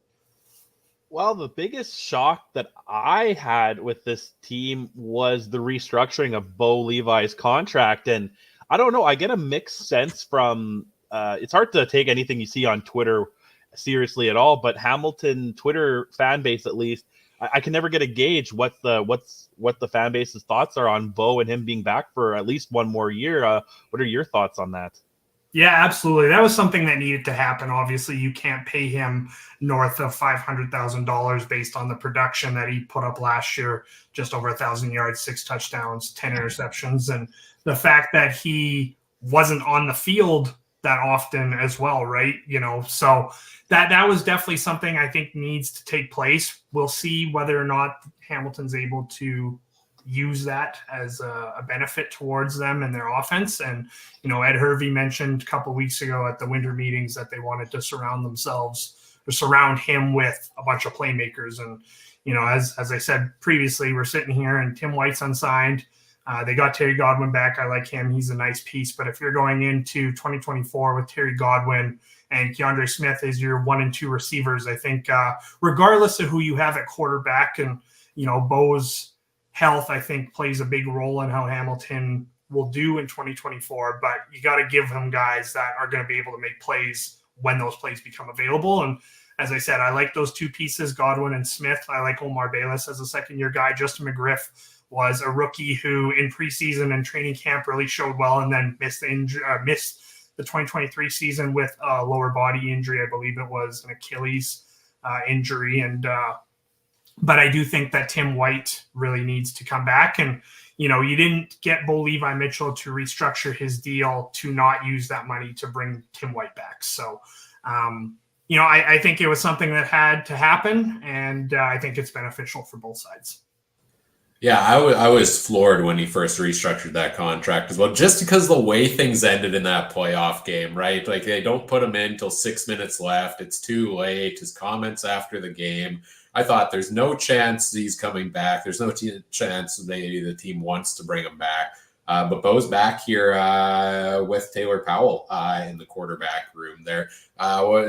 Well, the biggest shock that I had with this team was the restructuring of Bo Levi's contract. And I don't know, I get a mixed sense from it's hard to take anything you see on Twitter seriously at all, but Hamilton Twitter fan base, at least, I can never get a gauge what the fan base's thoughts are on Bo and him being back for at least one more year. What are your thoughts on that? Yeah, absolutely. That was something that needed to happen. Obviously, you can't pay him north of $500,000 based on the production that he put up last year, just over 1,000 yards, 6 touchdowns, 10 interceptions. And the fact that he wasn't on the field that often as well, right? You know, so that was definitely something I think needs to take place. We'll see whether or not Hamilton's able to use that as a benefit towards them and their offense. And, you know, Ed Hervey mentioned a couple of weeks ago at the winter meetings that they wanted to surround him with a bunch of playmakers. And, you know, as I said previously, we're sitting here and Tim White's unsigned. They got Terry Godwin back. I like him. He's a nice piece. But if you're going into 2024 with Terry Godwin and Keandre Smith as your 1 and 2 receivers, I think regardless of who you have at quarterback and, you know, Bo's health, I think, plays a big role in how Hamilton will do in 2024. But you got to give him guys that are going to be able to make plays when those plays become available. And as I said, I like those 2 pieces, Godwin and Smith. I like Omar Bayless as a second-year guy. Justin McGriff was a rookie who in preseason and training camp really showed well and then missed the 2023 season with a lower body injury. I believe it was an Achilles injury. And but I do think that Tim White really needs to come back. And, you know, you didn't get Bo Levi Mitchell to restructure his deal to not use that money to bring Tim White back. So, you know, I think it was something that had to happen, and I think it's beneficial for both sides. Yeah, I was floored when he first restructured that contract as well, just because the way things ended in that playoff game, right? Like they don't put him in till 6 minutes left. It's too late. His comments after the game, I thought there's no chance he's coming back. There's no chance the team wants to bring him back. But Bo's back here with Taylor Powell in the quarterback room there.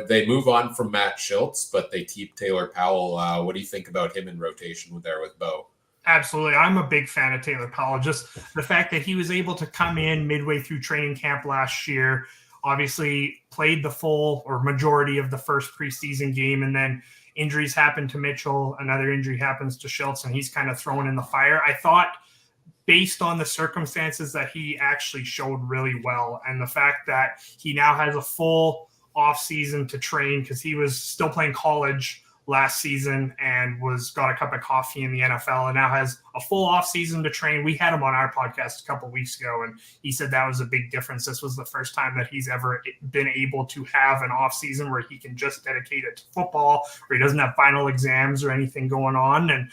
They move on from Matt Schultz, but they keep Taylor Powell. What do you think about him in rotation there with Bo? Absolutely. I'm a big fan of Taylor Powell. Just the fact that he was able to come in midway through training camp last year, obviously played the full or majority of the first preseason game, and then injuries happen to Mitchell. Another injury happens to Schultz, and he's kind of thrown in the fire. I thought based on the circumstances that he actually showed really well, and the fact that he now has a full off season to train because he was still playing college last season and got a cup of coffee in the NFL and now has a full off season to train. We had him on our podcast a couple of weeks ago, and he said that was a big difference. This was the first time that he's ever been able to have an off season where he can just dedicate it to football, where he doesn't have final exams or anything going on. And,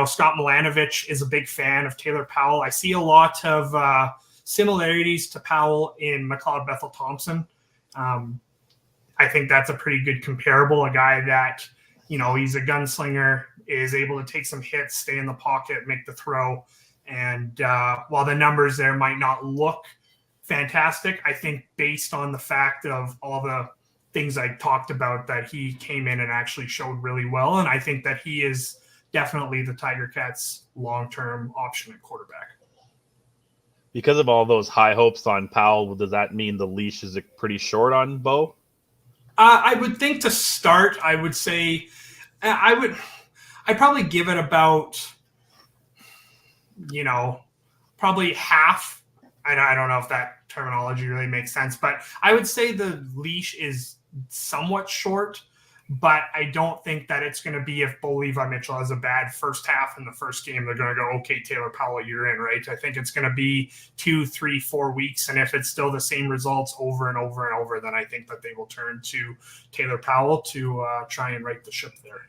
Scott Milanovich is a big fan of Taylor Powell. I see a lot of similarities to Powell in McLeod Bethel Thompson. I think that's a pretty good comparable, a guy that, he's a gunslinger, is able to take some hits, stay in the pocket, make the throw. And while the numbers there might not look fantastic, I think based on the fact of all the things I talked about, that he came in and actually showed really well. And I think that he is definitely the Tiger Cats' long-term option at quarterback. Because of all those high hopes on Powell, does that mean the leash is pretty short on Bo? I would think to start, I would say I'd probably give it about, probably half. I don't know if that terminology really makes sense, but I would say the leash is somewhat short, but I don't think that it's going to be if Bo Levi Mitchell has a bad first half in the first game, they're going to go, okay, Taylor Powell, you're in, right? I think it's going to be 2, 3, 4 weeks. And if it's still the same results over and over and over, then I think that they will turn to Taylor Powell to try and right the ship there.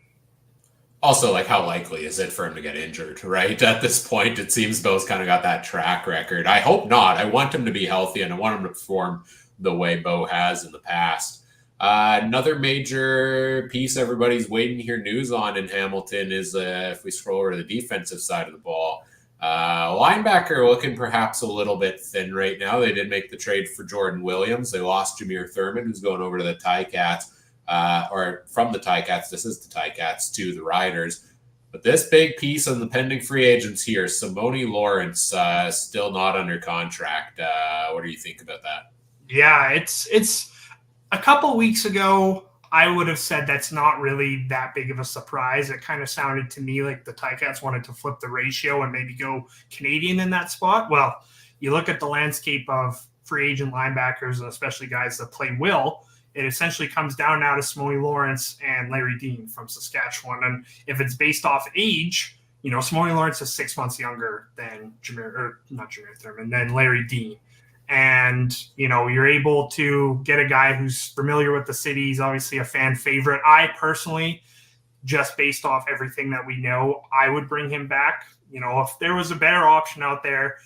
Also, how likely is it for him to get injured, right? At this point, it seems Bo's kind of got that track record. I hope not. I want him to be healthy, and I want him to perform the way Bo has in the past. Another major piece everybody's waiting to hear news on in Hamilton is if we scroll over to the defensive side of the ball. Linebacker looking perhaps a little bit thin right now. They did make the trade for Jordan Williams. They lost Jameer Thurman, who's going over to the Ticats, or from the Ticats. This is the Ticats to the Riders. But this big piece on the pending free agents here, Simone Lawrence, still not under contract. What do you think about that? Yeah, it's a couple weeks ago, I would have said that's not really that big of a surprise. It kind of sounded to me like the Ticats wanted to flip the ratio and maybe go Canadian in that spot. Well, you look at the landscape of free agent linebackers, and especially guys that play will, it essentially comes down now to Simone Lawrence and Larry Dean from Saskatchewan. And if it's based off age, Simone Lawrence is 6 months younger than than Larry Dean. And, you're able to get a guy who's familiar with the city. He's obviously a fan favorite. I personally, just based off everything that we know, I would bring him back. If there was a better option out there,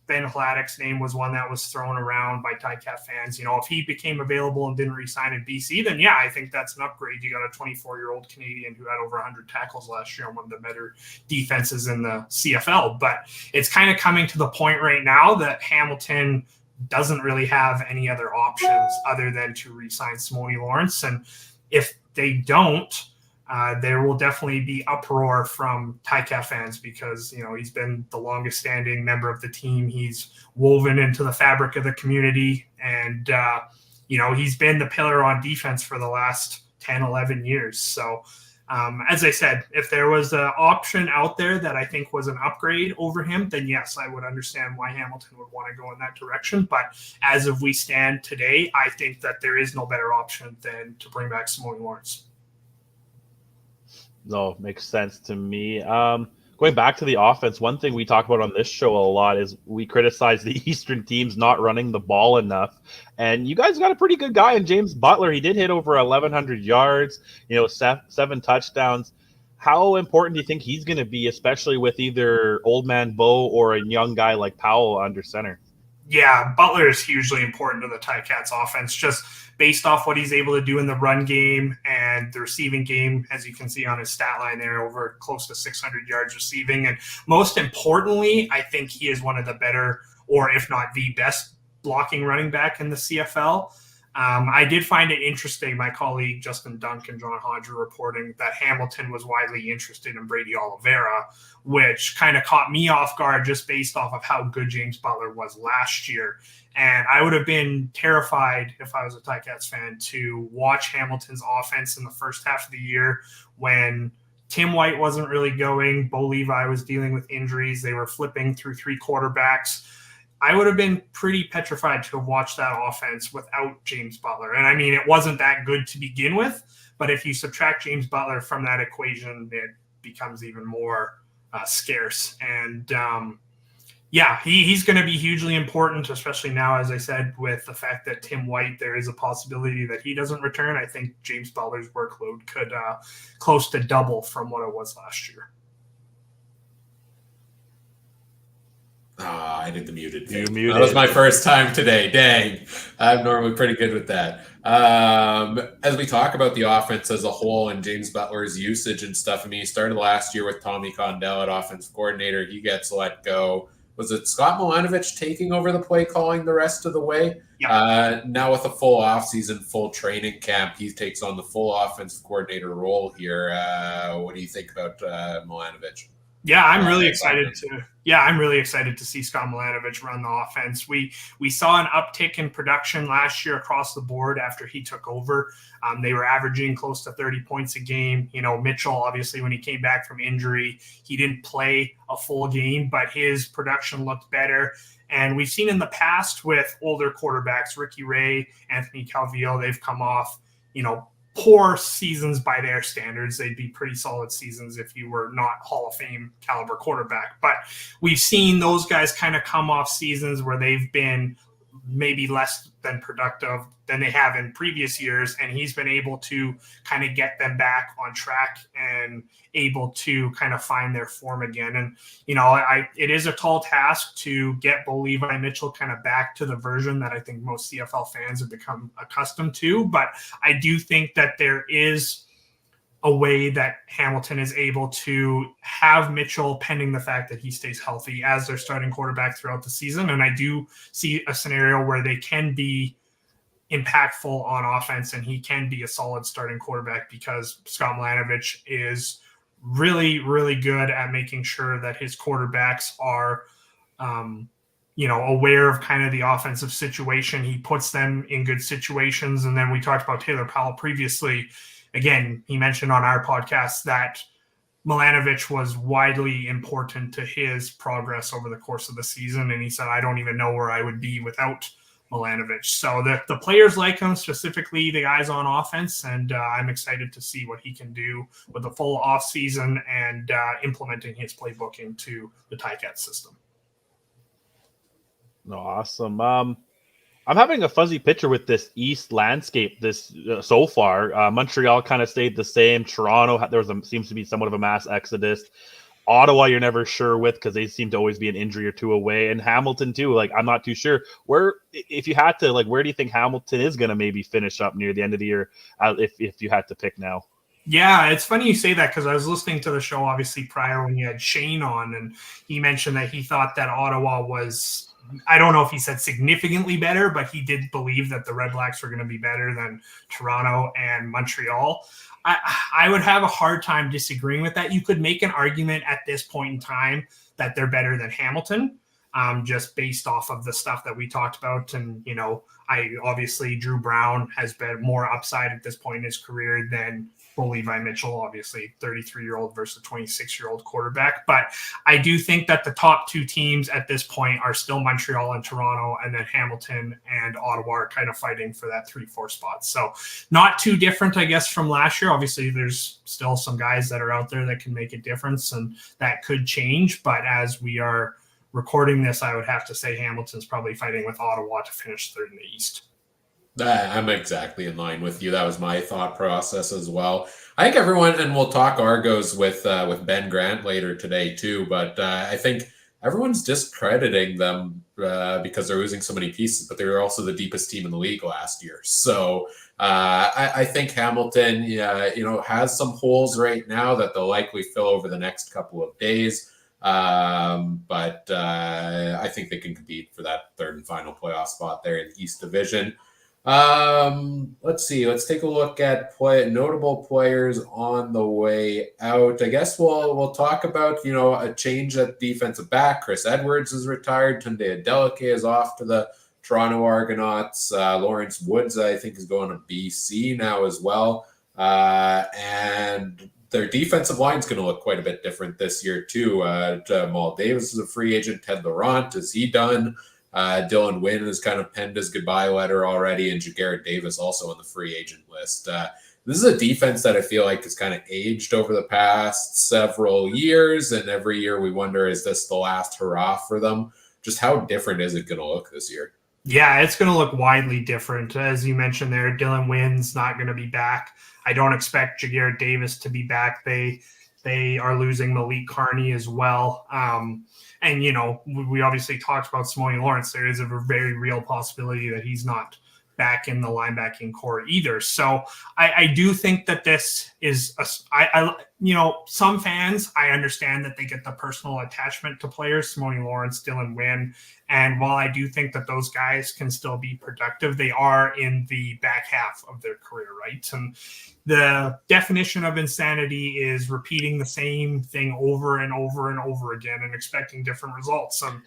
Ben Hladek's name was one that was thrown around by Ticat fans. If he became available and didn't re-sign in BC, then yeah, I think that's an upgrade. You got a 24-year-old Canadian who had over 100 tackles last year on one of the better defenses in the CFL. But it's kind of coming to the point right now that Hamilton doesn't really have any other options other than to re-sign Simone Lawrence. And if they don't, there will definitely be uproar from Ticat fans because, he's been the longest standing member of the team. He's woven into the fabric of the community. And, he's been the pillar on defense for the last 10, 11 years. So, as I said, if there was an option out there that I think was an upgrade over him, then yes, I would understand why Hamilton would want to go in that direction. But as of we stand today, I think that there is no better option than to bring back Simone Lawrence. No, makes sense to me. Going back to the offense, one thing we talk about on this show a lot is we criticize the Eastern teams not running the ball enough. And you guys got a pretty good guy in James Butler. He did hit over 1,100 yards, 7 touchdowns. how important do you think he's going to be, especially with either old man Bo or a young guy like Powell under center? Yeah, Butler is hugely important to the Ticats offense, just based off what he's able to do in the run game and the receiving game, as you can see on his stat line there, over close to 600 yards receiving. And most importantly, I think he is one of the better, or if not the best, blocking running back in the CFL. I did find it interesting, my colleague Justin Dunk and John Hodger reporting that Hamilton was widely interested in Brady Oliveira, which kind of caught me off guard just based off of how good James Butler was last year. And I would have been terrified if I was a Ticats fan to watch Hamilton's offense in the first half of the year when Tim White wasn't really going. Bo Levi was dealing with injuries. They were flipping through 3 quarterbacks. I would have been pretty petrified to have watched that offense without James Butler. And I mean, it wasn't that good to begin with, but if you subtract James Butler from that equation, it becomes even more scarce. And he's going to be hugely important, especially now, as I said, with the fact that Tim White, there is a possibility that he doesn't return. I think James Butler's workload could close to double from what it was last year. I did the muted thing. You muted. That was my first time today. Dang. I'm normally pretty good with that. As we talk about the offense as a whole and James Butler's usage and stuff, I mean, he started last year with Tommy Condell at offensive coordinator. He gets let go. Was it Scott Milanovic taking over the play calling the rest of the way? Yeah. Now with a full offseason, full training camp, he takes on the full offensive coordinator role here. What do you think about Milanovic? Yeah, I'm really excited to see Scott Milanovic run the offense. We saw an uptick in production last year across the board after he took over. They were averaging close to 30 points a game. You know, Mitchell, obviously, when he came back from injury, he didn't play a full game, but his production looked better. And we've seen in the past with older quarterbacks, Ricky Ray, Anthony Calvillo, they've come off, poor seasons by their standards. They'd be pretty solid seasons if you were not Hall of Fame caliber quarterback. But we've seen those guys kind of come off seasons where they've been maybe less than productive than they have in previous years. And he's been able to kind of get them back on track and able to kind of find their form again. And, it is a tall task to get Bo Levi Mitchell kind of back to the version that I think most CFL fans have become accustomed to. But I do think that there is a way that Hamilton is able to have Mitchell, pending the fact that he stays healthy, as their starting quarterback throughout the season. And I do see a scenario where they can be impactful on offense and he can be a solid starting quarterback because Scott Milanovic is really, really good at making sure that his quarterbacks are, aware of kind of the offensive situation. He puts them in good situations. And then we talked about Taylor Powell previously. Again, he mentioned on our podcast that Milanovic was widely important to his progress over the course of the season. And he said, I don't even know where I would be without Milanovic. So the players like him, specifically the guys on offense, and I'm excited to see what he can do with a full offseason and implementing his playbook into the Ticats system. Awesome. I'm having a fuzzy picture with this East landscape so far. Montreal kind of stayed the same. Toronto, seems to be somewhat of a mass exodus. Ottawa, you're never sure with because they seem to always be an injury or two away. And Hamilton too. I'm not too sure. Where do you think Hamilton is going to maybe finish up near the end of the year if you had to pick now? Yeah, it's funny you say that because I was listening to the show obviously prior when you had Shane on, and he mentioned that he thought that Ottawa was, I don't know if he said significantly better, but he did believe that the Red Blacks were going to be better than Toronto and Montreal. I would have a hard time disagreeing with that. You could make an argument at this point in time that they're better than Hamilton, just based off of the stuff that we talked about. And, Drew Brown has been more upside at this point in his career than Bo Levi Mitchell, obviously 33-year-old versus a 26-year-old quarterback. But I do think that the top two teams at this point are still Montreal and Toronto, and then Hamilton and Ottawa are kind of fighting for that 3-4 spot. So not too different, I guess, from last year. Obviously, there's still some guys that are out there that can make a difference, and that could change. But as we are recording this, I would have to say Hamilton's probably fighting with Ottawa to finish third in the East. I'm exactly in line with you. That was my thought process as well. I think everyone, and we'll talk Argos with Ben Grant later today too. But I think everyone's discrediting them because they're losing so many pieces. But they were also the deepest team in the league last year. So I think Hamilton, has some holes right now that they'll likely fill over the next couple of days. But I think they can compete for that third and final playoff spot there in the East Division. Let's see. Let's take a look at notable players on the way out. I guess we'll talk about a change at defensive back. Chris Edwards is retired. Tunde Adeleke is off to the Toronto Argonauts. Lawrence Woods, I think, is going to BC now as well. And their defensive line is going to look quite a bit different this year too. Mal Davis is a free agent. Ted Laurent, is he done? Dylan Wynn has kind of penned his goodbye letter already, and Jagarrett Davis also on the free agent list. This is a defense that I feel like has kind of aged over the past several years, and every year we wonder, is this the last hurrah for them? Just how different is it going to look this year? Yeah, it's going to look widely different. As you mentioned there, Dylan Wynn's not going to be back. I don't expect Jagarrett Davis to be back. They are losing Malik Carney as well. And, we obviously talked about Simone Lawrence. There is a very real possibility that he's not back in the linebacking core either. So I do think that this is, some fans, I understand that they get the personal attachment to players, Simone Lawrence, Dylan Wynn. And while I do think that those guys can still be productive, they are in the back half of their career, right? And the definition of insanity is repeating the same thing over and over and over again and expecting different results. And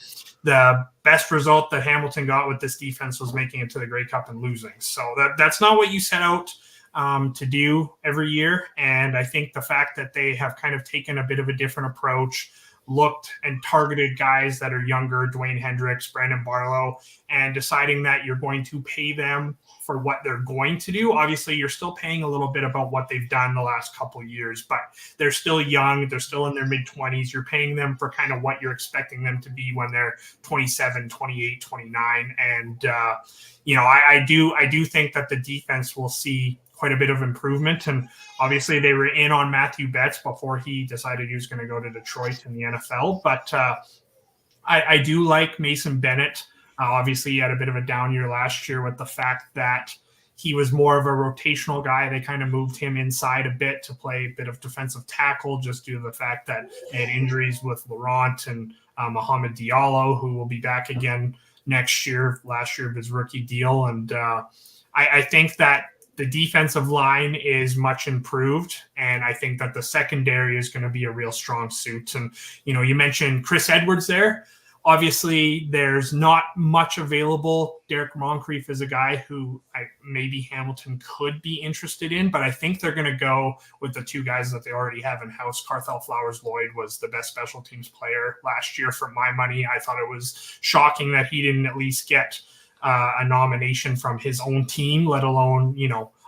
the best result that Hamilton got with this defense was making it to the Grey Cup and losing. So that's not what you set out to do every year. And I think the fact that they have kind of taken a bit of a different approach, looked and targeted guys that are younger, Dwayne Hendricks, Brandon Barlow, and deciding that you're going to pay them for what they're going to do. Obviously, you're still paying a little bit about what they've done the last couple of years, but they're still young. They're still in their mid-20s. You're paying them for kind of what you're expecting them to be when they're 27, 28, 29. And, I do think that the defense will see quite a bit of improvement. And obviously they were in on Matthew Betts before he decided he was going to go to Detroit in the NFL. But I do like Mason Bennett. Obviously, he had a bit of a down year last year with the fact that he was more of a rotational guy. They kind of moved him inside a bit to play a bit of defensive tackle just due to the fact that they had injuries with Laurent and Mohamed Diallo, who will be back again next year, last year of his rookie deal. And I think that the defensive line is much improved, and I think that the secondary is going to be a real strong suit. And, you mentioned Chris Edwards there. Obviously, there's not much available. Derek Moncrief is a guy who maybe Hamilton could be interested in, but I think they're going to go with the two guys that they already have in-house. Carthel Flowers-Lloyd was the best special teams player last year for my money. I thought it was shocking that he didn't at least get a nomination from his own team, let alone,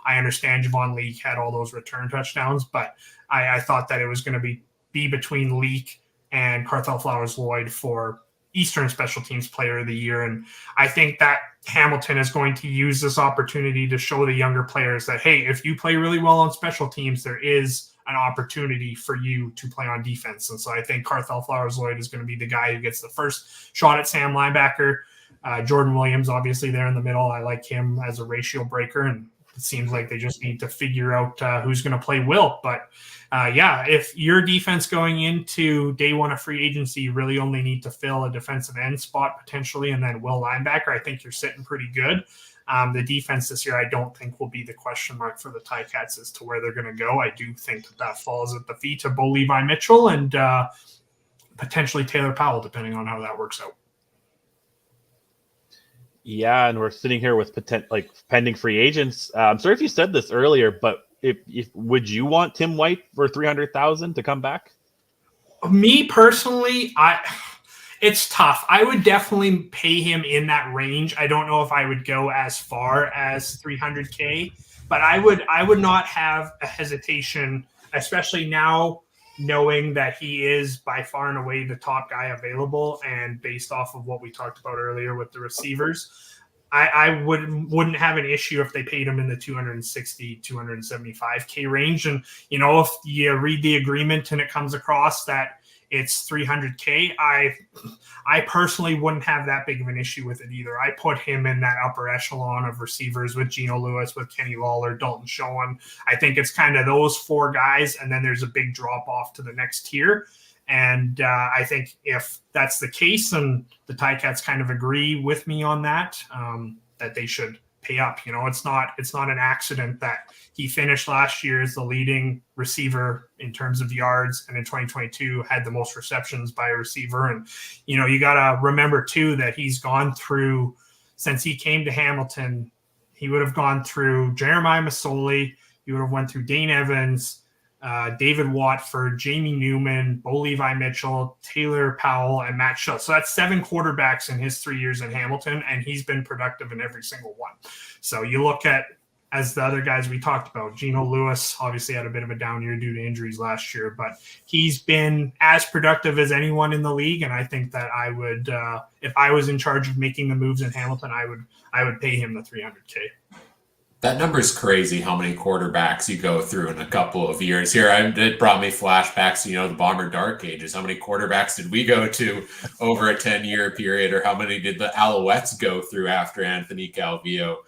I understand Javon Leake had all those return touchdowns, but I thought that it was going to be between Leake and Carthel Flowers-Lloyd for Eastern Special Teams Player of the Year. And I think that Hamilton is going to use this opportunity to show the younger players that, hey, if you play really well on special teams, there is an opportunity for you to play on defense. And so I think Carthel Flowers-Lloyd is going to be the guy who gets the first shot at Sam linebacker. Jordan Williams, obviously, there in the middle. I like him as a ratio breaker, and it seems like they just need to figure out who's going to play Wilt. But, if your defense going into day one of free agency, you really only need to fill a defensive end spot potentially and then Will linebacker, I think you're sitting pretty good. The defense this year, I don't think will be the question mark for the Ticats as to where they're going to go. I do think that falls at the feet of Bo Levi Mitchell and potentially Taylor Powell, depending on how that works out. Yeah, and we're sitting here with pending free agents. I'm sorry if you said this earlier, but if would you want Tim White for $300,000 to come back? Me personally, it's tough. I would definitely pay him in that range. I don't know if I would go as far as $300K, but I would not have a hesitation, especially now knowing that he is by far and away the top guy available, and based off of what we talked about earlier with the receivers, I wouldn't have an issue if they paid him in the 260, 275K range. And, you know, if you read the agreement and it comes across that it's 300K, I personally wouldn't have that big of an issue with it either. I put him in that upper echelon of receivers with Geno Lewis, with Kenny Lawler, Dalton Schoen. I think it's kind of those four guys, and then there's a big drop off to the next tier. And I think if that's the case, and the Ticats kind of agree with me on that, that they should pay up. You know, it's not an accident that he finished last year as the leading receiver in terms of yards, and in 2022 had the most receptions by a receiver. And, you know, you got to remember too that he's gone through, since he came to Hamilton, he would have gone through Jeremiah Masoli, he would have went through Dane Evans, David Watford, Jamie Newman, Bo Levi Mitchell, Taylor Powell, and Matt Schultz. So that's 7 quarterbacks in his 3 years in Hamilton, and he's been productive in every single one. So you look at, as the other guys we talked about, Geno Lewis obviously had a bit of a down year due to injuries last year, but he's been as productive as anyone in the league. And I think that I would, if I was in charge of making the moves in Hamilton, I would pay him the 300K. That number's crazy how many quarterbacks you go through in a couple of years. Here, it brought me flashbacks to, you know, the Bomber Dark Ages. How many quarterbacks did we go to over a 10-year period, or how many did the Alouettes go through after Anthony Calvillo?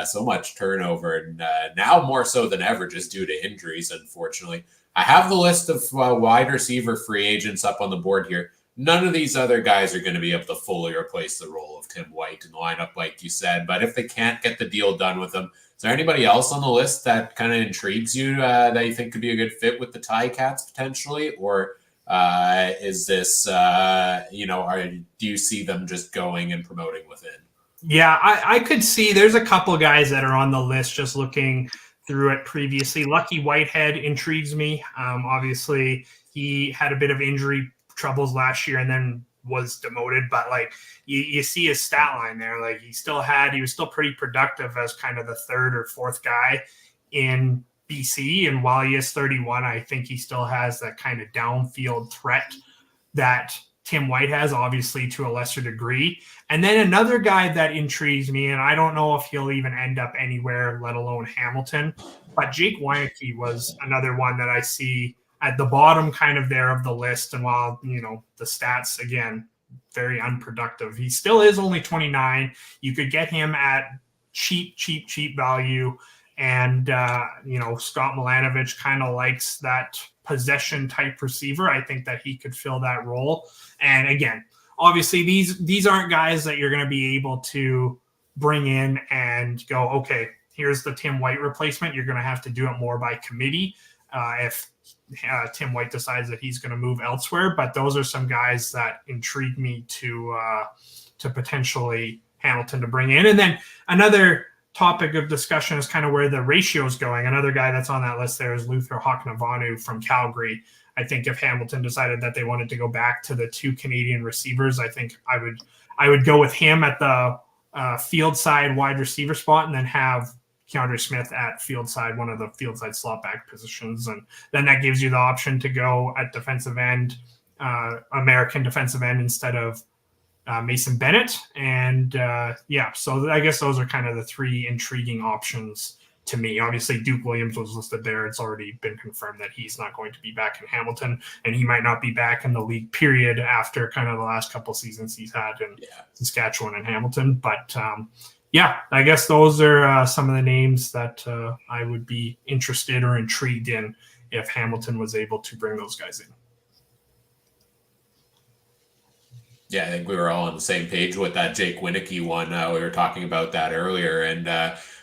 So much turnover, and now more so than ever just due to injuries, unfortunately. I have the list of wide receiver free agents up on the board here. None of these other guys are going to be able to fully replace the role of Tim White in the lineup, like you said. But if they can't get the deal done with them, is there anybody else on the list that kind of intrigues you that you think could be a good fit with the Ticats potentially? Or is this, do you see them just going and promoting within? Yeah, I could see there's a couple guys that are on the list just looking through it previously. Lucky Whitehead intrigues me. Obviously, he had a bit of injury troubles last year and then was demoted, but like you see his stat line there, like he was still pretty productive as kind of the third or fourth guy in BC. And while he is 31, I think he still has that kind of downfield threat that Tim White has, obviously to a lesser degree. And then another guy that intrigues me, and I don't know if he'll even end up anywhere, let alone Hamilton, but Jake Weineke was another one that I see at the bottom kind of there of the list. And while, you know, the stats, again, very unproductive, he still is only 29. You could get him at cheap value. And, Scott Milanovich kind of likes that possession type receiver. I think that he could fill that role. And again, obviously these aren't guys that you're going to be able to bring in and go, okay, here's the Tim White replacement. You're going to have to do it more by committee if Tim White decides that he's going to move elsewhere. But those are some guys that intrigue me to potentially Hamilton to bring in. And then another topic of discussion is kind of where the ratio is going. Another guy that's on that list there is Luther Hocknavanu from Calgary. I think if Hamilton decided that they wanted to go back to the 2 Canadian receivers, I think I would go with him at the field side wide receiver spot, and then have Keandre Smith at field side, one of the field side slot back positions. And then that gives you the option to go at defensive end, American defensive end instead of Mason Bennett. And so I guess those are kind of the 3 intriguing options to me. Obviously, Duke Williams was listed there. It's already been confirmed that he's not going to be back in Hamilton, and he might not be back in the league period after kind of the last couple seasons he's had in Saskatchewan and Hamilton. But I guess those are some of the names that I would be interested or intrigued in if Hamilton was able to bring those guys in. Yeah, I think we were all on the same page with that Jake Weineke one. We were talking about that earlier. And,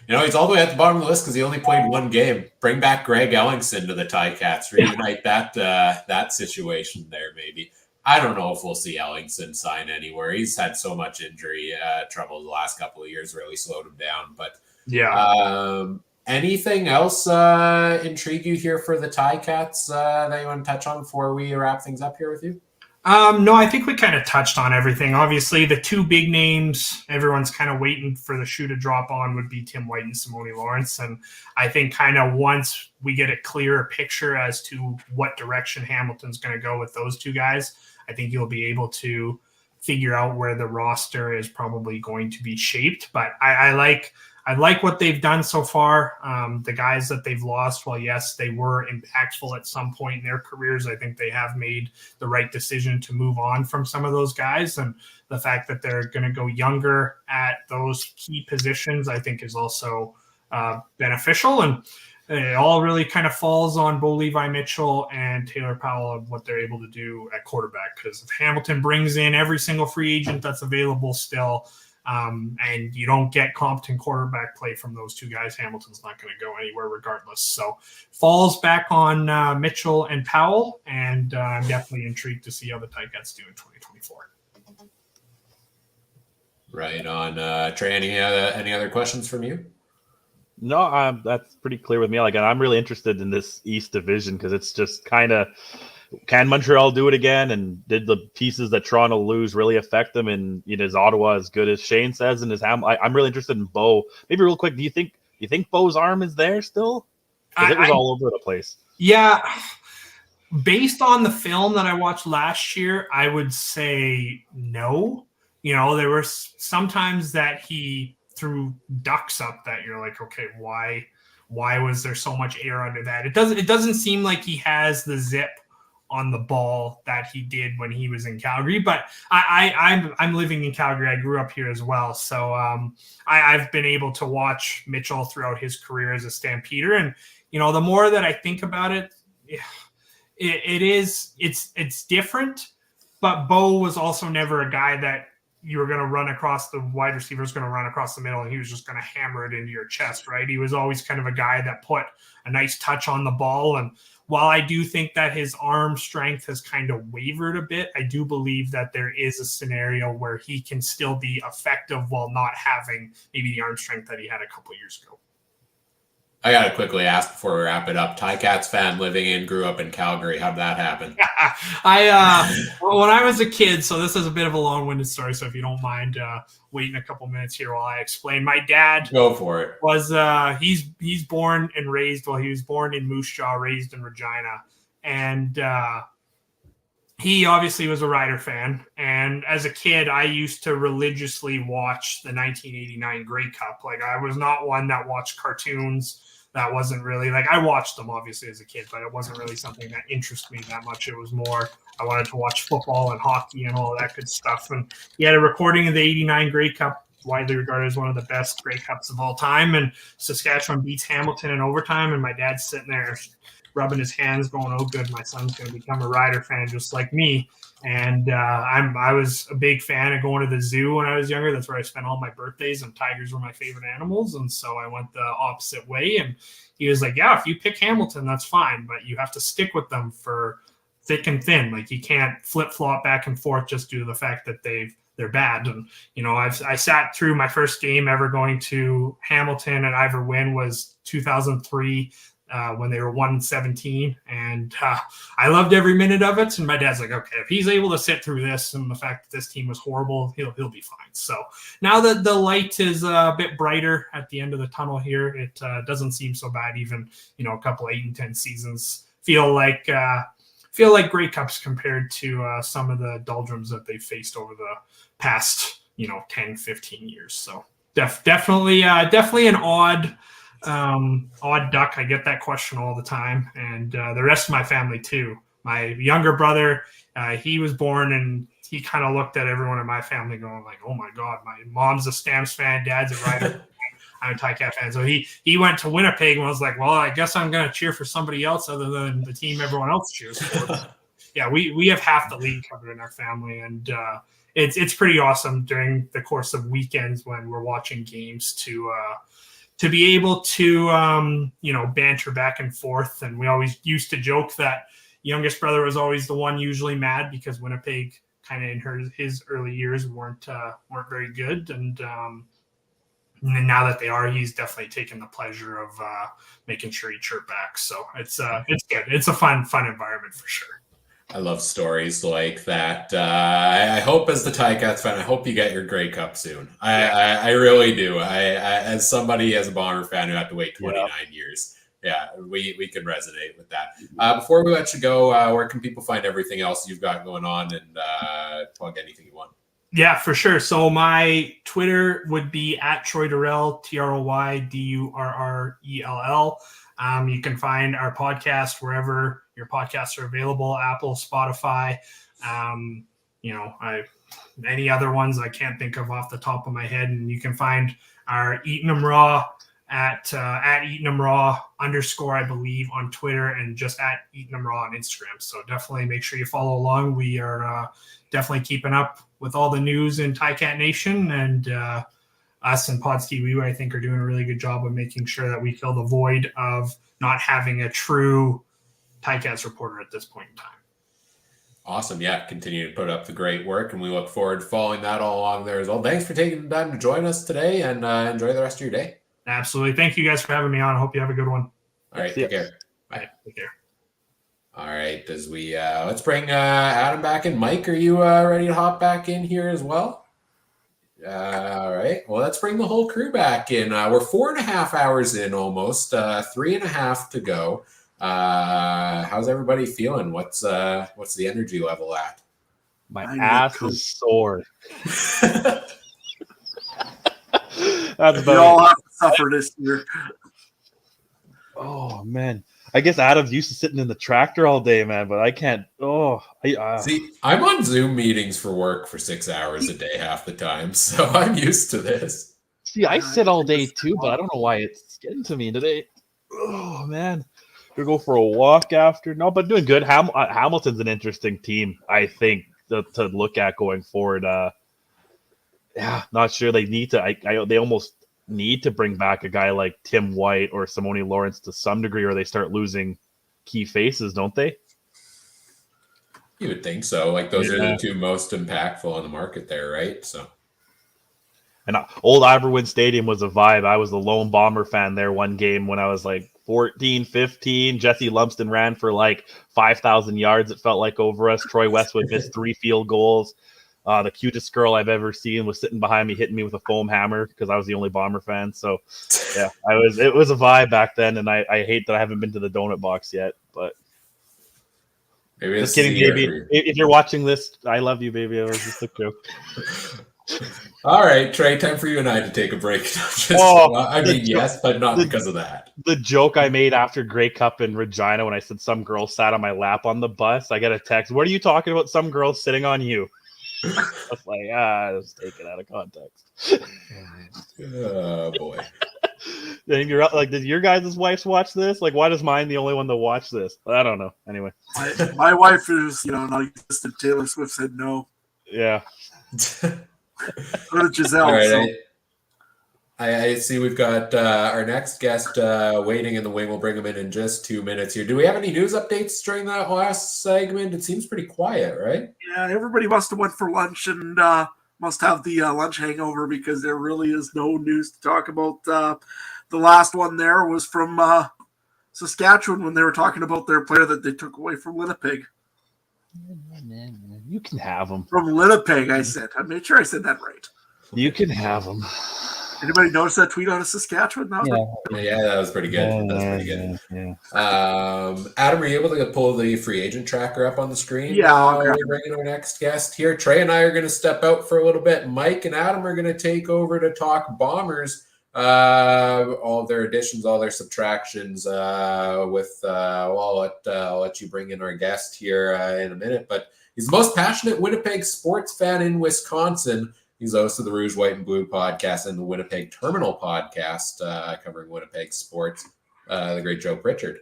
he's all the way at the bottom of the list because he only played 1 game. Bring back Greg Ellingson to the Ticats. Reunite that situation there, maybe. I don't know if we'll see Ellingson sign anywhere. He's had so much injury trouble the last couple of years, really slowed him down. But anything else intrigue you here for the Ticats that you want to touch on before we wrap things up here with you? No, I think we kind of touched on everything. Obviously, the 2 big names everyone's kind of waiting for the shoe to drop on would be Tim White and Simone Lawrence. And I think kind of once we get a clearer picture as to what direction Hamilton's going to go with those 2 guys, I think you'll be able to figure out where the roster is probably going to be shaped. But I like what they've done so far. The guys that they've lost, well, yes, they were impactful at some point in their careers. I think they have made the right decision to move on from some of those guys. And the fact that they're going to go younger at those key positions, I think is also beneficial. And it all really kind of falls on Bo Levi Mitchell and Taylor Powell of what they're able to do at quarterback. Because if Hamilton brings in every single free agent that's available still, and you don't get competent quarterback play from those two guys, Hamilton's not going to go anywhere regardless. So falls back on Mitchell and Powell, and I'm definitely intrigued to see how the Ticats do in 2024. Right on. Trey, any other questions from you? No, that's pretty clear with me. Like, and I'm really interested in this East Division because it's just kind of, can Montreal do it again? And did the pieces that Toronto lose really affect them? And is Ottawa as good as Shane says? And I'm really interested in Bo. Maybe real quick, do you think Bo's arm is there still? Because it was all over the place. Yeah, based on the film that I watched last year, I would say no. There were sometimes that he threw ducks up that you're like, okay, why was there so much air under that? It doesn't seem like he has the zip on the ball that he did when he was in Calgary, but I'm living in Calgary. I grew up here as well, so I've been able to watch Mitchell throughout his career as a Stampeder, and the more that I think about it, it's different. But Bo was also never a guy that you were going to run across, the wide receiver was going to run across the middle and he was just going to hammer it into your chest, right? He was always kind of a guy that put a nice touch on the ball. And while I do think that his arm strength has kind of wavered a bit, I do believe that there is a scenario where he can still be effective while not having maybe the arm strength that he had a couple of years ago. I got to quickly ask before we wrap it up. Ticats fan living in, grew up in Calgary. How'd that happen? When I was a kid, so this is a bit of a long-winded story, so if you don't mind waiting a couple minutes here while I explain. My dad go for it. Was he's born and raised, well, he was born in Moose Jaw, raised in Regina, and he obviously was a Rider fan. And as a kid, I used to religiously watch the 1989 Grey Cup. Like, I was not one that watched cartoons. That wasn't really, like, I watched them obviously as a kid, but it wasn't really something that interested me that much. It was more, I wanted to watch football and hockey and all that good stuff. And he had a recording of the 89 Grey Cup, widely regarded as one of the best Grey Cups of all time. And Saskatchewan beats Hamilton in overtime. And my dad's sitting there rubbing his hands going, oh, good, my son's going to become a Rider fan just like me. And I was a big fan of going to the zoo when I was younger. That's where I spent all my birthdays, and tigers were my favorite animals. And so I went the opposite way. And he was like, yeah, if you pick Hamilton, that's fine, but you have to stick with them for thick and thin. Like, you can't flip-flop back and forth just due to the fact that they're bad. And, I sat through my first game ever going to Hamilton and Ivor Wynne was 2003. When they were 1-17, and I loved every minute of it. And my dad's like, okay, if he's able to sit through this and the fact that this team was horrible, he'll be fine. So now that the light is a bit brighter at the end of the tunnel here, it doesn't seem so bad. Even a couple 8-10 seasons feel like Grey Cups compared to some of the doldrums that they've faced over the past 10-15 years. So definitely an odd duck. I get that question all the time, and the rest of my family too. My younger brother, he was born, and he kind of looked at everyone in my family going like, oh my god, my mom's a Stamps fan, dad's a Rider, I'm a Ticat fan. So he went to Winnipeg and was like, well, I guess I'm gonna cheer for somebody else other than the team everyone else cheers for. Yeah, we have half the league covered in our family, and it's pretty awesome during the course of weekends when we're watching games to be able to, banter back and forth. And we always used to joke that youngest brother was always the one usually mad because Winnipeg kind of in his early years weren't very good. And now that they are, he's definitely taken the pleasure of making sure he chirp back. So it's good. It's a fun environment for sure. I love stories like that. I hope, as the Ticats fan, I hope you get your Grey Cup soon. I really do. As a Bomber fan who had to wait 29 years, we can resonate with that. Before we let you go, where can people find everything else you've got going on and plug anything you want? Yeah, for sure. So my Twitter would be at Troy Durrell, TroyDurrell. You can find our podcast wherever your podcasts are available, Apple, Spotify. Any other ones I can't think of off the top of my head. And you can find our Eatin' 'em Raw at Eatin' 'em Raw _ I believe, on Twitter, and just at Eatin' 'em Raw on Instagram. So definitely make sure you follow along. We are definitely keeping up with all the news in Ticat Nation, and us and Podski Wee, I think, are doing a really good job of making sure that we fill the void of not having a true Ticats reporter at this point in time. Awesome. Yeah, continue to put up the great work, and we look forward to following that all along there as well. Thanks for taking the time to join us today, and enjoy the rest of your day. Absolutely. Thank you guys for having me on. I hope you have a good one. All right, take care. Bye. Take care. All right, as we let's bring Adam back in. Mike, are you ready to hop back in here as well? All right. Well, let's bring the whole crew back in. We're 4.5 hours in almost, 3.5 to go. How's everybody feeling? What's the energy level at? My ass is sore. That's We all have to suffer this year. Oh man, I guess Adam's used to sitting in the tractor all day, man, but I can't. See, I'm on Zoom meetings for work for 6 hours a day half the time, so I'm used to this. See, I sit all day too, but I don't know why it's getting to me today. Oh man, gonna go for a walk after. No, but doing good. Hamilton's an interesting team, I think, to look at going forward. Yeah, not sure they need to. They almost need to bring back a guy like Tim White or Simone Lawrence to some degree, or they start losing key faces, don't they? You would think so. Like those are the two most impactful on the market there, right? So, and old Iberwin Stadium was a vibe. I was the lone Bomber fan there one game when I was like 14, 15. Jesse Lumsden ran for like 5,000 yards. It felt like over us. Troy Westwood missed 3 field goals. The cutest girl I've ever seen was sitting behind me, hitting me with a foam hammer because I was the only Bomber fan. So, yeah, it was a vibe back then, and I hate that I haven't been to the donut box yet. But maybe just kidding, baby. If you're watching this, I love you, baby. It was just a joke. All right, Trey, time for you and I to take a break. Yes, but not because of that. The joke I made after Grey Cup in Regina when I said some girl sat on my lap on the bus, I got a text. What are you talking about? Some girl sitting on you. I was like, I was taken out of context. Oh boy. Then you're like, did your guys' wives watch this? Like, why is mine the only one to watch this? I don't know. Anyway, my wife is, non-existent. Taylor Swift said no. Yeah. Go to Giselle. All right, I see we've got our next guest waiting in the wing. We'll bring him in just 2 minutes here. Do we have any news updates during that last segment? It seems pretty quiet, right? Yeah, everybody must have went for lunch and must have the lunch hangover because there really is no news to talk about. The last one there was from Saskatchewan when they were talking about their player that they took away from Winnipeg. You can have them. From Winnipeg, I said. I made sure I said that right. You can have them. Anybody notice that tweet out of Saskatchewan? Yeah, that was pretty good. Yeah. Adam, are you able to pull the free agent tracker up on the screen? Yeah. We're bringing our next guest here. Trey and I are going to step out for a little bit. Mike and Adam are going to take over to talk Bombers, all of their additions, all their subtractions. I'll let you bring in our guest here in a minute. But he's the most passionate Winnipeg sports fan in Wisconsin. He's the host of the Rouge, White, and Blue podcast and the Winnipeg Terminal podcast, covering Winnipeg sports. The great Joe Pritchard.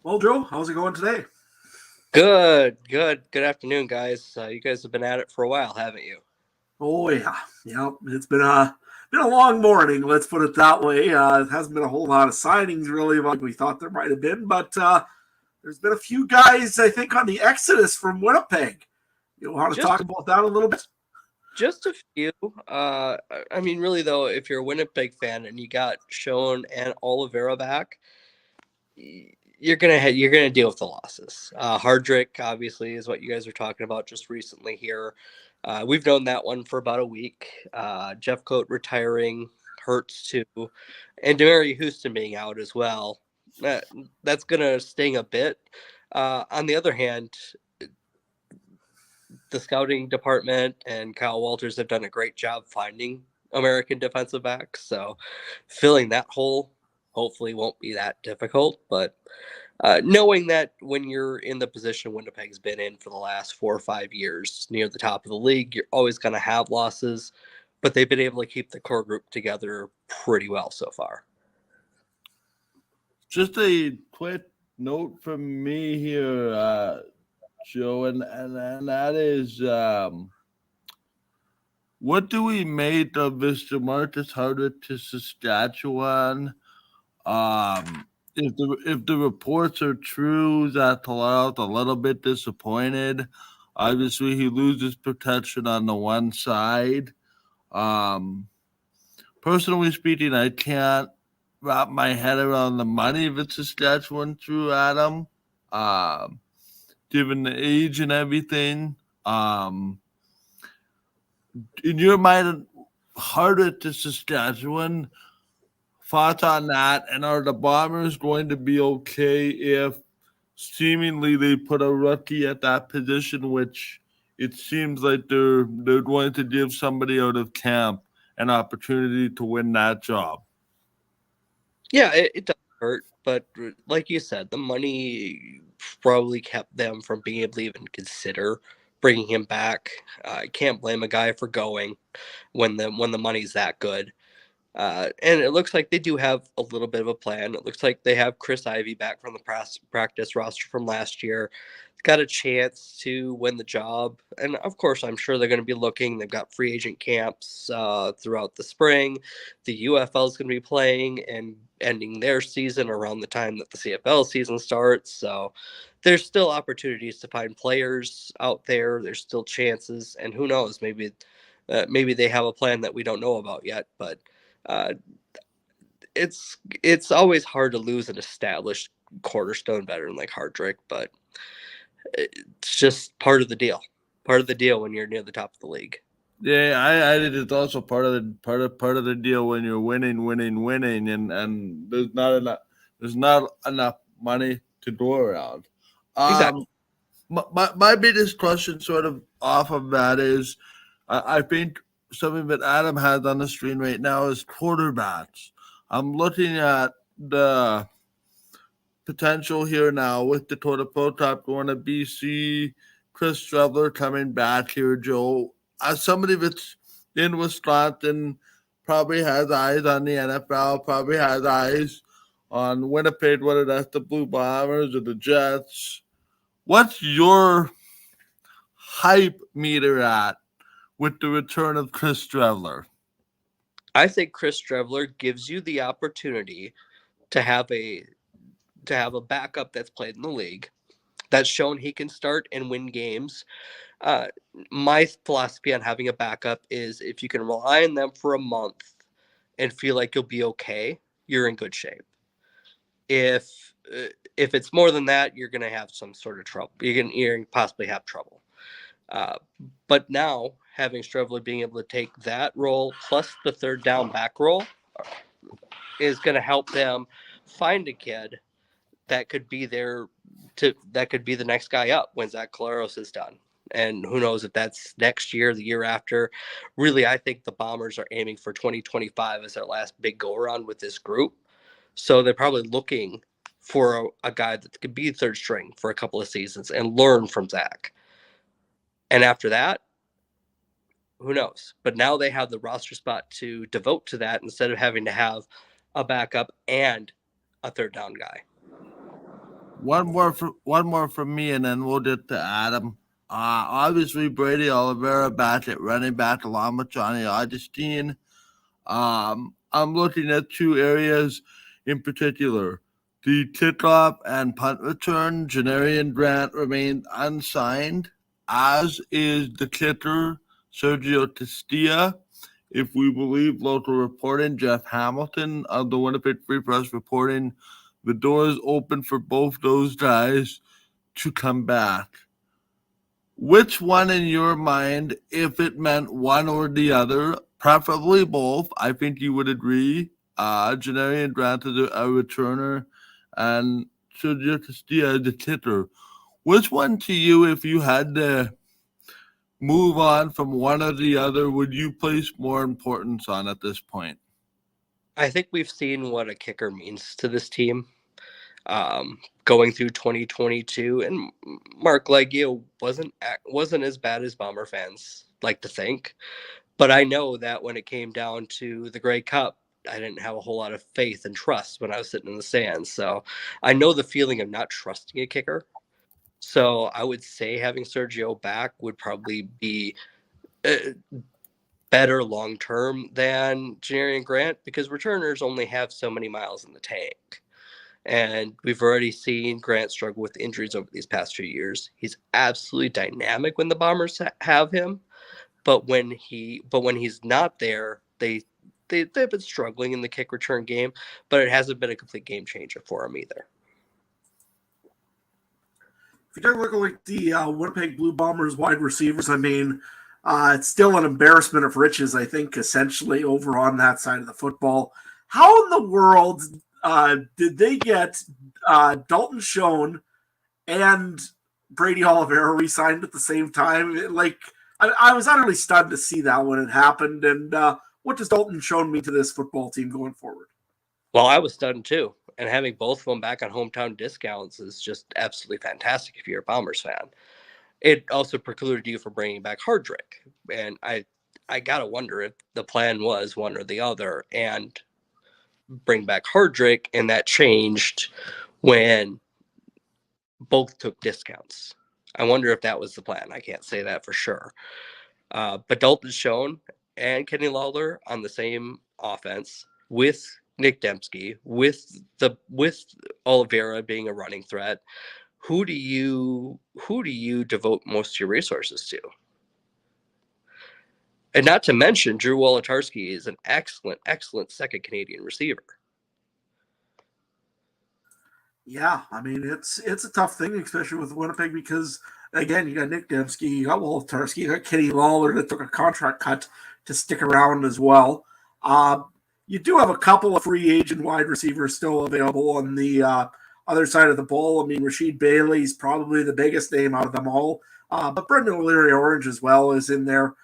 Well, Joe, how's it going today? Good afternoon, guys. You guys have been at it for a while, haven't you? Oh yeah. It's been a long morning. Let's put it that way. It hasn't been a whole lot of signings really, like we thought there might have been, but there's been a few guys I think on the exodus from Winnipeg. You want to talk about that a little bit? Just a few. Really though, if you're a Winnipeg fan and you got Schoen and Oliveira back, you're gonna deal with the losses. Hardrick obviously is what you guys are talking about just recently here. We've known that one for about a week. Jeff Coate retiring hurts too, and Demery Houston being out as well. That's gonna sting a bit. On the other hand, the scouting department and Kyle Walters have done a great job finding American defensive backs. So filling that hole hopefully won't be that difficult. But knowing that when you're in the position Winnipeg's been in for the last 4 or 5 years, near the top of the league, you're always going to have losses. But they've been able to keep the core group together pretty well so far. Just a quick note from me here, Joe, and that is, what do we make of Mr. Marcus Hardwick to Saskatchewan? If the reports are true, that Talaro's a little bit disappointed. Obviously, he loses protection on the one side. Personally speaking, I can't wrap my head around the money of Saskatchewan through Adam, given the age and everything. In your mind, harder to Saskatchewan, thoughts on that, and are the Bombers going to be okay if seemingly they put a rookie at that position, which it seems like they're going to give somebody out of camp an opportunity to win that job? Yeah, it does hurt, but like you said, the money probably kept them from being able to even consider bringing him back. I can't blame a guy for going when the money's that good. And it looks like they do have a little bit of a plan. It looks like they have Chris Ivey back from the practice roster from last year. Got a chance to win the job. And of course, I'm sure they're going to be looking. They've got free agent camps throughout the spring. The UFL is going to be playing and ending their season around the time that the CFL season starts. So there's still opportunities to find players out there. There's still chances. And who knows, maybe they have a plan that we don't know about yet. But it's always hard to lose an established cornerstone veteran like Hardrick, but it's just part of the deal. Part of the deal when you're near the top of the league. Yeah, I think it's also part of the deal when you're winning, and there's not enough money to go around. Exactly. My biggest question, sort of off of that, is I think something that Adam has on the screen right now is quarterbacks. I'm looking at the potential here now with Dakota Protop going to BC, Chris Trevler coming back here, Joe. As somebody that's in Wisconsin, probably has eyes on the NFL, probably has eyes on Winnipeg, whether that's the Blue Bombers or the Jets. What's your hype meter at with the return of Chris Trevler? I think Chris Trevler gives you the opportunity to have a backup that's played in the league, that's shown he can start and win games. My philosophy on having a backup is if you can rely on them for a month and feel like you'll be okay, you're in good shape. If it's more than that, you're going to have some sort of trouble. You're going to possibly have trouble. But now having Strevler being able to take that role plus the third down back role is going to help them find a kid that could be the next guy up when Zach Collaros is done. And who knows if that's next year, the year after. Really, I think the Bombers are aiming for 2025 as their last big go-around with this group. So they're probably looking for a guy that could be third string for a couple of seasons and learn from Zach. And after that, who knows? But now they have the roster spot to devote to that instead of having to have a backup and a third down guy. One more from me, and then we'll get to Adam. Obviously, Brady Oliveira back at running back along with Johnny Augustine. I'm looking at two areas in particular. The kickoff and punt return. Janarian Grant remained unsigned, as is the kicker, Sergio Castilla. If we believe local reporting, Jeff Hamilton of the Winnipeg Free Press reporting, the door is open for both those guys to come back. Which one in your mind, if it meant one or the other, preferably both, I think you would agree, Janarian Grant is a returner and Sergio Castilla is the kicker. Which one to you, if you had to move on from one or the other would you place more importance on at this point? I think we've seen what a kicker means to this team going through 2022, and Mark Leggio wasn't as bad as Bomber fans like to think. But I know that when it came down to the Grey Cup, I didn't have a whole lot of faith and trust when I was sitting in the stands. So I know the feeling of not trusting a kicker. So I would say having Sergio back would probably be better long term than Janarian Grant, because returners only have so many miles in the tank. And we've already seen Grant struggle with injuries over these past few years. He's absolutely dynamic when the Bombers have him, but when he's not there, they've been struggling in the kick return game, but it hasn't been a complete game changer for him either. If you take a look at like the Winnipeg Blue Bombers wide receivers, I mean, it's still an embarrassment of riches, I think, essentially over on that side of the football. How in the world did they get Dalton Schoen and Brady Oliveira re-signed at the same time? I was utterly stunned to see that when it happened. And what does Dalton Schoen mean to this football team going forward? Well, I was stunned too. And having both of them back on hometown discounts is just absolutely fantastic if you're a Bombers fan. It also precluded you from bringing back Hardrick. And I got to wonder if the plan was one or the other and bring back Hardrick, and that changed when both took discounts. I wonder if that was the plan. I can't say that for sure. But Dalton Schoen and Kenny Lawler on the same offense with Nick Dembski, with Oliveira being a running threat. Who do you devote most of your resources to? And not to mention, Drew Wolodarski is an excellent second Canadian receiver. Yeah, I mean, it's a tough thing, especially with Winnipeg, because, again, you got Nick Dembski, you got Wolodarski, you got Kenny Lawler that took a contract cut to stick around as well. You do have a couple of free agent wide receivers still available on the other side of the ball. I mean, Rasheed Bailey's probably the biggest name out of them all, but Brendan O'Leary-Orange as well is in there.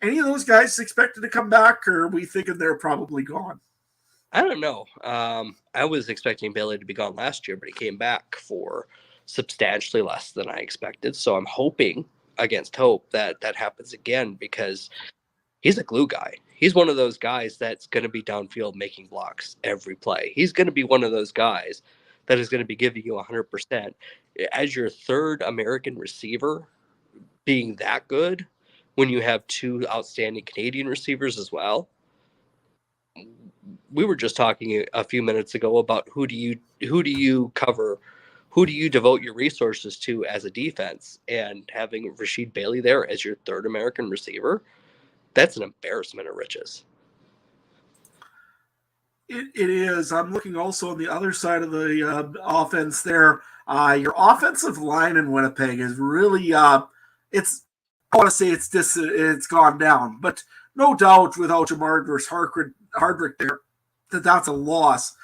Any of those guys expected to come back, or are we thinking they're probably gone? I don't know. I was expecting Bailey to be gone last year, but he came back for substantially less than I expected. So I'm hoping against hope that that happens again, because he's a glue guy. He's one of those guys that's going to be downfield making blocks every play. He's going to be one of those guys that is going to be giving you 100%. As your third American receiver being that good, when you have two outstanding Canadian receivers as well. We were just talking a few minutes ago about who do you cover, who do you devote your resources to as a defense, and having Rasheed Bailey there as your third American receiver, that's an embarrassment of riches. It is. I'm looking also on the other side of the offense there. Your offensive line in Winnipeg is really I want to say it's gone down, but no doubt without Jamar versus Hardrick there, that's a loss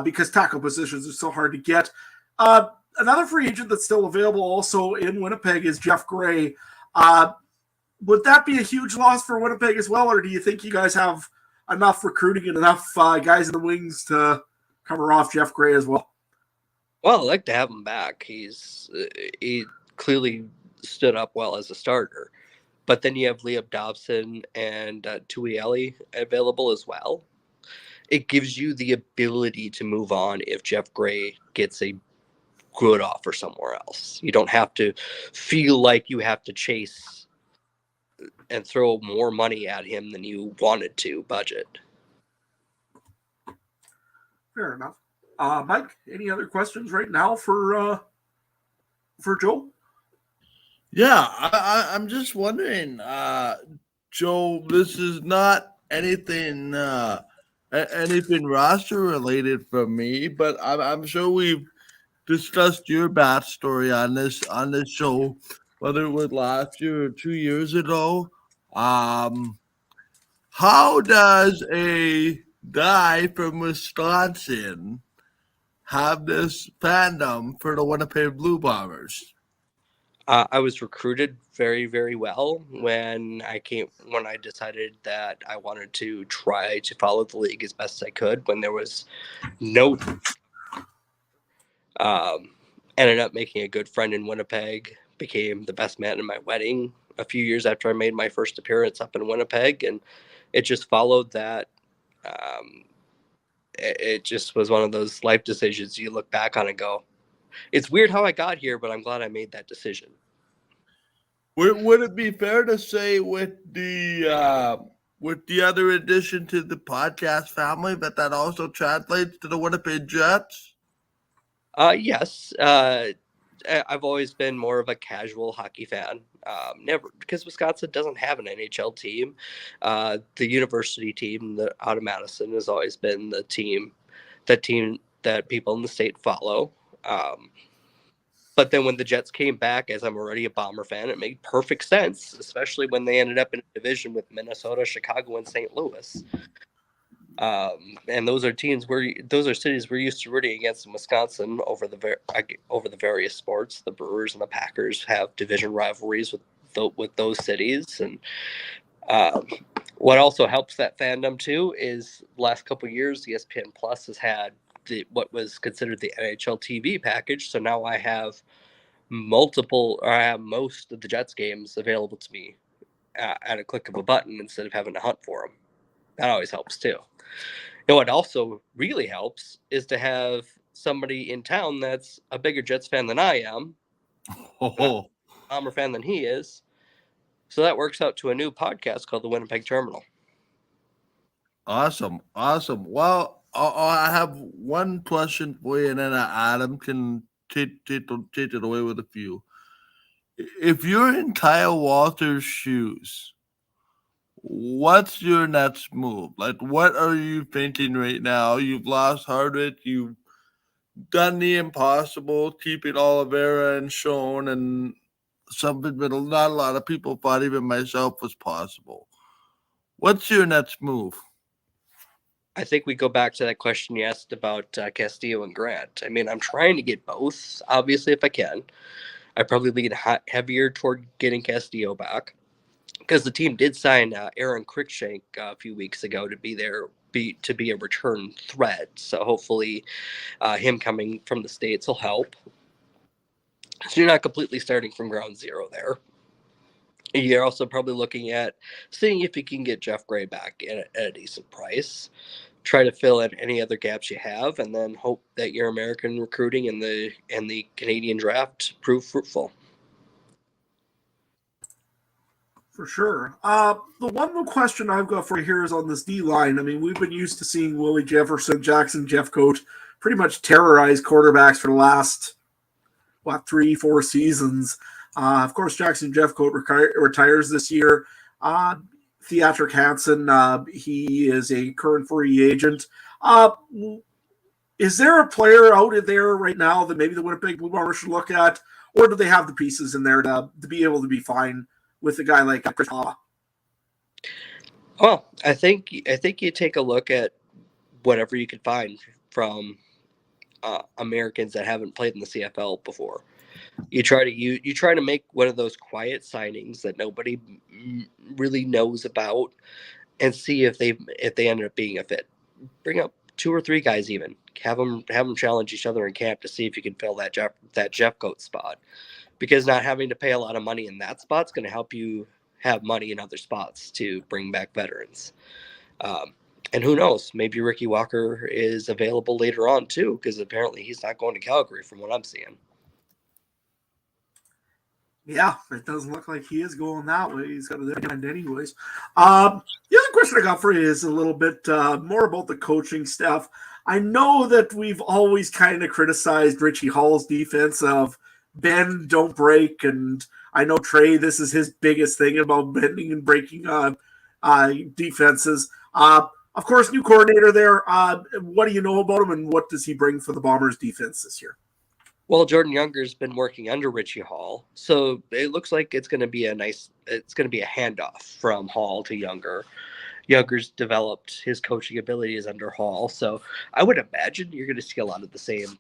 because tackle positions are so hard to get. Another free agent that's still available also in Winnipeg is Jeff Gray. Would that be a huge loss for Winnipeg as well, or do you think you guys have enough recruiting and enough guys in the wings to cover off Jeff Gray as well? Well, I'd like to have him back. He clearly stood up well as a starter. But then you have Liam Dobson and Tuieli available as well. It gives you the ability to move on if Jeff Gray gets a good offer somewhere else. You don't have to feel like you have to chase and throw more money at him than you wanted to budget. Fair enough. Mike, any other questions right now for Joe? Yeah, I'm just wondering, Joe, this is not anything roster related for me, but I'm sure we've discussed your backstory on this show, whether it was last year or 2 years ago. How does a guy from Wisconsin have this fandom for the Winnipeg Blue Bombers? I was recruited very, very well when I decided that I wanted to try to follow the league as best I could when there was no. Ended up making a good friend in Winnipeg, became the best man in my wedding a few years after I made my first appearance up in Winnipeg, and it just followed that. It just was one of those life decisions you look back on and go, it's weird how I got here, but I'm glad I made that decision. Would it be fair to say with the other addition to the podcast family that also translates to the Winnipeg Jets? Yes. I've always been more of a casual hockey fan. Never, because Wisconsin doesn't have an NHL team. The university team out of Madison has always been the team that people in the state follow. But then when the Jets came back, as I'm already a Bomber fan, it made perfect sense, especially when they ended up in a division with Minnesota, Chicago, and St. Louis. And those are cities we're used to rooting against in Wisconsin over the various sports. The Brewers and the Packers have division rivalries with those cities, and what also helps that fandom too is the last couple of years ESPN Plus has had what was considered the NHL TV package. So now I have most of the Jets games available to me at a click of a button instead of having to hunt for them. That always helps too. What also really helps is to have somebody in town that's a bigger Jets fan than I am, Bomber fan than he is. So that works out to a new podcast called the Winnipeg Terminal. Awesome. Well, I have one question for you, and then Adam can take it away with a few. If you're in Kyle Walter's shoes, what's your next move? Like, what are you thinking right now? You've lost Hardwick. You've done the impossible, keeping Oliveira and Schoen, and something that not a lot of people thought, even myself, was possible. What's your next move? I think we go back to that question you asked about Castillo and Grant. I mean, I'm trying to get both, obviously, if I can. I probably lean heavier toward getting Castillo back because the team did sign Aaron Cruikshank a few weeks ago to be a return threat. So hopefully him coming from the States will help. So you're not completely starting from ground zero there. You're also probably looking at seeing if you can get Jeff Gray back at a decent price. Try to fill in any other gaps you have, and then hope that your American recruiting and the Canadian draft prove fruitful. For sure. The one question I've got for you here is on this D line. I mean, we've been used to seeing Willie Jefferson, Jackson Jeffcoat pretty much terrorize quarterbacks for the last 3-4 seasons. Of course, Jackson Jeffcoat retires this year. Theatric Hansen, he is a current free agent. Is there a player out there right now that maybe the Winnipeg Blue Bombers should look at, or do they have the pieces in there to be able to be fine with a guy like Chris Hall? Well, I think you take a look at whatever you can find from Americans that haven't played in the CFL before. You try to make one of those quiet signings that nobody really knows about, and see if they ended up being a fit. Bring up 2 or 3 guys, even have them challenge each other in camp to see if you can fill that Jeffcoat spot. Because not having to pay a lot of money in that spot is going to help you have money in other spots to bring back veterans. And who knows? Maybe Ricky Walker is available later on too, because apparently he's not going to Calgary from what I'm seeing. Yeah, it doesn't look like he is going that way. He's got a end anyways. The other question I got for you is a little bit more about the coaching staff. I know that we've always kind of criticized Richie Hall's defense of bend, don't break, and I know Trey, this is his biggest thing about bending and breaking defenses. Of course, new coordinator there. What do you know about him, and what does he bring for the Bombers' defense this year? Well, Jordan Younger's been working under Richie Hall, so it looks like it's going to be a handoff from Hall to Younger. Younger's developed his coaching abilities under Hall, so I would imagine you're going to see a lot of the same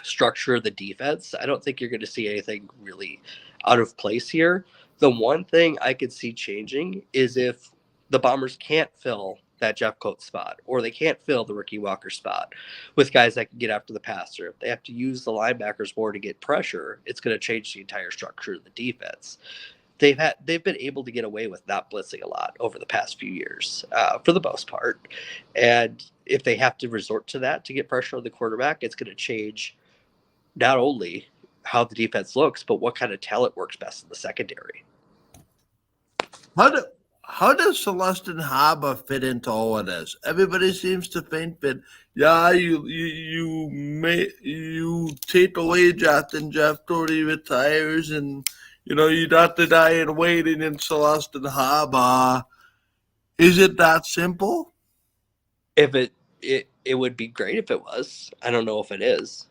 structure of the defense, I don't think you're going to see anything really out of place here. The one thing I could see changing is if the Bombers can't fill that Jeff Coates spot, or they can't fill the Ricky Walker spot with guys that can get after the passer. If they have to use the linebackers more to get pressure, it's going to change the entire structure of the defense. They've been able to get away with not blitzing a lot over the past few years, for the most part. And if they have to resort to that to get pressure on the quarterback, it's going to change not only how the defense looks, but what kind of talent works best in the secondary. How does Celestin Haba fit into all of this? Everybody seems to think that you take away Justin Jeff Doty retires, and you got the guy in waiting in Celestin Haba. Is it that simple? If it would be great if it was. I don't know if it is,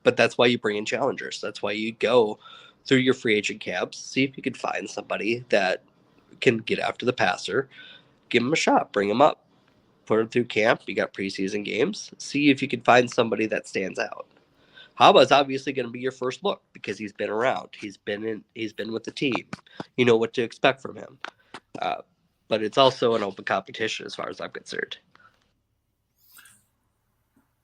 but that's why you bring in challengers. That's why you go through your free agent camps, see if you can find somebody that can get after the passer, give him a shot, bring him up, put him through camp. You got preseason games. See if you can find somebody that stands out. Haba is obviously going to be your first look because he's been around. He's been with the team. You know what to expect from him. But it's also an open competition as far as I'm concerned.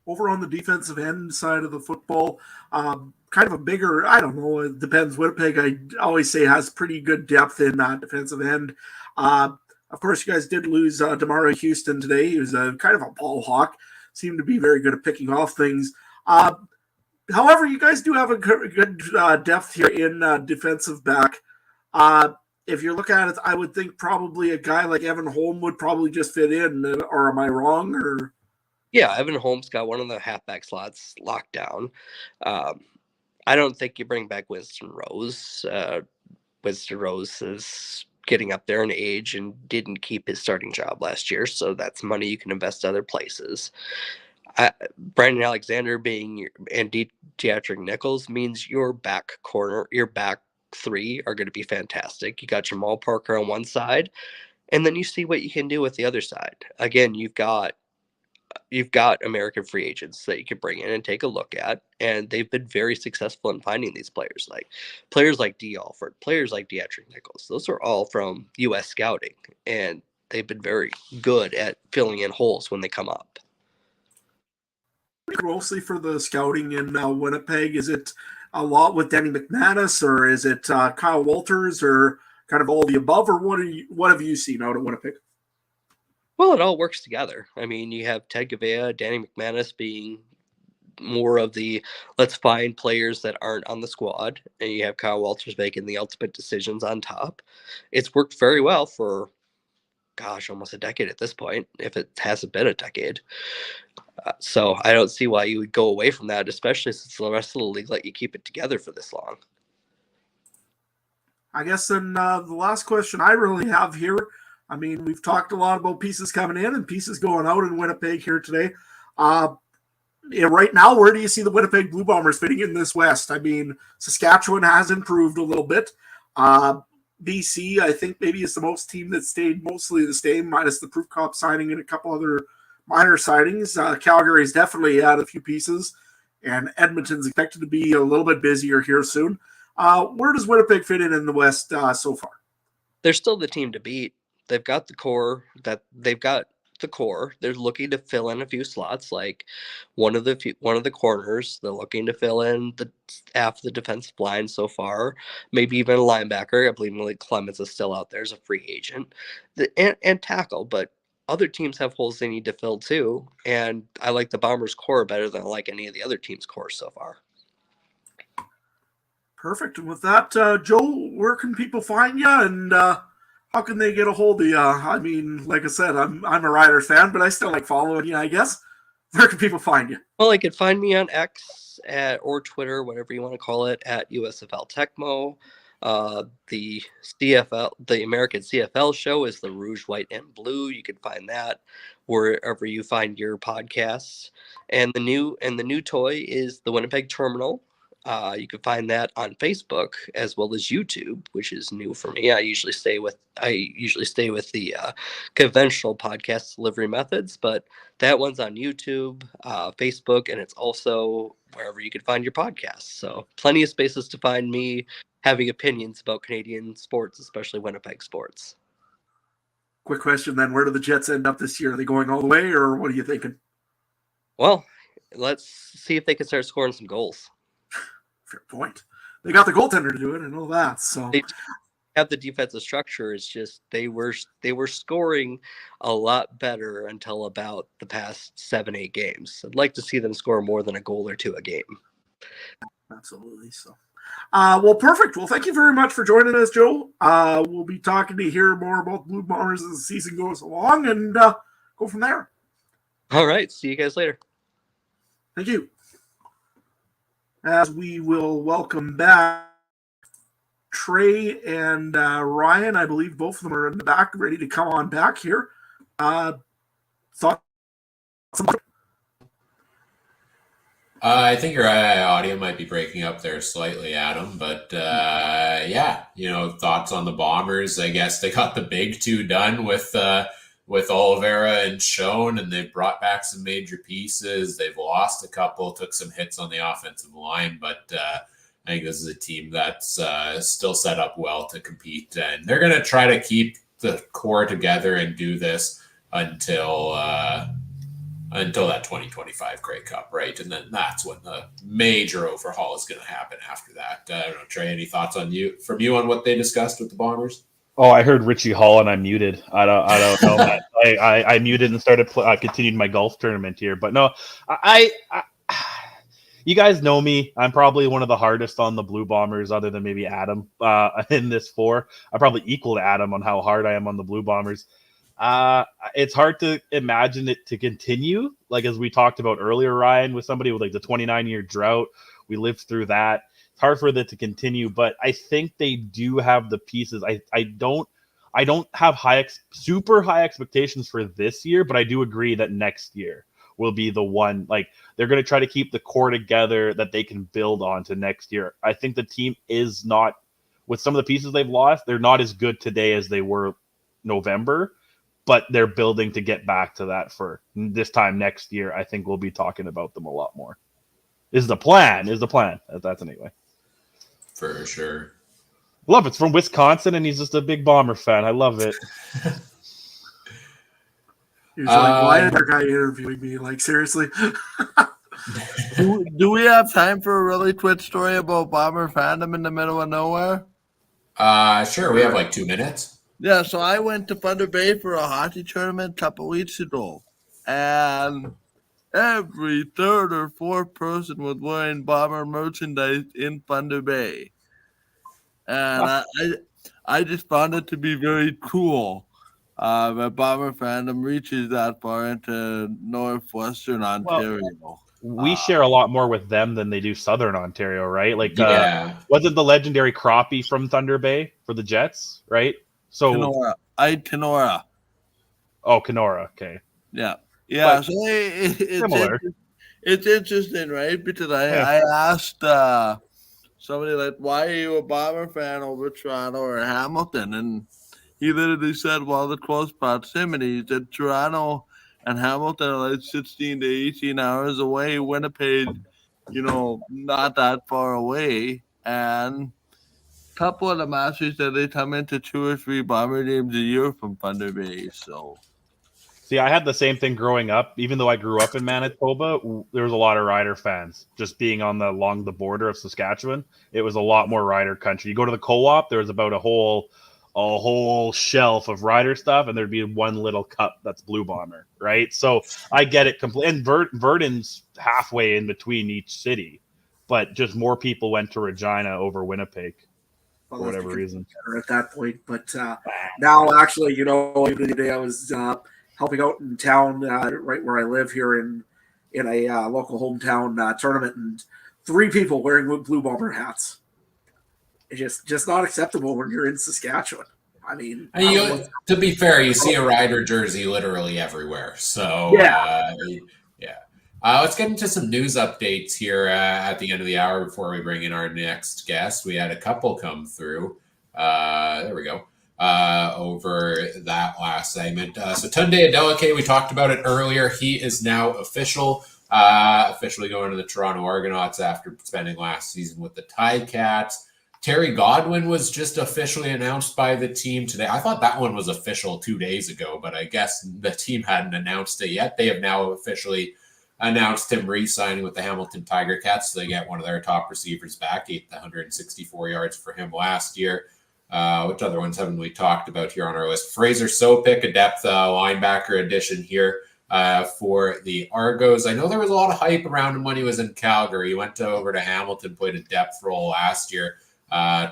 Over on the defensive end side of the football, kind of a bigger, I don't know, it depends. Winnipeg, I always say, has pretty good depth in defensive end. Of course, you guys did lose Damara Houston today. He was kind of a ball hawk, seemed to be very good at picking off things. However, you guys do have a good depth here in defensive back. If you look at it, I would think probably a guy like Evan Holm would probably just fit in, or am I wrong? Or yeah, Evan Holmes got one of the halfback slots locked down. I don't think you bring back Winston Rose. Winston Rose is getting up there in age and didn't keep his starting job last year, so that's money you can invest other places. Brandon Alexander and Deatrick Nichols means your back three are going to be fantastic. You got Jamal Parker on one side, and then you see what you can do with the other side. Again, you've got American free agents that you can bring in and take a look at, and they've been very successful in finding these players like D. Alford, players like Deatrick Nichols. Those are all from U.S. scouting, and they've been very good at filling in holes when they come up. Mostly for the scouting in Winnipeg, is it a lot with Danny McManus, or is it Kyle Walters, or kind of all the above, or what have you seen out of Winnipeg? Well, it all works together. I mean, you have Ted Gavea, Danny McManus being more of the let's find players that aren't on the squad, and you have Kyle Walters making the ultimate decisions on top. It's worked very well for, almost a decade at this point, if it hasn't been a decade. So I don't see why you would go away from that, especially since the rest of the league let you keep it together for this long. I guess then the last question I really have here, I mean, we've talked a lot about pieces coming in and pieces going out in Winnipeg here today. Right now, where do you see the Winnipeg Blue Bombers fitting in this West? I mean, Saskatchewan has improved a little bit. BC, I think maybe is the most team that stayed mostly the same, minus the Proof Cop signing and a couple other minor signings. Calgary's definitely had a few pieces, and Edmonton's expected to be a little bit busier here soon. Where does Winnipeg fit in the West so far? They're still the team to beat. They've got the core. They're looking to fill in a few slots, like one of the corners. They're looking to fill in half the defensive line so far, maybe even a linebacker. I believe Malik Clemens is still out there as a free agent, and tackle. But other teams have holes they need to fill too, and I like the Bombers' core better than I like any of the other teams' core so far. Perfect. And with that, Joe, where can people find you, and how can they get a hold of you? I mean, like I said, I'm a Riders fan, but I still like following you, I guess. Where can people find you? Well, they can find me on X or Twitter, whatever you want to call it, at USFL Tecmo. The American CFL show is the Rouge, White, and Blue. You can find that wherever you find your podcasts. And the new toy is the Winnipeg Terminal. You can find that on Facebook as well as YouTube, which is new for me. I usually stay with the conventional podcast delivery methods, but that one's on YouTube, Facebook, and it's also wherever you can find your podcasts. So plenty of spaces to find me having opinions about Canadian sports, especially Winnipeg sports. Quick question then: where do the Jets end up this year? Are they going all the way, or what are you thinking? Well, let's see if they can start scoring some goals. Fair point. They got the goaltender to do it, and all that. So They have the defensive structure. It's just they were scoring a lot better until about the past 7-8 games. I'd like to see them score more than a goal or two a game. absolutely. So, well, perfect. Well, thank you very much for joining us, Joe. We'll be talking to hear more about Blue Bombers as the season goes along, and go from there. All right. See you guys later. Thank you. As we will welcome back Trey and Ryan, I believe both of them are in the back, ready to come on back here. Thoughts? I think your audio might be breaking up there slightly, Adam. But yeah, thoughts on the Bombers. I guess they got the big two done with Oliveira and Schoen, and they've brought back some major pieces. They've lost a couple, took some hits on the offensive line, but I think this is a team that's still set up well to compete, and they're going to try to keep the core together and do this until that 2025 Grey Cup, right? And then that's when the major overhaul is going to happen after that. I don't know, Trey, any thoughts from you on what they discussed with the Bombers? Oh, I heard Richie Hall and I muted. I don't know that. I muted and started continued my golf tournament here. But no, I you guys know me. I'm probably one of the hardest on the Blue Bombers, other than maybe Adam in this 4. I probably equal Adam on how hard I am on the Blue Bombers. It's hard to imagine it to continue, like as we talked about earlier, Ryan, with somebody with like the 29-year drought. We lived through that. It's hard for that to continue, but I think they do have the pieces. I don't have super high expectations for this year, but I do agree that next year will be the one. Like, they're going to try to keep the core together that they can build on to next year. I think the team is not, with some of the pieces they've lost, they're not as good today as they were November, but they're building to get back to that for this time next year. I think we'll be talking about them a lot more. Is the plan. That's anyway. For sure. Love it. It's from Wisconsin, and he's just a big Bomber fan. I love it. He's like, why is that guy interviewing me? Like, seriously? Do we have time for a really quick story about Bomber fandom in the middle of nowhere? Sure. We have like 2 minutes. Yeah, so I went to Thunder Bay for a hockey tournament a couple weeks ago, and every third or fourth person was wearing Bomber merchandise in Thunder Bay. And I just found it to be very cool that Bomber fandom reaches that far into northwestern Ontario. We share a lot more with them than they do Southern Ontario, right? Like, yeah. Wasn't the legendary Crappie from Thunder Bay for the Jets, right? So Kenora. Oh, Kenora. Okay. Yeah. Yeah. But so it's similar. It's interesting, right? Because I asked somebody, like, why are you a Bomber fan over Toronto or Hamilton? And he literally said, well, the close proximity. He said Toronto and Hamilton are like 16 to 18 hours away. Winnipeg, not that far away. And a couple of the Masters that they come into 2 or 3 Bomber games a year from Thunder Bay. So, see, I had the same thing growing up. Even though I grew up in Manitoba, there was a lot of Rider fans. Just being along the border of Saskatchewan, it was a lot more Rider country. You go to the co-op, there was about a whole shelf of Rider stuff, and there'd be one little cup that's Blue Bomber, right? So I get it completely. And Verdon's halfway in between each city, but just more people went to Regina over Winnipeg. For whatever reason. At that point, but now actually, the other day I was helping out in town, right where I live here in a local hometown tournament, and 3 people wearing Blue Bomber hats. It's just not acceptable when you're in Saskatchewan. I mean, to be fair, you see a Rider jersey literally everywhere. So yeah. Let's get into some news updates here at the end of the hour before we bring in our next guest. We had a couple come through. There we go. Over that last segment. So Tunde Adeleke, we talked about it earlier. He is now officially going to the Toronto Argonauts after spending last season with the Ticats. Terry Godwin was just officially announced by the team today. I thought that one was official 2 days ago, but I guess the team hadn't announced it yet. They have now officially announced him re-signing with the Hamilton Tiger Cats. So they get one of their top receivers back, 164 yards for him last year. Which other ones haven't we talked about here on our list? Fraser Sopik, a depth linebacker addition here for the Argos. I know there was a lot of hype around him when he was in Calgary. He went over to Hamilton, played a depth role last year.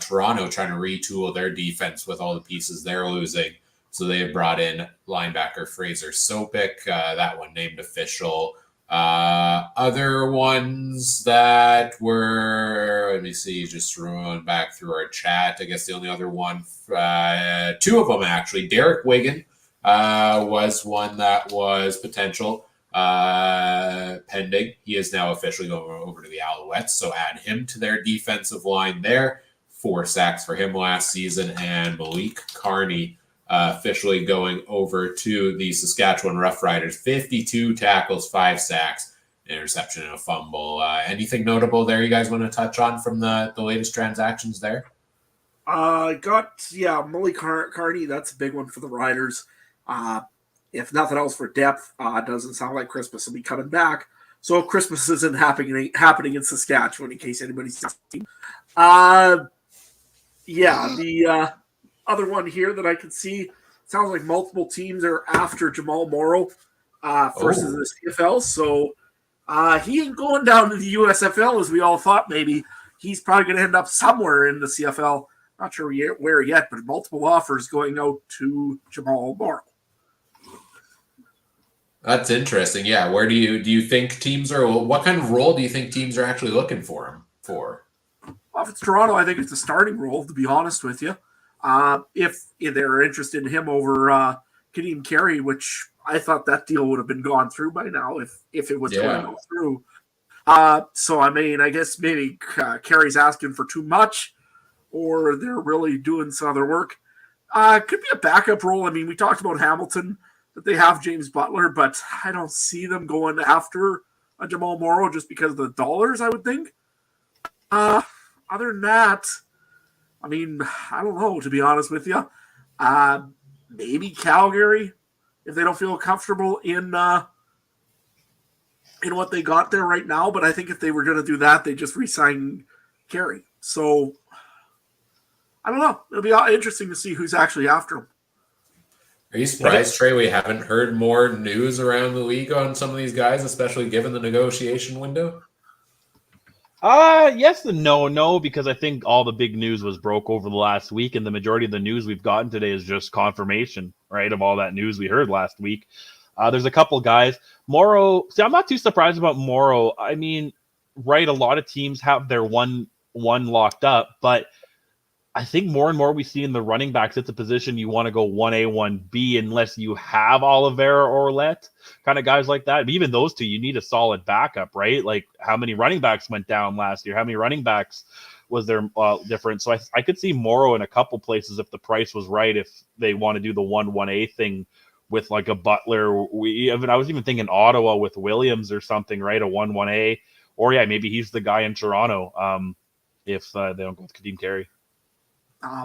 Toronto trying to retool their defense with all the pieces they're losing. So they have brought in linebacker Fraser Sopik, that one named official. Other ones that were, let me see, just rolling back through our chat. I guess the only other one, two of them actually. Derek Wigan was one that was potential pending. He is now officially going over to the Alouettes, so add him to their defensive line there. 4 sacks for him last season, and Malik Carney officially going over to the Saskatchewan Roughriders. 52 tackles, 5 sacks, an interception, and a fumble. Anything notable there you guys want to touch on from the latest transactions there? Malik Carney. That's a big one for the Riders. If nothing else for depth, doesn't sound like Christmas will be coming back. So Christmas isn't happening in Saskatchewan, in case anybody's seen. The other one here that I can see, sounds like multiple teams are after Jamal Morrow versus the CFL. So he ain't going down to the USFL as we all thought maybe. He's probably going to end up somewhere in the CFL. Not sure where yet, but multiple offers going out to Jamal Morrow. That's interesting. Yeah, where do you think teams are? What kind of role do you think teams are actually looking for him for? Well, if it's Toronto, I think it's a starting role, to be honest with you. If they're interested in him over Kadeem Carey, which I thought that deal would have been gone through by now if it was going to go through. So, I mean, I guess maybe Carey's asking for too much, or they're really doing some other work. Could be a backup role. I mean, we talked about Hamilton, that they have James Butler, but I don't see them going after a Jamal Morrow just because of the dollars, I would think. Other than that, I mean, I don't know, to be honest with you. Maybe Calgary, if they don't feel comfortable in what they got there right now. But I think if they were going to do that, they just re-sign Carey. So, I don't know. It'll be interesting to see who's actually after him. Are you surprised, Trey, we haven't heard more news around the league on some of these guys, especially given the negotiation window? Yes and no, because I think all the big news was broke over the last week, and the majority of the news we've gotten today is just confirmation, right, of all that news we heard last week. There's a couple guys. Morrow, I'm not too surprised about Morrow. I mean, right, a lot of teams have their one locked up, but I think more and more we see in the running backs, it's a position you want to go 1A, 1B, unless you have Oliveira or Orlett, kind of guys like that. But even those two, you need a solid backup, right? Like how many running backs went down last year? How many running backs was there different? So I could see Morrow in a couple places if the price was right, if they want to do the 1A thing with like a Butler. I was even thinking Ottawa with Williams or something, right? A 1A. Or maybe he's the guy in Toronto if they don't go with Kadeem Carey.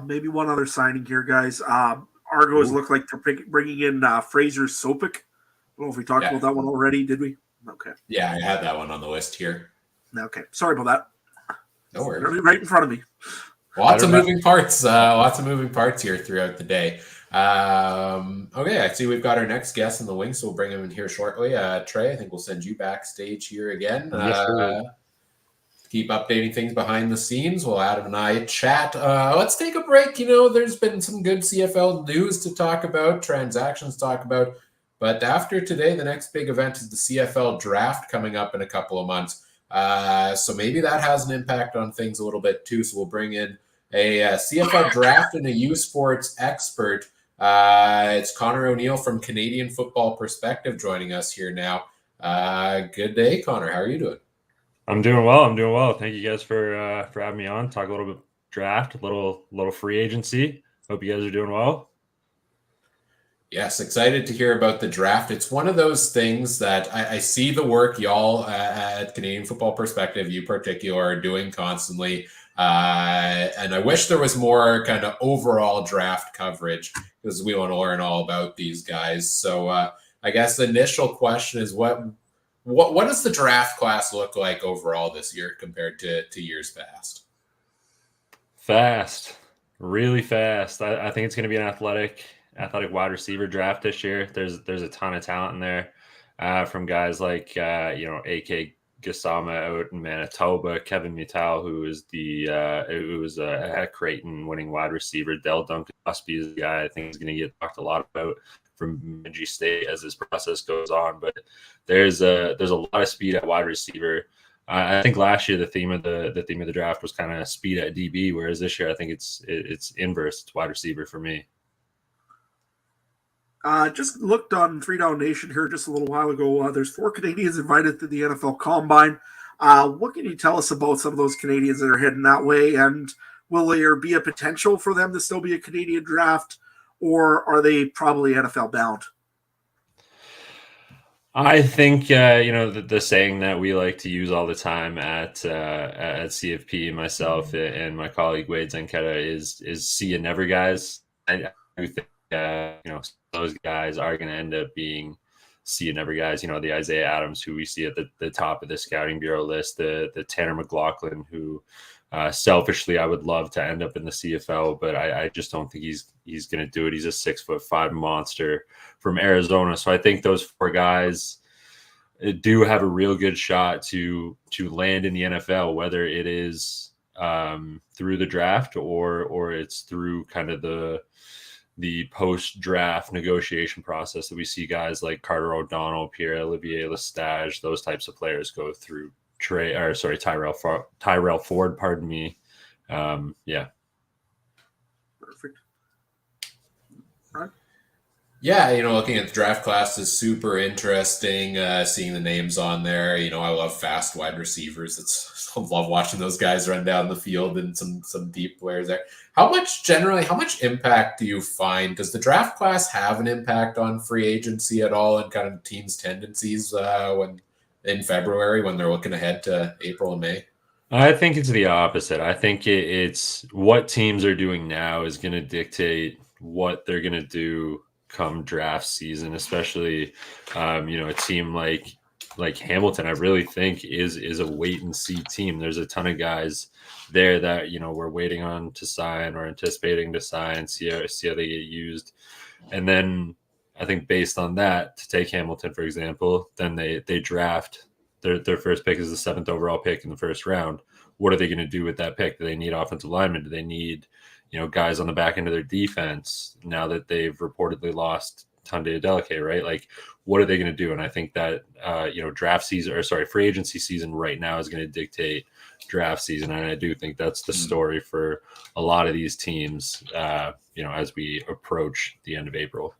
Maybe one other signing here, guys. Argos look like they're bringing in Fraser Sopik. I don't know if we talked about that one already, did we? Okay. Yeah, I had that one on the list here. Okay. Sorry about that. No worries. Right in front of me. Lots of moving parts. Lots of moving parts here throughout the day. Okay, I see we've got our next guest in the wing, so we'll bring him in here shortly. Trey, I think we'll send you backstage here again. Yes, keep updating things behind the scenes while Adam and I chat. Let's take a break. There's been some good CFL news to talk about, transactions to talk about. But after today, the next big event is the CFL draft coming up in a couple of months. So maybe that has an impact on things a little bit too. So we'll bring in a CFL draft and a U Sports expert. It's Connor O'Neill from Canadian Football Perspective joining us here now. Good day, Connor. How are you doing? I'm doing well. I'm doing well. Thank you guys for having me on. Talk a little bit draft, a little free agency. Hope you guys are doing well. Yes, excited to hear about the draft. It's one of those things that I see the work y'all at Canadian Football Perspective, you particular, are doing constantly. And I wish there was more kind of overall draft coverage because we want to learn all about these guys. So I guess the initial question is what does the draft class look like overall this year compared to years past? Fast, really fast. I think it's going to be an athletic wide receiver draft this year. There's a ton of talent in there from guys like AK Gasama out in Manitoba, Kevin Mutal, who is at Creighton winning wide receiver. Del Duncan Gillespie is the guy I think is going to get talked a lot about from Minji State as this process goes on. But there's a lot of speed at wide receiver. I think last year the theme of the draft was kind of speed at DB, whereas this year I think it's inverse. It's wide receiver for me. Just looked on 3 Down Nation here just a little while ago. There's 4 Canadians invited to the NFL Combine. What can you tell us about some of those Canadians that are heading that way? And will there be a potential for them to still be a Canadian draft, or are they probably NFL bound? I think the saying that we like to use all the time at CFP, myself and my colleague Wade Zanketta, is see you never guys. I do think those guys are going to end up being see you never guys. The Isaiah Adams, who we see at the top of the scouting bureau list, the Tanner McLaughlin, who selfishly I would love to end up in the CFL, but I just don't think he's going to do it. He's a 6'5" monster from Arizona. So I think those 4 guys do have a real good shot to land in the NFL, whether it is through the draft or it's through kind of the post-draft negotiation process that we see guys like Carter O'Donnell, Pierre-Olivier Lestage, those types of players go through. Tyrell Ford, pardon me. Yeah. Perfect. Yeah, looking at the draft class is super interesting. Seeing the names on there, I love fast wide receivers. I love watching those guys run down the field and some deep players there. How much impact do you find? Does the draft class have an impact on free agency at all and kind of teams' tendencies when in February when they're looking ahead to April and May? I think it's the opposite. I think it's what teams are doing now is going to dictate what they're going to do come draft season, especially a team like Hamilton. I really think is a wait and see team. There's a ton of guys there that we're waiting on to sign or anticipating to sign, see how they get used, and then I think based on that, to take Hamilton for example, then they draft their first pick is the 7th overall pick in the first round. What are they going to do with that pick? Do they need offensive linemen? Do they need guys on the back end of their defense now that they've reportedly lost Tunde Adeleke, right? Like, what are they going to do? And I think that, free agency season right now is going to dictate draft season. And I do think that's the story for a lot of these teams, as we approach the end of April.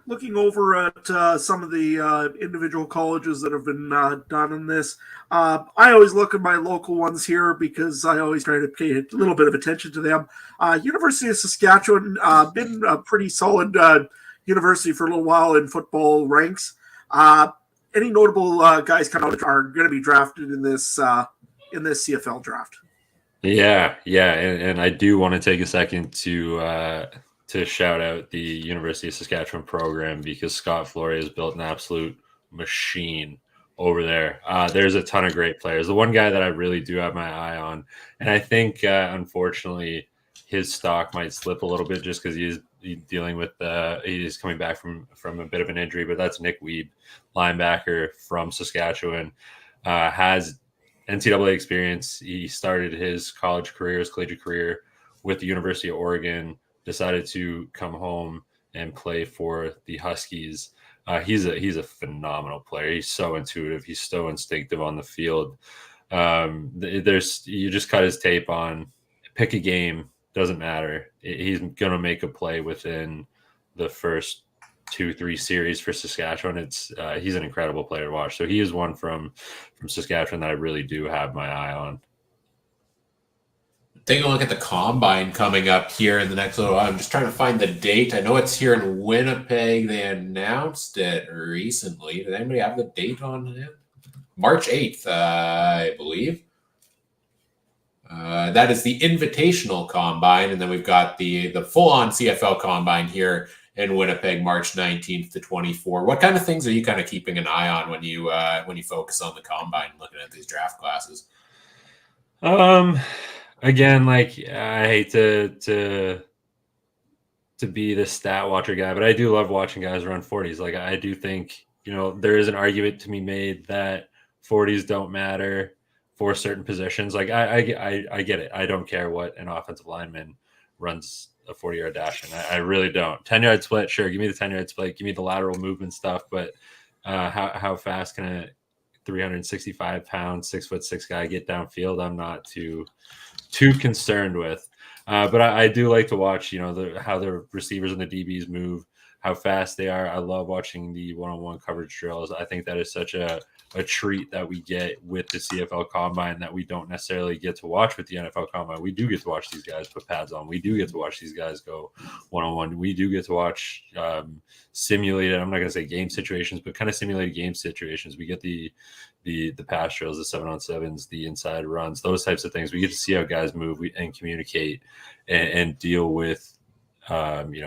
Looking over at some of the individual colleges that have been done in this, I always look at my local ones here because I always try to pay a little bit of attention to them. University of Saskatchewan, been a pretty solid university for a little while in football ranks. Any notable guys coming out are going to be drafted in this CFL draft? Yeah, and I do want to take a second to shout out the University of Saskatchewan program because Scott Flory has built an absolute machine over there. There's a ton of great players. The one guy that I really do have my eye on, and I think unfortunately his stock might slip a little bit just because he's dealing with he's coming back from a bit of an injury, but that's Nick Weeb, linebacker from Saskatchewan, has NCAA experience. He started his collegiate career with the University of Oregon, decided to come home and play for the Huskies. He's a phenomenal player. He's so intuitive. He's so instinctive on the field. You just cut his tape on, pick a game, doesn't matter. He's going to make a play within the first 2-3 series for Saskatchewan. It's he's an incredible player to watch. So he is one from Saskatchewan that I really do have my eye on. Taking a look at the combine coming up here in the next little while. I'm just trying to find the date. I know it's here in Winnipeg. They announced it recently. Did anybody have the date on it? March 8th, I believe. That is the invitational combine, and then we've got the full-on CFL combine here in Winnipeg, March 19th to 24. What kind of things are you kind of keeping an eye on when you focus on the combine, looking at these draft classes? Again, like I hate to be the stat watcher guy, but I do love watching guys run 40s. Like I do think, there is an argument to be made that 40s don't matter for certain positions. Like I get it. I don't care what an offensive lineman runs a 40-yard dash, and I really don't. 10-yard split, sure. Give me the 10-yard split. Give me the lateral movement stuff. But how fast can a 365-pound, 6'6" guy get downfield? I'm not too concerned with. But I do like to watch, how the receivers and the DBs move, how fast they are. I love watching the one-on-one coverage drills. I think that is such a treat that we get with the CFL Combine that we don't necessarily get to watch with the NFL Combine. We do get to watch these guys put pads on. We do get to watch these guys go one-on-one. We do get to watch simulated, I'm not going to say game situations, but kind of simulated game situations. We get the pass drills, the 7-on-7s, the inside runs, those types of things. We get to see how guys move and communicate and deal with,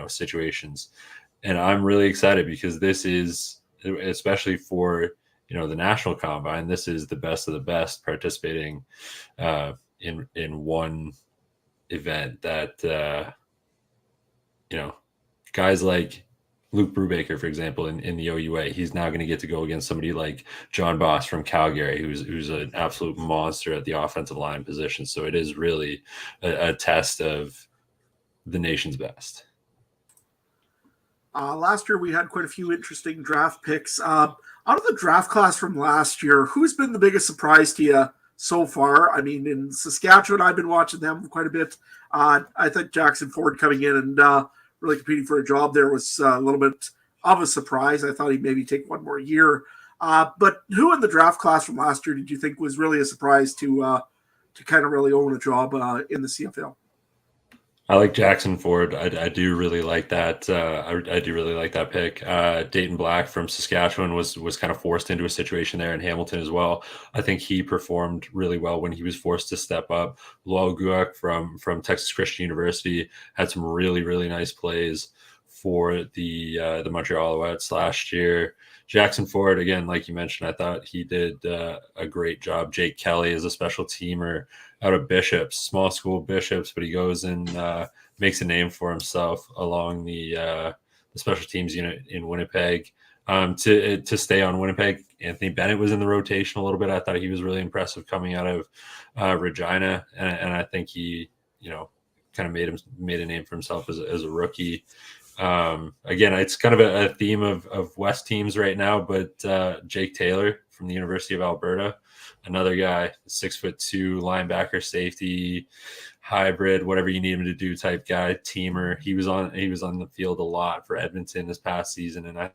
situations. And I'm really excited because this is, especially for, the national combine, this is the best of the best participating in one event that, guys like Luke Brubaker, for example, in the OUA, he's now going to get to go against somebody like John Boss from Calgary, who's an absolute monster at the offensive line position. So it is really a test of the nation's best. Last year, we had quite a few interesting draft picks. Out of the draft class from last year, who's been the biggest surprise to you so far? I mean, in Saskatchewan, I've been watching them quite a bit. I think Jackson Ford coming in and really competing for a job there was a little bit of a surprise. I thought he'd maybe take one more year. But who in the draft class from last year did you think was really a surprise to kind of really own a job in the CFL? I like Jackson Ford. I do really like that. I do really like that pick. Dayton Black from Saskatchewan was kind of forced into a situation there in Hamilton as well. I think he performed really well when he was forced to step up. Loal Guak from Texas Christian University had some really, really nice plays for the Montreal Alouettes last year. Jackson Ford, again, like you mentioned, I thought he did a great job. Jake Kelly is a special teamer out of Bishops, small school Bishops, but he goes and makes a name for himself along the special teams unit in Winnipeg. To stay on Winnipeg, Anthony Bennett was in the rotation a little bit. I thought he was really impressive coming out of Regina, and I think he, kind of made a name for himself as a rookie. Again, it's kind of a theme of West teams right now, but Jake Taylor from the University of Alberta, another guy, 6'2", linebacker, safety, hybrid, whatever you need him to do type guy, teamer. He was on the field a lot for Edmonton this past season, and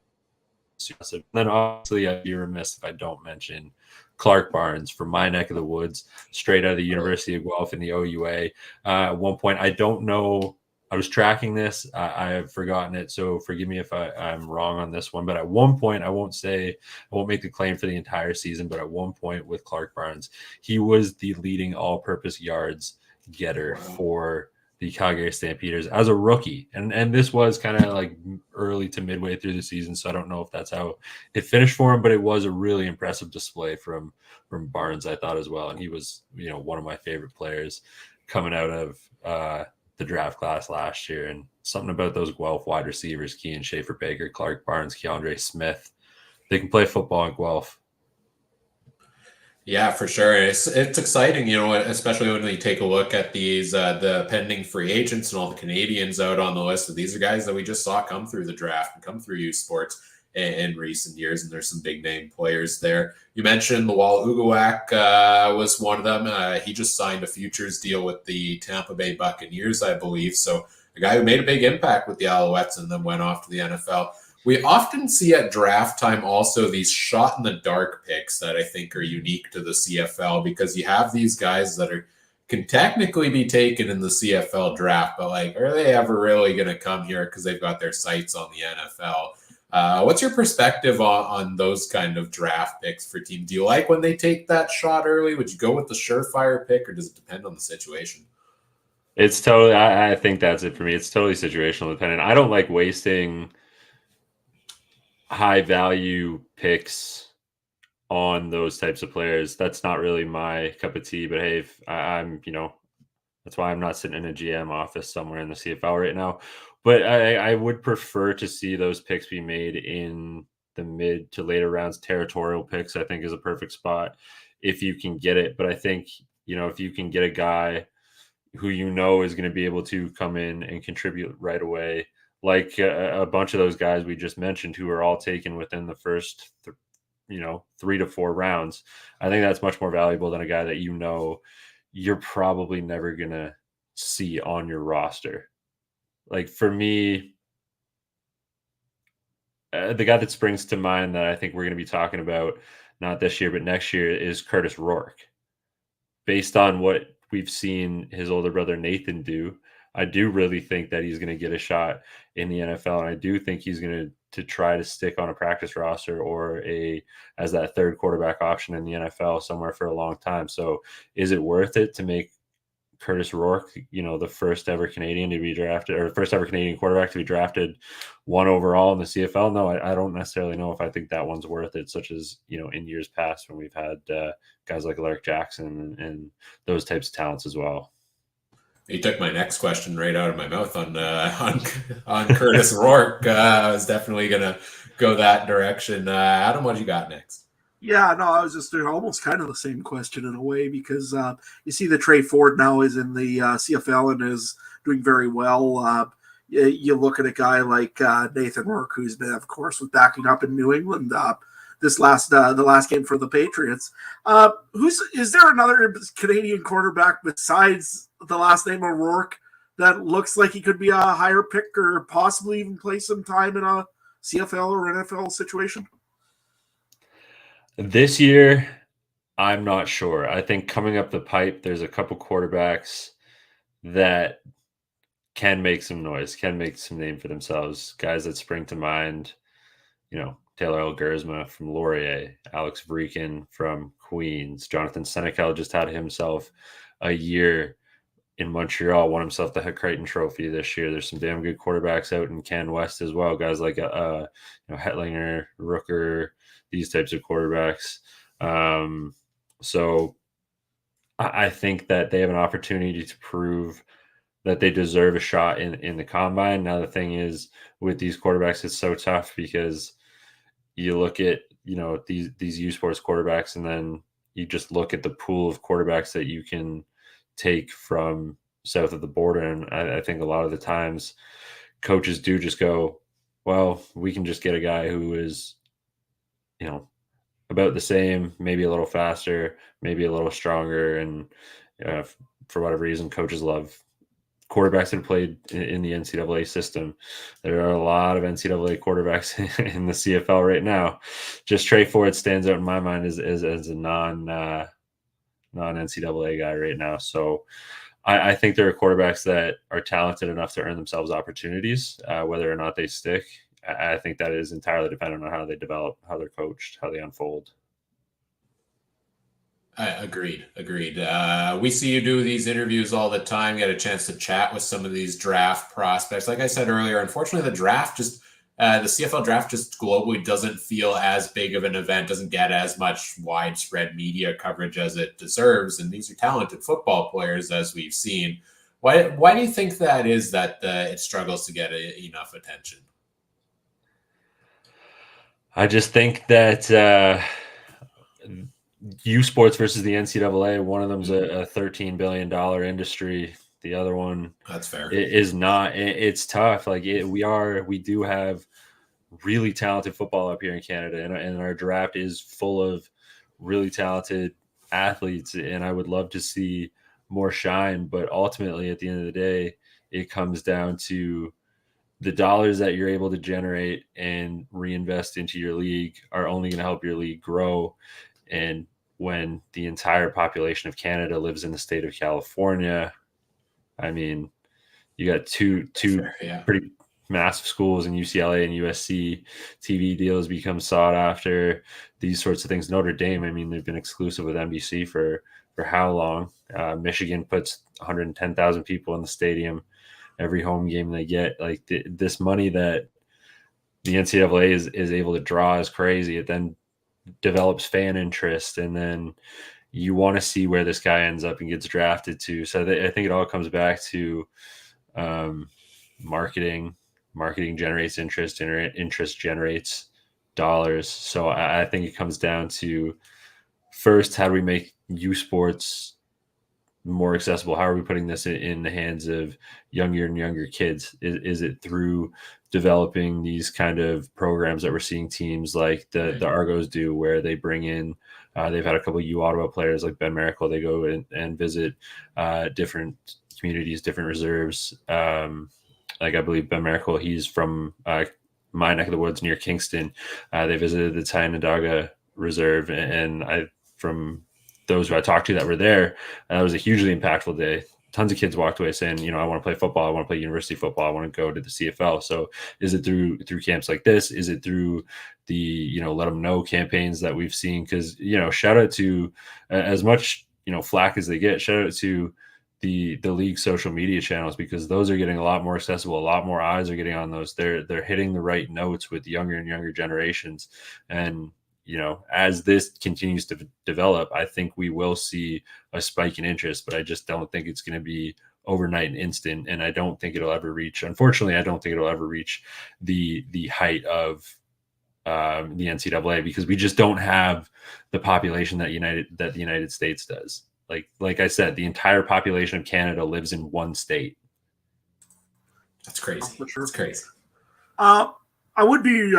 then obviously I'd be remiss if I don't mention Clark Barnes from my neck of the woods, straight out of the University of Guelph in the OUA. At one point, I don't know. I was tracking this. I have forgotten it, so forgive me if I'm wrong on this one. But at one point, I won't make the claim for the entire season, but at one point with Clark Barnes, he was the leading all-purpose yards getter for the Calgary Stampeders as a rookie. And this was kind of like early to midway through the season, so I don't know if that's how it finished for him, but it was a really impressive display from Barnes, I thought, as well. And he was, one of my favorite players coming out of the draft class last year. And something about those Guelph wide receivers, Kean Schaefer Baker, Clark Barnes, Keandre Smith, they can play football in Guelph. Yeah, for sure. It's exciting, especially when we take a look at these the pending free agents and all the Canadians out on the list. These are guys that we just saw come through the draft and come through youth sports in recent years, and there's some big name players there. You mentioned Loal Guak was one of them. He just signed a futures deal with the Tampa Bay Buccaneers, I believe. So a guy who made a big impact with the Alouettes and then went off to the NFL. We often see at draft time also these shot in the dark picks that I think are unique to the CFL, because you have these guys that can technically be taken in the CFL draft, but like, are they ever really going to come here because they've got their sights on the NFL? What's your perspective on those kind of draft picks for teams? Do you like when they take that shot early? Would you go with the surefire pick, or does it depend on the situation? It's totally, I think that's it for me. It's totally situational dependent. I don't like wasting high value picks on those types of players. That's not really my cup of tea, but hey, if I'm, that's why I'm not sitting in a GM office somewhere in the CFL right now. But I would prefer to see those picks be made in the mid to later rounds. Territorial picks, I think, is a perfect spot if you can get it. But I think, if you can get a guy who is going to be able to come in and contribute right away, like a bunch of those guys we just mentioned who are all taken within the first 3 to 4 rounds, I think that's much more valuable than a guy that you're probably never going to see on your roster. Like for me, the guy that springs to mind that I think we're going to be talking about, not this year, but next year, is Curtis Rourke. Based on what we've seen his older brother Nathan do, I do really think that he's going to get a shot in the NFL, and I do think he's going to try to stick on a practice roster or as that third quarterback option in the NFL somewhere for a long time. So is it worth it to make Curtis Rourke, the first ever Canadian to be drafted, or first ever Canadian quarterback to be drafted 1 overall in the CFL? No, I don't necessarily know if I think that one's worth it, such as, in years past when we've had guys like Lark Jackson and those types of talents as well. You took my next question right out of my mouth on Curtis Rourke. I was definitely going to go that direction. Adam, what do you got next? Yeah, no, I was just doing almost kind of the same question in a way, because you see that Trey Ford now is in the CFL and is doing very well. You look at a guy like Nathan Rourke, who's been, of course, with backing up in New England the last game for the Patriots. Is there another Canadian quarterback besides the last name of Rourke that looks like he could be a higher pick or possibly even play some time in a CFL or NFL situation? This year, I'm not sure. I think coming up the pipe, there's a couple quarterbacks that can make some noise, can make some name for themselves. Guys that spring to mind, Taylor Elgersma from Laurier, Alex Vreeken from Queens, Jonathan Senecal just had himself a year in Montreal, won himself the Crichton Trophy this year. There's some damn good quarterbacks out in Can West as well. Guys like Hetlinger, Rooker, these types of quarterbacks. So I think that they have an opportunity to prove that they deserve a shot in the combine. Now, the thing is, with these quarterbacks, it's so tough because you look at, these U Sports quarterbacks, and then you just look at the pool of quarterbacks that you can take from south of the border. And I think a lot of the times coaches do just go, well, we can just get a guy who is, about the same, maybe a little faster, maybe a little stronger. And for whatever reason, coaches love quarterbacks that have played in the NCAA system. There are a lot of NCAA quarterbacks in the CFL right now. Just Trey Ford stands out in my mind as a non-NCAA guy right now. So I think there are quarterbacks that are talented enough to earn themselves opportunities. Whether or not they stick, I think that is entirely dependent on how they develop, how they're coached, how they unfold. Agreed. We see you do these interviews all the time. Get a chance to chat with some of these draft prospects. Like I said earlier, unfortunately, the CFL draft just globally doesn't feel as big of an event, doesn't get as much widespread media coverage as it deserves. And these are talented football players, as we've seen. Why do you think that is, that it struggles to get enough attention? I just think that U Sports versus the NCAA, one of them's a $13 billion industry. The other one, that's fair, is not. It's tough. Like we do have really talented football up here in Canada, and our draft is full of really talented athletes. And I would love to see more shine, but ultimately, at the end of the day, it comes down to the dollars that you're able to generate and reinvest into your league are only going to help your league grow. And when the entire population of Canada lives in the state of California, I mean, you got two pretty massive schools in UCLA and USC. TV deals become sought after. These sorts of things. Notre Dame, I mean, they've been exclusive with NBC for how long? Michigan puts 110,000 people in the stadium every home game they get. Like this money that the NCAA is able to draw is crazy. It then develops fan interest, and then you want to see where this guy ends up and gets drafted to. So I think it all comes back to marketing. Marketing generates interest, and interest generates dollars. So I think it comes down to, first, how do we make youth sports more accessible? How are we putting this in the hands of younger and younger kids? Is it through developing these kind of programs that we're seeing teams like the Argos do, where they bring in, they've had a couple of U Ottawa players like Ben Miracle. They go and visit different communities, different reserves. Like I believe Ben Miracle, he's from my neck of the woods near Kingston. They visited the Tynadaga Reserve, and from those who I talked to that were there, that was a hugely impactful day. Tons of kids walked away saying, I want to play football. I want to play university football. I want to go to the CFL. So is it through camps like this? Is it through the, let them know campaigns that we've seen? Because, shout out to, as much, flack as they get, shout out to the league social media channels, because those are getting a lot more accessible. A lot more eyes are getting on those. They're hitting the right notes with younger and younger generations. And, as this continues to develop, I think we will see a spike in interest, but I just don't think it's going to be overnight and instant. And I don't think it'll ever reach, unfortunately, I don't think it'll ever reach the height of the NCAA, because we just don't have the population that the United States does. Like I said, the entire population of Canada lives in one state. That's crazy. For sure. That's crazy. I would be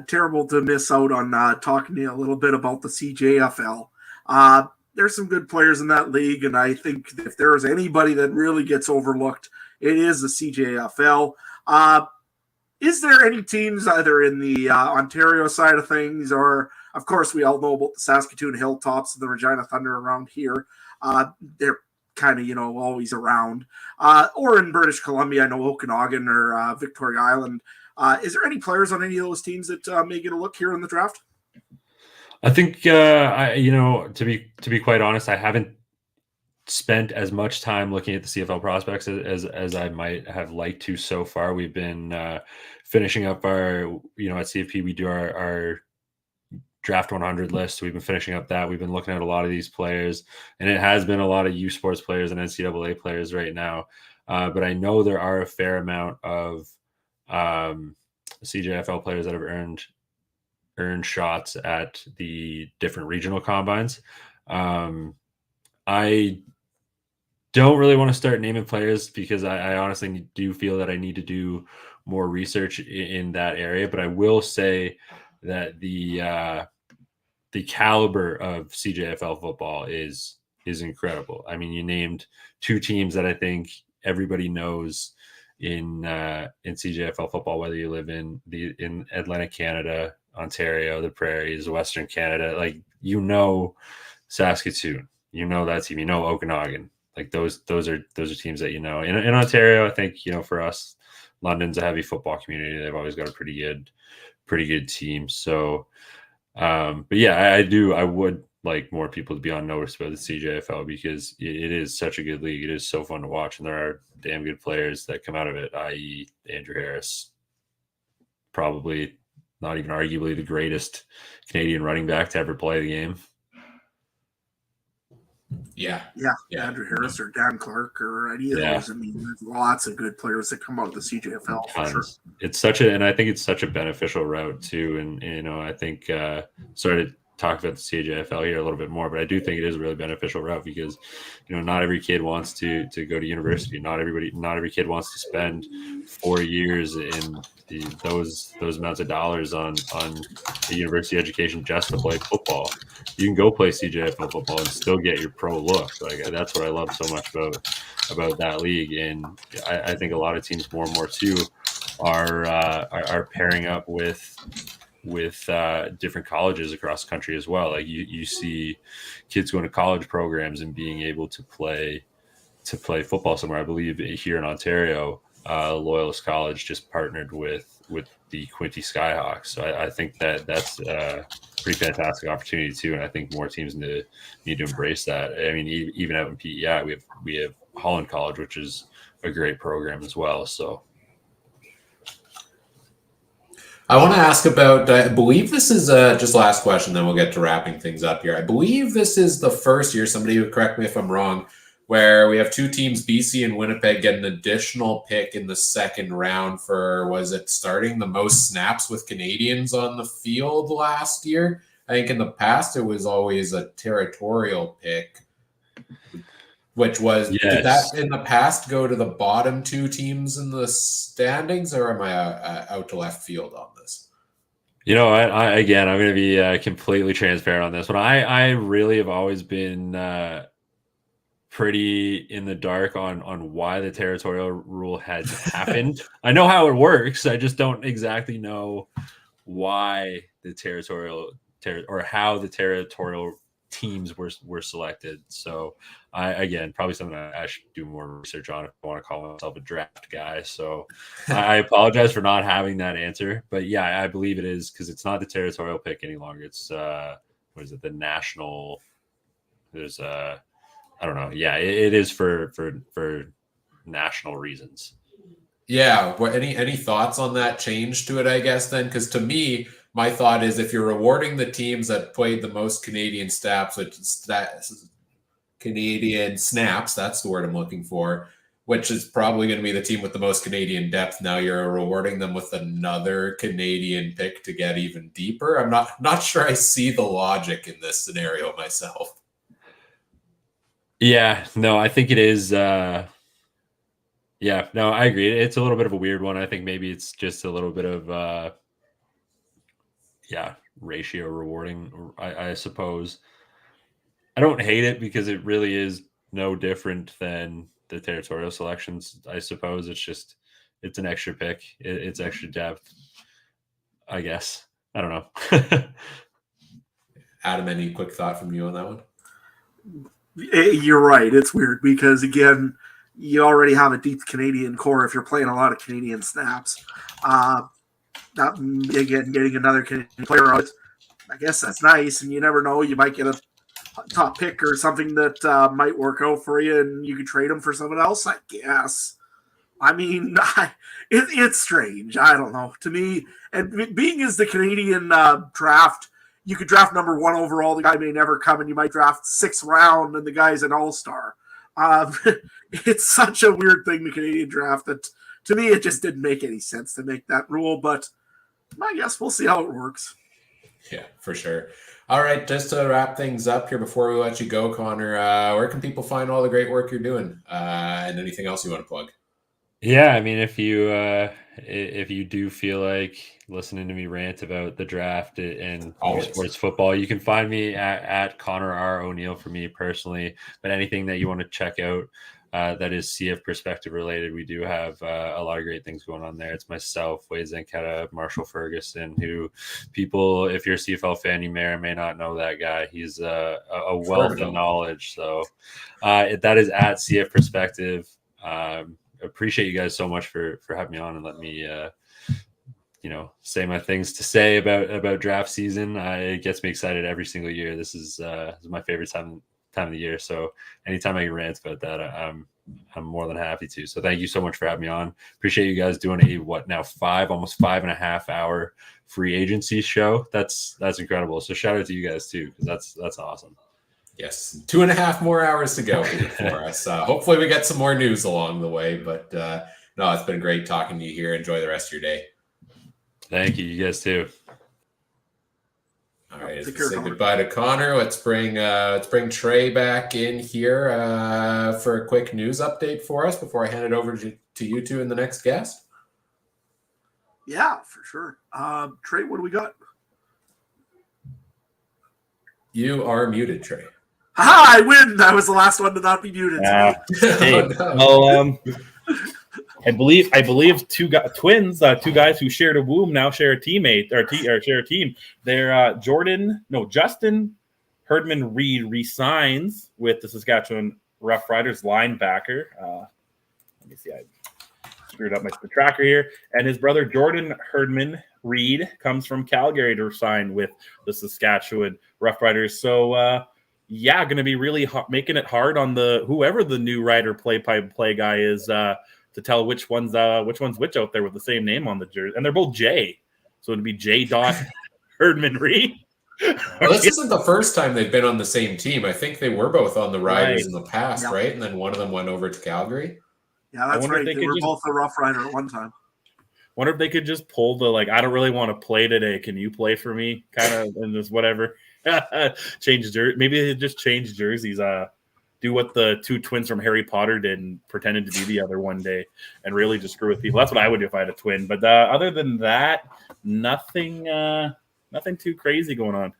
terrible to miss out on talking to you a little bit about the CJFL. There's some good players in that league, and I think if there's anybody that really gets overlooked, it is the CJFL. Is there any teams either in the Ontario side of things, or, of course, we all know about the Saskatoon Hilltops and the Regina Thunder around here. They're kind of, always around. Or in British Columbia, I know Okanagan or Victoria Island. Is there any players on any of those teams that may get a look here in the draft? I think, to be quite honest, I haven't spent as much time looking at the CFL prospects as I might have liked to so far. We've been finishing up our, at CFP, we do our draft 100 list. We've been finishing up that. We've been looking at a lot of these players, and it has been a lot of youth sports players and NCAA players right now. But I know there are a fair amount of CJFL players that have earned shots at the different regional combines. I don't really want to start naming players, because I honestly do feel that I need to do more research in that area. But I will say that the caliber of CJFL football is incredible. I mean, you named two teams that I think everybody knows in CJFL football, whether you live in Atlantic Canada, Ontario, the Prairies, Western Canada, Saskatoon, that team, Okanagan, those are teams that in Ontario. I think for us, London's a heavy football community. They've always got a pretty good team. So, but yeah, I would like more people to be on notice about the CJFL, because it is such a good league. It is so fun to watch, and there are damn good players that come out of it, i.e. Andrew Harris, probably not even arguably the greatest Canadian running back to ever play the game. Yeah. Andrew Harris or Dan Clark or any of those. I mean, there's lots of good players that come out of the CJFL for sure. It's and I think it's such a beneficial route too. And I think sorry to talk about the CJFL here a little bit more, but I do think it is a really beneficial route, because not every kid wants to go to university. Not every kid wants to spend 4 years in those amounts of dollars on a university education just to play football. You can go play CJFL football and still get your pro look. That's what I love so much about that league. And I think a lot of teams more and more too are pairing up with different colleges across the country as well. Like you see kids going to college programs and being able to play football somewhere. I believe here in Ontario, Loyalist College just partnered with the Quinte Skyhawks. So I think that's a pretty fantastic opportunity too. And I think more teams need to embrace that. I mean, even out in PEI, we have Holland College, which is a great program as well. So I want to ask about, I believe this is just last question, then we'll get to wrapping things up here. I believe this is the first year, somebody would correct me if I'm wrong, where we have two teams, BC and Winnipeg, get an additional pick in the second round for, was it starting the most snaps with Canadians on the field last year? I think in the past it was always a territorial pick, which was, yes. Did that in the past go to the bottom two teams in the standings, or am I out to left field on this? You know, I'm going to be completely transparent on this one. I really have always been pretty in the dark on why the territorial rule had happened. I know how it works. I just don't exactly know why the territorial or how the territorial teams were selected. So again, probably something I should do more research on if I want to call myself a draft guy. So I apologize for not having that answer, but yeah, I believe it is, because it's not the territorial pick any longer. It's what is it? The national. There's I don't know. Yeah, it is for national reasons. Yeah. Any thoughts on that change to it, I guess, then? Because to me, my thought is if you're rewarding the teams that played the most Canadian snaps, Canadian snaps, that's the word I'm looking for, which is probably going to be the team with the most Canadian depth. Now you're rewarding them with another Canadian pick to get even deeper. I'm not sure I see the logic in this scenario myself. Yeah, no, I think it is. Yeah, no, I agree. It's a little bit of a weird one. I think maybe it's just a little bit of, ratio rewarding, I suppose. I don't hate it because it really is no different than the territorial selections. I suppose it's an extra pick. It's extra depth, I guess. I don't know. Adam, any quick thought from you on that one? You're right. It's weird because, again, you already have a deep Canadian core if you're playing a lot of Canadian snaps. Again, getting another Canadian player out, I guess that's nice, and you never know. You might get a top pick or something that might work out for you, and you could trade them for someone else, I guess. I mean, it's strange. I don't know. To me, and being as the Canadian draft, you could draft number 1 overall. The guy may never come, and you might draft 6th round, and the guy's an all-star. It's such a weird thing, the Canadian draft, that to me it just didn't make any sense to make that rule. But I guess we'll see how it works. Yeah, for sure. All right, just to wrap things up here before we let you go, Connor, where can people find all the great work you're doing, and anything else you want to plug? Yeah, I mean, if you do feel like listening to me rant about the draft and sports football, you can find me at Connor R. O'Neill for me personally. But anything that you want to check out that is CF perspective related, we do have a lot of great things going on there. It's myself, Wade Zanketta, Marshall Ferguson, who people, if you're a CFL fan, you may or may not know that guy. He's a wealth of knowledge. So that is at CF perspective. Appreciate you guys so much for having me on and let me say my things to say about draft season. It gets me excited every single year. This is my favorite time of the year, so anytime I can rant about that, I'm more than happy to. So thank you so much for having me on. Appreciate you guys doing almost 5.5 hour free agency show. That's incredible. So shout out to you guys too, because that's awesome. Yes, 2.5 more hours to go for us. Hopefully we get some more news along the way, but no, it's been great talking to you here. Enjoy the rest of your day. Thank you. You guys too. All right, let's say goodbye to Connor. Let's bring Trey back in here for a quick news update for us before I hand it over to you two and the next guest. Yeah, for sure. Trey, what do we got? You are muted, Trey. Ha! I win. I was the last one to not be muted. Hey, Oh, no. I believe two twins, two guys who shared a womb now share a teammate or share a team. They're Justin Herdman Reed resigns with the Saskatchewan Roughriders linebacker. Let me see, I screwed up my tracker here. And his brother Jordan Herdman Reed comes from Calgary to sign with the Saskatchewan Roughriders. So going to be really making it hard on whoever the new rider play guy is to tell which one's which out there with the same name on the jersey, and they're both J, so it'd be J. Herdman Reed. Well, this isn't the first time they've been on the same team. I think they were both on the Riders in the past, right? And then one of them went over to Calgary. Yeah, that's right. They were both a Rough Rider at one time. Wonder if they could just pull the I don't really want to play today. Can you play for me? Kind of in this whatever. Change jersey. Maybe they just change jerseys. Do what the two twins from Harry Potter did and pretended to be the other one day and really just screw with people. That's what I would do if I had a twin. But other than that, nothing too crazy going on.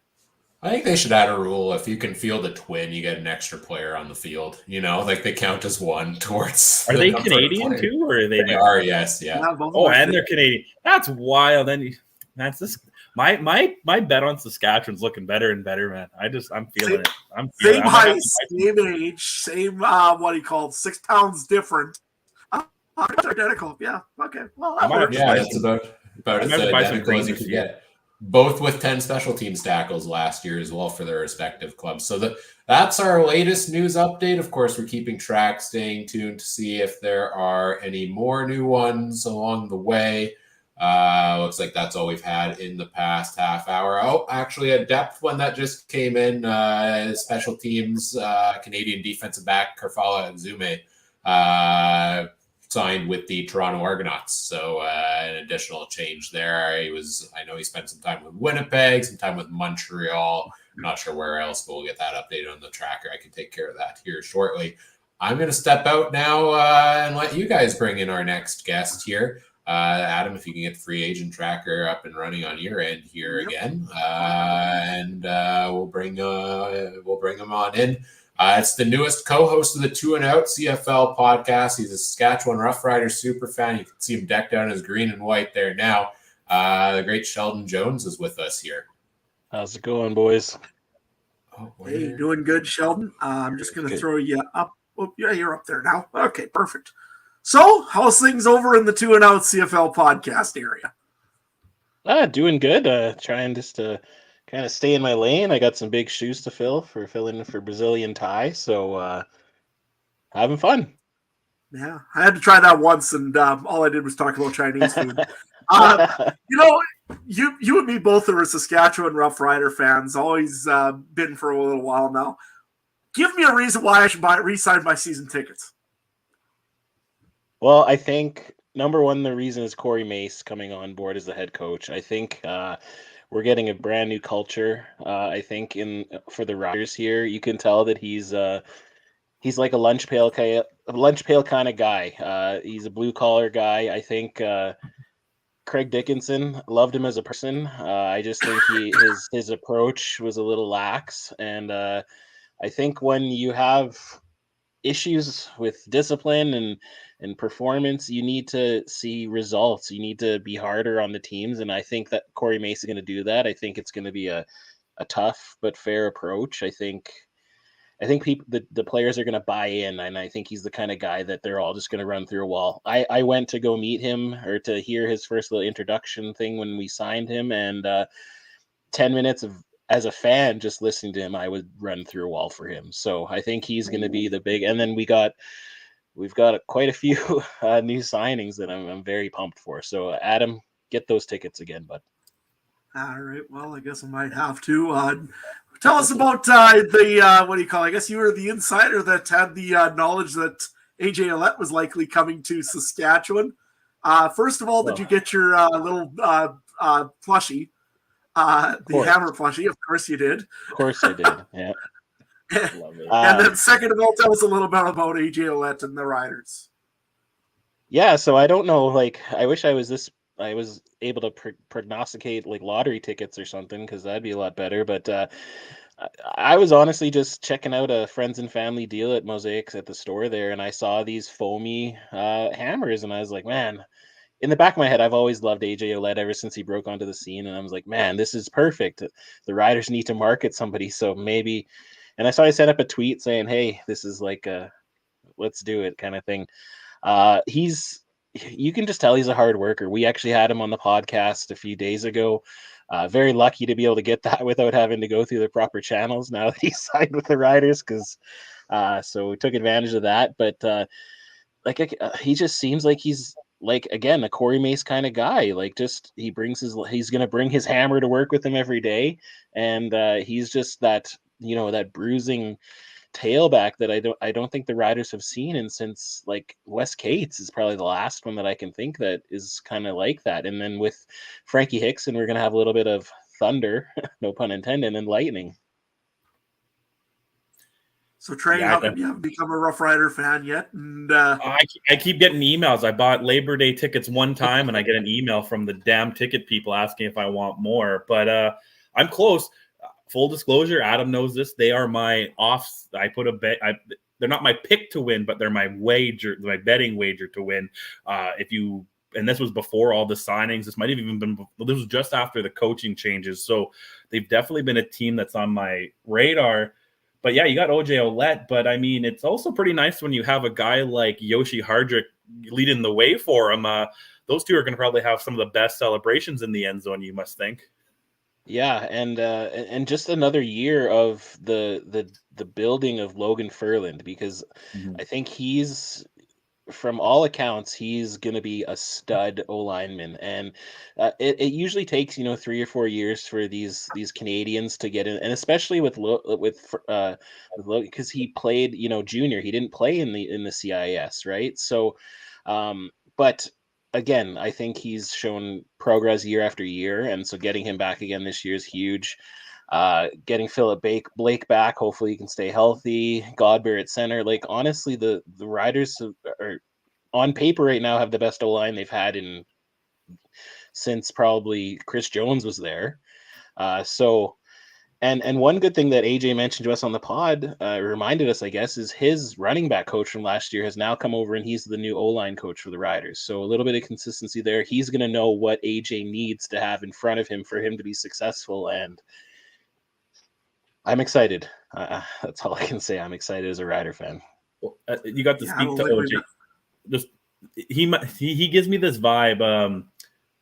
I think they should add a rule: if you can field a twin, you get an extra player on the field. They count as one towards. Are they Canadian too, or are they? They are, yes, yeah. And they're Canadian. That's wild. That's this. My bet on Saskatchewan's looking better and better, man. I'm feeling it. Same height, same age, same 6 pounds different. Identical, yeah. Okay, well, that's about as identical as you could get. Both with 10 special teams tackles last year as well for their respective clubs. So that's our latest news update. Of course, we're keeping track, staying tuned to see if there are any more new ones along the way. Looks like that's all we've had in the past half hour. Oh, actually a depth one that just came in, special teams, Canadian defensive back Karfala Exume, signed with the Toronto Argonauts. So an additional change there. I know he spent some time with Winnipeg, some time with Montreal. I'm not sure where else, but we'll get that updated on the tracker. I can take care of that here shortly. I'm going to step out now and let you guys bring in our next guest here. Adam, if you can get the free agent tracker up and running on your end here again, and we'll bring him on in. It's the newest co-host of the 2 and Out CFL podcast. He's a Saskatchewan Roughriders super fan. You can see him decked out in his green and white there now. The great Sheldon Jones is with us here. How's it going, boys? Hey, doing good, Sheldon. I'm just going to throw you up. Oh, yeah, you're up there now. Okay, perfect. So, how's things over in the 2 and Out CFL podcast area? Doing good. Trying just to kind of stay in my lane. I got some big shoes to fill in for Brazilian Thai, so having fun. Yeah, I had to try that once, and all I did was talk about Chinese food. You and me both are Saskatchewan Rough Rider fans. Always been for a little while now. Give me a reason why I should re-sign my season tickets. Well, I think number one, the reason is Corey Mace coming on board as the head coach. I think we're getting a brand new culture. I think for the Riders here, you can tell that he's like a lunch pail kind of guy. He's a blue collar guy. I think Craig Dickinson loved him as a person. I just think his approach was a little lax, and I think when you have issues with discipline and performance, you need to see results. You need to be harder on the teams, and I think that Corey Mace is going to do that. I think it's going to be a tough but fair approach. I think people, the players are going to buy in, and I think he's the kind of guy that they're all just going to run through a wall. I went to go meet him or to hear his first little introduction thing when we signed him, and 10 minutes as a fan, just listening to him, I would run through a wall for him. So I think he's going to be the big. And then we've got quite a few new signings that I'm very pumped for. So Adam, get those tickets again, bud. All right. Well, I guess I might have to. Tell us about the what do you call it? I guess you were the insider that had the knowledge that AJ Ouellette was likely coming to Saskatchewan. First of all, did you get your little plushie? The hammer plushie, of course you did. Of course I did, yeah. Love it. And then second of all, tell us a little bit about AJ Ouellette and the Riders. Yeah, so I don't know, I wish I was able to prognosticate lottery tickets or something, because that'd be a lot better. But I was honestly just checking out a friends and family deal at Mosaics at the store there, and I saw these foamy hammers, and I was like, man. In the back of my head, I've always loved AJ Ouellette ever since he broke onto the scene, and I was like, man, this is perfect. The Riders need to market somebody, so maybe. And I saw I set up a tweet saying, hey, this is like a let's do it kind of thing. You can just tell he's a hard worker. We actually had him on the podcast a few days ago. Very lucky to be able to get that without having to go through the proper channels now that he's signed with the Riders, because so we took advantage of that. But he just seems like he's like, again, a Corey Mace kind of guy. Like, just he's gonna bring his hammer to work with him every day, and he's just that that bruising tailback that I don't think the Riders have seen, and since like Wes Cates is probably the last one that I can think that is kind of like that. And then with Frankie Hickson, we're gonna have a little bit of thunder, no pun intended, and lightning. So Trey, how come you haven't become a Rough Rider fan yet? And I keep getting emails. I bought Labor Day tickets one time, and I get an email from the damn ticket people asking if I want more. But I'm close. Full disclosure, Adam knows this. They are my offs. I put a bet. They're not my pick to win, but they're my betting wager to win. And this was before all the signings. This might have even been. This was just after the coaching changes. So they've definitely been a team that's on my radar. But yeah, you got OJ Ouellette, but I mean, it's also pretty nice when you have a guy like Yoshi Hardrick leading the way for him. Those two are going to probably have some of the best celebrations in the end zone, you must think. Yeah, and just another year of the building of Logan Ferland, because I think he's, from all accounts, he's going to be a stud O-lineman, and it usually takes 3 or 4 years for these Canadians to get in, and especially with because he played junior, he didn't play in the CIS, right? So, but again, I think he's shown progress year after year, and so getting him back again this year is huge. Getting Philip Blake back, hopefully he can stay healthy. Godbear at center. Like, honestly, the Riders are on paper right now have the best O-line they've had since probably Chris Jones was there. And one good thing that AJ mentioned to us on the pod, reminded us, I guess, is his running back coach from last year has now come over, and he's the new O-line coach for the Riders. So a little bit of consistency there. He's going to know what AJ needs to have in front of him for him to be successful, and I'm excited. That's all I can say. I'm excited as a Rider fan. Well, you got to speak to OJ. Just he gives me this vibe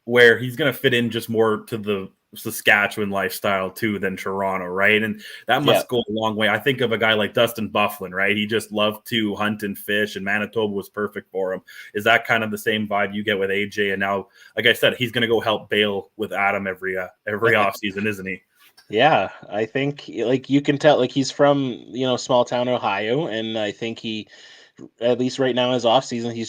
where he's going to fit in just more to the Saskatchewan lifestyle too than Toronto, right? And that must go a long way. I think of a guy like Dustin Bufflin, right? He just loved to hunt and fish, and Manitoba was perfect for him. Is that kind of the same vibe you get with AJ? And now, like I said, he's going to go help bail with Adam every offseason, isn't he? Yeah, I think, like, you can tell, like, he's from small town Ohio, and I think he, at least right now in his off season, he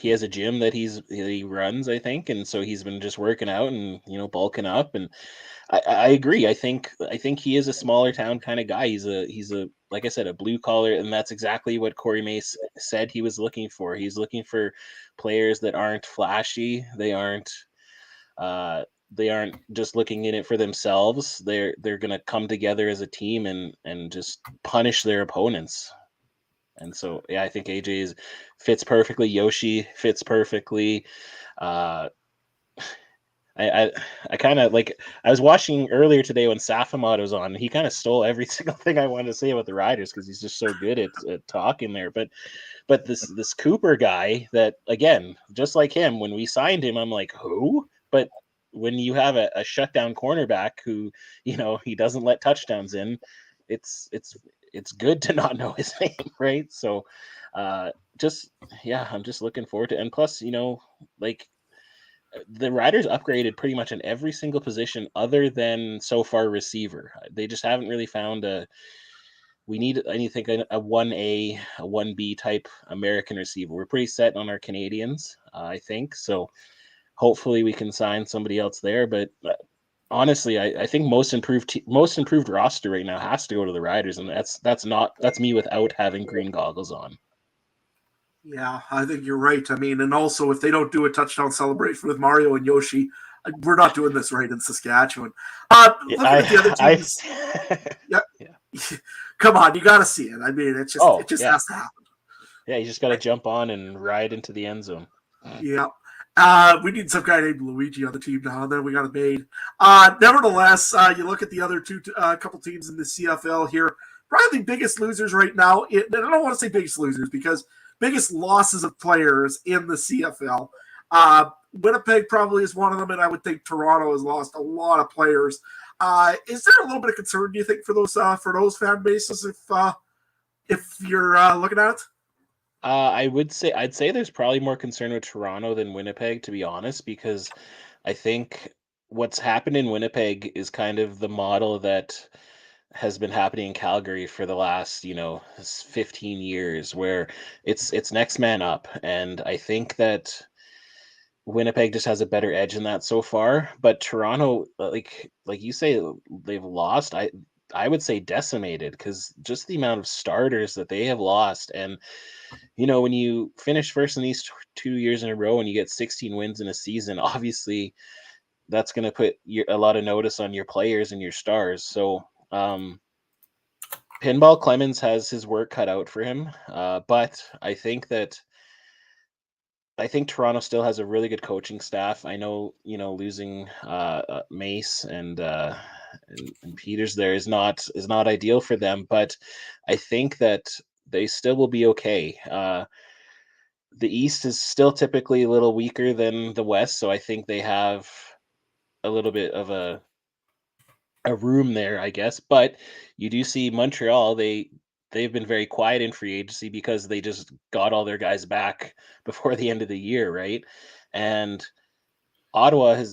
has a gym that he runs, I think, and so he's been just working out and bulking up, and I agree. I think he is a smaller town kind of guy. He's a like I said, a blue collar, and that's exactly what Corey Mace said he was looking for. He's looking for players that aren't flashy. They aren't just looking in it for themselves. They're going to come together as a team and just punish their opponents. And so, yeah, I think AJ fits perfectly. Yoshi fits perfectly. I kind of like, I was watching earlier today when Safamod was on. He kind of stole every single thing I wanted to say about the Riders because he's just so good at talking there. But this Cooper guy, that, again, just like him, when we signed him, I'm like, who? But when you have a shutdown cornerback who, he doesn't let touchdowns in, it's good to not know his name, right? So, I'm just looking forward to it. And plus, like, the Riders upgraded pretty much in every single position other than so far receiver. They just haven't really found I think a 1A, a 1B type American receiver. We're pretty set on our Canadians, I think. So hopefully we can sign somebody else there. But honestly, I think most improved roster right now has to go to the Riders, and that's me without having green goggles on. Yeah, I think you're right. I mean, and also if they don't do a touchdown celebration with Mario and Yoshi, We're not doing this right in Saskatchewan. Looking at the other teams, come on, you got to see it. I mean, it just has to happen. Yeah, you just got to jump on and ride into the end zone. Yeah. We need some guy named Luigi on the team now, and then we got a maid. Nevertheless, you look at the other couple teams in the CFL here. Probably the biggest losers right now. I don't want to say biggest losers because biggest losses of players in the CFL. Winnipeg probably is one of them, and I would think Toronto has lost a lot of players. Is there a little bit of concern, do you think, for those fan bases if you're looking at it? I'd say there's probably more concern with Toronto than Winnipeg, to be honest, because I think what's happened in Winnipeg is kind of the model that has been happening in Calgary for the last, 15 years, where it's next man up, and I think that Winnipeg just has a better edge in that so far. But Toronto, like you say, they've lost. I would say decimated, because just the amount of starters that they have lost. And when you finish first in these 2 years in a row and you get 16 wins in a season, obviously that's going to put a lot of notice on your players and your stars. So Pinball Clemens has his work cut out for him, but I think Toronto still has a really good coaching staff. I know, losing Mace and Peters there is not ideal for them, but I think that they still will be okay. The East is still typically a little weaker than the West, so I think they have a little bit of a room there, I guess. But you do see Montreal, they've been very quiet in free agency because they just got all their guys back before the end of the year, right? And Ottawa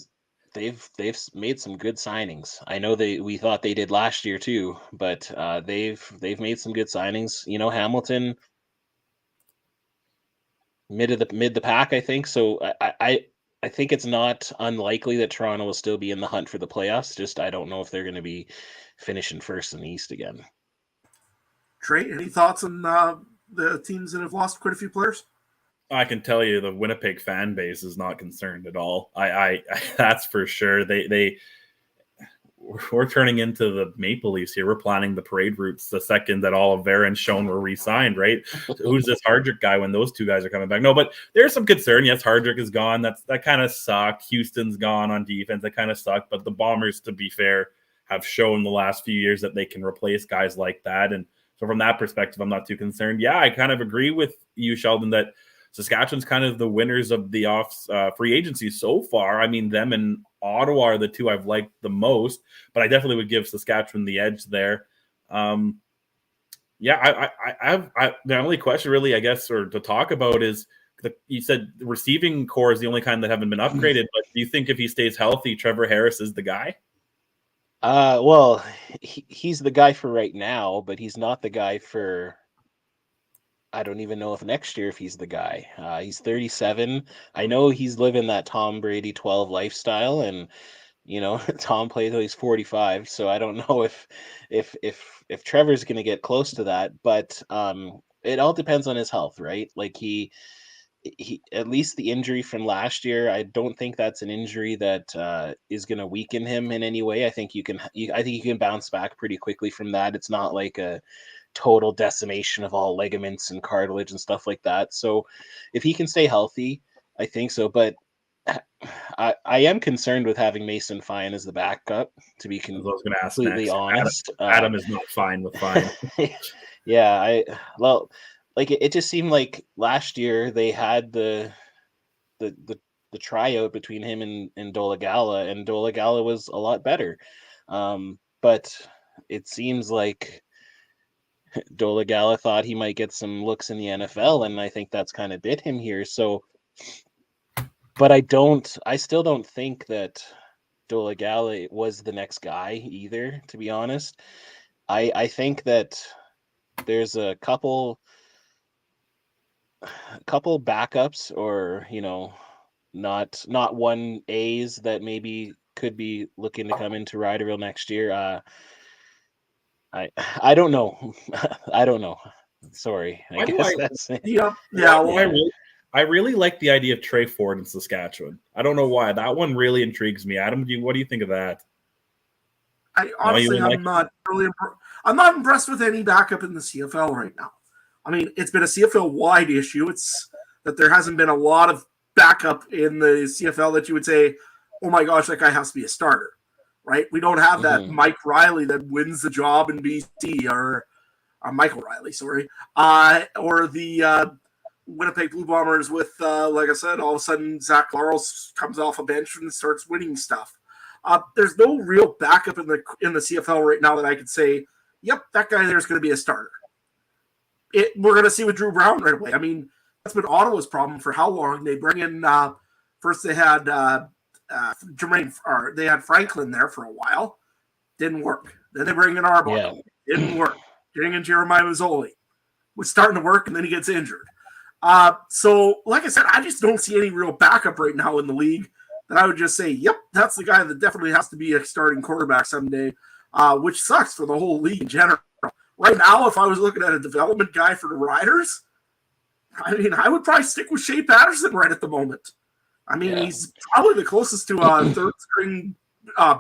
they've made some good signings. I know we thought they did last year too, but they've made some good signings. Hamilton, mid the pack, I think. So I think it's not unlikely that Toronto will still be in the hunt for the playoffs. Just I don't know if they're going to be finishing first in the East again. Trey, any thoughts on the teams that have lost quite a few players? I can tell you the Winnipeg fan base is not concerned at all. I that's for sure. We're turning into the Maple Leafs here. We're planning the parade routes the second that Oliveira and Schoen were re-signed, right? Who's this Hardrick guy when those two guys are coming back? No, but there's some concern. Yes, Hardrick is gone. That kind of sucked. Houston's gone on defense. That kind of sucked. But the Bombers, to be fair, have shown the last few years that they can replace guys like that. And so from that perspective, I'm not too concerned. Yeah, I kind of agree with you, Sheldon, that Saskatchewan's kind of the winners of the free agency so far. I mean, them and Ottawa are the two I've liked the most, but I definitely would give Saskatchewan the edge there. I the only question really, I guess, or to talk about is you said the receiving core is the only kind that haven't been upgraded, but do you think if he stays healthy, Trevor Harris is the guy? Well, he's the guy for right now, but he's not the guy for, I don't even know if next year if he's the guy. He's 37. I know he's living that Tom Brady 12 lifestyle, and Tom played till he's 45. So I don't know if Trevor's going to get close to that, but it all depends on his health, right? Like he at least the injury from last year, I don't think that's an injury that is going to weaken him in any way. I think you can bounce back pretty quickly from that. It's not like a total decimation of all ligaments and cartilage and stuff like that. So if he can stay healthy, I think so. But I am concerned with having Mason Fine as the backup, to be completely honest. Adam is not fine with Fine. Yeah, it just seemed like last year they had the tryout between him and Dolagala, and Dolagala was a lot better. But it seems like Dolagala thought he might get some looks in the NFL, and I think that's kind of bit him here. So, but I still don't think that Dolagala was the next guy either, to be honest. I think that there's a couple backups, or not 1As that maybe could be looking to come into Riderville next year. I don't know. I don't know. Sorry. I I really like the idea of Trey Ford in Saskatchewan. I don't know why. That one really intrigues me. Adam, what do you think of that? I honestly, I'm not impressed with any backup in the CFL right now. I mean, it's been a CFL wide issue. It's that there hasn't been a lot of backup in the CFL that you would say, oh my gosh, that guy has to be a starter, right? We don't have that Mike Riley that wins the job in BC, or Michael Riley, sorry, or the Winnipeg Blue Bombers with, like I said, all of a sudden Zach Larles comes off a bench and starts winning stuff. There's no real backup in the CFL right now that I could say, yep, that guy there's going to be a starter. We're going to see with Drew Brown right away. I mean, that's been Ottawa's problem for how long? They bring in first they had they had Franklin there for a while, didn't work. Then they bring in Arbaugh, didn't work. Getting in Jeremiah Mazzoli was starting to work, and then he gets injured. So, like I said, I just don't see any real backup right now in the league that I would just say, yep, that's the guy that definitely has to be a starting quarterback someday, which sucks for the whole league in general. Right now, if I was looking at a development guy for the Riders, I mean, I would probably stick with Shea Patterson right at the moment. I mean, he's probably the closest to a third-string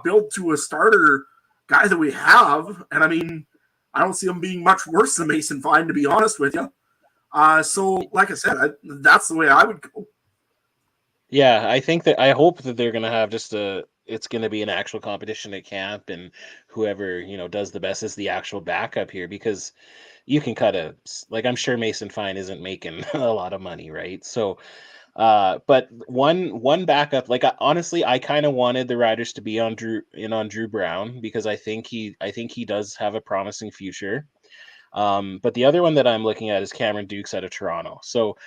build to a starter guy that we have. And, I mean, I don't see him being much worse than Mason Fine, to be honest with you. So, like I said, that's the way I would go. Yeah, I hope that they're going to have it's going to be an actual competition at camp, and whoever, does the best is the actual backup here, because you can I'm sure Mason Fine isn't making a lot of money, right? So, but one backup, honestly, I kind of wanted the Riders to be on Drew Brown, because I think he does have a promising future. But the other one that I'm looking at is Cameron Dukes out of Toronto. So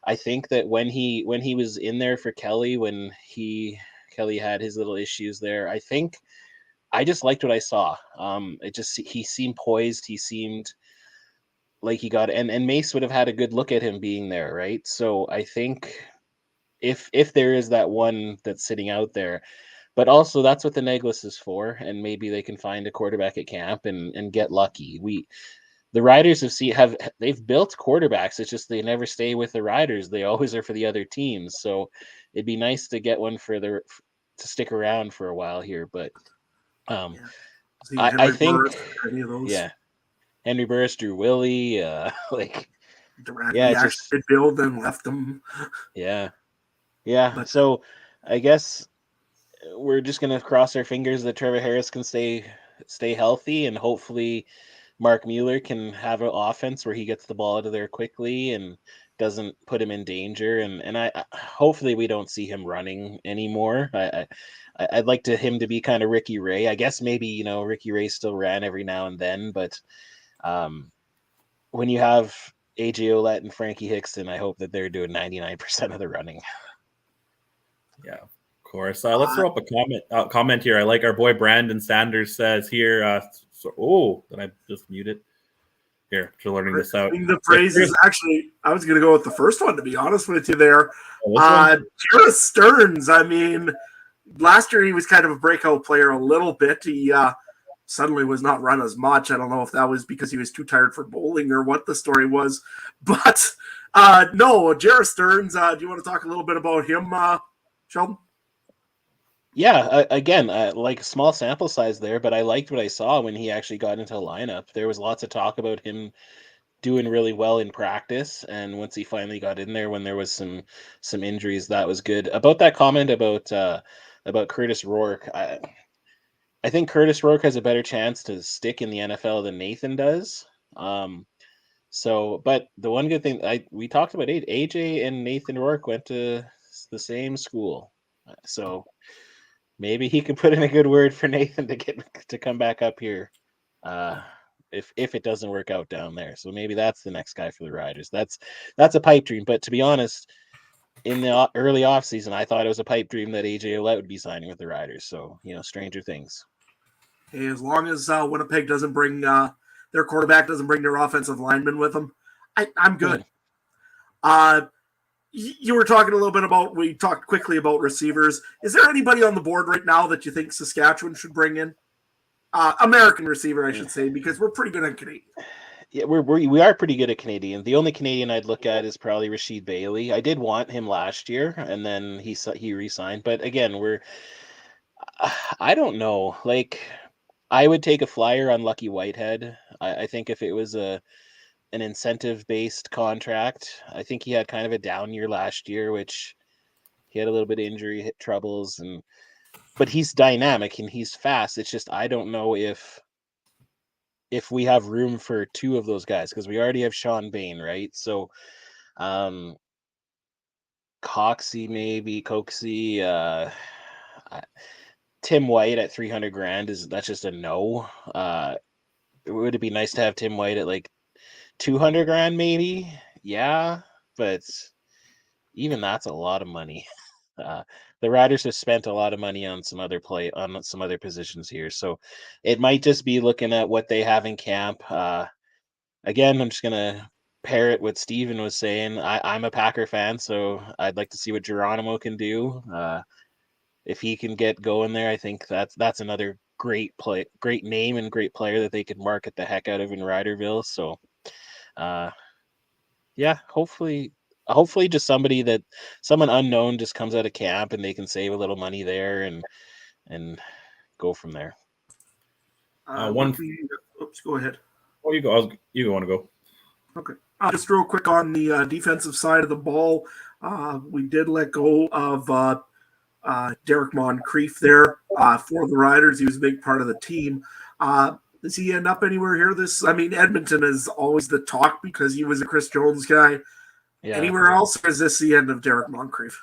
I think that when he was in there for Kelly, when Kelly had his little issues there, I just liked what I saw. He seemed poised. He seemed like he got, and Mace would have had a good look at him being there, right? So I think if there is that one that's sitting out there, but also that's what the Neglis is for, and maybe they can find a quarterback at camp and get lucky. The Riders they've built quarterbacks. It's just they never stay with the Riders. They always are for the other teams. So it'd be nice to get one to stick around for a while here. But I think Henry Burris, Drew Willie, just build and left them. Yeah. So I guess we're just gonna cross our fingers that Trevor Harris can stay healthy, and hopefully Mark Mueller can have an offense where he gets the ball out of there quickly and doesn't put him in danger. And I hopefully we don't see him running anymore. I'd like him to be kind of Ricky Ray. I guess maybe, Ricky Ray still ran every now and then, but when you have AJ Ouellette and Frankie Hickston, I hope that they're doing 99% of the running. Yeah, of course. Let's throw up a comment here. I like our boy Brandon Sanders says here, did I just mute it? Here, you're learning this out. The phrase is actually, I was going to go with the first one, to be honest with you there. Jared Stearns, I mean, last year he was kind of a breakout player a little bit. He suddenly was not run as much. I don't know if that was because he was too tired for bowling or what the story was. But no, Jared Stearns, do you want to talk a little bit about him, Sheldon? Yeah, again, like a small sample size there, but I liked what I saw when he actually got into the lineup. There was lots of talk about him doing really well in practice, and once he finally got in there when there was some injuries, that was good. About that comment about Curtis Rourke, I think Curtis Rourke has a better chance to stick in the NFL than Nathan does. But the one good thing we talked about, AJ and Nathan Rourke went to the same school, so maybe he could put in a good word for Nathan to come back up here, if it doesn't work out down there. So maybe that's the next guy for the Riders. That's a pipe dream. But to be honest, in the early offseason, I thought it was a pipe dream that AJ Ouellette would be signing with the Riders. So stranger things. Hey, as long as Winnipeg doesn't bring their quarterback doesn't bring their offensive lineman with them, I'm good. You were talking a little bit about, we talked quickly about receivers. Is there anybody on the board right now that you think Saskatchewan should bring in? American receiver, I should say, because we're pretty good at Canadian. Yeah, we are pretty good at Canadian. The only Canadian I'd look at is probably Rashid Bailey. I did want him last year, and then he re-signed. But again, I don't know. Like, I would take a flyer on Lucky Whitehead. I think if it was an incentive based contract, I think he had kind of a down year last year, which he had a little bit of injury troubles, but he's dynamic and he's fast. It's just I don't know if we have room for two of those guys because we already have Sean Bain, right? So, Coxie maybe Coxie, Tim White at 300 grand that's just a no. Would it be nice to have Tim White at like 200 grand maybe? Yeah, but even that's a lot of money. The Riders have spent a lot of money on some other positions here, so it might just be looking at what they have in camp. Again, I'm just gonna parrot what Steven was saying. I'm a Packer fan, so I'd like to see what Geronimo can do. If he can get going there, I think that's another great name and great player that they could market the heck out of in Riderville. So, yeah, hopefully just someone unknown just comes out of camp and they can save a little money there and go from there. Oops, go ahead. Oh, you go. You want to go? Okay. Just real quick on the defensive side of the ball, we did let go of Derek Moncrief there for the Riders. He was a big part of the team. Does he end up anywhere here? Edmonton is always the talk because he was a Chris Jones guy. Yeah. Anywhere else, or is this the end of Derek Moncrief?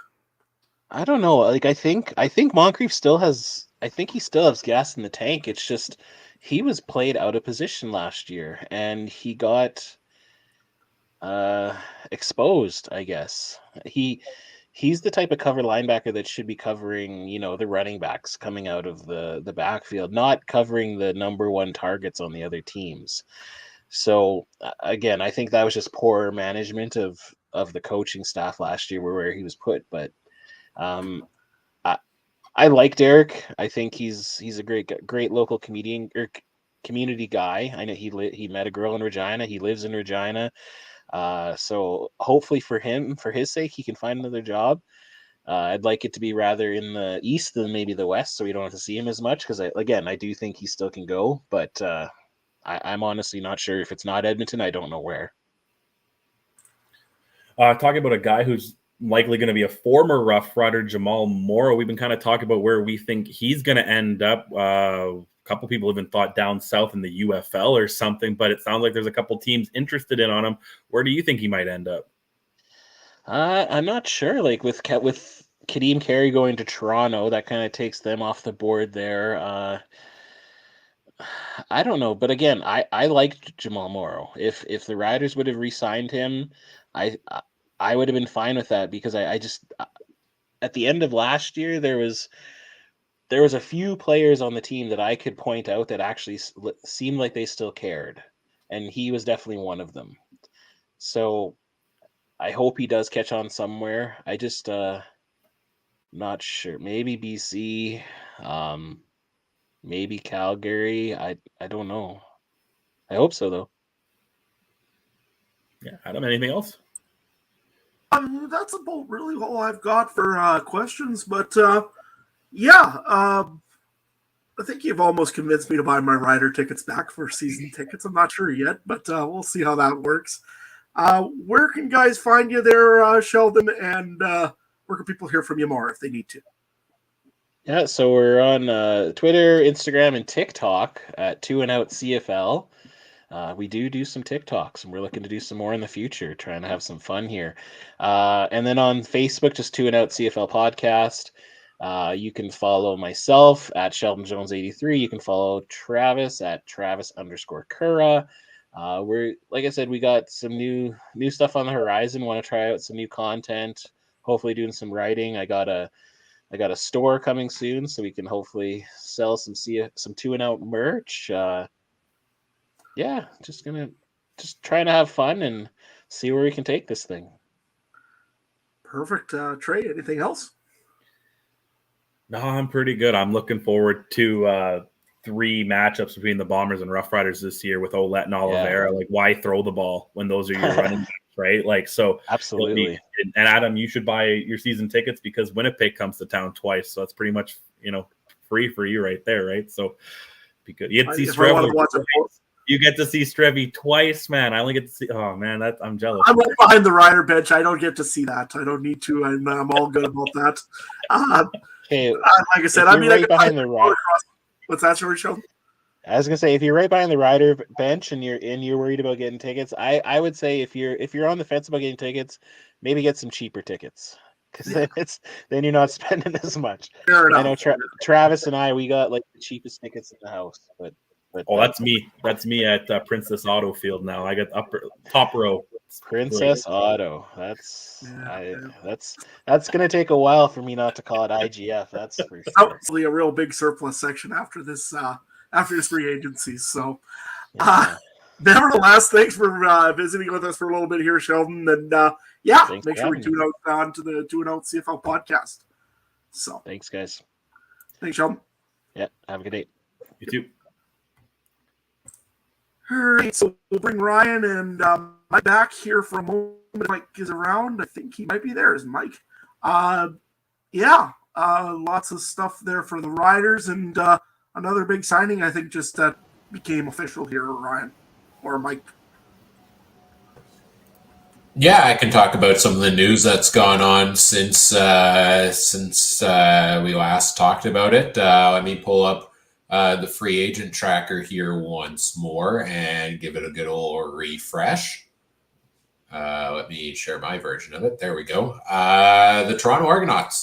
I don't know. Like I think Moncrief still has. I think he still has gas in the tank. It's just he was played out of position last year, and he got exposed. I guess he's the type of cover linebacker that should be covering, the running backs coming out of the backfield, not covering the number one targets on the other teams. So again, I think that was just poor management of the coaching staff last year where he was put. But I like Derek. I think he's a great local community guy. I know he met a girl in Regina. He lives in Regina. So hopefully for his sake, he can find another job. I'd like it to be rather in the east than maybe the west, so we don't have to see him as much. Because I do think he still can go, but I'm honestly not sure if it's not Edmonton. I don't know where. Talking about a guy who's likely going to be a former Rough Rider, Jamal Morrow. We've been kind of talking about where we think he's going to end up. A couple people even thought down south in the UFL or something, but it sounds like there's a couple teams interested in on him. Where do you think he might end up? I'm not sure. Like with Kadeem Carey going to Toronto, that kind of takes them off the board there. I don't know, but again, I liked Jamal Morrow. If the Riders would have re-signed him, I would have been fine with that because I just at the end of last year there was a few players on the team that I could point out that actually seemed like they still cared, and he was definitely one of them. So I hope he does catch on somewhere. I just not sure. Maybe BC, maybe Calgary. I don't know. I hope so though. Yeah, Adam, anything else? That's about really all I've got for questions. But I think you've almost convinced me to buy my Rider tickets back for season tickets. I'm not sure yet, but we'll see how that works. Where can guys find you there, Sheldon? And where can people hear from you more if they need to? Yeah, so we're on Twitter, Instagram, and TikTok at 2 and Out CFL. We do some TikToks, and we're looking to do some more in the future, trying to have some fun here. And then on Facebook, just 2 and Out CFL Podcast. You can follow myself at Sheldon Jones 83. You can follow Travis at Travis_Cura. We're, like I said, we got some new stuff on the horizon. Want to try out some new content. Hopefully, doing some writing. I got a store coming soon, so we can hopefully sell some 2 and Out merch. Just trying to have fun and see where we can take this thing. Perfect. Trey, anything else? No, I'm pretty good. I'm looking forward to 3 matchups between the Bombers and Rough Riders this year with Ouellette and Oliveira. Like, why throw the ball when those are your running backs, right? Like, so Absolutely. And Adam, you should buy your season tickets because Winnipeg comes to town twice, so it's pretty much free for you right there, right? So because you get to see you get to see Strevy twice, man. I only get to see. Oh man, I'm jealous. I'm right behind the rider bench. I don't get to see that. I don't need to. I'm all good about that. Okay, like I said, I mean, right behind the rider. What's that, Sean? I was gonna say, if you're right behind the rider bench and you're worried about getting tickets, I would say if you're on the fence about getting tickets, maybe get some cheaper tickets because then you're not spending as much. I know Travis and we got like the cheapest tickets in the house, but that's me. That's me at Princess Auto Field now. I got top row. Princess Auto. That's gonna take a while for me not to call it IGF. That's for sure. Hopefully, a real big surplus section after this free agency. So, nevertheless, thanks for visiting with us for a little bit here, Sheldon. And make sure we tune out to the Tune Out CFL podcast. So, thanks, guys. Thanks, Sheldon. Yeah, have a good day. You too. All right, so we'll bring Ryan and Mike back here for a moment. Mike is around. I think he might be there. Is Mike? Lots of stuff there for the Riders, and another big signing, I think, just became official here, Ryan or Mike. Yeah, I can talk about some of the news that's gone on since we last talked about it. Let me pull up the free agent tracker here once more and give it a good old refresh. Let me share my version of it. There we go. The Toronto Argonauts,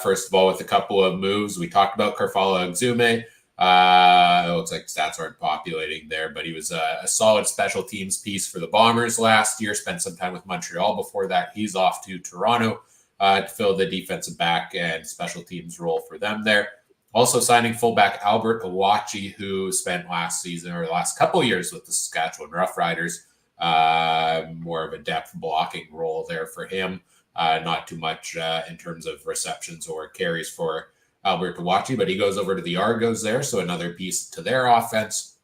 first of all, with a couple of moves. We talked about Karfala Exume. It looks like stats aren't populating there, but he was a solid special teams piece for the Bombers last year. Spent some time with Montreal before that. He's off to Toronto to fill the defensive back and special teams role for them there. Also signing fullback Albert Awachi, who spent last season or the last couple of years with the Saskatchewan Roughriders. More of a depth blocking role there for him. Not too much in terms of receptions or carries for Albert Awachi, but he goes over to the Argos there, so another piece to their offense.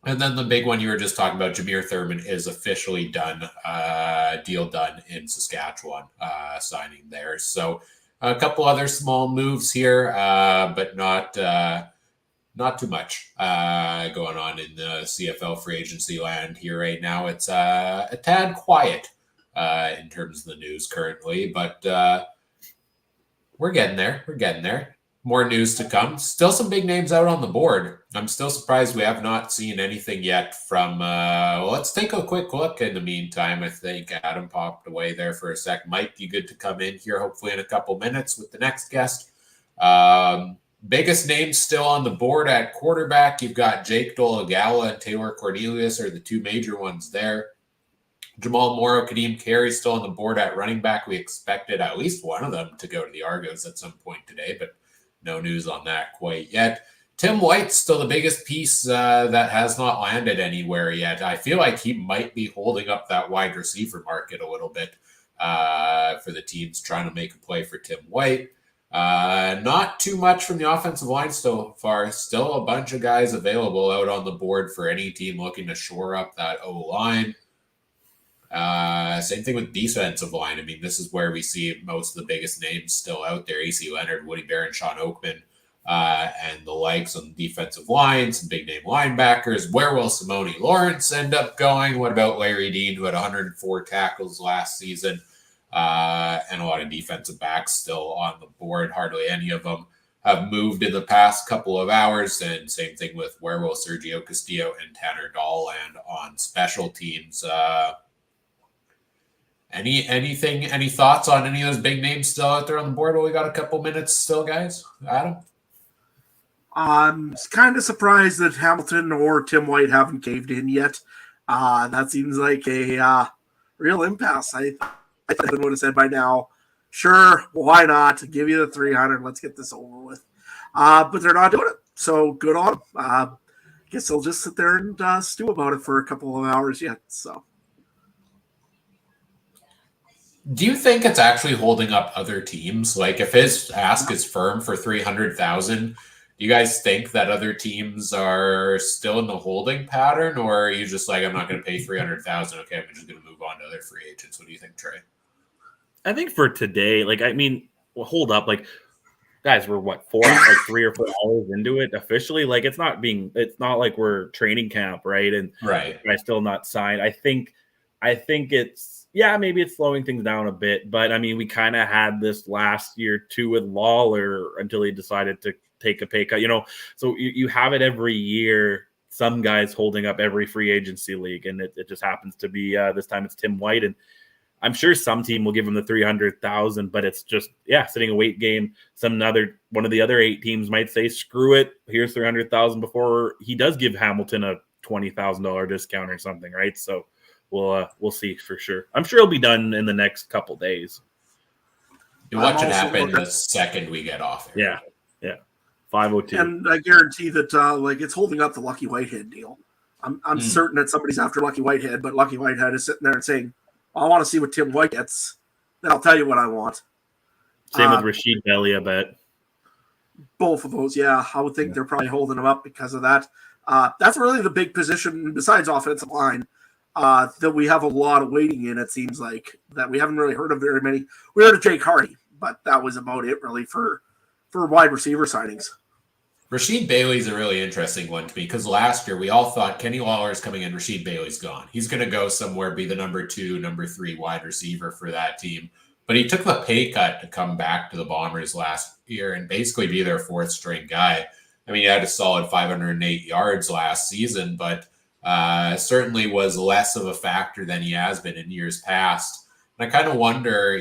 And then the big one you were just talking about, Jameer Thurman, is officially done, deal done in Saskatchewan, signing there. So a couple other small moves here, but not too much going on in the CFL free agency land here right now. It's a tad quiet in terms of the news currently, but we're getting there. We're getting there. More news to come. Still some big names out on the board. I'm still surprised we have not seen anything yet from let's take a quick look in the meantime. I think Adam popped away there for a sec. Mike, you good to come in here hopefully in a couple minutes with the next guest. Biggest names still on the board at quarterback. You've got Jake Dolagala and Taylor Cornelius are the two major ones there. Jamal Morrow, Kadeem Carey still on the board at running back. We expected at least one of them to go to the Argos at some point today, but no news on that quite yet. Tim White's still the biggest piece that has not landed anywhere yet. I feel like he might be holding up that wide receiver market a little bit for the teams trying to make a play for Tim White. Not too much from the offensive line so far. Still a bunch of guys available out on the board for any team looking to shore up that O-line. Same thing with defensive line. I mean, this is where we see most of the biggest names still out there. AC Leonard, Woody Barron, Sean Oakman, and the likes on the defensive line. Some big name linebackers. Where will Simone Lawrence end up going? What about Larry Dean, who had 104 tackles last season? And a lot of defensive backs still on the board. Hardly any of them have moved in the past couple of hours. And same thing with where will Sergio Castillo and Tanner Dahl land on special teams. Any thoughts on any of those big names still out there on the board? Well, we got a couple minutes still, guys. Adam? I'm kind of surprised that Hamilton or Tim White haven't caved in yet. That seems like a real impasse. I would have said by now, sure, why not? Give you the 300. Let's get this over with. But they're not doing it. So good on them. I guess they'll just sit there and stew about it for a couple of hours yet. So. Do you think it's actually holding up other teams? Like if his ask is firm for $300,000, do you guys think that other teams are still in the holding pattern, or are you just like, I'm not going to pay $300,000? Okay, I'm just going to move on to other free agents. What do you think, Trey? I think for today, like, I mean, well, hold up, like, guys, we're what, 3 or 4 hours into it officially. Like, it's not like we're training camp, right? And right, I still not signed. I think it's, yeah, maybe it's slowing things down a bit, but I mean, we kind of had this last year too with Lawler until he decided to take a pay cut. So you have it every year. Some guys holding up every free agency league, and it just happens to be this time it's Tim White, and I'm sure some team will give him the 300,000, but it's just, sitting a weight game. One of the other 8 teams might say, screw it, here's 300,000 before he does give Hamilton a $20,000 discount or something, right? So we'll see for sure. I'm sure it'll be done in the next couple days. You watch it happen the second we get off here. Yeah. 502. And I guarantee that it's holding up the Lucky Whitehead deal. I'm certain that somebody's after Lucky Whitehead, but Lucky Whitehead is sitting there and saying, I want to see what Tim White gets. Then I'll tell you what I want. Same with Rashid Belly, I bet. Both of those, yeah. I would think they're probably holding him up because of that. That's really the big position, besides offensive line, that we have a lot of waiting in, it seems like, that we haven't really heard of very many. We heard of Jake Hardy, but that was about it, really, for wide receiver signings. Rashid Bailey's a really interesting one to me because last year we all thought Kenny Lawler's coming in, Rashid Bailey's gone. He's going to go somewhere, be the number 2, number 3 wide receiver for that team. But he took the pay cut to come back to the Bombers last year and basically be their 4th string guy. I mean, he had a solid 508 yards last season, but certainly was less of a factor than he has been in years past. And I kind of wonder,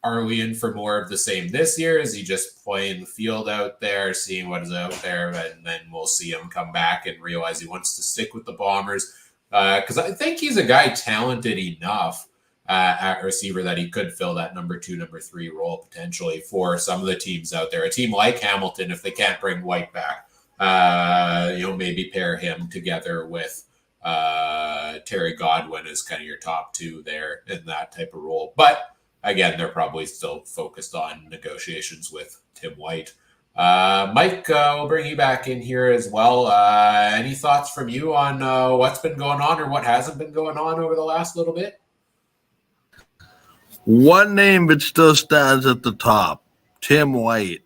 are we in for more of the same this year? Is he just playing the field out there, seeing what is out there, and then we'll see him come back and realize he wants to stick with the Bombers? Because I think he's a guy talented enough at receiver that he could fill that number 2, number 3 role potentially for some of the teams out there. A team like Hamilton, if they can't bring White back, maybe pair him together with Terry Godwin as kind of your top 2 there in that type of role. But again, they're probably still focused on negotiations with Tim White. Mike, we'll bring you back in here as well. Any thoughts from you on what's been going on or what hasn't been going on over the last little bit? One name that still stands at the top, Tim White.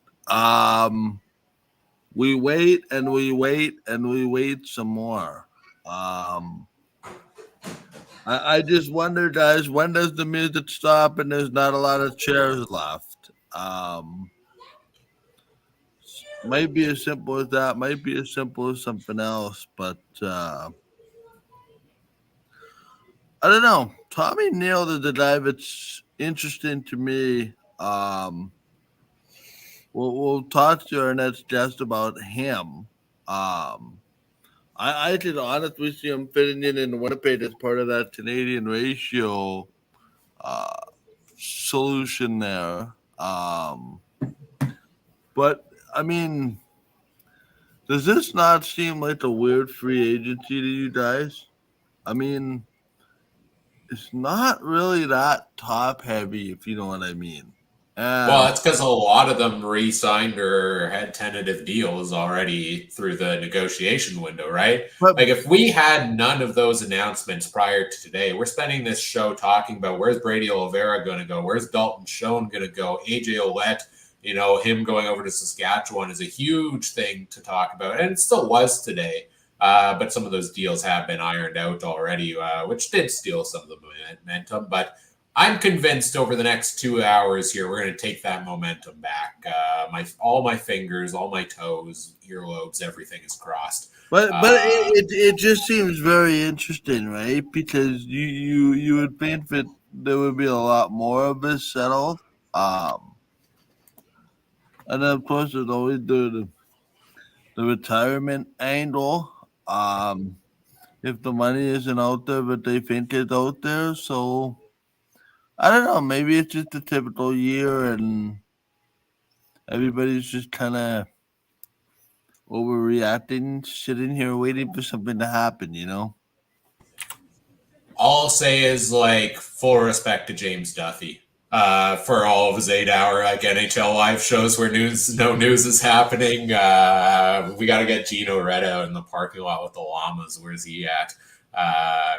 We wait and we wait and we wait some more. I just wonder, guys, when does the music stop and there's not a lot of chairs left? Might be as simple as that. Might be as simple as something else. But I don't know. Tommy nailed it, the guy that's interesting to me. We'll talk to our next guest about him. I can honestly see him fitting in Winnipeg as part of that Canadian ratio solution there. But, I mean, does this not seem like a weird free agency to you guys? I mean, it's not really that top heavy, if you know what I mean. Well, that's because a lot of them re-signed or had tentative deals already through the negotiation window, right? Like if we had none of those announcements prior to today, we're spending this show talking about where's Brady Oliveira going to go, where's Dalton Schoen going to go, AJ Ouellette, him going over to Saskatchewan is a huge thing to talk about, and it still was today. But some of those deals have been ironed out already, which did steal some of the momentum, but I'm convinced over the next 2 hours here, we're going to take that momentum back. All my fingers, all my toes, earlobes, everything is crossed. But it just seems very interesting, right? Because you would think that there would be a lot more of this settled. And then, of course, there's always the retirement angle. If the money isn't out there, but they think it's out there, so I don't know. Maybe it's just a typical year, and everybody's just kind of overreacting, sitting here waiting for something to happen. All I'll say is full respect to James Duthie. for all of his 8-hour like NHL live shows where no news is happening. We got to get Gino Red out in the parking lot with the llamas. Where's he at?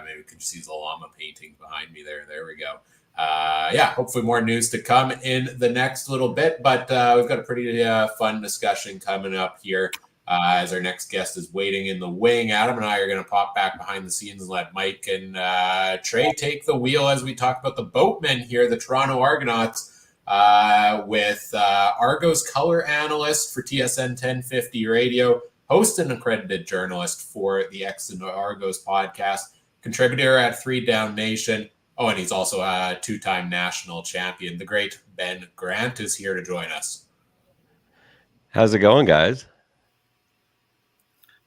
Maybe we can just use the llama painting behind me there. There we go. Yeah, hopefully more news to come in the next little bit, but we've got a pretty fun discussion coming up here as our next guest is waiting in the wing. Adam and I are going to pop back behind the scenes and let Mike and Trey take the wheel as we talk about the boatmen here, the Toronto Argonauts, with Argos color analyst for TSN 1050 radio, host and accredited journalist for the X and Argos podcast, contributor at 3 Down Nation. Oh, and he's also a 2-time national champion. The great Ben Grant is here to join us. How's it going, guys?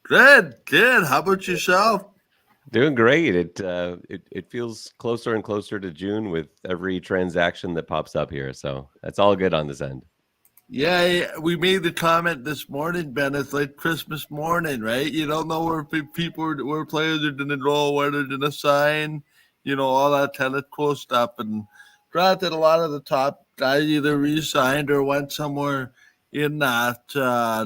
Good. How about yourself? Doing great. It feels closer and closer to June with every transaction that pops up here. So that's all good on this end. Yeah, we made the comment this morning, Ben. It's like Christmas morning, right? You don't know where where players are going to go, where they're going to sign. All that technical stuff. And granted, a lot of the top guys either re-signed or went somewhere in that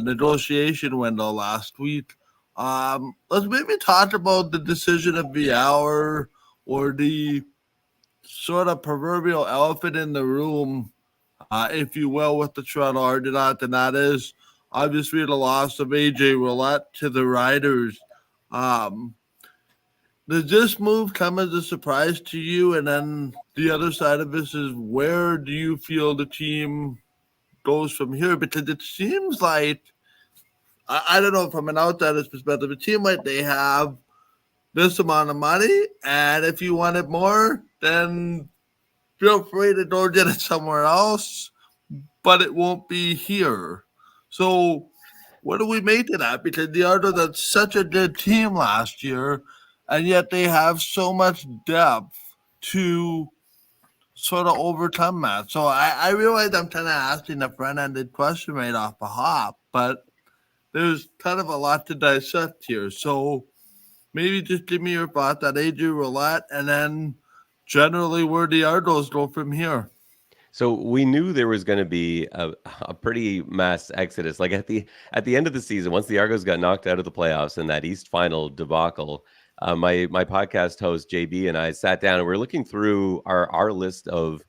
negotiation window last week. Let's maybe talk about the decision of the hour, or the sort of proverbial elephant in the room, if you will, with the Toronto Argonauts, and that is obviously the loss of AJ Roulette to the Riders. Does this move come as a surprise to you? And then the other side of this is, where do you feel the team goes from here? Because it seems like, I don't know, from an outsider's perspective, it seems like they have this amount of money, and if you wanted more, then feel free to go get it somewhere else, but it won't be here. So what do we make of that? Because the Argos had such a good team last year, and yet they have so much depth to sort of overcome that. So I realize I'm kind of asking a front-ended question right off the hop, but there's kind of a lot to dissect here. So maybe just give me your thoughts on AJ Roulette, and then generally where the Argos go from here. So we knew there was going to be a pretty mass exodus. Like at the end of the season, once the Argos got knocked out of the playoffs in that East Final debacle, my podcast host JB and I sat down and we were looking through our list of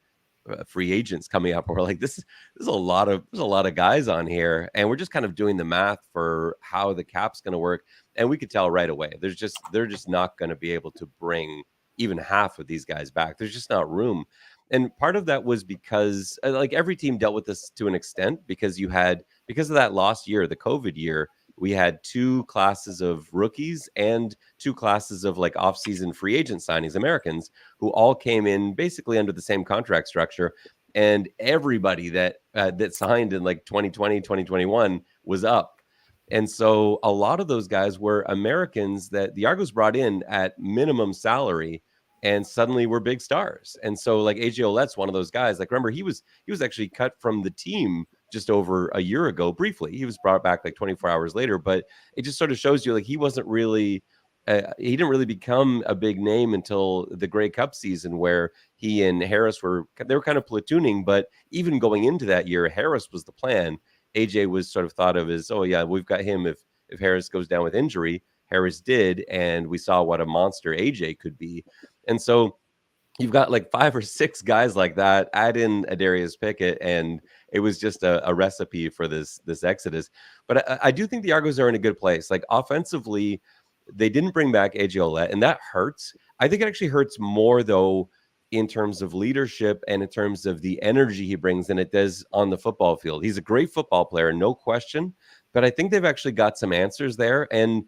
free agents coming up. We're like, there's a lot of guys on here, and we're just kind of doing the math for how the cap's going to work, and we could tell right away they're just not going to be able to bring even half of these guys back. There's just not room. And part of that was because like every team dealt with this to an extent, because of that lost year, the COVID year, we had 2 classes of rookies and 2 classes of like off-season free agent signings, Americans, who all came in basically under the same contract structure. And everybody that signed in like 2020, 2021 was up. And so a lot of those guys were Americans that the Argos brought in at minimum salary, and suddenly we're big stars. And so like AJ Ouellette's one of those guys. Like, remember, he was actually cut from the team just over a year ago briefly. He was brought back like 24 hours later, but it just sort of shows you like he wasn't really he didn't really become a big name until the Grey Cup season, where he and Harris were kind of platooning. But even going into that year, Harris was the plan. AJ was sort of thought of as, oh yeah, we've got him if Harris goes down with injury. Harris did, and we saw what a monster AJ could be. And so you've got like 5 or 6 guys like that. Add in Adarius Pickett, and it was just a recipe for this exodus. But I do think the Argos are in a good place. Like offensively, they didn't bring back AJ Ouellette, and that hurts. I think it actually hurts more though in terms of leadership and in terms of the energy he brings than it does on the football field. He's a great football player, no question. But I think they've actually got some answers there. And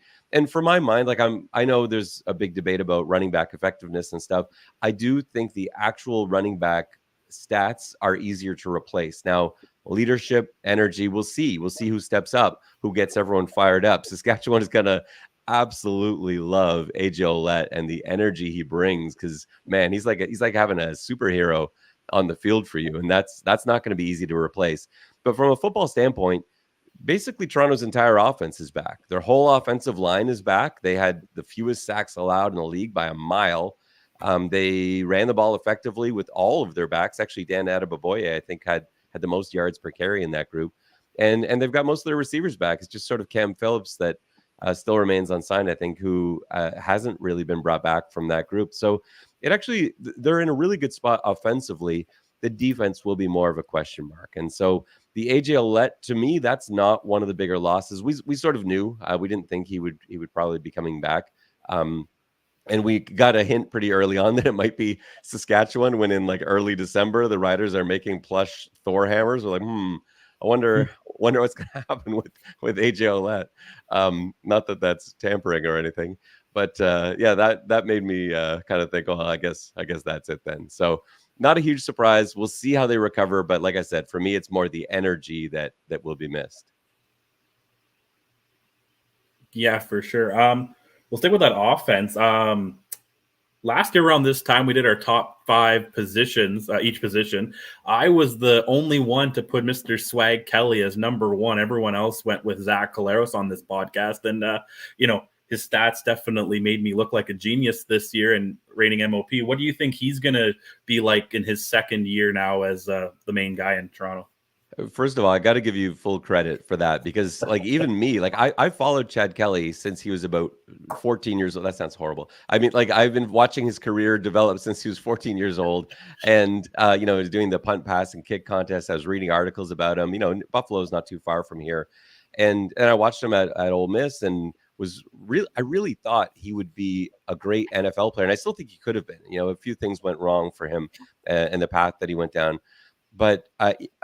for my mind, like I know there's a big debate about running back effectiveness and stuff. I do think the actual running back stats are easier to replace. Now, leadership, energy, we'll see who steps up, who gets everyone fired up. Saskatchewan is going to absolutely love AJ Ouellette and the energy he brings, because man, he's like having a superhero on the field for you, and that's not going to be easy to replace. But from a football standpoint, basically Toronto's entire offense is back. Their whole offensive line is back. They had the fewest sacks allowed in the league by a mile. They ran the ball effectively with all of their backs. Actually, Dan Adeboboye, I think, had the most yards per carry in that group. And they've got most of their receivers back. It's just sort of Cam Phillips that still remains unsigned, I think, who hasn't really been brought back from that group. So they're in a really good spot offensively. The defense will be more of a question mark. And so the AJ Ouellette, to me, that's not one of the bigger losses. We sort of knew. We didn't think he would probably be coming back. And we got a hint pretty early on that it might be Saskatchewan when in like early December, the Riders are making plush Thor hammers. We're like, I wonder what's going to happen with AJ Ouellette. Not that that's tampering or anything, but that made me kind of think, oh, I guess that's it then. So not a huge surprise. We'll see how they recover. But like I said, for me, it's more the energy that will be missed. Yeah, for sure. We'll stick with that offense. Last year around this time, we did our top 5 positions, each position. I was the only one to put Mr. Swag Kelly as number 1. Everyone else went with Zach Collaros on this podcast. And, his stats definitely made me look like a genius this year in rating MOP. What do you think he's going to be like in his second year now as the main guy in Toronto? First of all, I got to give you full credit for that because, like, even me, like, I followed Chad Kelly since he was about 14 years old. That sounds horrible. I mean, like, I've been watching his career develop since he was 14 years old, and he was doing the punt, pass, and kick contest. I was reading articles about him. Buffalo's not too far from here, and I watched him at Ole Miss and I really thought he would be a great NFL player, and I still think he could have been. A few things went wrong for him and the path that he went down. But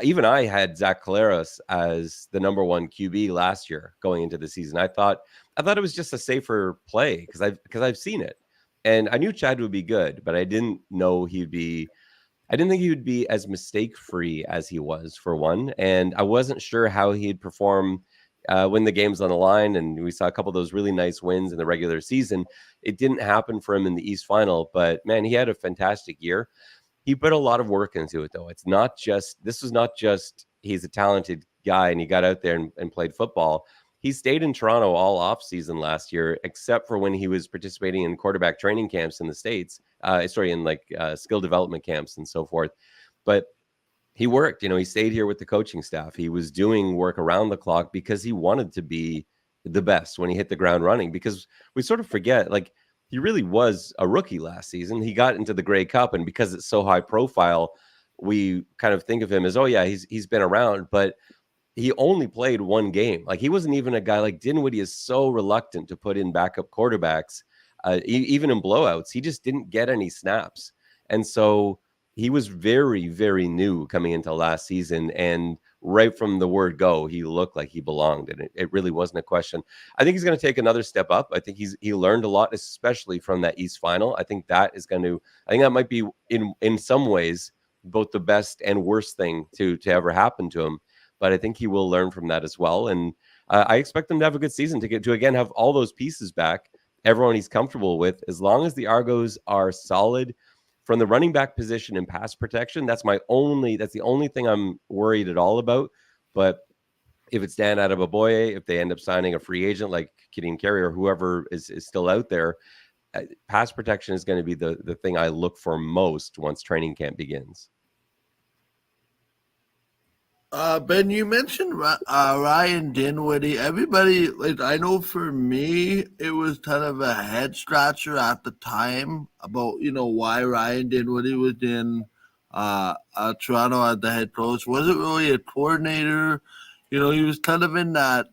even I had Zach Collaros as the number 1 QB last year going into the season. I thought it was just a safer play because I've seen it, and I knew Chad would be good, but I didn't think he would be as mistake free as he was, for one, and I wasn't sure how he'd perform when the game's on the line. And we saw a couple of those really nice wins in the regular season. It didn't happen for him in the East Final, but man, he had a fantastic year. He put a lot of work into it, though. This was not just he's a talented guy and he got out there and played football. He stayed in Toronto all off season last year, except for when he was participating in quarterback training camps in the States, in skill development camps and so forth. But he worked, he stayed here with the coaching staff. He was doing work around the clock because he wanted to be the best when he hit the ground running, because we sort of forget, like, he really was a rookie last season. He got into the Grey Cup, and because it's so high profile, we kind of think of him as, oh yeah, he's been around, but he only played 1 game. Like, he wasn't even a guy like Dinwiddie is so reluctant to put in backup quarterbacks, even in blowouts. He just didn't get any snaps. And so he was very, very new coming into last season, and right from the word go, he looked like he belonged, and it really wasn't a question. I think he's going to take another step up. I think he learned a lot, especially from that East Final. I think that might be in some ways both the best and worst thing to ever happen to him. But I think he will learn from that as well, and I expect him to have a good season to again have all those pieces back, everyone he's comfortable with, as long as the Argos are solid from the running back position and pass protection. That's the only thing I'm worried at all about. But if it's Dan Adeboboye, if they end up signing a free agent like Gideon Carey or whoever is still out there, pass protection is going to be the thing I look for most once training camp begins. Ben, you mentioned Ryan Dinwiddie. Everybody, I know for me, it was kind of a head scratcher at the time about, why Ryan Dinwiddie was in Toronto as the head coach. Wasn't really a coordinator. He was kind of in that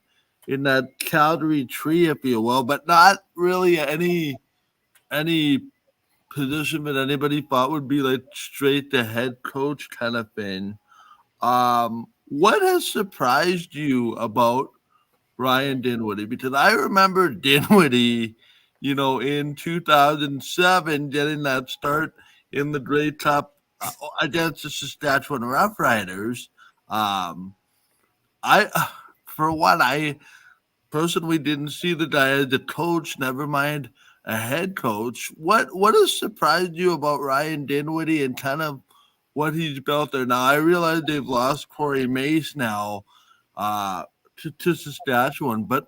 Calgary tree, if you will, but not really any position that anybody thought would be like straight to head coach kind of thing. What has surprised you about Ryan Dinwiddie? Because I remember Dinwiddie, in 2007 getting that start in the Grey Cup against the Saskatchewan Roughriders. I personally didn't see the guy as a coach, never mind a head coach. What has surprised you about Ryan Dinwiddie and kind of what he's built there? Now, I realize they've lost Corey Mace now to Saskatchewan, but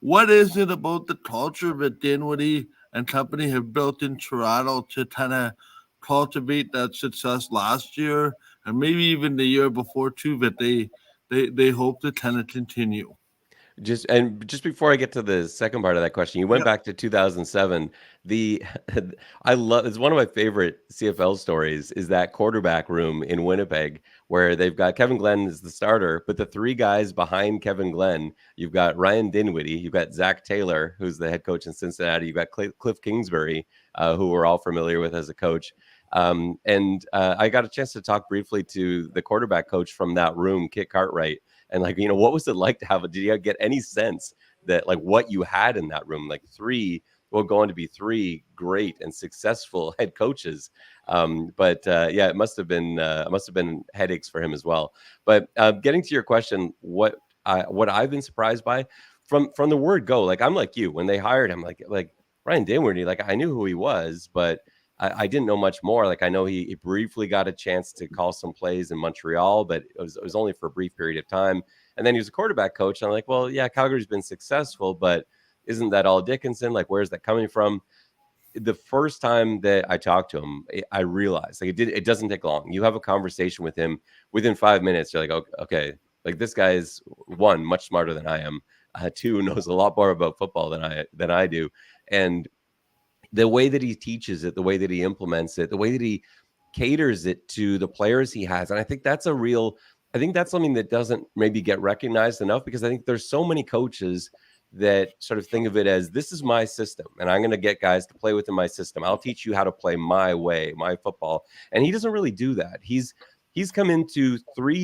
what is it about the culture that Dinwiddie and company have built in Toronto to kind of cultivate that success last year and maybe even the year before too, that they hope to kind of continue. Just before I get to the second part of that question, you went back to 2007. I love, it's one of my favorite CFL stories is that quarterback room in Winnipeg where they've got Kevin Glenn as the starter, but the three guys behind Kevin Glenn, you've got Ryan Dinwiddie, you've got Zach Taylor, who's the head coach in Cincinnati, you've got Cliff Kingsbury, who we're all familiar with as a coach. I got a chance to talk briefly to the quarterback coach from that room, Kit Cartwright. And like, what was it like to have did you get any sense that like what you had in that room, like going to be three great and successful head coaches. Yeah, it must have been headaches for him as well. But getting to your question, what I've been surprised by from the word go, like I'm like you, when they hired him, like Ryan Dinwiddie, like I knew who he was, but I didn't know much more. Like I know he briefly got a chance to call some plays in Montreal, but it was only for a brief period of time. And then he was a quarterback coach. And I'm like, well, yeah, Calgary's been successful, but isn't that all Dickinson? Like, where's that coming from? The first time that I talked to him, I realized like it doesn't take long. You have a conversation with him within 5 minutes. You're like, okay, like this guy is one, much smarter than I am. Two, knows a lot more about football than I do. And the way that he teaches it, the way that he implements it, the way that he caters it to the players he has. And I think that's something that doesn't maybe get recognized enough, because I think there's so many coaches that sort of think of it as, this is my system and I'm going to get guys to play within my system. I'll teach you how to play my way, my football. And he doesn't really do that. He's come into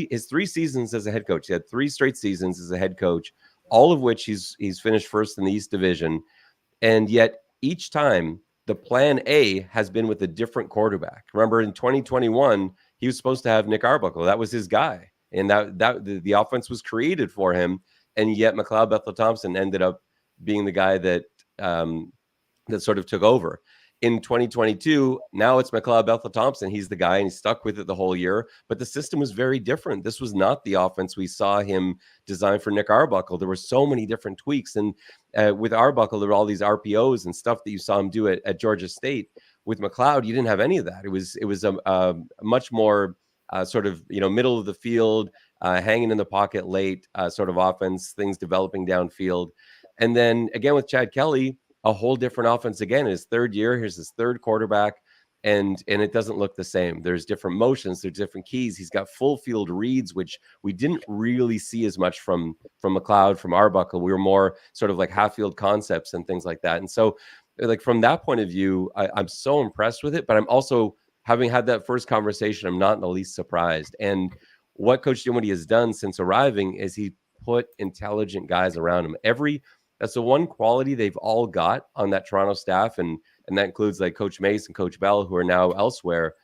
his three seasons as a head coach. He had 3 straight seasons as a head coach, all of which he's finished first in the East Division. And yet each time the plan A has been with a different quarterback. Remember in 2021, he was supposed to have Nick Arbuckle. That was his guy. And the offense was created for him. And yet McLeod Bethel-Thompson ended up being the guy that sort of took over. In 2022, now it's McLeod Bethel-Thompson. He's the guy, and he's stuck with it the whole year. But the system was very different. This was not the offense we saw him design for Nick Arbuckle. There were so many different tweaks. And with Arbuckle, there were all these RPOs and stuff that you saw him do at Georgia State. With McLeod, you didn't have any of that. It was a much more sort of middle of the field, hanging in the pocket late sort of offense, things developing downfield. And then again with Chad Kelly, a whole different offense again. His third year, here's his third quarterback, and it doesn't look the same. There's different motions, there's different keys. He's got full field reads, which we didn't really see as much from McLeod, from Arbuckle. We were more sort of like half field concepts and things like that. And so like from that point of view, I'm so impressed with it, but I'm also, having had that first conversation, I'm not in the least surprised. And what Coach Dinwiddie has done since arriving is he put intelligent guys around him. That's the one quality they've all got on that Toronto staff, and that includes like Coach Mace and Coach Bell, who are now elsewhere.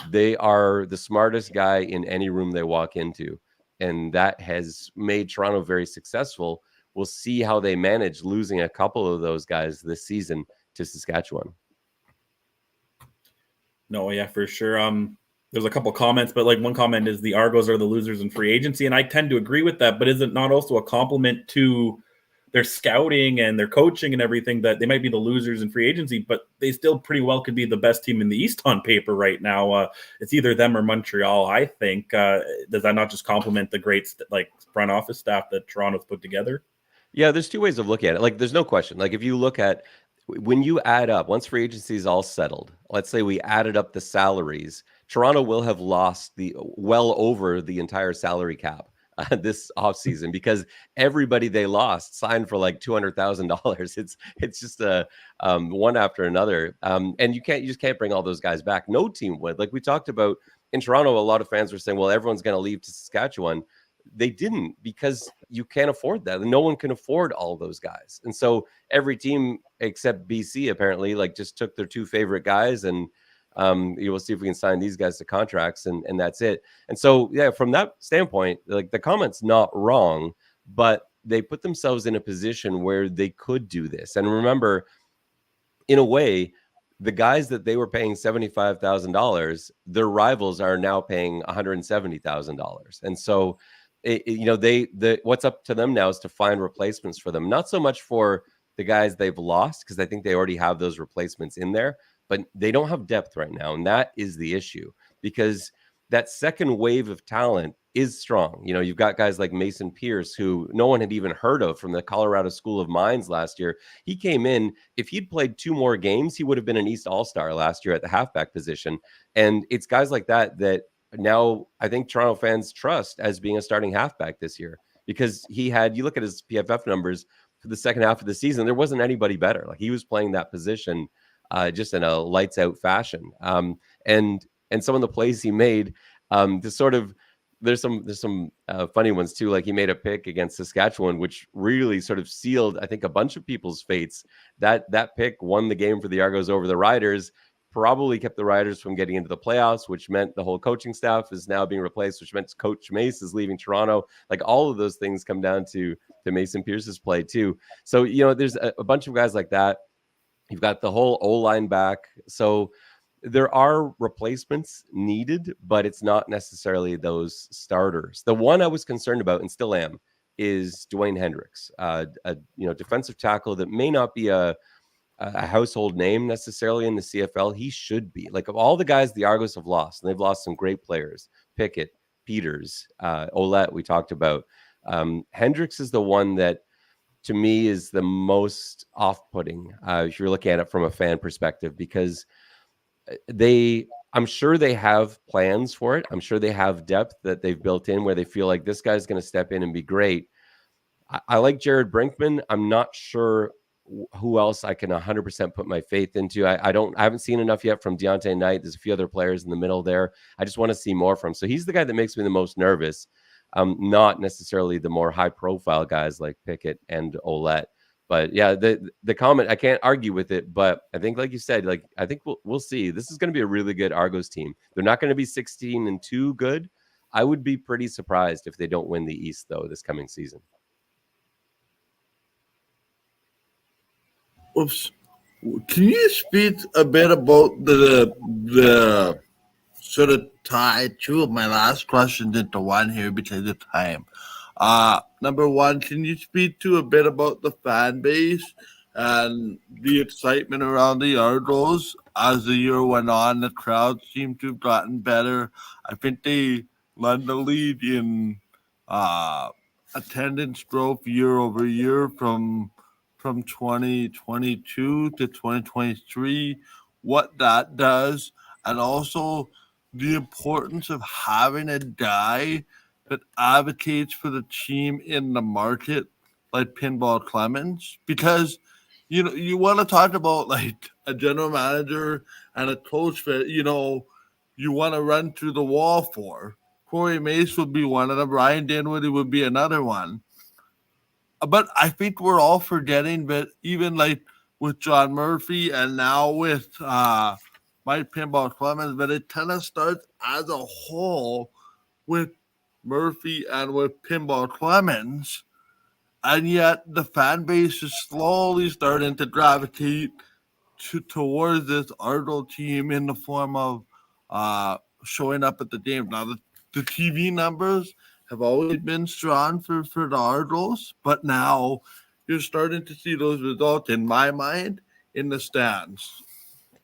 They are the smartest guy in any room they walk into, and that has made Toronto very successful. We'll see how they manage losing a couple of those guys this season to Saskatchewan. No, yeah, for sure. There's a couple comments, but like one comment is the Argos are the losers in free agency, and I tend to agree with that. But is it not also a compliment to their scouting and their coaching and everything that they might be the losers in free agency, but they still pretty well could be the best team in the East on paper right now? It's either them or Montreal, I think. Does that not just compliment the great front office staff that Toronto's put together? Yeah, there's two ways of looking at it. Like, there's no question. Like, if you look at when you add up, once free agency is all settled, let's say we added up the salaries, Toronto will have lost well over the entire salary cap this offseason, because everybody they lost signed for like $200,000. It's just one after another. And you just can't bring all those guys back. No team would. Like we talked about in Toronto, a lot of fans were saying, well, everyone's going to leave to Saskatchewan. They didn't, because you can't afford that. No one can afford all those guys. And so every team except BC apparently just took their 2 favorite guys, and you will see if we can sign these guys to contracts, and that's it. And so, yeah, from that standpoint, like the comment's not wrong, but they put themselves in a position where they could do this. And remember, in a way, the guys that they were paying $75,000, their rivals are now paying $170,000. And so, what's up to them now is to find replacements for them, not so much for the guys they've lost because I think they already have those replacements in there, but they don't have depth right now. And that is the issue, because that second wave of talent is strong. You know, you've got guys like Mason Pierce, who no one had even heard of, from the Colorado School of Mines last year. He came in, if he'd played 2 more games, he would have been an East All-Star last year at the halfback position. And it's guys like that now I think Toronto fans trust as being a starting halfback this year, because you look at his PFF numbers for the second half of the season, there wasn't anybody better. Like, he was playing that position just in a lights out fashion. And some of the plays he made, there's some funny ones too. Like, he made a pick against Saskatchewan, which really sort of sealed, I think, a bunch of people's fates. That pick won the game for the Argos over the Riders, probably kept the Riders from getting into the playoffs, which meant the whole coaching staff is now being replaced, which meant Coach Mace is leaving Toronto. Like, all of those things come down to Mason Pierce's play too. So, you know, there's a bunch of guys like that. You've got the whole O-line back. So there are replacements needed, but it's not necessarily those starters. The one I was concerned about, and still am, is Dwayne Hendricks, a defensive tackle that may not be a household name necessarily in the CFL. He should be. Like, of all the guys the Argos have lost, and they've lost some great players, Pickett, Peters, Ouellette, we talked about. Hendricks is the one that, to me, is the most off-putting if you're looking at it from a fan perspective, because I'm sure they have plans for it. I'm sure they have depth that they've built in where they feel like this guy's going to step in and be great. I like Jared Brinkman. I'm not sure who else I can 100% put my faith into. I haven't seen enough yet from Deontay Knight. There's a few other players in the middle there. I just want to see more from him. So he's the guy that makes me the most nervous. Not necessarily the more high profile guys like Pickett and Ouellette. But yeah, the comment, I can't argue with it, but I think, like you said, like, I think we'll see. This is going to be a really good Argos team. They're not going to be 16-2 good. I would be pretty surprised if they don't win the East, though, this coming season. Oops. Can you speak a bit about the sort of tie two of my last questions into one here because of time? Number one, can you speak to a bit about the fan base and the excitement around the Argos as the year went on? The crowd seemed to have gotten better. I think they led the lead in attendance growth year over year from 2022 to 2023, what that does, and also the importance of having a guy that advocates for the team in the market like Pinball Clemens, because you want to talk about like a general manager and a coach that you want to run through the wall for. Corey Mace would be one of them. Ryan Dinwiddie would be another one. But I think we're all forgetting that even like with John Murphy and now with Mike Pinball Clemens, but it kind of starts as a whole with Murphy and with Pinball Clemens, and yet the fan base is slowly starting to gravitate towards this Argo team in the form of showing up at the game. Now, the TV numbers have always been strong for the Argos, but now you're starting to see those results, in my mind, in the stands.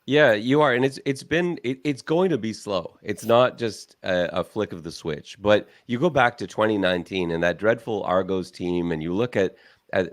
Yeah, you are, and it's going to be slow. It's not just a flick of the switch. But you go back to 2019 and that dreadful Argos team, and you look at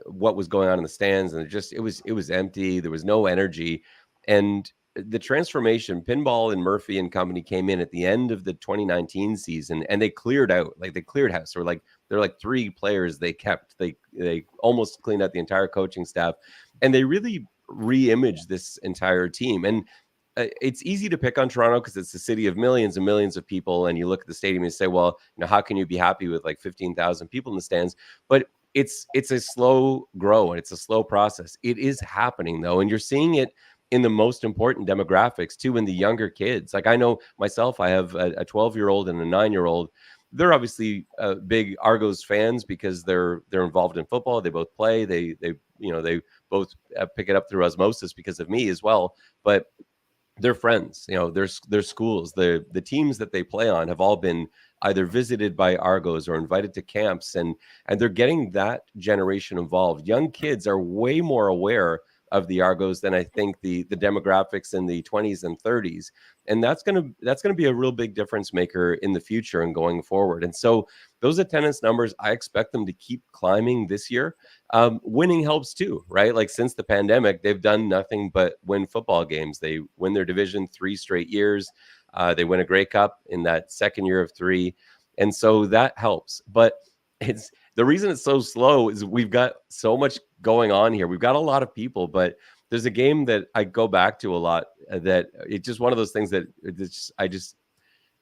what was going on in the stands, and it was empty. There was no energy, and the transformation. Pinball and Murphy and company came in at the end of the 2019 season, and they cleared out, like they cleared house. Or like they're like 3 players they kept. They almost cleaned out the entire coaching staff, and they really re-image this entire team. And it's easy to pick on Toronto because it's a city of millions and millions of people, and you look at the stadium and say, well, how can you be happy with like 15,000 people in the stands? But it's a slow grow, and it's a slow process. It is happening though, and you're seeing it in the most important demographics too, in the younger kids. Like, I know myself, I have a 12-year-old and a 9-year-old. They're obviously big Argos fans because they're involved in football. They both play. They both pick it up through osmosis because of me as well. But they're friends. Their schools, the teams that they play on have all been either visited by Argos or invited to camps, and they're getting that generation involved. Young kids are way more aware of the Argos than I think the demographics in the 20s and 30s, and that's gonna be a real big difference maker in the future and going forward. And so those attendance numbers, I expect them to keep climbing this year. Winning helps too, right? Like since the pandemic, they've done nothing but win football games. They win their division 3 straight years. They win a Grey Cup in that second year of 3, and so that helps. But it's the reason it's so slow is we've got so much going on here. We've got a lot of people, but there's a game that I go back to a lot that it's just one of those things that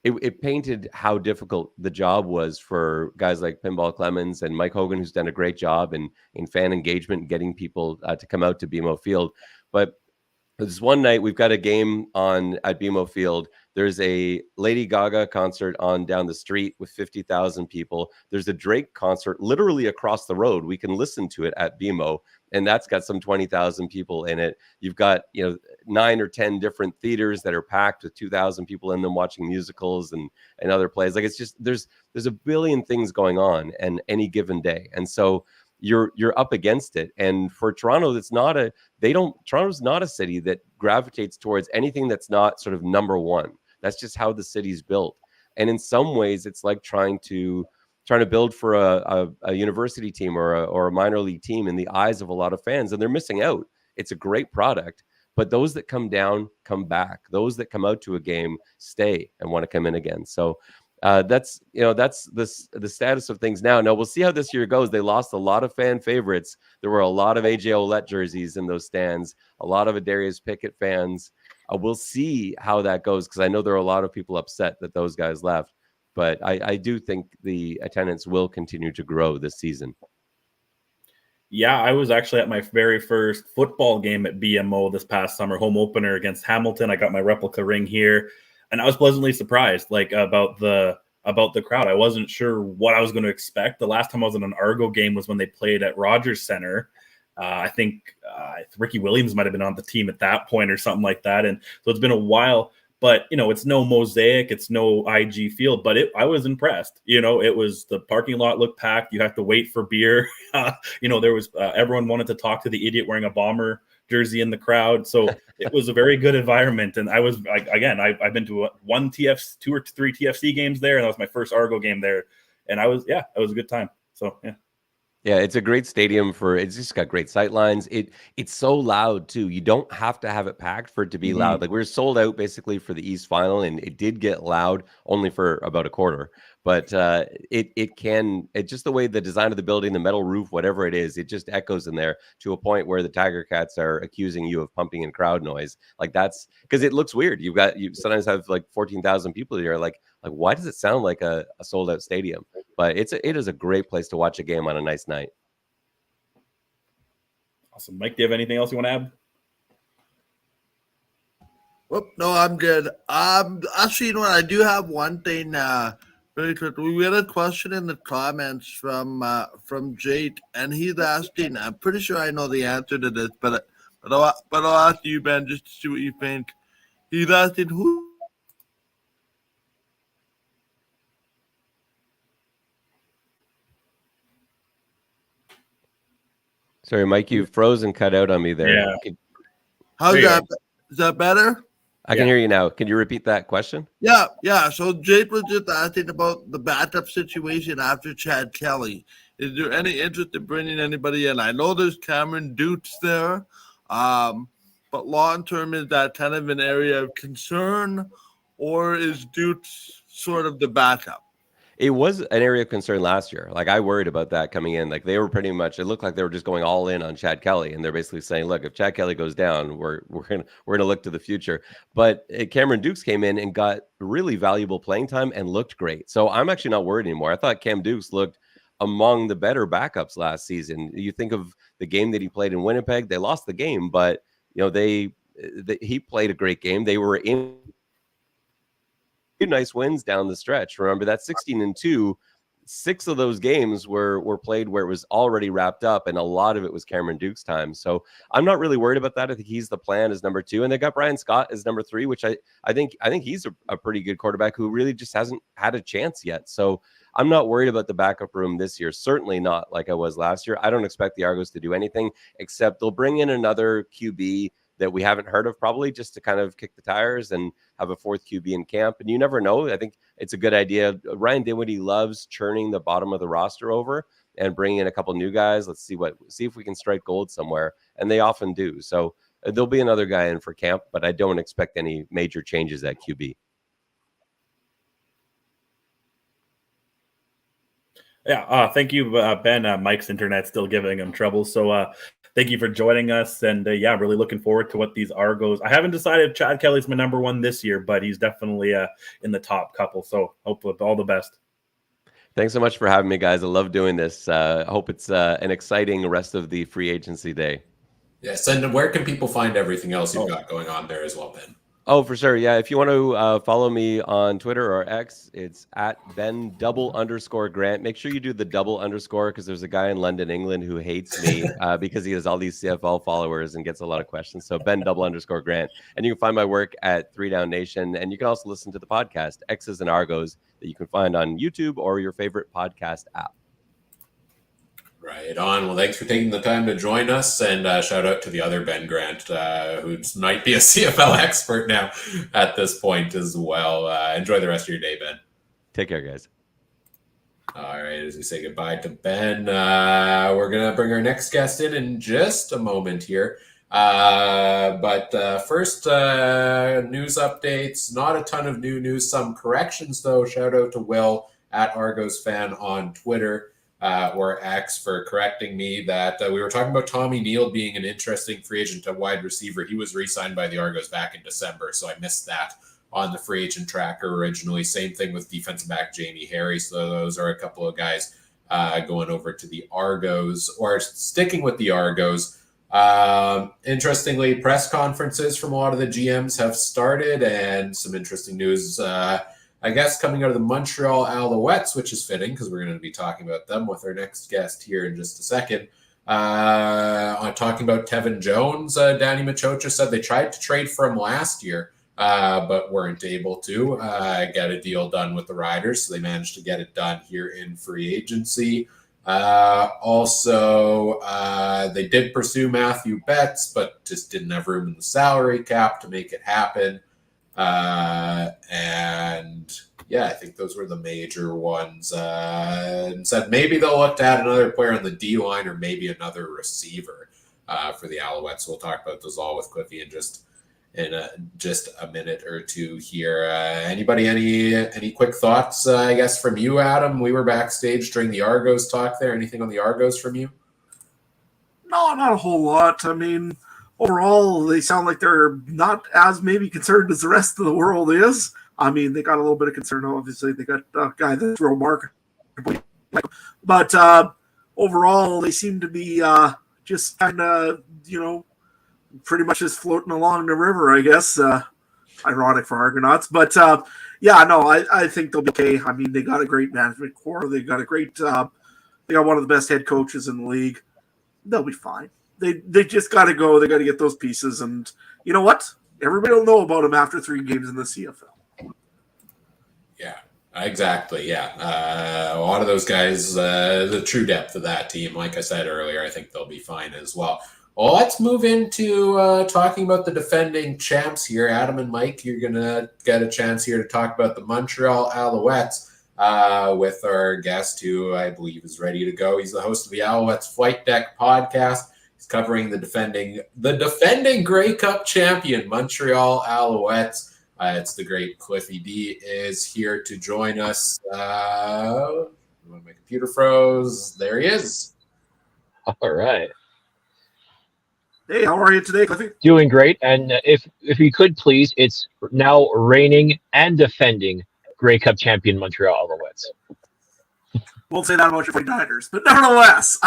it painted how difficult the job was for guys like Pinball Clemens and Mike Hogan, who's done a great job in fan engagement, getting people to come out to BMO Field. But this one night we've got a game on at BMO Field. There's a Lady Gaga concert on down the street with 50,000 people. There's a Drake concert literally across the road. We can listen to it at BMO, and that's got some 20,000 people in it. You've got 9 or 10 different theaters that are packed with 2,000 people in them watching musicals and other plays. Like it's just there's a billion things going on and any given day, and so you're up against it. And for Toronto, Toronto's not a city that gravitates towards anything that's not sort of number one. That's just how the city's built. And in some ways, it's like trying to build for a university team or a minor league team in the eyes of a lot of fans, and they're missing out. It's a great product, but those that come down come back. Those that come out to a game stay and want to come in again. So that's the status of things now. We'll see how this year goes. They lost a lot of fan favorites. There were a lot of AJ Ouellette jerseys in those stands, a lot of Adarius Pickett fans. We'll see how that goes, because I know there are a lot of people upset that those guys left. But I do think the attendance will continue to grow this season. Yeah, I was actually at my very first football game at BMO this past summer, home opener against Hamilton. I got my replica ring here, and I was pleasantly surprised, about the crowd. I wasn't sure what I was going to expect. The last time I was in an Argo game was when they played at Rogers Center. I think Ricky Williams might have been on the team at that point or something like that, and so it's been a while. But, it's no Mosaic, it's no IG Field, but I was impressed. It was, the parking lot looked packed. You have to wait for beer. There was, everyone wanted to talk to the idiot wearing a Bomber jersey in the crowd. So it was a very good environment. And I was, I've been to 2 or 3 TFC games there, and that was my first Argo game there. And it was a good time. So, yeah. Yeah, it's a great stadium it's just got great sight lines. It's so loud too. You don't have to have it packed for it to be loud. Like we were sold out basically for the East Final, and it did get loud only for about a quarter. But it's just the way the design of the building, the metal roof, whatever it is, it just echoes in there to a point where the Tiger Cats are accusing you of pumping in crowd noise. Like that's because it looks weird. You sometimes have like 14,000 people here. Like why does it sound like a sold out stadium? But it is a great place to watch a game on a nice night. Awesome. Mike, do you have anything else you want to add? Well, no, I'm good. Actually, I do have one thing. Really quick. We had a question in the comments from Jake, and he's asking. I'm pretty sure I know the answer to this, but I'll ask you, Ben, just to see what you think. He's asking who. Sorry, Mike, you froze and cut out on me there. Yeah. How's that? Is that better? I can hear you now. Can you repeat that question? Yeah. So Jake was just asking about the backup situation after Chad Kelly. Is there any interest in bringing anybody in? I know there's Cameron Dukes there, but long term, is that kind of an area of concern, or is Dukes sort of the backup? It was an area of concern last year. Like I worried about that coming in. Like they were pretty much, it looked like they were just going all in on Chad Kelly, and they're basically saying, look, if Chad Kelly goes down, we're gonna look to the future. But Cameron Dukes came in and got really valuable playing time and looked great. So I'm actually not worried anymore. I thought Cam Dukes looked among the better backups last season. You think of the game that he played in Winnipeg, they lost the game, but he played a great game. They were in nice wins down the stretch. Remember that 16-2 6 of those games were played where it was already wrapped up, and a lot of it was Cameron Duke's time. So I'm not really worried about that. I think he's the plan as number 2, and they got Brian Scott as number 3, which I think he's a pretty good quarterback who really just hasn't had a chance yet. So I'm not worried about the backup room this year. Certainly not like I was last year. I don't expect the Argos to do anything except they'll bring in another QB that we haven't heard of, probably just to kind of kick the tires and have a 4th QB in camp. And you never know. I think it's a good idea. Ryan Dinwiddie loves churning the bottom of the roster over and bringing in a couple new guys. Let's see if we can strike gold somewhere. And they often do. So there'll be another guy in for camp, but I don't expect any major changes at QB. Yeah, thank you, Ben. Mike's internet's still giving him trouble. So thank you for joining us. And yeah, really looking forward to what these Argos. I haven't decided if Chad Kelly's my number 1 this year, but he's definitely in the top couple. So hope with all the best. Thanks so much for having me, guys. I love doing this. I hope it's an exciting rest of the free agency day. Yes, and where can people find everything else you've got going on there as well, Ben? Oh, for sure. Yeah. If you want to follow me on Twitter or X, it's at Ben_Grant. Make sure you do the _, because there's a guy in London, England who hates me because he has all these CFL followers and gets a lot of questions. So Ben_Grant. And you can find my work at 3 Down Nation. And you can also listen to the podcast, X's and Argos, that you can find on YouTube or your favorite podcast app. Right on. Well, thanks for taking the time to join us, and shout out to the other Ben Grant, who might be a CFL expert now at this point as well. Enjoy the rest of your day, Ben. Take care, guys. All right, as we say goodbye to Ben, we're going to bring our next guest in just a moment here. But first, news updates. Not a ton of new news, some corrections, though. Shout out to Will at Argos Fan on Twitter. Or X for correcting me that we were talking about Tommy Neal being an interesting free agent at wide receiver. He was re-signed by the Argos back in December, so I missed that on the free agent tracker originally. Same thing with defensive back Jamie Harry. So those are a couple of guys going over to the Argos, or sticking with the Argos. Interestingly, press conferences from a lot of the GMs have started, and some interesting news I guess coming out of the Montreal Alouettes, which is fitting because we're going to be talking about them with our next guest here in just a second. On talking about Tevin Jones, Danny Machocha said they tried to trade for him last year, but weren't able to get a deal done with the Riders, so they managed to get it done here in free agency. Also, they did pursue Matthew Betts, but just didn't have room in the salary cap to make it happen. And yeah, I think those were the major ones. And said maybe they'll look to add another player on the D line or maybe another receiver for the Alouettes. We'll talk about those all with Cliffy in just a minute or two here. Anybody, any quick thoughts? I guess from you, Adam. We were backstage during the Argos talk there. Anything on the Argos from you? No, not a whole lot. I mean, overall, they sound like they're not as maybe concerned as the rest of the world is. I mean, they got a little bit of concern, obviously. They got a guy that's real marketable. But overall, they seem to be just kind of, pretty much just floating along the river, I guess. Ironic for Argonauts. But, yeah, no, I think they'll be okay. I mean, they got a great management core. They got they got one of the best head coaches in the league. They'll be fine. They just got to go. They got to get those pieces. And you know what? Everybody will know about them after 3 games in the CFL. Yeah, exactly. Yeah. A lot of those guys, the true depth of that team, like I said earlier, I think they'll be fine as well. Well, let's move into talking about the defending champs here. Adam and Mike, you're going to get a chance here to talk about the Montreal Alouettes with our guest who I believe is ready to go. He's the host of the Alouettes Flight Deck podcast. He's covering the defending Grey Cup champion, Montreal Alouettes. It's the great Cliffy D is here to join us. My computer froze. There he is. All right. Hey, how are you today, Cliffy? Doing great. And if you could please, it's now reigning and defending Grey Cup champion Montreal Alouettes. Won't say that about your 49ers, but nevertheless.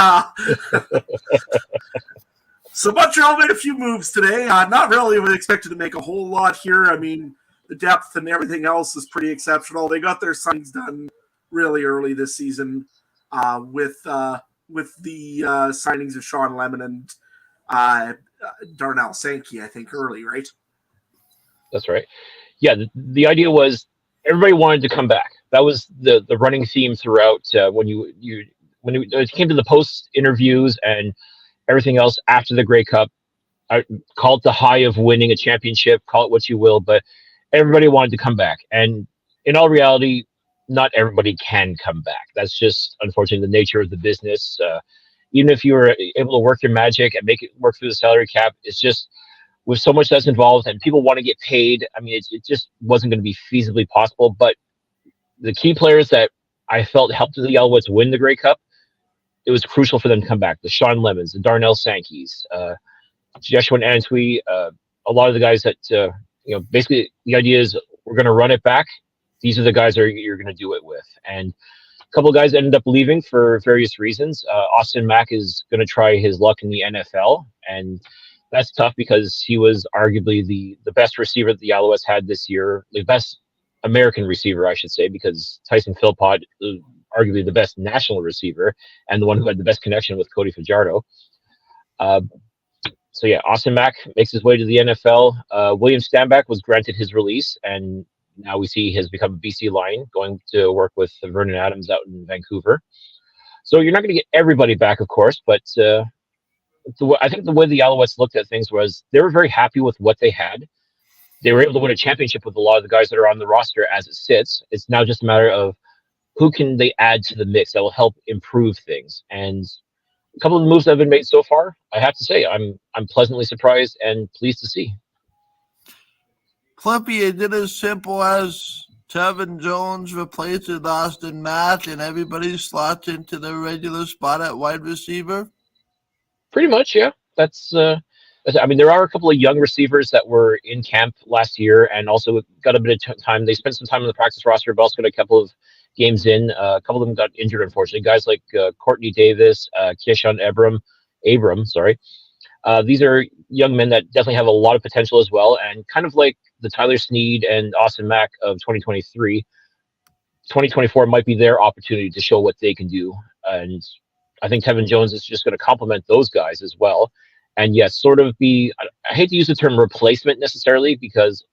So Montreal made a few moves today. Not really expected to make a whole lot here. I mean, the depth and everything else is pretty exceptional. They got their signings done really early this season with the signings of Sean Lemon and Darnell Sankey, I think, early, right? That's right. Yeah, the idea was everybody wanted to come back. That was the running theme throughout when it came to the post interviews and everything else after the Grey Cup. I call it the high of winning a championship, call it what you will, but everybody wanted to come back. And in all reality, not everybody can come back. That's just unfortunately the nature of the business. Even if you were able to work your magic and make it work through the salary cap, it's just with so much that's involved and people want to get paid. I mean, it just wasn't going to be feasibly possible. But the key players that I felt helped the Alouettes win the Grey Cup, it was crucial for them to come back. The Sean Lemons, the Darnell Sankeys, Joshua Antwi, a lot of the guys that, basically the idea is we're going to run it back. These are the guys that you're going to do it with. And a couple of guys ended up leaving for various reasons. Austin Mack is going to try his luck in the NFL, and that's tough because he was arguably the best receiver that the Alouettes had this year, the best American receiver, I should say, because Tyson Philpott is arguably the best national receiver and the one who had the best connection with Cody Fajardo. So yeah, Austin Mack makes his way to the NFL. William Stanback was granted his release, and now we see he has become a BC Lion, going to work with Vernon Adams out in Vancouver. So you're not going to get everybody back, of course, but I think the way the Alouettes looked at things was they were very happy with what they had. They were able to win a championship with a lot of the guys that are on the roster as it sits. It's now just a matter of who can they add to the mix that will help improve things. And a couple of the moves that have been made so far, I have to say, I'm pleasantly surprised and pleased to see. Clippy, is it as simple as Tevin Jones replaces Austin Mack and everybody slots into their regular spot at wide receiver? Pretty much, yeah. That's I mean, there are a couple of young receivers that were in camp last year and also got a bit of time. They spent some time on the practice roster, but also got a couple of games in. A couple of them got injured, unfortunately. Guys like Courtney Davis, Keyshawn Abram, sorry. These are young men that definitely have a lot of potential as well, and kind of like the Tyler Snead and Austin Mack of 2023, 2024 might be their opportunity to show what they can do. And I think Tevin Jones is just going to complement those guys as well. And yes, sort of be, I hate to use the term replacement necessarily, because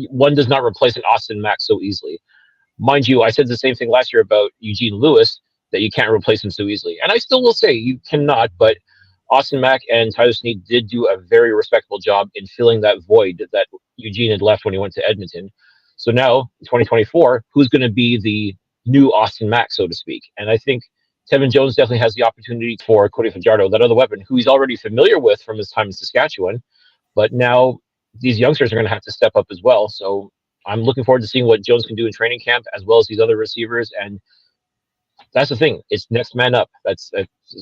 one does not replace an Austin Mack so easily. Mind you, I said the same thing last year about Eugene Lewis, that you can't replace him so easily. And I still will say you cannot, but Austin Mack and Tyler Snead did do a very respectable job in filling that void that Eugene had left when he went to Edmonton. So now, in 2024, who's going to be the new Austin Mack, so to speak? And I think Tevin Jones definitely has the opportunity for Cody Fajardo, that other weapon, who he's already familiar with from his time in Saskatchewan. But now these youngsters are going to have to step up as well. So I'm looking forward to seeing what Jones can do in training camp, as well as these other receivers. And that's the thing. It's next man up. That's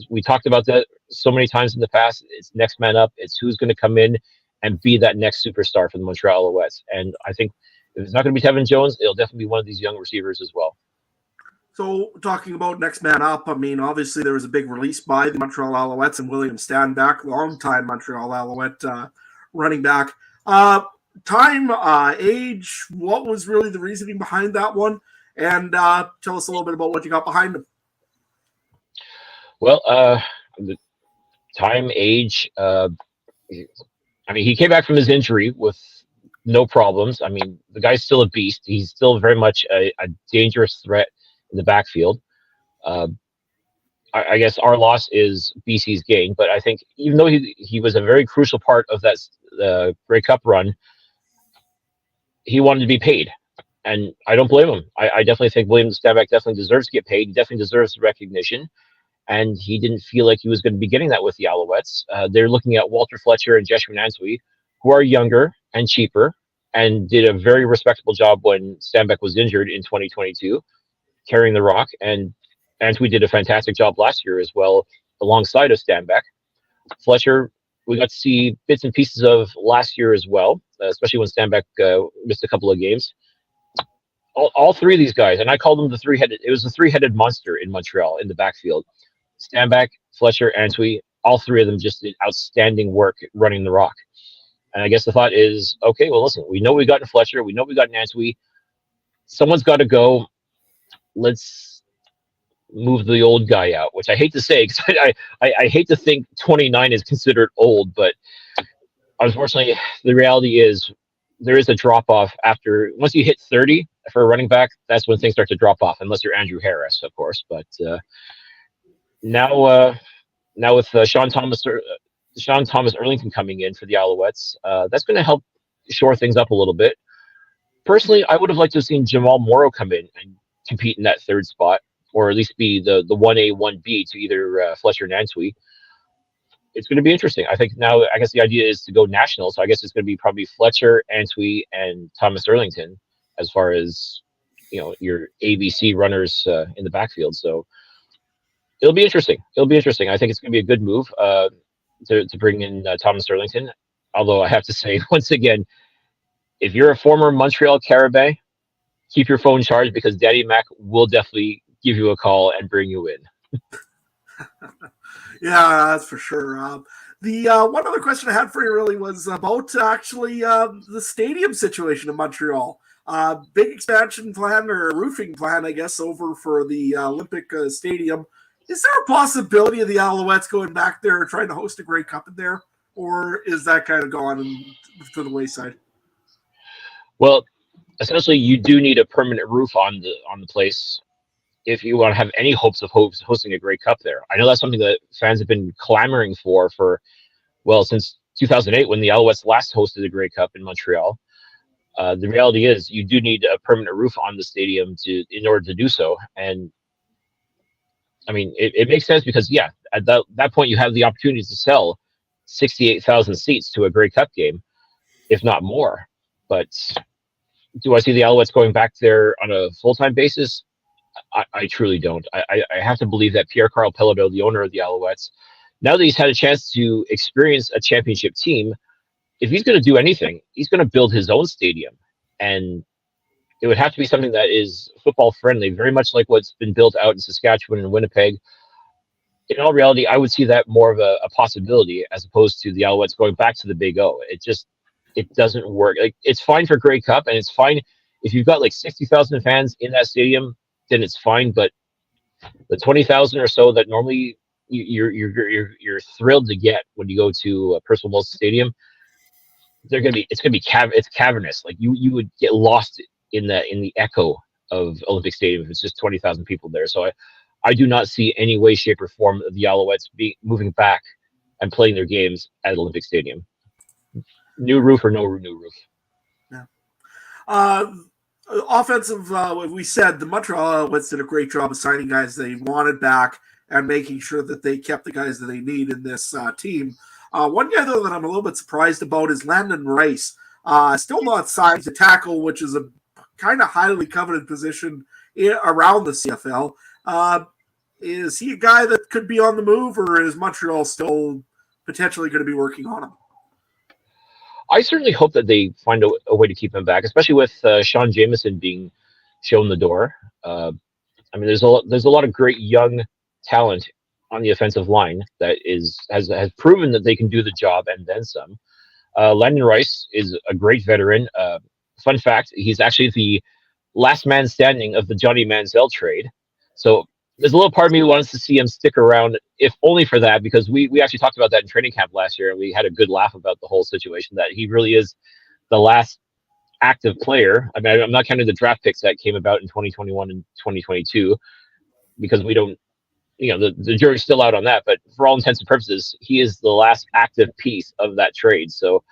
we talked about that so many times in the past. It's next man up. It's who's going to come in and be that next superstar for the Montreal Alouettes. And I think if it's not going to be Tevin Jones, it'll definitely be one of these young receivers as well. So talking about next man up, I mean, obviously there was a big release by the Montreal Alouettes and William Stanback, longtime Montreal Alouette running back. Time, age, what was really the reasoning behind that one? And tell us a little bit about what you got behind him. Well, the time, age, I mean, he came back from his injury with no problems. I mean, the guy's still a beast. He's still very much a dangerous threat in the backfield. I guess our loss is BC's gain, but I think even though he was a very crucial part of that Grey Cup run, he wanted to be paid. And I don't blame him. I definitely think William Stanback definitely deserves to get paid. He definitely deserves recognition. And he didn't feel like he was going to be getting that with the Alouettes. They're looking at Walter Fletcher and Joshua Antwi, who are younger and cheaper, and did a very respectable job when Stanback was injured in 2022, carrying the rock. And Antwi did a fantastic job last year as well, alongside of Stanback. Fletcher, we got to see bits and pieces of last year as well, especially when Stanback missed a couple of games. All three of these guys, and I called them the three-headed. It was the three-headed monster in Montreal in the backfield. Stanback, Fletcher, Antwi, all three of them just did outstanding work running the rock. And I guess the thought is, okay, well, listen, we know we got in Fletcher, we know we got in Antwi. Someone's got to go. Let's move the old guy out, which I hate to say because I hate to think 29 is considered old, but unfortunately, the reality is there is a drop off after once you hit 30 for a running back. That's when things start to drop off, unless you're Andrew Harris, of course. But now with Sean Thomas Erlington coming in for the Alouettes, that's going to help shore things up a little bit. Personally, I would have liked to have seen Jamal Morrow come in and compete in that third spot, or at least be the 1A, 1B to either Fletcher and Antwi. It's going to be interesting. I think now, I guess the idea is to go national, so I guess it's going to be probably Fletcher, Antwi, and Thomas Erlington as far as your ABC runners in the backfield. So it'll be interesting. I think it's going to be a good move to bring in Thomas Erlington. Although I have to say, once again, if you're a former Montreal Carabin, keep your phone charged because Daddy Mac will definitely give you a call and bring you in. Yeah, that's for sure. The one other question I had for you really was about actually the stadium situation in Montreal. Big expansion plan or roofing plan, I guess, over for the Olympic Stadium. Is there a possibility of the Alouettes going back there and trying to host a Grey Cup in there, or is that kind of gone to the wayside? Well, essentially, you do need a permanent roof on the place if you want to have any hopes of hosting a Grey Cup there. I know that's something that fans have been clamoring for since 2008 when the Alouettes last hosted a Grey Cup in Montreal. The reality is you do need a permanent roof on the stadium in order to do so. And I mean, it makes sense because, yeah, at that point you have the opportunity to sell 68,000 seats to a Grey Cup game, if not more. But do I see the Alouettes going back there on a full-time basis? I truly don't. I have to believe that Pierre-Carl Pelledeau, the owner of the Alouettes, now that he's had a chance to experience a championship team, if he's going to do anything, he's going to build his own stadium. And it would have to be something that is football friendly, very much like what's been built out in Saskatchewan and Winnipeg. In all reality, I would see that more of a possibility as opposed to the Alouettes going back to the Big O. It doesn't work. Like, it's fine for Grey Cup, and it's fine if you've got like 60,000 fans in that stadium, then it's fine. But the 20,000 or so that normally you're thrilled to get when you go to Percival Mills Stadium, it's cavernous. Like you would get lost in the echo of Olympic Stadium if it's just 20,000 people there. So I do not see any way, shape, or form of the Alouettes moving back and playing their games at Olympic Stadium. New roof or no new roof. Yeah. Offensive, we said the Montreal Alouettes did a great job of signing guys they wanted back and making sure that they kept the guys that they need in this team. One guy, though, that I'm a little bit surprised about is Landon Rice. Still not signed to tackle, which is a kind of highly coveted position around the CFL. Is he a guy that could be on the move, or is Montreal still potentially going to be working on him? I certainly hope that they find a way to keep him back, especially with Sean Jameson being shown the door. I mean, there's a lot of great young talent on the offensive line that has proven that they can do the job and then some. Landon Rice is a great veteran. Fun fact, he's actually the last man standing of the Johnny Manziel trade. So there's a little part of me who wants to see him stick around, if only for that, because we actually talked about that in training camp last year, and we had a good laugh about the whole situation, that he really is the last active player. I mean, I'm not counting the draft picks that came about in 2021 and 2022, because we don't, the jury's still out on that, but for all intents and purposes, he is the last active piece of that trade. So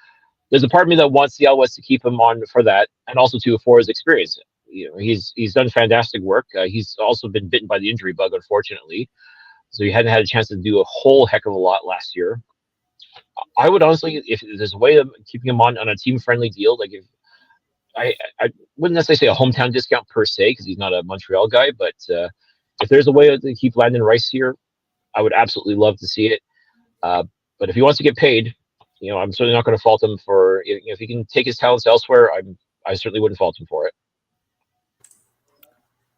there's a part of me that wants the Alouettes to keep him on for that, and also for his experience. He's done fantastic work. He's also been bitten by the injury bug, unfortunately, so he hadn't had a chance to do a whole heck of a lot last year. I would honestly, if there's a way of keeping him on a team-friendly deal, like if I wouldn't necessarily say a hometown discount per se, because he's not a Montreal guy, but if there's a way to keep Landon Rice here, I would absolutely love to see it. But if he wants to get paid, I'm certainly not going to fault him for, if he can take his talents elsewhere, I certainly wouldn't fault him for it.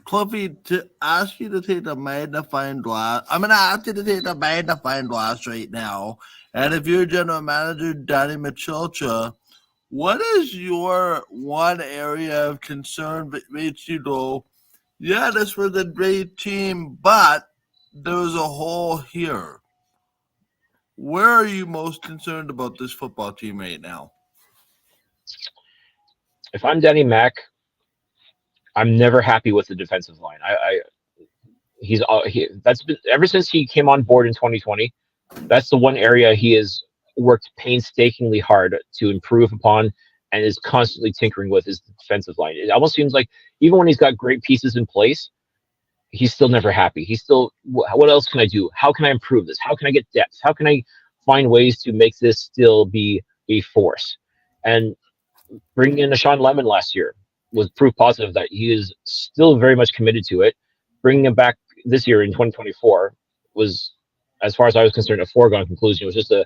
Cliffy, to ask you to take the magnifying glass, I'm going to ask you to take the magnifying glass right now. And if you're general manager Danny Machilcha, what is your one area of concern that makes you go, Yeah, this was a great team, but there's a hole here. Where are you most concerned about this football team right now? If I'm Danny Mac, I'm never happy with the defensive line. That's been ever since he came on board in 2020. That's the one area he has worked painstakingly hard to improve upon and is constantly tinkering with his defensive line. It almost seems like even when he's got great pieces in place, he's still never happy. He's still, what else can I do? How can I improve this? How can I get depth? How can I find ways to make this still be a force? And bringing in Sean Lemon last year was proof positive that he is still very much committed to it. Bringing him back this year in 2024 was, as far as I was concerned, a foregone conclusion. It was just a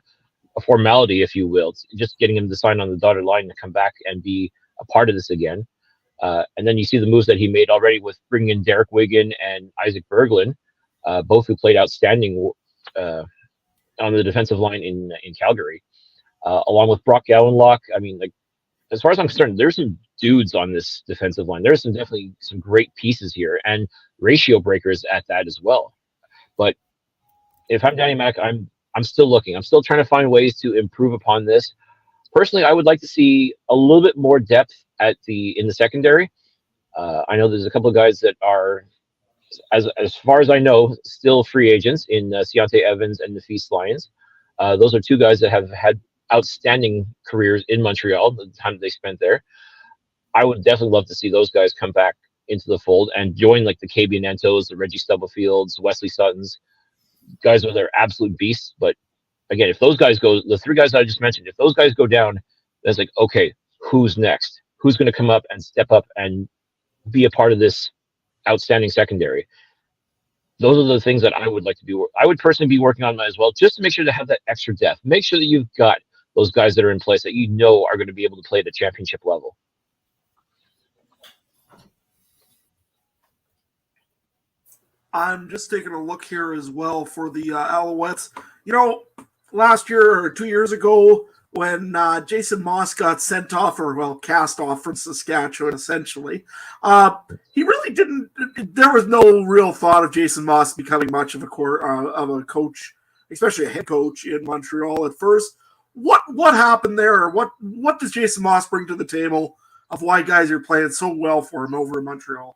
formality, if you will, just getting him to sign on the dotted line to come back and be a part of this again. And then you see the moves that he made already with bringing in Derek Wigan and Isaac Berglund, both who played outstanding on the defensive line in Calgary, along with Brock Gowanlock. I mean, like, as far as I'm concerned, there's some dudes on this defensive line. There's definitely some great pieces here and ratio breakers at that as well. But if I'm Danny Mac, I'm still looking. I'm still trying to find ways to improve upon this. Personally, I would like to see a little bit more depth in the secondary. I know there's a couple of guys that are, as far as I know, still free agents in Ciante Evans and Nafis Lyons. Those are two guys that have had outstanding careers in Montreal, the time that they spent there. I would definitely love to see those guys come back into the fold and join like the KB Nantos, the Reggie Stubblefields, Wesley Suttons, guys are their absolute beasts. But again, if those guys go, the three guys I just mentioned, if those guys go down, it's like, okay, who's next? Who's going to come up and step up and be a part of this outstanding secondary? Those are the things that I would like to be. I would personally be working on as well, just to make sure to have that extra depth. Make sure that you've got those guys that are in place that you know are going to be able to play at a championship level. I'm just taking a look here as well for the Alouettes. You know, last year or 2 years ago, when Jason Moss got sent off, or well, cast off from Saskatchewan, essentially, he really didn't. There was no real thought of Jason Moss becoming much of a coach, especially a head coach in Montreal at first. What happened there? Or what does Jason Moss bring to the table of why guys are playing so well for him over in Montreal?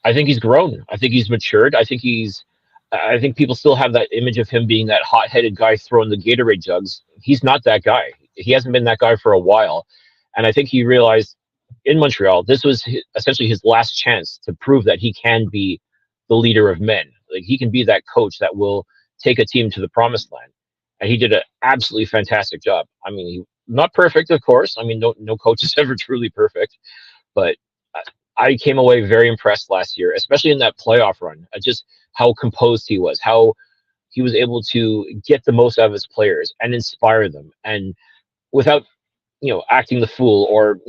I think he's grown. I think he's matured. I think people still have that image of him being that hot-headed guy throwing the Gatorade jugs. He's not that guy. He hasn't been that guy for a while. And I think he realized in Montreal, this was essentially his last chance to prove that he can be the leader of men. Like, he can be that coach that will take a team to the promised land. And he did an absolutely fantastic job. I mean, not perfect, of course. I mean, no coach is ever truly perfect. But I came away very impressed last year, especially in that playoff run, just how composed he was, how he was able to get the most out of his players and inspire them, and without, acting the fool or,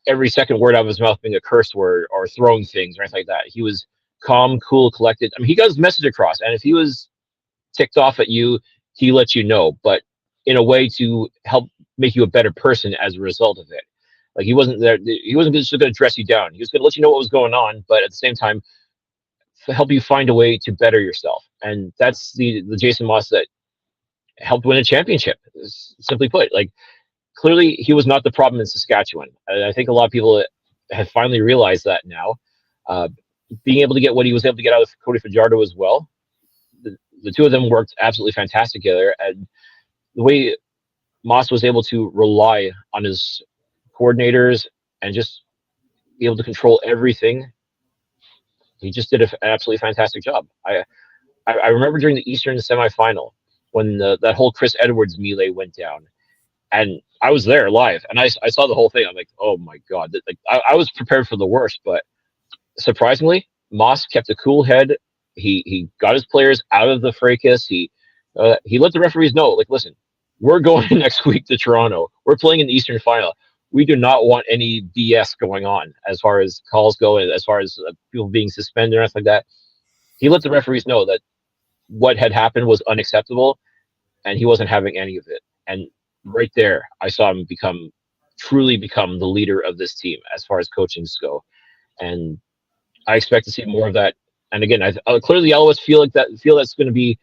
every second word out of his mouth being a curse word or throwing things or anything like that. He was calm, cool, collected. I mean, he got his message across, and if he was ticked off at you, he let you know, but in a way to help make you a better person as a result of it. Like, he wasn't there. He wasn't just going to dress you down. He was going to let you know what was going on, but at the same time, help you find a way to better yourself. And that's the Jason Moss that helped win a championship. Simply put, like, clearly he was not the problem in Saskatchewan. And I think a lot of people have finally realized that now. Being able to get what he was able to get out of Cody Fajardo as well, the two of them worked absolutely fantastic together. And the way Moss was able to rely on his coordinators and just be able to control everything, he just did an absolutely fantastic job. I remember during the Eastern semifinal when that whole Chris Edwards melee went down, and I was there live, and I saw the whole thing. I'm like, oh my god! Like, I was prepared for the worst, but surprisingly, Moss kept a cool head. He got his players out of the fracas. He let the referees know, like, listen, we're going next week to Toronto. We're playing in the Eastern final. We do not want any BS going on as far as calls go, and as far as people being suspended and stuff like that. He let the referees know that what had happened was unacceptable, and he wasn't having any of it. And right there, I saw him truly become the leader of this team as far as coachings go. and I expect to see more of that. And again, clearly the Alouettes feel that's going to be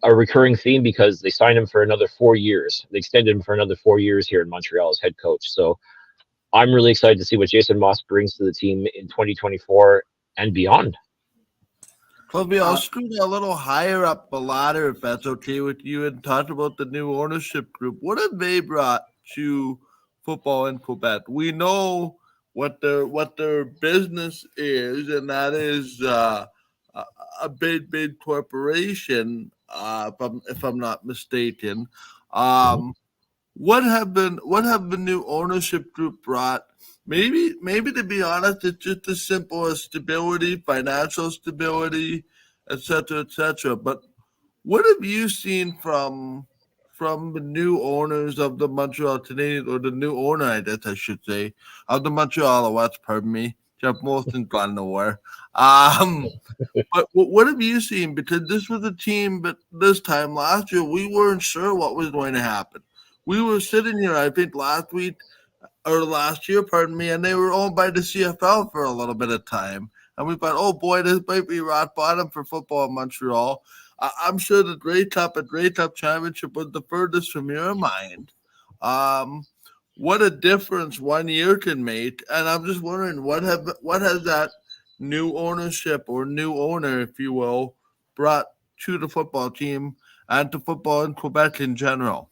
a recurring theme because they signed him for another 4 years. They extended him for another 4 years here in Montreal as head coach. So I'm really excited to see what Jason Moss brings to the team in 2024 and beyond. Colby, I'll scoot a little higher up the ladder if that's okay with you, and talk about the new ownership group. What have they brought to football in Quebec? We know what their business is, and that is a big corporation. If I'm not mistaken, what have the new ownership group brought? Maybe to be honest, it's just as simple as stability, financial stability, etc., etc. But what have you seen from the new owners of the Montreal Canadiens, or the new owner, I guess I should say, of the Montreal Alouettes? Pardon me, Jeff Molson's gone nowhere. But what have you seen? Because this was a team, but this time last year we weren't sure what was going to happen. We were sitting here, I think, last year, pardon me, and they were owned by the CFL for a little bit of time. And we thought, oh boy, this might be rock bottom for football in Montreal. I'm sure the Grey Cup Championship was the furthest from your mind. What a difference 1 year can make. And I'm just wondering, what has that new ownership, or new owner, if you will, brought to the football team and to football in Quebec in general?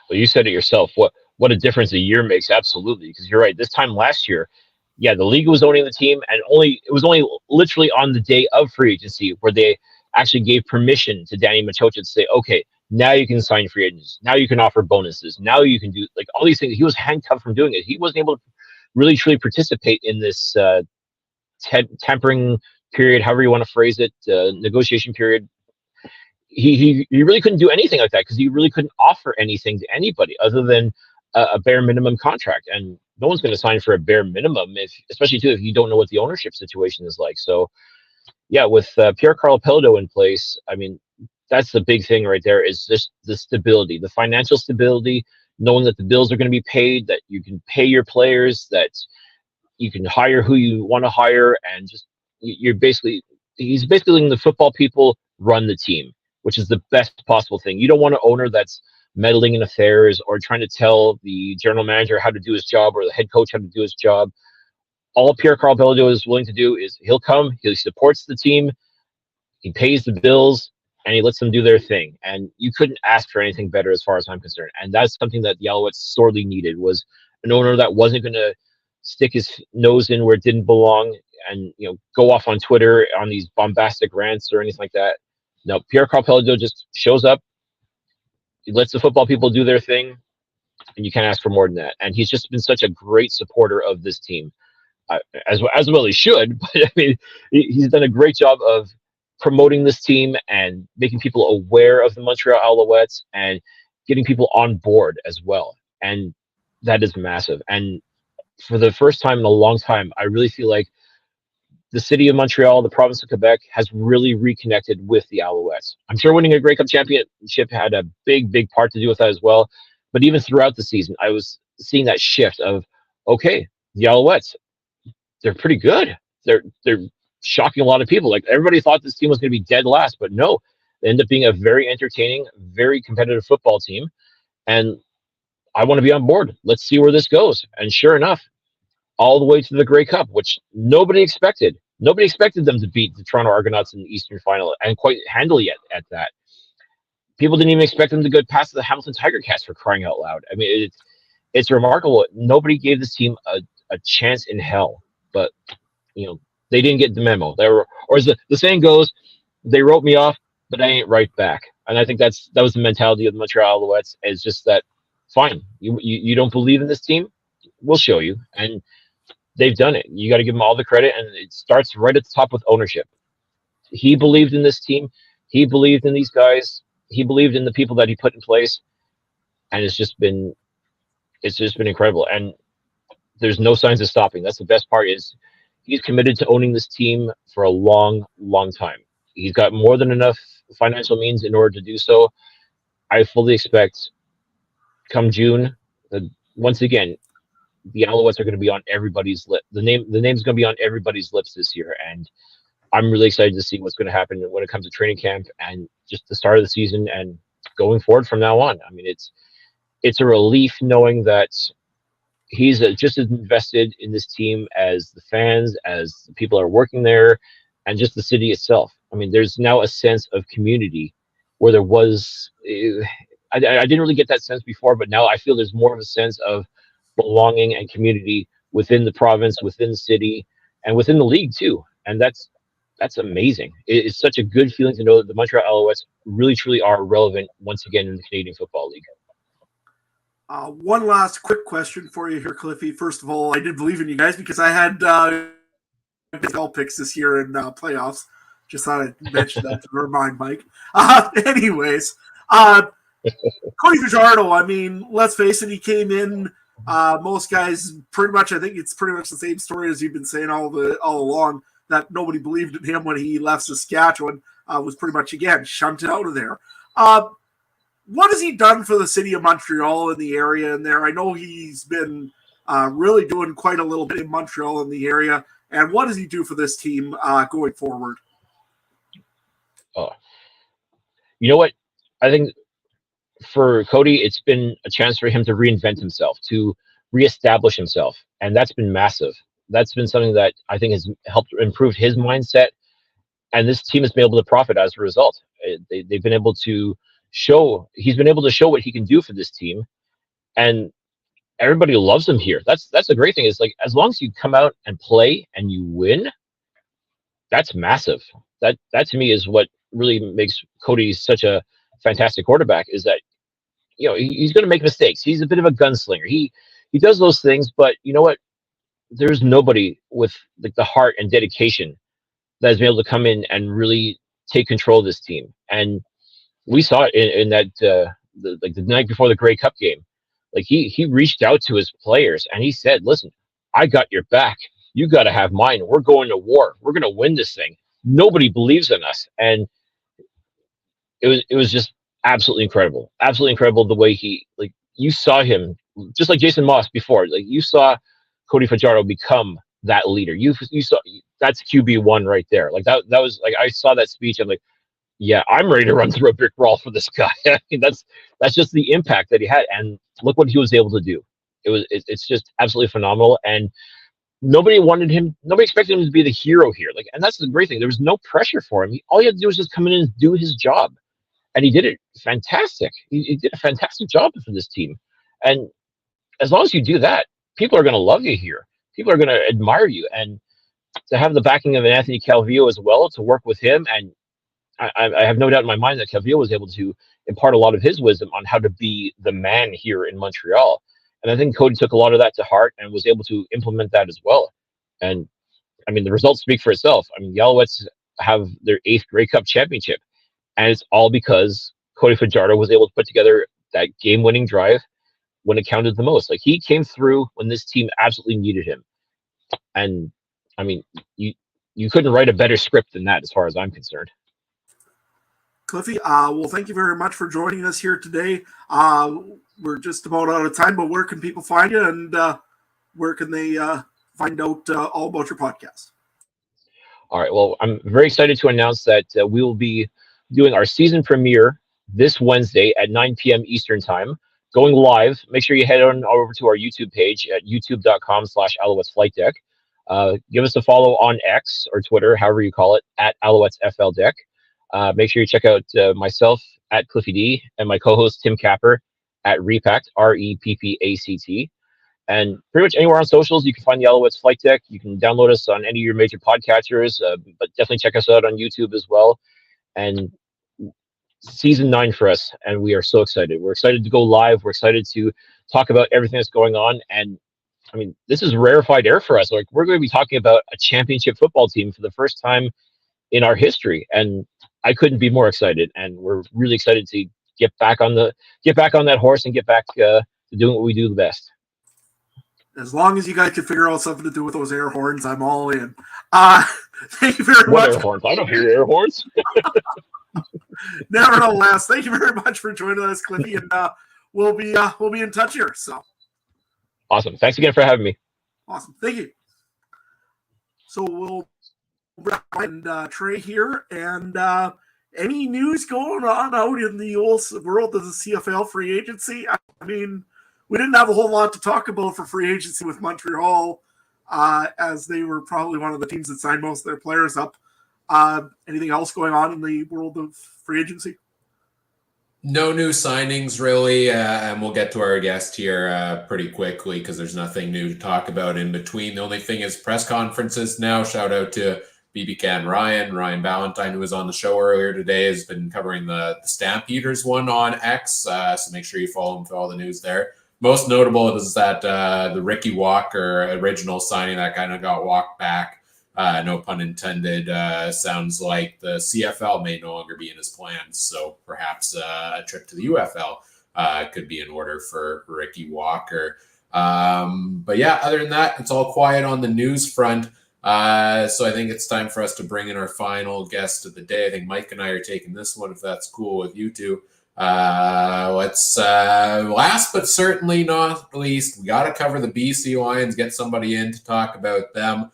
Well, you said it yourself. What a difference a year makes, absolutely. Because you're right. This time last year, yeah, the league was owning the team, and it was only literally on the day of free agency where they actually gave permission to Danny Machocha to say, okay, now you can sign free agents. Now you can offer bonuses. Now you can do like all these things. He was handcuffed from doing it. He wasn't able to really truly participate in this tempering period, however you want to phrase it, negotiation period. He really couldn't do anything like that because he really couldn't offer anything to anybody other than a bare minimum contract, and no one's going to sign for a bare minimum, especially if you don't know what the ownership situation is like. So yeah, with Pierre-Karl Pelado in place, I mean, that's the big thing right there, is just the stability, the financial stability, knowing that the bills are going to be paid, that you can pay your players, that you can hire who you want to hire, and just he's basically letting the football people run the team, which is the best possible thing. You don't want an owner that's meddling in affairs or trying to tell the general manager how to do his job or the head coach how to do his job. All Pierre-Karl Pelado is willing to do is he'll come, he supports the team, he pays the bills, and he lets them do their thing. And you couldn't ask for anything better as far as I'm concerned. And that's something that the Alouettes sorely needed, was an owner that wasn't going to stick his nose in where it didn't belong and go off on Twitter on these bombastic rants or anything like that. No, Pierre-Karl Pelado just shows up, he lets the football people do their thing, and you can't ask for more than that. And he's just been such a great supporter of this team, as well he should. But I mean, he's done a great job of promoting this team and making people aware of the Montreal Alouettes and getting people on board as well. And that is massive. And for the first time in a long time, I really feel like the city of Montreal, the province of Quebec, has really reconnected with the Alouettes. I'm sure winning a Grey Cup championship had a big part to do with that as well. But even throughout the season, I was seeing that shift of, okay, the Alouettes, they're pretty good. They're shocking a lot of people. Like, everybody thought this team was going to be dead last, but no, they end up being a very entertaining, very competitive football team. And I want to be on board. Let's see where this goes. And sure enough, all the way to the Grey Cup, which nobody expected. Nobody expected them to beat the Toronto Argonauts in the Eastern Final, and quite handily at that. People didn't even expect them to go past the Hamilton Tiger Cats, for crying out loud. I mean, it's remarkable. Nobody gave this team a chance in hell, but they didn't get the memo. They were, or as the saying goes, they wrote me off, but I ain't right back. And I think that was the mentality of the Montreal Alouettes. Is just that, fine, you don't believe in this team, we'll show you. And they've done it. You got to give them all the credit, and it starts right at the top with ownership. He believed in this team. He believed in these guys. He believed in the people that he put in place, and it's just been incredible. And there's no signs of stopping. That's the best part, is he's committed to owning this team for a long time. He's got more than enough financial means in order to do so. I fully expect come June that, once again, the Alouettes are going to be on everybody's lip. The name's going to be on everybody's lips this year, and I'm really excited to see what's going to happen when it comes to training camp and just the start of the season and going forward from now on. I mean, it's a relief knowing that he's just as invested in this team as the fans, as the people that are working there, and just the city itself. I mean, there's now a sense of community where there was. I didn't really get that sense before, but now I feel there's more of a sense of belonging and community within the province, within the city, and within the league too. And that's amazing. It's such a good feeling to know that the Montreal Alouettes really truly are relevant once again in the Canadian Football League. One last quick question for you here, Cliffy. First of all, I did believe in you guys because I had NFL picks this year in playoffs. Just thought I'd mention that to remind Mike. Anyways, Cody Fajardo, I mean, let's face it, he came in. Most guys pretty much, I think it's pretty much the same story as you've been saying all along, that nobody believed in him when he left Saskatchewan, was pretty much, again, shunted out of there. What has he done for the city of Montreal and the area in there? I know he's been really doing quite a little bit in Montreal and the area. And what does he do for this team going forward? Oh, you know what? I think for Cody, it's been a chance for him to reinvent himself, to reestablish himself. And that's been massive. That's been something that I think has helped improve his mindset. And this team has been able to profit as a result. They've been able to he's been able to show what he can do for this team. And everybody loves him here. That's the great thing, is like, as long as you come out and play and you win, that's massive. That to me is what really makes Cody such a fantastic quarterback, is that, you know, he's going to make mistakes. He's a bit of a gunslinger. He does those things, but you know what? There's nobody with like the heart and dedication that has been able to come in and really take control of this team. And we saw it in that the night before the Grey Cup game. Like he reached out to his players and he said, "Listen, I got your back. You got to have mine. We're going to war. We're going to win this thing. Nobody believes in us." And it was just absolutely incredible. Absolutely incredible the way you saw him, just like Jason Moss before. Like, you saw Cody Fajardo become that leader. You saw, that's QB1 right there. Like that was like, I saw that speech. I'm like, yeah, I'm ready to run through a brick wall for this guy. I mean, that's just the impact that he had, and look what he was able to do. It's just absolutely phenomenal. And nobody expected him to be the hero here. Like, and that's the great thing. There was no pressure for him. All he had to do was just come in and do his job, and he did it fantastic. He did a fantastic job for this team. And as long as you do that, people are going to love you here. People are going to admire you, and to have the backing of an Anthony Calvillo as well, to work with him, and I have no doubt in my mind that Calvillo was able to impart a lot of his wisdom on how to be the man here in Montreal. And I think Cody took a lot of that to heart and was able to implement that as well. And I mean, the results speak for itself. I mean, the Alouettes have their 8th Grey Cup championship, and it's all because Cody Fajardo was able to put together that game-winning drive when it counted the most. Like, he came through when this team absolutely needed him. And I mean, you couldn't write a better script than that, as far as I'm concerned. Cliffy, well, thank you very much for joining us here today. We're just about out of time, but where can people find you, and where can they find out all about your podcast? All right. Well, I'm very excited to announce that we will be doing our season premiere this Wednesday at 9 p.m. Eastern Time, going live. Make sure you head on over to our YouTube page at youtube.com/Alouettes Flight Deck. Give us a follow on X or Twitter, however you call it, at Alouettes FL Deck. Make sure you check out myself at Cliffy D and my co-host Tim Capper at Repact, REPPACT. And pretty much anywhere on socials, you can find the Alouettes Flight Deck. You can download us on any of your major podcatchers, but definitely check us out on YouTube as well. And season 9 for us, and we are so excited. We're excited to go live. We're excited to talk about everything that's going on. And I mean, this is rarefied air for us. Like, we're going to be talking about a championship football team for the first time in our history, and I couldn't be more excited. And we're really excited to get back on that horse and get back to doing what we do the best. As long as you guys can figure out something to do with those air horns, I'm all in. Thank you very much. What air horns? I don't hear air horns. Nevertheless, thank you very much for joining us, Cliffy, and we'll be in touch here. So, Awesome. Thanks again for having me. Awesome. Thank you. So we'll wrap and Trey here. And any news going on out in the old world of the CFL free agency? I mean, we didn't have a whole lot to talk about for free agency with Montreal, as they were probably one of the teams that signed most of their players up. Anything else going on in the world of free agency? No new signings, really, and we'll get to our guest here pretty quickly because there's nothing new to talk about in between. The only thing is press conferences now. Shout out to BBCAN Ryan Ballantyne, who was on the show earlier today, has been covering the Stampeders one on X, so make sure you follow him for all the news there. Most notable is that the Ricky Walker original signing that kind of got walked back. No pun intended. Sounds like the CFL may no longer be in his plans, so perhaps a trip to the UFL could be in order for Ricky Walker. But yeah, other than that, it's all quiet on the news front. So I think it's time for us to bring in our final guest of the day. I think Mike and I are taking this one, if that's cool with you two. Let's last but certainly not least, we got to cover the BC Lions, get somebody in to talk about them.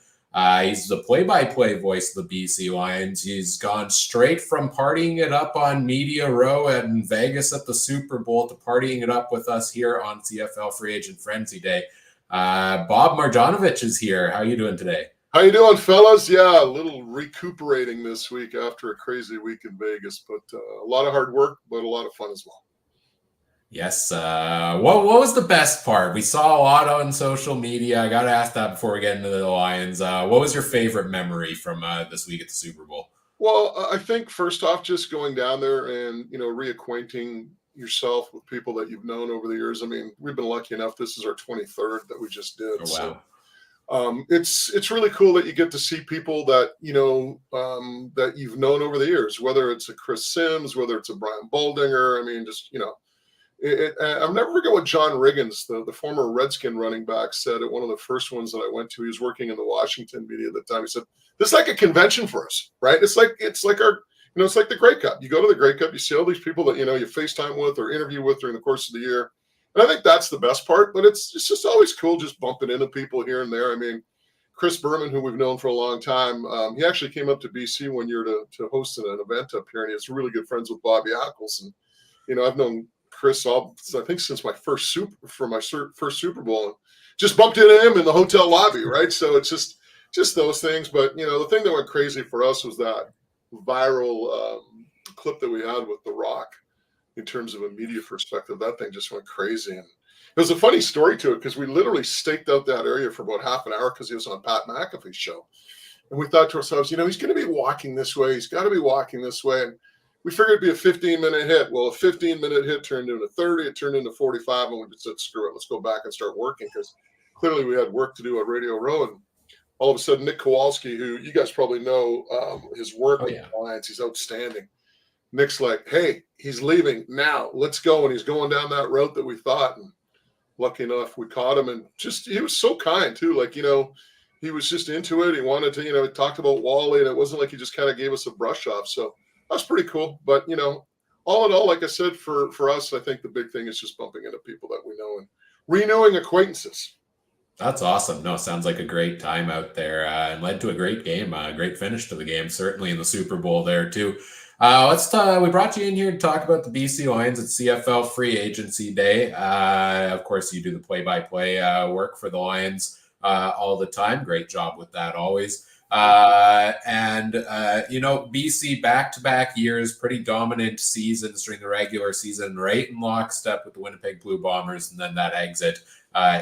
He's the play-by-play voice of the BC Lions. He's gone straight from partying it up on Media Row in Vegas at the Super Bowl to partying it up with us here on CFL Free Agent Frenzy Day. Bob Marjanovic is here. How are you doing today? How you doing, fellas? Yeah, a little recuperating this week after a crazy week in Vegas, but a lot of hard work, but a lot of fun as well. Yes. What was the best part? We saw a lot on social media. I got to ask that before we get into the Lions. What was your favorite memory from this week at the Super Bowl? Well, I think first off, just going down there and, reacquainting yourself with people that you've known over the years. I mean, we've been lucky enough. This is our 23rd that we just did. Oh, So wow. it's really cool that you get to see people that, that you've known over the years, whether it's a Chris Sims, whether it's a Brian Baldinger. I mean, just, I'll never forget what John Riggins, the former Redskin running back, said at one of the first ones that I went to. He was working in the Washington media at the time. He said, "This is like a convention for us, right? It's like our, it's like the Grey Cup. You go to the Grey Cup, you see all these people that you FaceTime with or interview with during the course of the year, and I think that's the best part. But it's just always cool just bumping into people here and there. I mean, Chris Berman, who we've known for a long time, he actually came up to BC one year to host an event up here, and he was really good friends with Bobby Ackles, and I've known Chris, I think since my first Super Bowl, and just bumped into him in the hotel lobby, right? So it's just those things. But the thing that went crazy for us was that viral clip that we had with The Rock in terms of a media perspective. That thing just went crazy, and it was a funny story to it because we literally staked out that area for about half an hour because he was on Pat McAfee's show, and we thought to ourselves, he's going to be walking this way. He's got to be walking this way, and we figured it'd be a 15-minute hit. Well, a 15-minute hit turned into 30. It turned into 45, and we just said, screw it. Let's go back and start working because clearly we had work to do at Radio Row. And all of a sudden, Nick Kowalski, who you guys probably know his work with the Lions, he's outstanding. Nick's like, hey, he's leaving now. Let's go. And he's going down that route that we thought. And lucky enough, we caught him. And he was so kind, too. Like, he was just into it. He wanted to, he talked about Wally, and it wasn't like he just kind of gave us a brush off. So that's pretty cool. But, all in all, like I said, for us, I think the big thing is just bumping into people that we know and renewing acquaintances. That's awesome. No, sounds like a great time out there and led to a great game, a great finish to the game, certainly in the Super Bowl there too. We brought you in here to talk about the BC Lions at CFL Free Agency Day. Of course, you do the play-by-play work for the Lions all the time. Great job with that always. BC back-to-back years, pretty dominant seasons during the regular season, right in lockstep with the Winnipeg Blue Bombers, and then that exit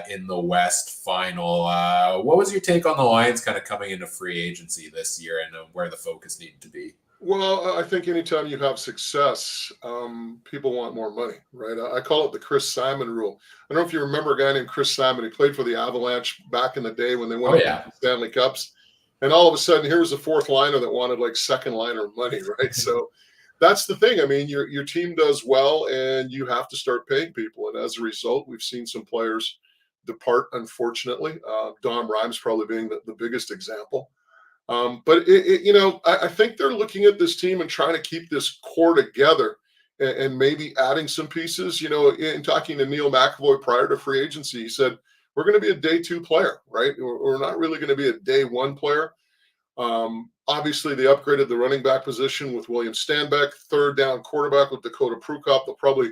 in the West final. What was your take on the Lions kind of coming into free agency this year and where the focus needed to be? Well, I think anytime you have success, people want more money, right? I call it the Chris Simon rule. I don't know if you remember a guy named Chris Simon. He played for the Avalanche back in the day when they won the Stanley Cups. And all of a sudden, here was a fourth liner that wanted like second liner money, right? So that's the thing. I mean, your team does well, and you have to start paying people. And as a result, we've seen some players depart, unfortunately. Dom Rhymes probably being the biggest example. But I think they're looking at this team and trying to keep this core together and maybe adding some pieces. In talking to Neil McAvoy prior to free agency, he said, we're going to be a day 2 player, right? We're not really going to be a day 1 player. Obviously, they upgraded the running back position with William Stanback, third down quarterback with Dakota Prukop. They'll probably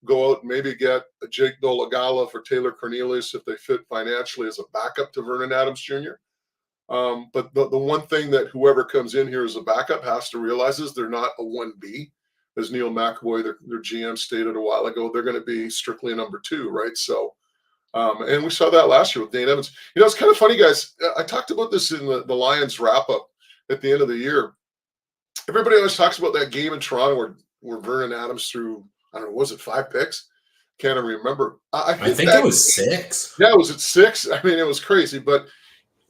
go out and maybe get a Jake Dolagala for Taylor Cornelius if they fit financially as a backup to Vernon Adams Jr. But the one thing that whoever comes in here as a backup has to realize is they're not a 1B. As Neil McAvoy, their GM, stated a while ago, they're going to be strictly a number 2, right? So, and we saw that last year with Dane Evans. You know, it's kind of funny, guys. I talked about this in the Lions wrap-up at the end of the year. Everybody always talks about that game in Toronto where Vernon Adams threw, I don't know, was it 5 picks? Can't even remember. I think it was 6. Yeah, it was at 6. I mean, it was crazy. But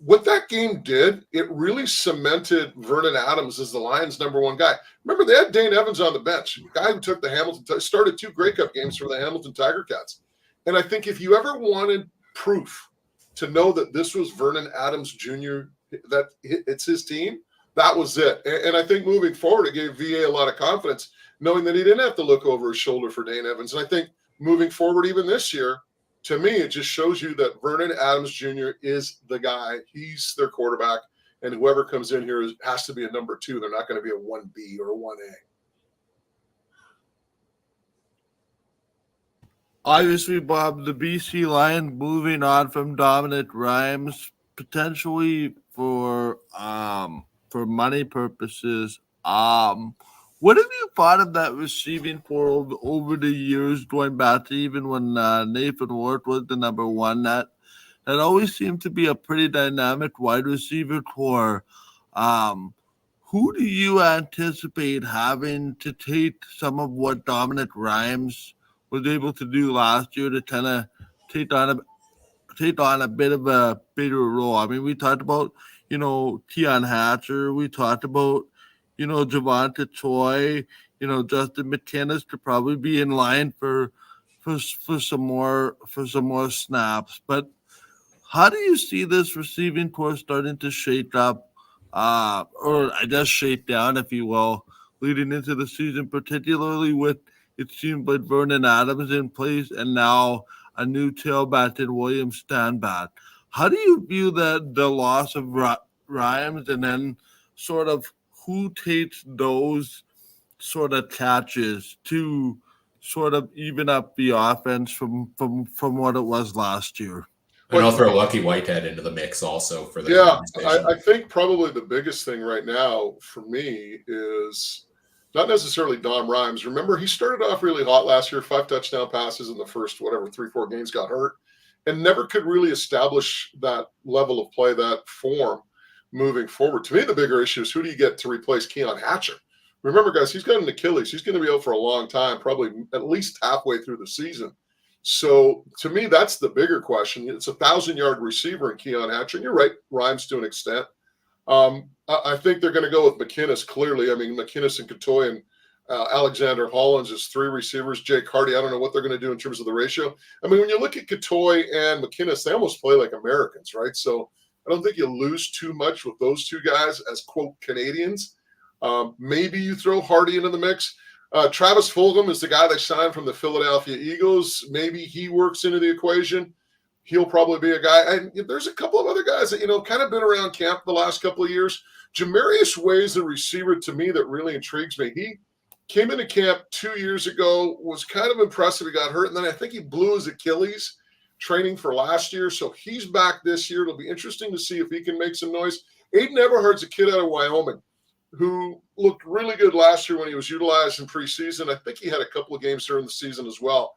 what that game did, it really cemented Vernon Adams as the Lions' number 1 guy. Remember, they had Dane Evans on the bench, a guy who took the Hamilton, started 2 Grey Cup games for the Hamilton Tiger Cats. And I think if you ever wanted proof to know that this was Vernon Adams Jr., that it's his team, that was it. And I think moving forward, it gave VA a lot of confidence, knowing that he didn't have to look over his shoulder for Dane Evans. And I think moving forward, even this year, to me, it just shows you that Vernon Adams Jr. is the guy. He's their quarterback. And whoever comes in here has to be a number 2. They're not going to be a 1B or a 1A. Obviously, Bob, the BC Lions moving on from Dominic Rhymes, potentially for money purposes. What have you thought of that receiving core over the years, going back to even when Nathan Ward was the number 1? That always seemed to be a pretty dynamic wide receiver core. Who do you anticipate having to take some of what Dominic Rhymes was able to do last year to kind of take on a bit of a bigger role? I mean, we talked about, Keon Hatcher. We talked about, Javonte Choi, Justin McKinnis to probably be in line for some more snaps. But how do you see this receiving core starting to shake up, or I guess shake down, if you will, leading into the season, particularly with, it seems like, Vernon Adams in place and now a new tailback in William Stanback? How do you view the loss of Rhymes, and then sort of who takes those sort of catches to sort of even up the offense from what it was last year? And I'll throw Lucky Whitehead into the mix also for the conversation. I think probably the biggest thing right now for me is not necessarily Dom Rhymes. Remember, he started off really hot last year, 5 touchdown passes in the first, 3-4 games, got hurt, and never could really establish that level of play, that form moving forward. To me, the bigger issue is who do you get to replace Keon Hatcher? Remember, guys, he's got an Achilles. He's going to be out for a long time, probably at least halfway through the season. So to me, that's the bigger question. It's a 1,000-yard receiver in Keon Hatcher. And you're right, Rhymes to an extent. I think they're going to go with McKinnis, clearly. I mean, McKinnis and Katoy and Alexander Hollins is 3 receivers. Jake Hardy, I don't know what they're going to do in terms of the ratio. I mean, when you look at Katoy and McKinnis, they almost play like Americans, right? So I don't think you lose too much with those 2 guys as, quote, Canadians. Maybe you throw Hardy into the mix. Travis Fulgham is the guy they signed from the Philadelphia Eagles. Maybe he works into the equation. He'll probably be a guy. And there's a couple of other guys that, kind of been around camp the last couple of years. Jamarius Way's a receiver to me that really intrigues me. He came into camp 2 years ago, was kind of impressive. He got hurt, and then I think he blew his Achilles training for last year. So he's back this year. It'll be interesting to see if he can make some noise. Aiden Everhard's a kid out of Wyoming who looked really good last year when he was utilized in preseason. I think he had a couple of games during the season as well.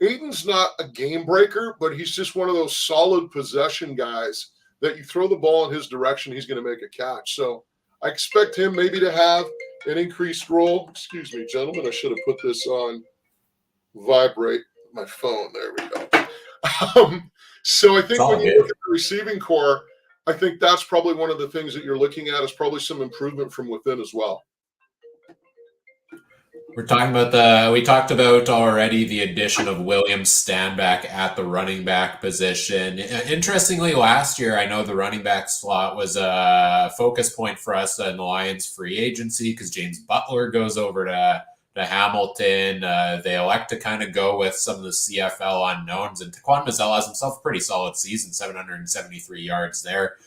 Aiden's not a game breaker, but he's just one of those solid possession guys that you throw the ball in his direction, he's going to make a catch. So I expect him maybe to have an increased role. Excuse me, gentlemen. I should have put this on vibrate my phone. There we go. So I think when you look at the receiving core, I think that's probably one of the things that you're looking at is probably some improvement from within as well. We talked about already the addition of William Stanback at the running back position. Interestingly, last year, I know the running back slot was a focus point for us in the Lions free agency because James Butler goes over Hamilton. They elect to kind of go with some of the CFL unknowns, and Taquan Mazzell has himself a pretty solid season, 773 yards there.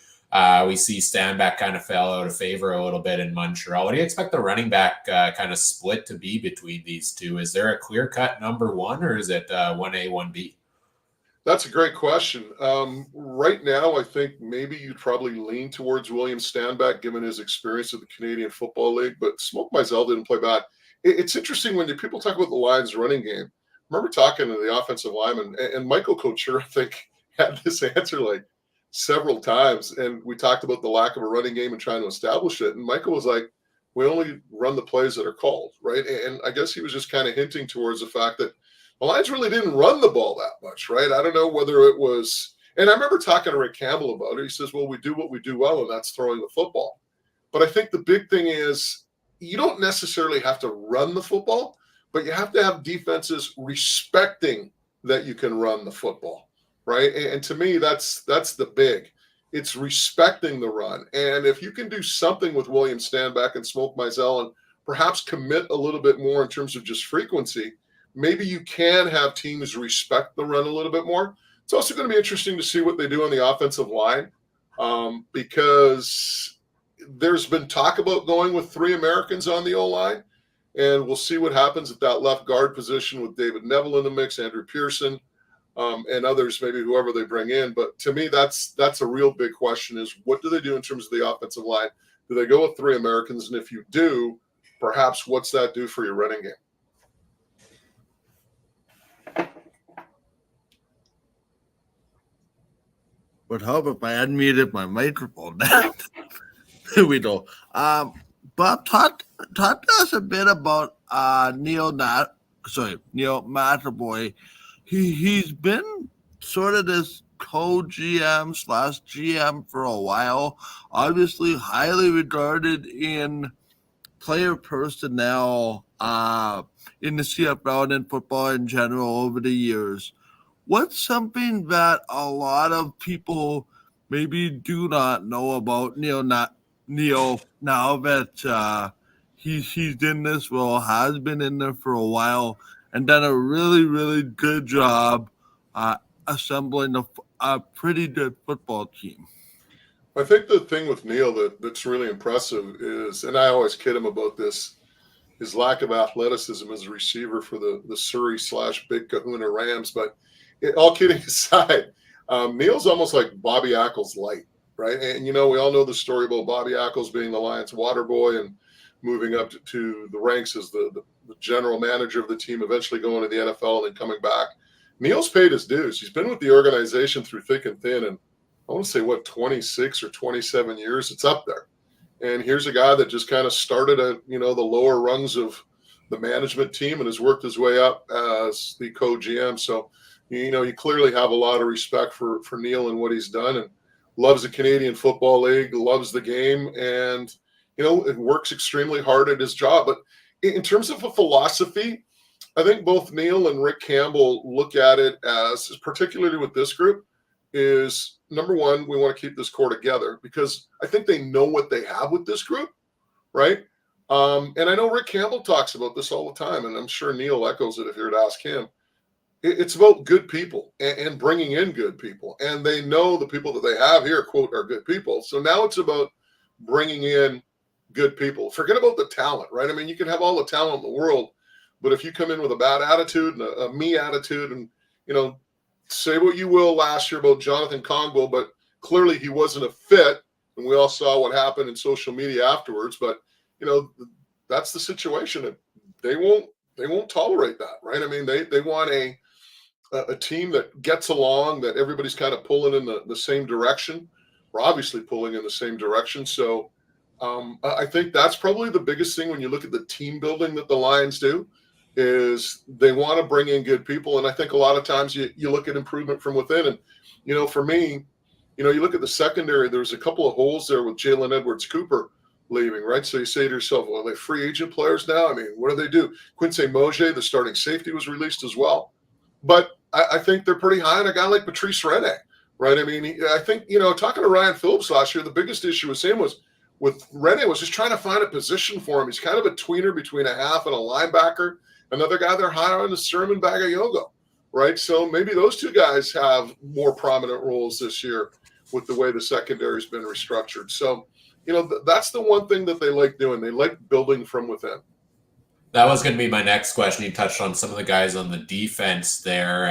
We see Stanback kind of fell out of favor a little bit in Montreal. What do you expect the running back kind of split to be between these two? Is there a clear-cut number one, or is it 1A, 1B? That's a great question. Right now, I think maybe you'd probably lean towards William Stanback, given his experience with the Canadian Football League, but Smoke Mizell didn't play bad. It's interesting when people talk about the Lions running game. I remember talking to the offensive lineman, and Michael Couture, I think, had this answer like several times, and we talked about the lack of a running game and trying to establish it, and Michael was like, we only run the plays that are called, right? And I guess he was just kind of hinting towards the fact that the Lions really didn't run the ball that much, right? I don't know whether it was, and I remember talking to Rick Campbell about it. He says, well, we do what we do well, and that's throwing the football. But I think the big thing is you don't necessarily have to run the football, but you have to have defenses respecting that you can run the football, right? And to me, that's the big. It's respecting the run. And if you can do something with William Stanback and Smoke Mizell and perhaps commit a little bit more in terms of just frequency, maybe you can have teams respect the run a little bit more. It's also going to be interesting to see what they do on the offensive line, because there's been talk about going with 3 Americans on the O-line, and we'll see what happens at that left guard position with David Neville in the mix, Andrew Pearson, and others, maybe whoever they bring in. But to me, that's a real big question is what do they do in terms of the offensive line? Do they go with 3 Americans? And if you do, perhaps what's that do for your running game? But how if I unmuted my microphone? Here we go. Bob, talk to us a bit about Neil Matterboy. He's been sort of this co-GM / GM for a while. Obviously, highly regarded in player personnel in the CFL and in football in general over the years. What's something that a lot of people maybe do not know about Neil now that he's in this role, has been in there for a while, and done a really, really good job assembling a pretty good football team? I think the thing with Neil that's really impressive is, and I always kid him about this, his lack of athleticism as a receiver for the Surrey / Big Kahuna Rams. But all kidding aside, Neil's almost like Bobby Ackles light, right? And, we all know the story about Bobby Ackles being the Lions water boy and moving up to the ranks as the general manager of the team, eventually going to the NFL and then coming back. Neil's paid his dues. He's been with the organization through thick and thin, and I want to say, 26 or 27 years? It's up there. And here's a guy that just kind of started at, the lower rungs of the management team and has worked his way up as the co-GM. So, you clearly have a lot of respect for Neil and what he's done, and loves the Canadian Football League, loves the game, and, it works extremely hard at his job. But in terms of a philosophy, I think both Neil and Rick Campbell look at it as, particularly with this group, is number one, we want to keep this core together because I think they know what they have with this group, right? And I know Rick Campbell talks about this all the time, and I'm sure Neil echoes it if you were to ask him. It's about good people and bringing in good people. And they know the people that they have here, quote, are good people. So now it's about bringing in good people. Forget about the talent, right? I mean, you can have all the talent in the world, but if you come in with a bad attitude and a me attitude and, say what you will last year about Jonathan Congo, but clearly he wasn't a fit, and we all saw what happened in social media afterwards. But that's the situation. They won't tolerate that, right? I mean, they want a team that gets along, that everybody's kind of pulling in the same direction. We're obviously pulling in the same direction. So I think that's probably the biggest thing when you look at the team building that the Lions do. Is they want to bring in good people. And I think a lot of times you look at improvement from within. And, for me, you look at the secondary, there's a couple of holes there with Jalen Edwards-Cooper leaving, right? So you say to yourself, well, are they free agent players now? I mean, what do they do? Quincy Moje, the starting safety, was released as well. But I think they're pretty high on a guy like Patrice Rene, right? I mean, I think, talking to Ryan Phillips last year, the biggest issue with him was with René was just trying to find a position for him. He's kind of a tweener between a half and a linebacker. Another guy they're high on is Sermon Bagayogo, right? So maybe those two guys have more prominent roles this year with the way the secondary has been restructured. So, that's the one thing that they like doing. They like building from within. That was going to be my next question. You touched on some of the guys on the defense there.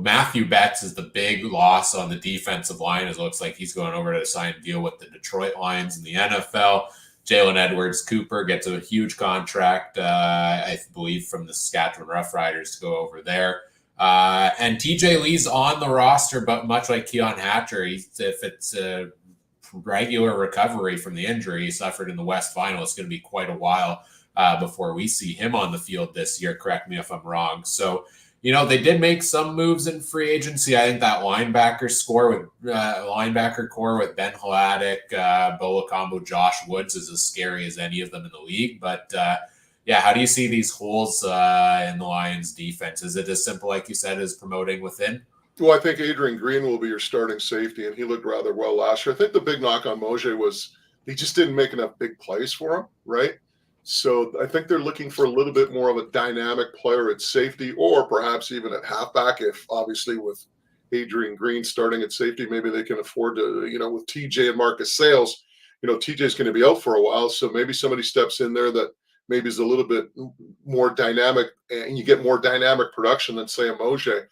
Matthew Betts is the big loss on the defensive line. It looks like he's going over to sign a deal with the Detroit Lions in the NFL. Jalen Edwards-Cooper gets a huge contract, I believe, from the Saskatchewan Roughriders to go over there. And TJ Lee's on the roster, but much like Keon Hatcher, if it's a regular recovery from the injury he suffered in the West Final, it's going to be quite a while before we see him on the field this year. Correct me if I'm wrong. So, they did make some moves in free agency. I think that linebacker core with Ben Hladik, Bo Lacombo, Josh Woods is as scary as any of them in the league. But how do you see these holes in the Lions defense? Is it as simple, like you said, as promoting within? Well, I think Adrian Green will be your starting safety, and he looked rather well last year. I think the big knock on Mosier was he just didn't make enough big plays for him, right? So I think they're looking for a little bit more of a dynamic player at safety, or perhaps even at halfback. If obviously with Adrian Green starting at safety, maybe they can afford to, with TJ and Marcus Sales, TJ's going to be out for a while. So maybe somebody steps in there that maybe is a little bit more dynamic, and you get more dynamic production than, say, a Mosier.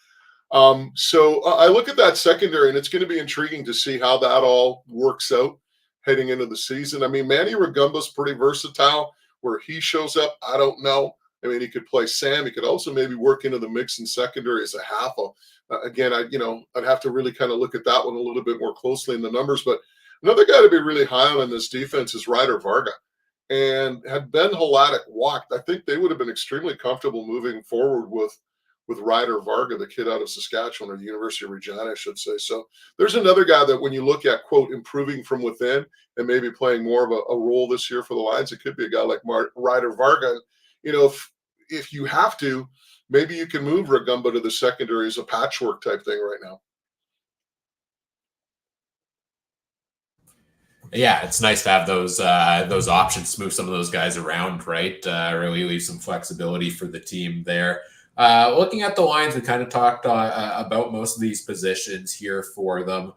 So I look at that secondary, and it's going to be intriguing to see how that all works out heading into the season. I mean, Manny Rugumba's pretty versatile. Where he shows up, I don't know. I mean, he could play Sam. He could also maybe work into the mix in secondary as a half. Again, I'd have to really kind of look at that one a little bit more closely in the numbers. But another guy to be really high on in this defense is Ryder Varga. And had Ben Hladik walked, I think they would have been extremely comfortable moving forward with Ryder Varga, the kid out of Saskatchewan, or the University of Regina, I should say. So there's another guy that when you look at, quote, improving from within and maybe playing more of a role this year for the Lions, it could be a guy like Ryder Varga. If you have to, maybe you can move Rugumba to the secondary as a patchwork type thing right now. Yeah, it's nice to have those options to move some of those guys around, right? Really leave some flexibility for the team there. Looking at the Lions, we kind of talked about most of these positions here for them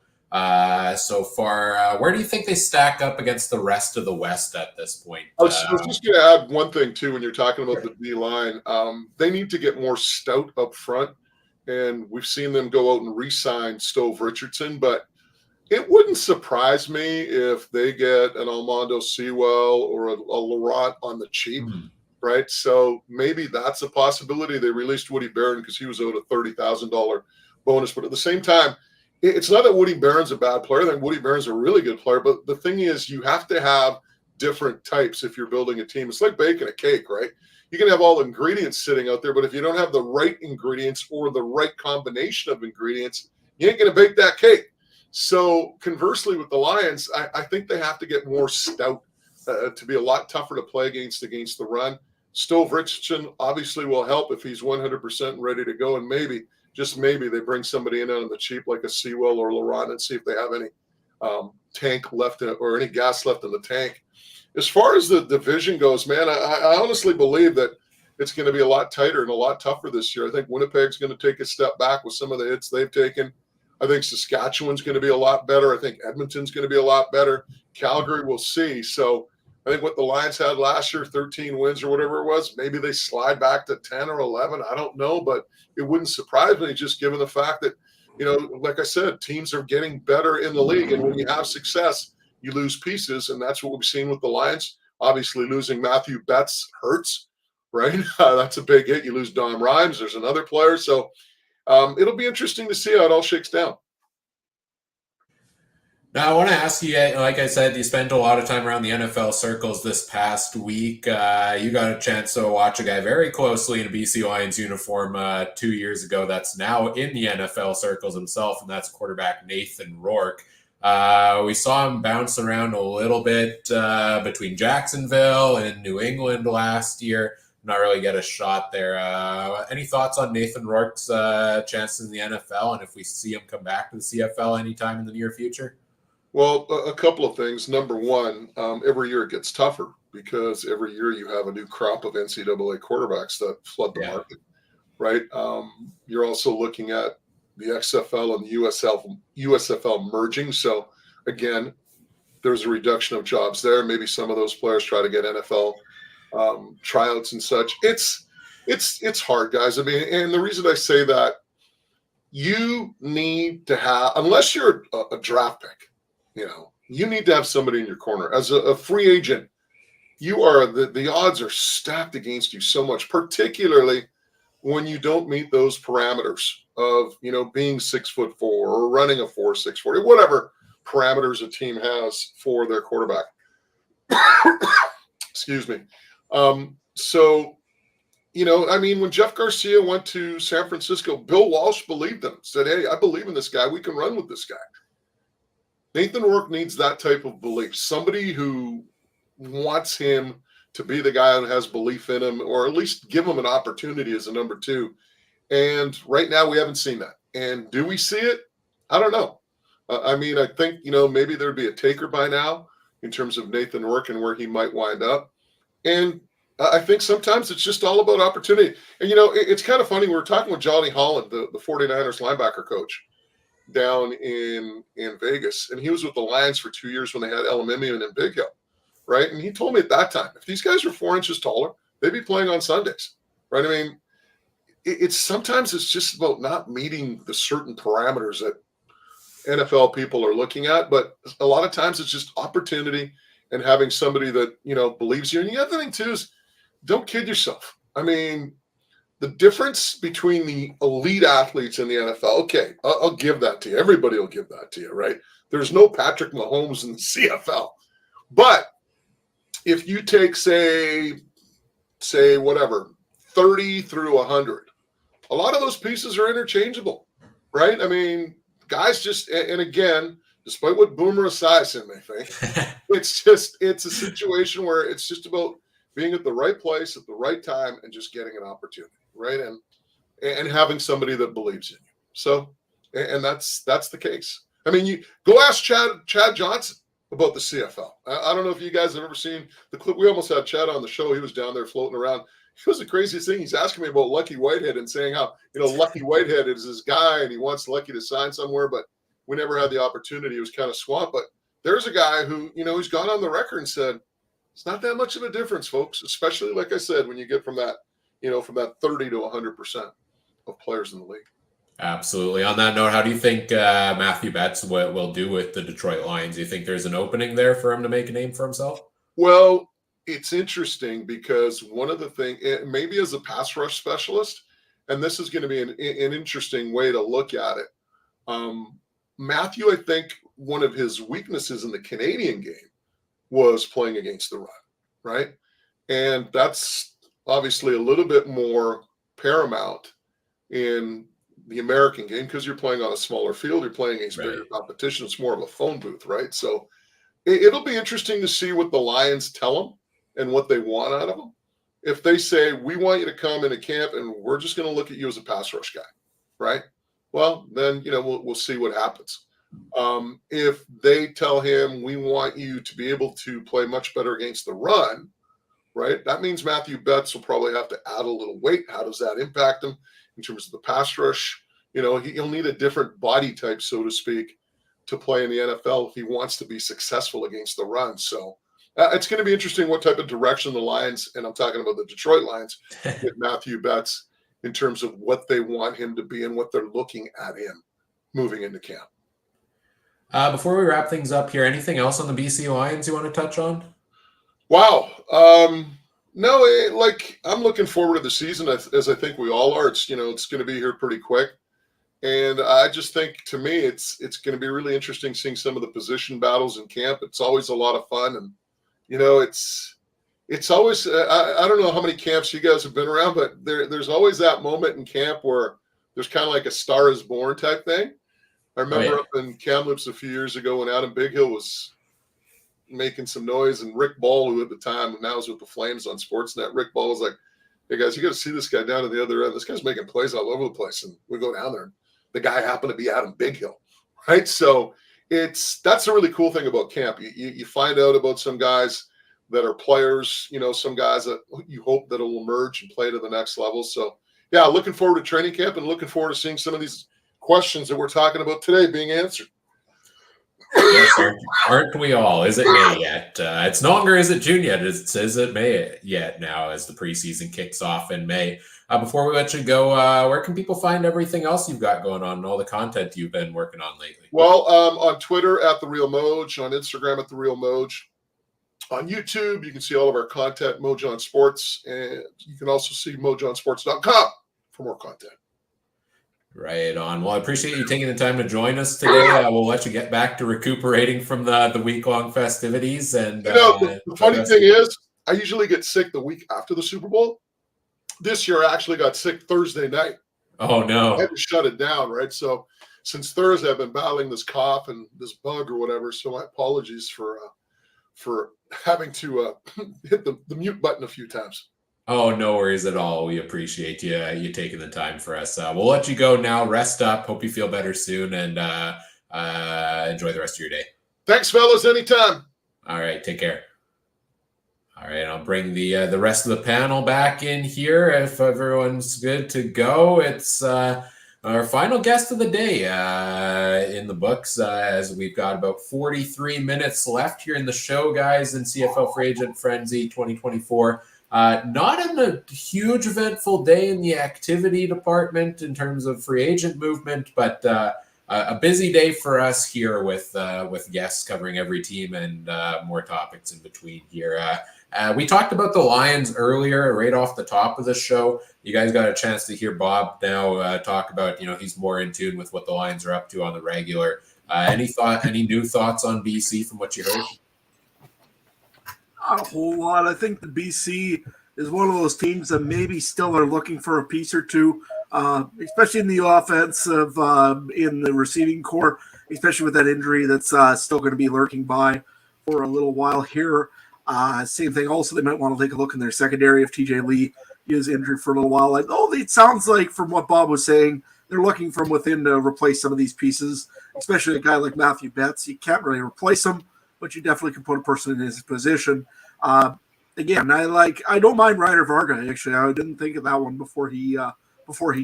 so far. Where do you think they stack up against the rest of the West at this point? I was just going to add one thing, too, when you're talking about the D-line. They need to get more stout up front, and we've seen them go out and re-sign Stove Richardson, but it wouldn't surprise me if they get an Almondo Sewell or a Laurent on the cheap. Right. So maybe that's a possibility. They released Woody Barron because he was owed a $30,000 bonus. But at the same time, it's not that Woody Barron's a bad player. I think Woody Barron's a really good player. But the thing is, you have to have different types if you're building a team. It's like baking a cake, right? You can have all the ingredients sitting out there, but if you don't have the right ingredients or the right combination of ingredients, you ain't going to bake that cake. So conversely with the Lions, I think they have to get more stout to be a lot tougher to play against the run. Stove Richardson obviously will help if he's 100% ready to go, and maybe, just maybe, they bring somebody in on the cheap like a Sewell or Laurent and see if they have any tank left or any gas left in the tank. As far as the division goes, man, I honestly believe that it's going to be a lot tighter and a lot tougher this year. I think Winnipeg's going to take a step back with some of the hits they've taken. I think Saskatchewan's going to be a lot better. I think Edmonton's going to be a lot better. Calgary, we'll see. So I think what the Lions had last year, 13 wins or whatever it was, maybe they slide back to 10 or 11. I don't know, but it wouldn't surprise me just given the fact that, like I said, teams are getting better in the league. And when you have success, you lose pieces. And that's what we've seen with the Lions. Obviously, losing Matthew Betts hurts, right? That's a big hit. You lose Dom Rhymes. There's another player. So it'll be interesting to see how it all shakes down. Now, I want to ask you, like I said, you spent a lot of time around the NFL circles this past week. You got a chance to watch a guy very closely in a BC Lions uniform 2 years ago that's now in the NFL circles himself, and that's quarterback Nathan Rourke. We saw him bounce around a little bit between Jacksonville and New England last year. Not really get a shot there. Any thoughts on Nathan Rourke's chances in the NFL, and if we see him come back to the CFL anytime in the near future? Well, a couple of things. Number one, every year it gets tougher because every year you have a new crop of NCAA quarterbacks that flood the market, right? You're also looking at the XFL and the USFL merging. So again, there's a reduction of jobs there. Maybe some of those players try to get NFL tryouts and such. It's hard, guys. I mean, and the reason I say that, you need to have, unless you're a draft pick, you need to have somebody in your corner. As a free agent, you are the odds are stacked against you so much, particularly when you don't meet those parameters of being 6'4" or running a 4.6 whatever parameters a team has for their quarterback. Excuse me. So I mean, when Jeff Garcia went to San Francisco, Bill Walsh believed him, said, "Hey, I believe in this guy. We can run with this guy." Nathan Rourke needs that type of belief, somebody who wants him to be the guy who has belief in him, or at least give him an opportunity as a number two. And right now we haven't seen that. And do we see it? I don't know. I mean, I think, maybe there'd be a taker by now in terms of Nathan Rourke and where he might wind up. And I think sometimes it's just all about opportunity. And, it's kind of funny. We were talking with Johnny Holland, the 49ers linebacker coach down in Vegas. And he was with the Lions for 2 years when they had Elamimian and Big Hill, right? And he told me at that time, if these guys were 4 inches taller, they'd be playing on Sundays, right? I mean, sometimes it's just about not meeting the certain parameters that NFL people are looking at. But a lot of times it's just opportunity and having somebody that, believes you. And the other thing too is, don't kid yourself. I mean, the difference between the elite athletes in the NFL, okay, I'll give that to you. Everybody will give that to you, right? There's no Patrick Mahomes in the CFL. But if you take, say whatever, 30 through 100, a lot of those pieces are interchangeable, right? I mean, guys just, and again, despite what Boomer Esiason may think, it's a situation where it's just about being at the right place at the right time and just getting an opportunity, right? And having somebody that believes in you. So, and that's the case. I mean, you go ask Chad Johnson about the CFL. I don't know if you guys have ever seen the clip. We almost had Chad on the show. He was down there floating around. It was the craziest thing. He's asking me about Lucky Whitehead and saying how, Lucky Whitehead is his guy and he wants Lucky to sign somewhere, but we never had the opportunity. It was kind of swamped. But there's a guy who, he's gone on the record and said, it's not that much of a difference, folks, especially, like I said, when you get from that, from that 30 to 100% of players in the league. Absolutely. On that note, how do you think Matthew Betts will do with the Detroit Lions? Do you think there's an opening there for him to make a name for himself? Well, it's interesting because one of the things, maybe as a pass rush specialist, and this is going to be an interesting way to look at it. Matthew, I think one of his weaknesses in the Canadian game was playing against the run, right? And that's obviously a little bit more paramount in the American game because you're playing on a smaller field, you're playing against bigger competition. It's more of a phone booth, right? So it'll be interesting to see what the Lions tell them and what they want out of them. If they say, we want you to come into camp and we're just going to look at you as a pass rush guy, right? Well, then, we'll see what happens. If they tell him, we want you to be able to play much better against the run, right? That means Matthew Betts will probably have to add a little weight. How does that impact him in terms of the pass rush? He'll need a different body type, so to speak, to play in the NFL if he wants to be successful against the run. So it's going to be interesting what type of direction the Lions, and I'm talking about the Detroit Lions, with Matthew Betts in terms of what they want him to be and what they're looking at him moving into camp. Before we wrap things up here, anything else on the BC Lions you want to touch on? Wow. No, I'm looking forward to the season as I think we all are. It's, it's going to be here pretty quick. And I just think, to me, it's going to be really interesting seeing some of the position battles in camp. It's always a lot of fun. And, it's always, I don't know how many camps you guys have been around, but there's always that moment in camp where there's kind of like a Star is Born type thing. I remember up in Kamloops a few years ago when Adam Bighill was making some noise, and Rick Ball, who at the time now is with the Flames on Sportsnet, Rick Ball was like, hey guys, you got to see this guy down at the other end. This guy's making plays all over the place. And we go down there, and the guy happened to be Adam Bighill, right? So that's a really cool thing about camp. You find out about some guys that are players, some guys that you hope that will emerge and play to the next level. So yeah, looking forward to training camp and looking forward to seeing some of these questions that we're talking about today being answered. Yes, aren't we all? Is it May yet? It's no longer is it June yet. It's is it May yet now as the preseason kicks off in May. Before we let you go, where can people find everything else you've got going on and all the content you've been working on lately? Well, on Twitter at The Real Moj, on Instagram at The Real Moj. On YouTube, you can see all of our content, Mojon Sports, and you can also see mojonsports.com for more content. Right on. Well, I appreciate you taking the time to join us today. We'll let you get back to recuperating from the week-long festivities. And the funny thing is, I usually get sick the week after the Super Bowl. This year, I actually got sick Thursday night. Oh, no. I had to shut it down, right? So since Thursday, I've been battling this cough and this bug or whatever. So my apologies for having to hit the mute button a few times. Oh, no worries at all. We appreciate you taking the time for us. We'll let you go now. Rest up. Hope you feel better soon, and enjoy the rest of your day. Thanks, fellas. Anytime. All right. Take care. All right. I'll bring the rest of the panel back in here if everyone's good to go. It's our final guest of the day in the books, as we've got about 43 minutes left here in the show, guys, in CFL Free Agent Frenzy 2024. Not a huge eventful day in the activity department in terms of free agent movement, but a busy day for us here with guests covering every team and more topics in between here. We talked about the Lions earlier, right off the top of the show. You guys got a chance to hear Bob now talk about, he's more in tune with what the Lions are up to on the regular. Any new thoughts on BC from what you heard? Not a whole lot. I think the BC is one of those teams that maybe still are looking for a piece or two, especially in the offensive, in the receiving core, especially with that injury that's still going to be lurking by for a little while here. Same thing. Also, they might want to take a look in their secondary if TJ Lee is injured for a little while. It sounds like from what Bob was saying, they're looking from within to replace some of these pieces, especially a guy like Matthew Betts. You can't really replace him, but you definitely can put a person in his position. Again, I don't mind Ryder Varga. Actually, I didn't think of that one before he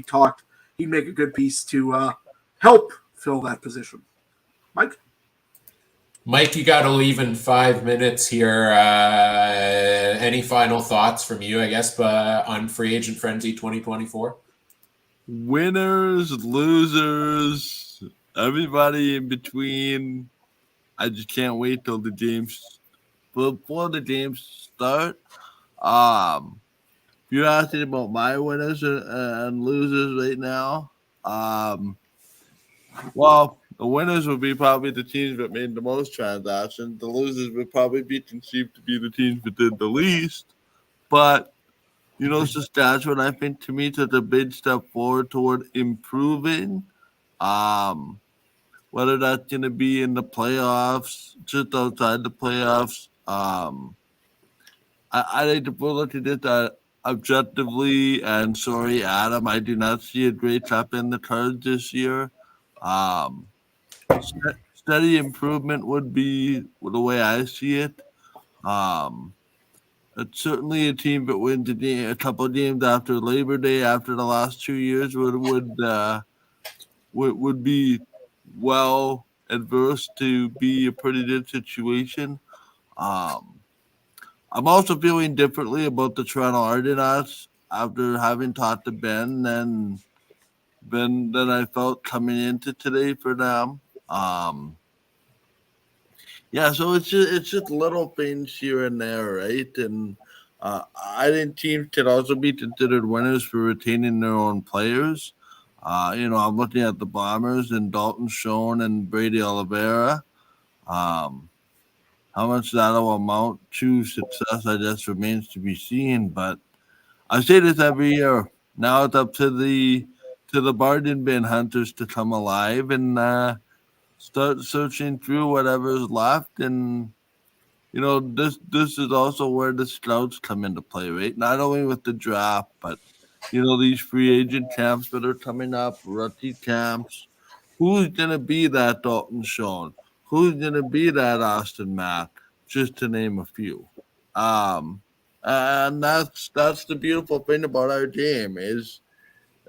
talked. He'd make a good piece to help fill that position. Mike, you got to leave in 5 minutes here. Any final thoughts from you, I guess, on Free Agent Frenzy 2024? Winners, losers, everybody in between. I just can't wait till the games, before the games start. You're asking about my winners and losers right now. Well, the winners would be probably the teams that made the most transactions. The losers would probably be conceived to be the teams that did the least. But, Saskatchewan, I think, to me, took a big step forward toward improving. Whether that's going to be in the playoffs, just outside the playoffs. I like to look at it objectively, and sorry, Adam, I do not see a great top in the cards this year. Steady improvement would be the way I see it. It's certainly a team that wins a couple of games after Labor Day, after the last 2 years, would be well adverse to be a pretty good situation. I'm also feeling differently about the Toronto Argonauts after having talked to Ben than I felt coming into today for them. So it's just little things here and there, right? And I think teams can also be considered winners for retaining their own players. I'm looking at the Bombers and Dalton Schoen and Brady Oliveira. How much that'll amount to success, I guess, remains to be seen. But I say this every year. Now it's up to the bargain bin hunters to come alive and start searching through whatever's left. And this is also where the scouts come into play, right? Not only with the draft, but these free agent camps that are coming up, rookie camps. Who's gonna be that Dalton Schoen? who's going to be that Austin Mack, just to name a few. And that's the beautiful thing about our game is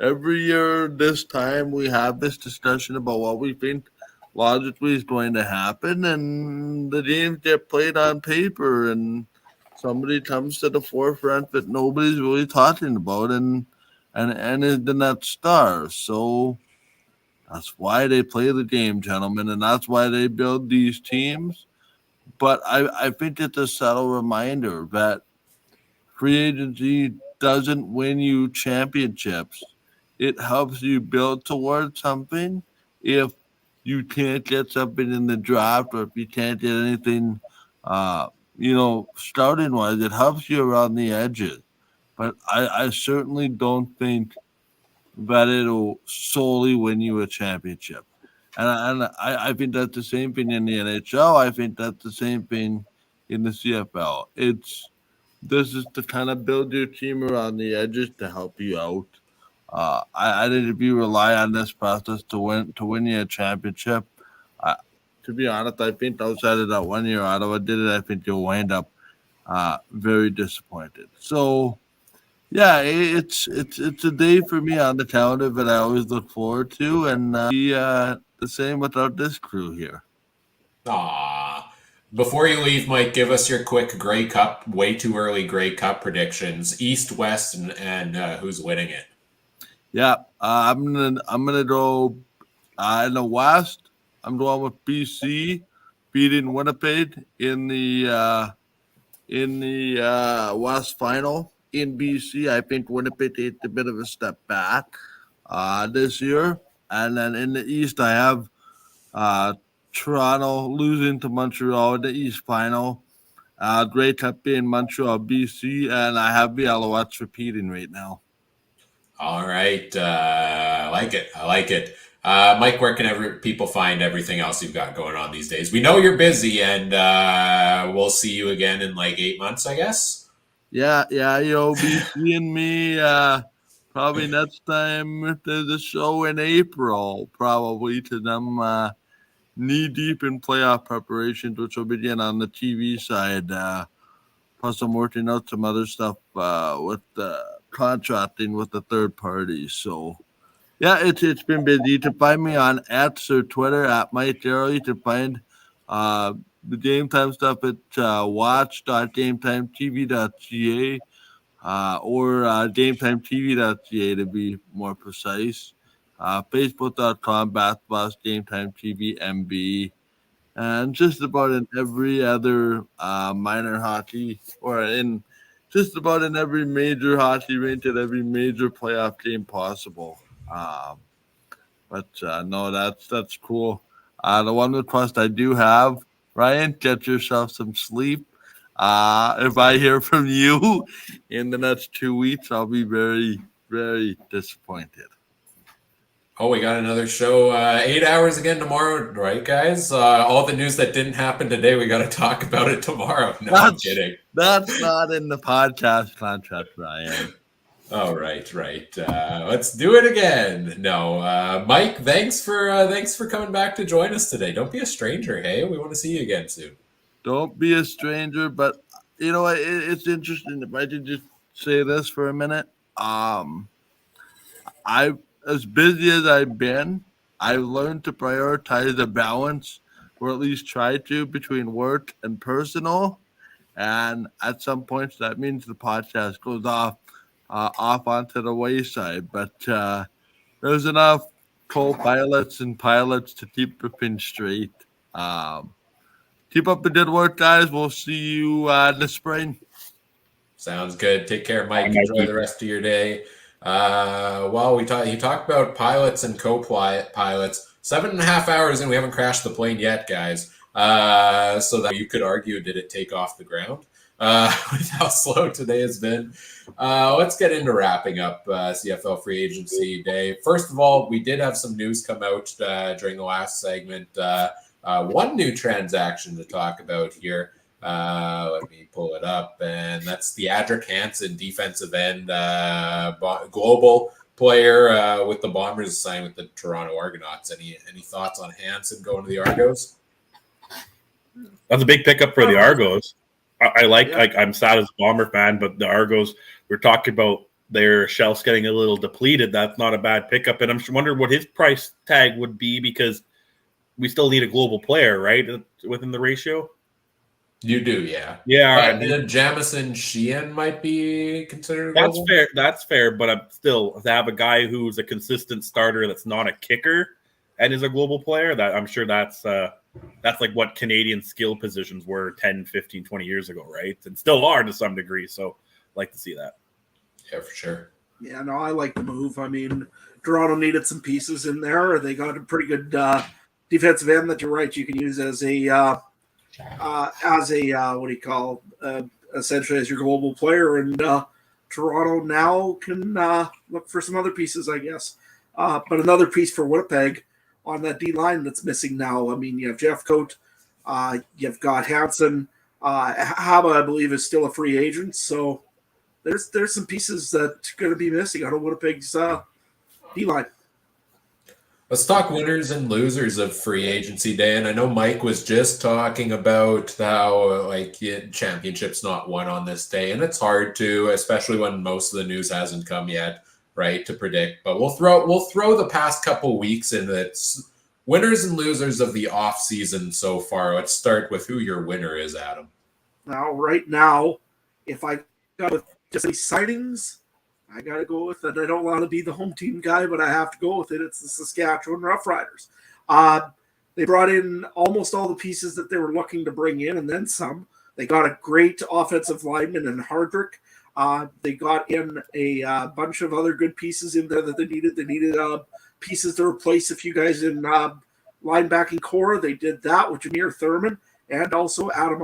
every year this time we have this discussion about what we think logically is going to happen, and the games get played on paper, and somebody comes to the forefront that nobody's really talking about, and is the net star. So that's why they play the game, gentlemen, and that's why they build these teams. But I think it's a subtle reminder that free agency doesn't win you championships. It helps you build towards something. If you can't get something in the draft, or if you can't get anything, scouting wise, it helps you around the edges. But I certainly don't think that it'll solely win you a championship. And I think that's the same thing in the NHL. I think that's the same thing in the CFL. This is to kind of build your team around the edges to help you out. I think if you rely on this process to win you a championship, to be honest, I think outside of that 1 year Ottawa did it, I think you'll wind up very disappointed. So yeah, it's a day for me on the calendar that I always look forward to, and the same without this crew here. Aw. Before you leave, Mike, give us your quick Grey Cup, way too early Grey Cup predictions, East, West, and who's winning it. Yeah, I'm gonna go in the West. I'm going with BC beating Winnipeg in the West final in BC. I think Winnipeg takes a bit of a step back this year, and then in the East I have Toronto losing to Montreal in the East final. Grey Cup being Montreal, BC, and I have the Alouettes repeating right now. All right. I like it. Mike, where can people find everything else you've got going on these days? We know you're busy, and we'll see you again in like 8 months, I guess. Yeah, you'll be seeing me probably next time if there's a show in April, probably, to them knee-deep in playoff preparations, which will begin on the TV side. Plus, I'm working out some other stuff with contracting with the third party. So, yeah, it's been busy. You can find me on X or Twitter at Mike Darrell. You can find the game time stuff at watch.gametimetv.ca or gametimetv.ca to be more precise. Facebook.com/GameTimeTVMB. And just about in every other minor hockey, or in just about in every major hockey rink at every major playoff game possible. No, that's cool. The one request I do have, Ryan, get yourself some sleep. If I hear from you in the next 2 weeks, I'll be very, very disappointed. Oh, we got another show, 8 hours again tomorrow, right, guys? All the news that didn't happen today, we got to talk about it tomorrow. No, I'm kidding. That's not in the podcast contract, Ryan. Oh, right. Let's do it again. No, Mike, thanks for coming back to join us today. Don't be a stranger, hey? We want to see you again soon. Don't be a stranger, but you know what? It's interesting. If I could just say this for a minute, as busy as I've been, I've learned to prioritize the balance, or at least try to, between work and personal. And at some points, that means the podcast goes off onto the wayside. But there's enough co-pilots and pilots to keep the pin straight. Keep up the good work, guys. We'll see you in the spring. Sounds good. Take care, Mike. Enjoy the rest of your day. Well, he talked about pilots and co-pilots. 7.5 hours and we haven't crashed the plane yet, guys. So that you could argue, did it take off the ground? With how slow today has been. Let's get into wrapping up CFL Free Agency Day. First of all, we did have some news come out during the last segment. One new transaction to talk about here. Let me pull it up, and that's the Adric Hansen defensive end global player with the Bombers signed with the Toronto Argonauts. Any thoughts on Hansen going to the Argos? That's a big pickup for the Argos. I like, Yeah. like, I'm sad as a Bomber fan, but the Argos, we're talking about their shelves getting a little depleted. That's not a bad pickup. And I'm wondering what his price tag would be, because we still need a global player, right? Within the ratio. You do, yeah. Yeah. But Jamison Sheehan might be considered That's global. fair. That's fair. But I'm still, to have a guy who's a consistent starter that's not a kicker and is a global player, that I'm sure that's like what Canadian skill positions were 10, 15, 20 years ago, right? And still are to some degree. So I'd like to see that. Yeah, for sure. Yeah, no, I like the move. I mean, Toronto needed some pieces in there. They got a pretty good defensive end that you're right you can use as a what do you call essentially as your global player. And Toronto now can look for some other pieces, I guess. But another piece for Winnipeg on that D line that's missing now. I mean, you have Jeff Coate, you've got Hansen, Haba, I believe, is still a free agent. So there's some pieces that are going to be missing out of Winnipeg's D line. Let's talk winners and losers of free agency day. And I know Mike was just talking about how championship's not won on this day, and it's hard to, especially when most of the news hasn't come yet, right, to predict. But we'll throw the past couple weeks in its winners and losers of the off season so far. Let's start with who your winner is, Adam. Now, right now, if I got to just say signings, I got to go with it. I don't want to be the home team guy, but I have to go with it. It's the Saskatchewan Roughriders. They brought in almost all the pieces that they were looking to bring in, and then some. They got a great offensive lineman in Hardrick. They got in a bunch of other good pieces in there that they needed. They needed pieces to replace a few guys in linebacking core. They did that with Jameer Thurman and also Adam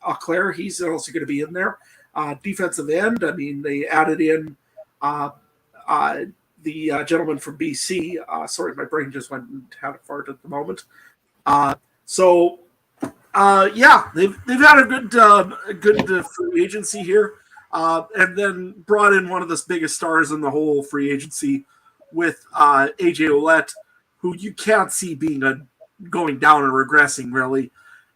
Auclair. He's also going to be in there. Defensive end, I mean, they added in the gentleman from BC. Sorry, my brain just went and had a fart at the moment. Yeah, they've had a good free agency here, and then brought in one of the biggest stars in the whole free agency with AJ Ouellette, who you can't see being going down and regressing really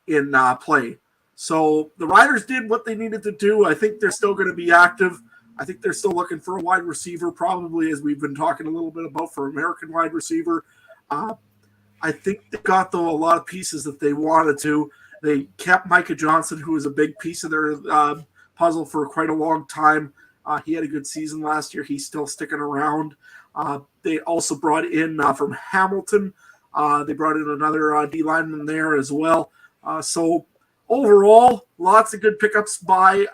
in play. So the Riders did what they needed to do. I think they're still going to be active. I think they're still looking for a wide receiver, probably, as we've been talking a little bit about, for American wide receiver. I think they got, though, a lot of pieces that they wanted to. They kept Micah Johnson, who was a big piece of their puzzle for quite a long time. He had a good season last year. He's still sticking around. They also brought in from Hamilton. They brought in another D lineman there as well. So overall, lots of good pickups by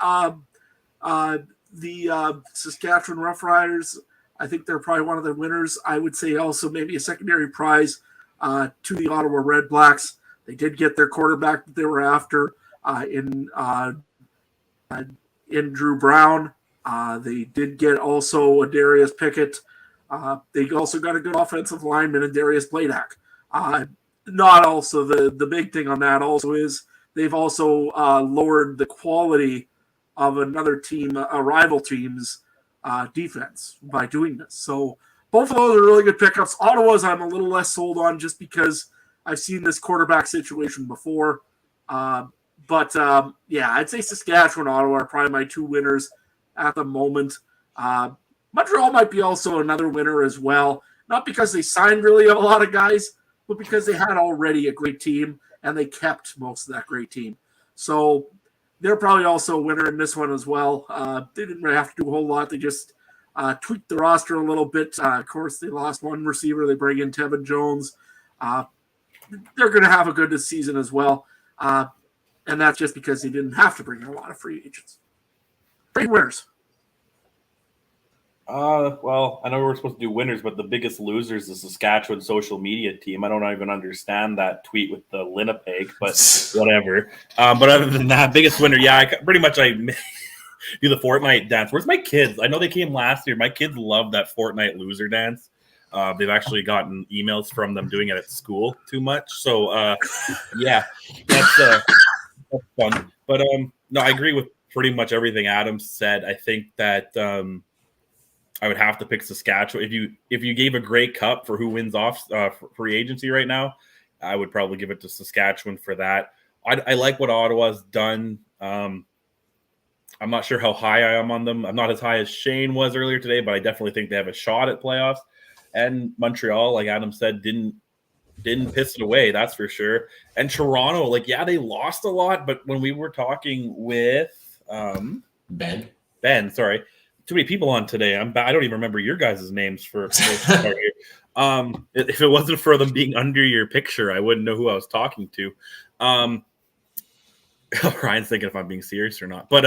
the Saskatchewan Roughriders. I think they're probably one of the winners. I would say also maybe a secondary prize to the Ottawa Red Blacks. They did get their quarterback that they were after in Drew Brown. They did get also a Darius Pickett. They also got a good offensive lineman in Darius Bladak. Not also the big thing on that also is they've also lowered the quality of another team, a rival team's defense by doing this. So both of those are really good pickups. Ottawa's I'm a little less sold on just because I've seen this quarterback situation before. Yeah, I'd say Saskatchewan and Ottawa are probably my two winners at the moment. Montreal might be also another winner as well. Not because they signed really a lot of guys, but because they had already a great team and they kept most of that great team. So they're probably also a winner in this one as well. They didn't really have to do a whole lot. They just tweaked the roster a little bit. Of course, they lost one receiver. They bring in Tevin Jones. They're going to have a good season as well. And that's just because they didn't have to bring in a lot of free agents. Great winners. Well, I know we're supposed to do winners, but the biggest loser is the Saskatchewan social media team. I don't even understand that tweet with the Winnipeg, but whatever. But other than that, biggest winner, yeah, I do the Fortnite dance. Where's my kids? I know they came last year. My kids love that Fortnite loser dance. They've actually gotten emails from them doing it at school too much. So, yeah, that's fun. But no, I agree with pretty much everything Adam said. I think that I would have to pick Saskatchewan. If you gave a Grey Cup for who wins off free agency right now, I would probably give it to Saskatchewan for that. I like what Ottawa's done. I'm not sure how high I am on them. I'm not as high as Shane was earlier today, but I definitely think they have a shot at playoffs. And Montreal, like Adam said, didn't piss it away, that's for sure. And Toronto, like, yeah, they lost a lot, but when we were talking with Ben, sorry, too many people on today. I don't even remember your guys' names for if it wasn't for them being under your picture, I wouldn't know who I was talking to. Ryan's thinking if I'm being serious or not, but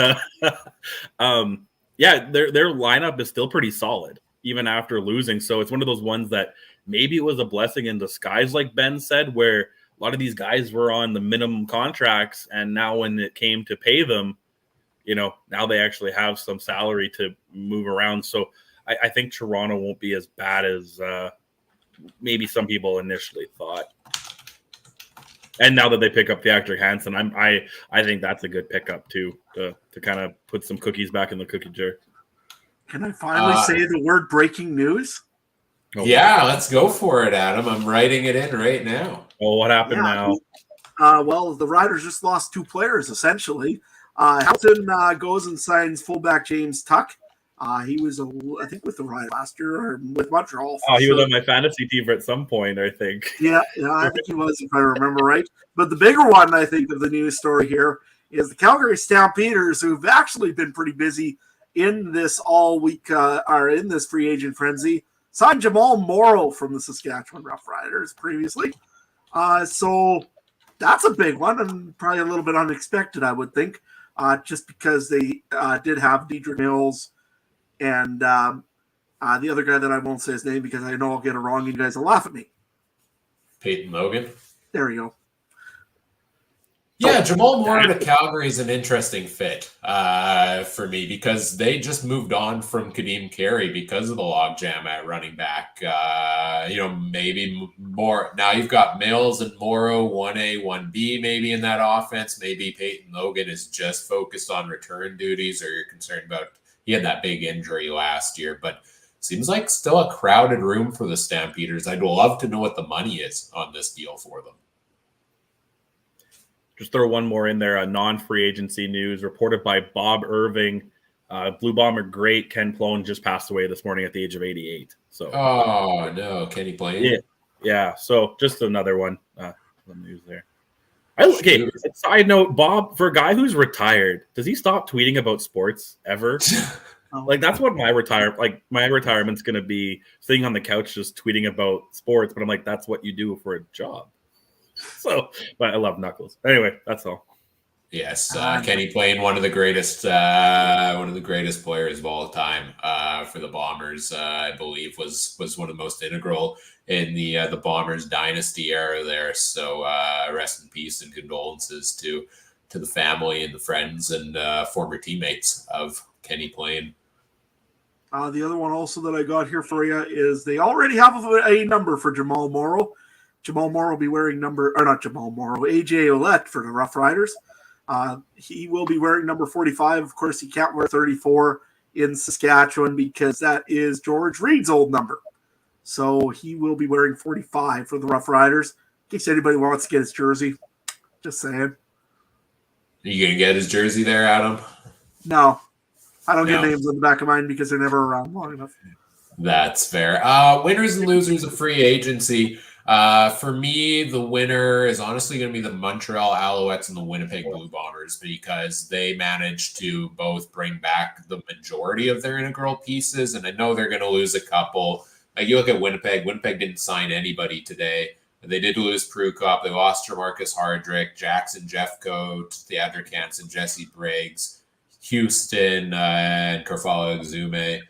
yeah, their lineup is still pretty solid even after losing. So it's one of those ones that maybe it was a blessing in disguise, like Ben said, where a lot of these guys were on the minimum contracts, and now when it came to pay them, now they actually have some salary to move around. So I think Toronto won't be as bad as maybe some people initially thought. And now that they pick up Patrick Hansen, I think that's a good pickup too, to kind of put some cookies back in the cookie jar. Can I finally say the word breaking news? Yeah, let's go for it, Adam. I'm writing it in right now. Oh, what happened now? Well, the Riders just lost 2 players, essentially. Hamilton goes and signs fullback James Tuck. He was, I think, with the Riders last year or with Montreal. He was on my fantasy team at some point, I think. Yeah, I think he was, if I remember right. But the bigger one, I think, of the news story here is the Calgary Stampeders, who've actually been pretty busy in this all week, or in this free agent frenzy, signed Jamal Morrow from the Saskatchewan Roughriders previously. So that's a big one and probably a little bit unexpected, I would think, just because they did have Dedrick Mills and the other guy that I won't say his name because I know I'll get it wrong and you guys will laugh at me. Peyton Logan. There you go. Yeah, Jamal Morrow to Calgary is an interesting fit for me because they just moved on from Kadeem Carey because of the logjam at running back. Maybe more. Now you've got Mills and Morrow, 1A, 1B maybe in that offense. Maybe Peyton Logan is just focused on return duties, or you're concerned about he had that big injury last year. But seems like still a crowded room for the Stampeders. I'd love to know what the money is on this deal for them. Just throw one more in there. A non-free agency news reported by Bob Irving. Blue Bomber great Ken Plone just passed away this morning at the age of 88. So, oh no, Kenny Plone. Yeah. So just another one. The news there. Okay. Side note, Bob, for a guy who's retired, does he stop tweeting about sports ever? Like that's what my retirement's gonna be, sitting on the couch just tweeting about sports. But I'm like, that's what you do for a job. So, but I love Knuckles. Anyway, that's all. Yes, Kenny Plone, one of the greatest players of all time for the Bombers. I believe was one of the most integral in the Bombers dynasty era there. So, rest in peace and condolences to the family and the friends and former teammates of Kenny Plone. The other one also that I got here for you is they already have a number for Jamal Morrow. Jamal Morrow will be wearing AJ Ouellette for the Rough Riders. He will be wearing number 45. Of course, he can't wear 34 in Saskatchewan because that is George Reed's old number. So he will be wearing 45 for the Rough Riders. In case anybody wants to get his jersey. Just saying. Are you going to get his jersey there, Adam? No. I don't get names on the back of mine because they're never around long enough. That's fair. Winners and losers of free agency. For me, the winner is honestly going to be the Montreal Alouettes and the Winnipeg Blue Bombers because they managed to both bring back the majority of their integral pieces. And I know they're going to lose a couple. Like you look at Winnipeg. Winnipeg didn't sign anybody today. They did lose Prukop. They lost Jermarcus Hardrick, Jackson Jeffcoat, Theodric Hansen, Jesse Briggs, Houston, and Karfalo Exume.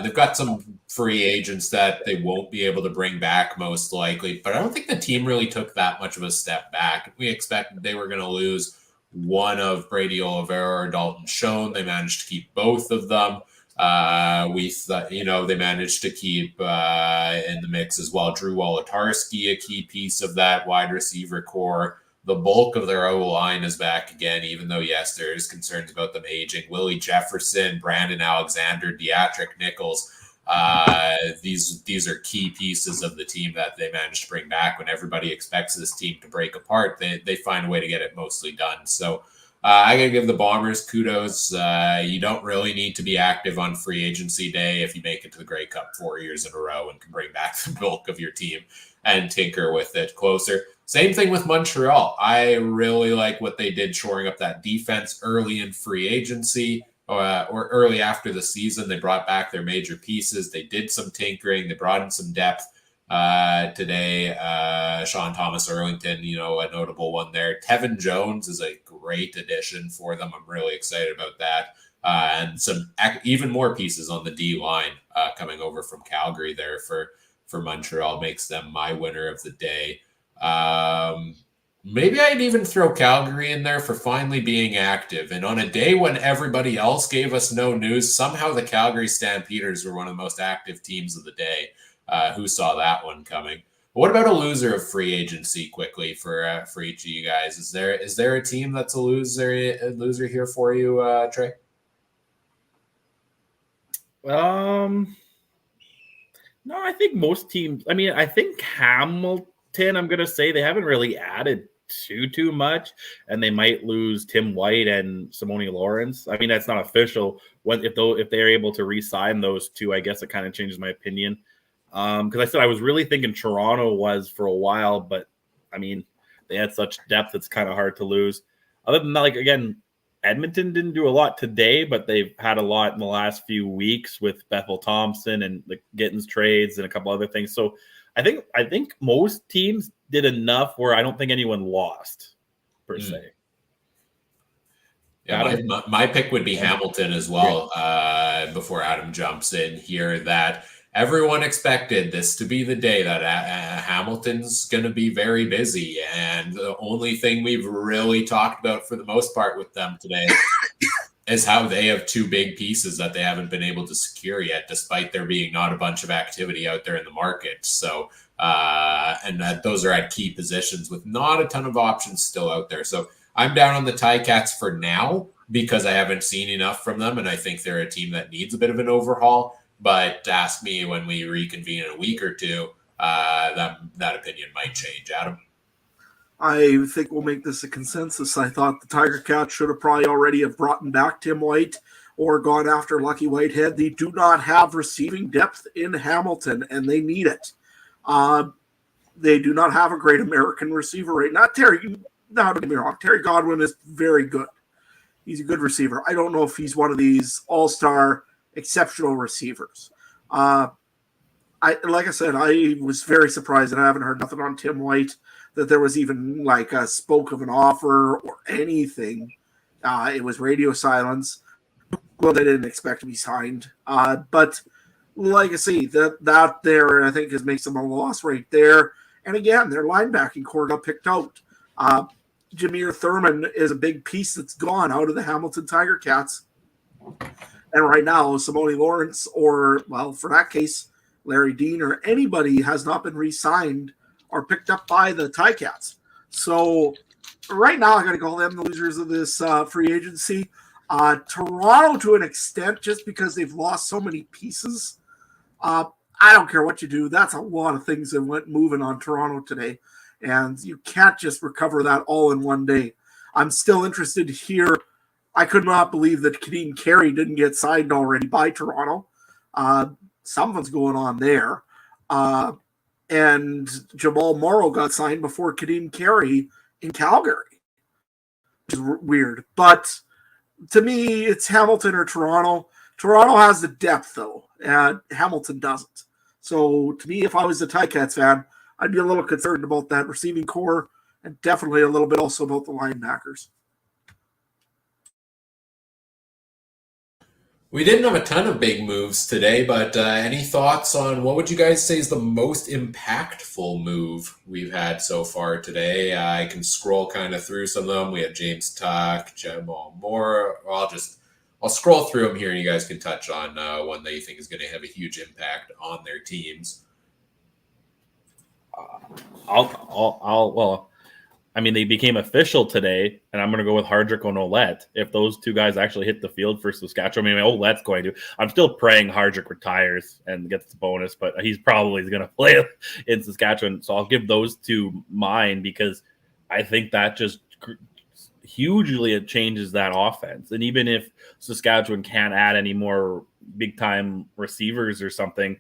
They've got some free agents that they won't be able to bring back most likely, but I don't think the team really took that much of a step back. We expected they were going to lose one of Brady Oliveira or Dalton Schoen. They managed to keep both of them. We thought, they managed to keep in the mix as well Drew Wolodarski, a key piece of that wide receiver core. The bulk of their O-line is back again, even though, yes, there is concerns about them aging. Willie Jefferson, Brandon Alexander, Deatrick Nichols. These are key pieces of the team that they managed to bring back. When everybody expects this team to break apart, they find a way to get it mostly done. So I got to give the Bombers kudos. You don't really need to be active on free agency day if you make it to the Grey Cup 4 years in a row and can bring back the bulk of your team and tinker with it closer. Same thing with Montreal. I really like what they did shoring up that defense early in free agency or early after the season. They brought back their major pieces. They did some tinkering. They brought in some depth today. Sean Thomas Arlington, a notable one there. Tevin Jones is a great addition for them. I'm really excited about that. And some even more pieces on the D line coming over from Calgary there for Montreal makes them my winner of the day. Maybe I'd even throw Calgary in there for finally being active. And on a day when everybody else gave us no news, somehow the Calgary Stampeders were one of the most active teams of the day. Who saw that one coming? But what about a loser of free agency quickly for each of you guys? Is there a team that's a loser here for you, Trey? No, I think most teams. I mean, I think Hamilton. I'm gonna say they haven't really added too much, and they might lose Tim White and Simone Lawrence. I mean, that's not official. If they're able to re-sign those two, I guess it kind of changes my opinion. Because I said I was really thinking Toronto was for a while, but I mean, they had such depth; it's kind of hard to lose. Other than that, like again, Edmonton didn't do a lot today, but they've had a lot in the last few weeks with Bethel Thompson and the Gittins trades and a couple other things. So I think most teams did enough where I don't think anyone lost per se. Yeah, my pick would be Hamilton as well. Before Adam jumps in here, that everyone expected this to be the day that Hamilton's going to be very busy, and the only thing we've really talked about for the most part with them today is how they have two big pieces that they haven't been able to secure yet, despite there being not a bunch of activity out there in the market. So, and that those are at key positions with not a ton of options still out there. So I'm down on the Ticats for now because I haven't seen enough from them, and I think they're a team that needs a bit of an overhaul. But ask me when we reconvene in a week or two, that opinion might change. Adam? I think we'll make this a consensus. I thought the Tiger Cats should have probably already have brought back Tim White or gone after Lucky Whitehead. They do not have receiving depth in Hamilton, and they need it. They do not have a great American receiver right now. Don't get me wrong, Terry Godwin is very good. He's a good receiver. I don't know if he's one of these all-star exceptional receivers. Like I said, I was very surprised that I haven't heard nothing on Tim White, that there was even like a spoke of an offer or anything. It was radio silence. Well, they didn't expect to be signed. But like I say, that there, I think, makes them a loss right there. And again, their linebacking core got picked out. Jameer Thurman is a big piece that's gone out of the Hamilton Tiger Cats. And right now, Simone Lawrence or, well, for that case, Larry Dean or anybody has not been re-signed or picked up by the Ticats. So right now, I got to call them the losers of this free agency. Toronto, to an extent, just because they've lost so many pieces. I don't care what you do. That's a lot of things that went moving on Toronto today. And you can't just recover that all in one day. I'm still interested here. I could not believe that Kadeem Carey didn't get signed already by Toronto. Something's going on there. And Jamal Morrow got signed before Kadeem Carey in Calgary, which is weird. But to me, it's Hamilton or Toronto. Toronto has the depth, though, and Hamilton doesn't. So to me, if I was a Ticats fan, I'd be a little concerned about that receiving core and definitely a little bit also about the linebackers. We didn't have a ton of big moves today, but any thoughts on what would you guys say is the most impactful move we've had so far today? I can scroll kind of through some of them. We had James Tuck, Jamal Moore. I'll scroll through them here, and you guys can touch on one that you think is going to have a huge impact on their teams. I mean, they became official today, and I'm going to go with Hardrick and Ouellette. If those two guys actually hit the field for Saskatchewan, I mean, Ouellette's going to. I'm still praying Hardrick retires and gets the bonus, but he's probably going to play in Saskatchewan. So I'll give those two mine because I think that just hugely it changes that offense. And even if Saskatchewan can't add any more big-time receivers or something,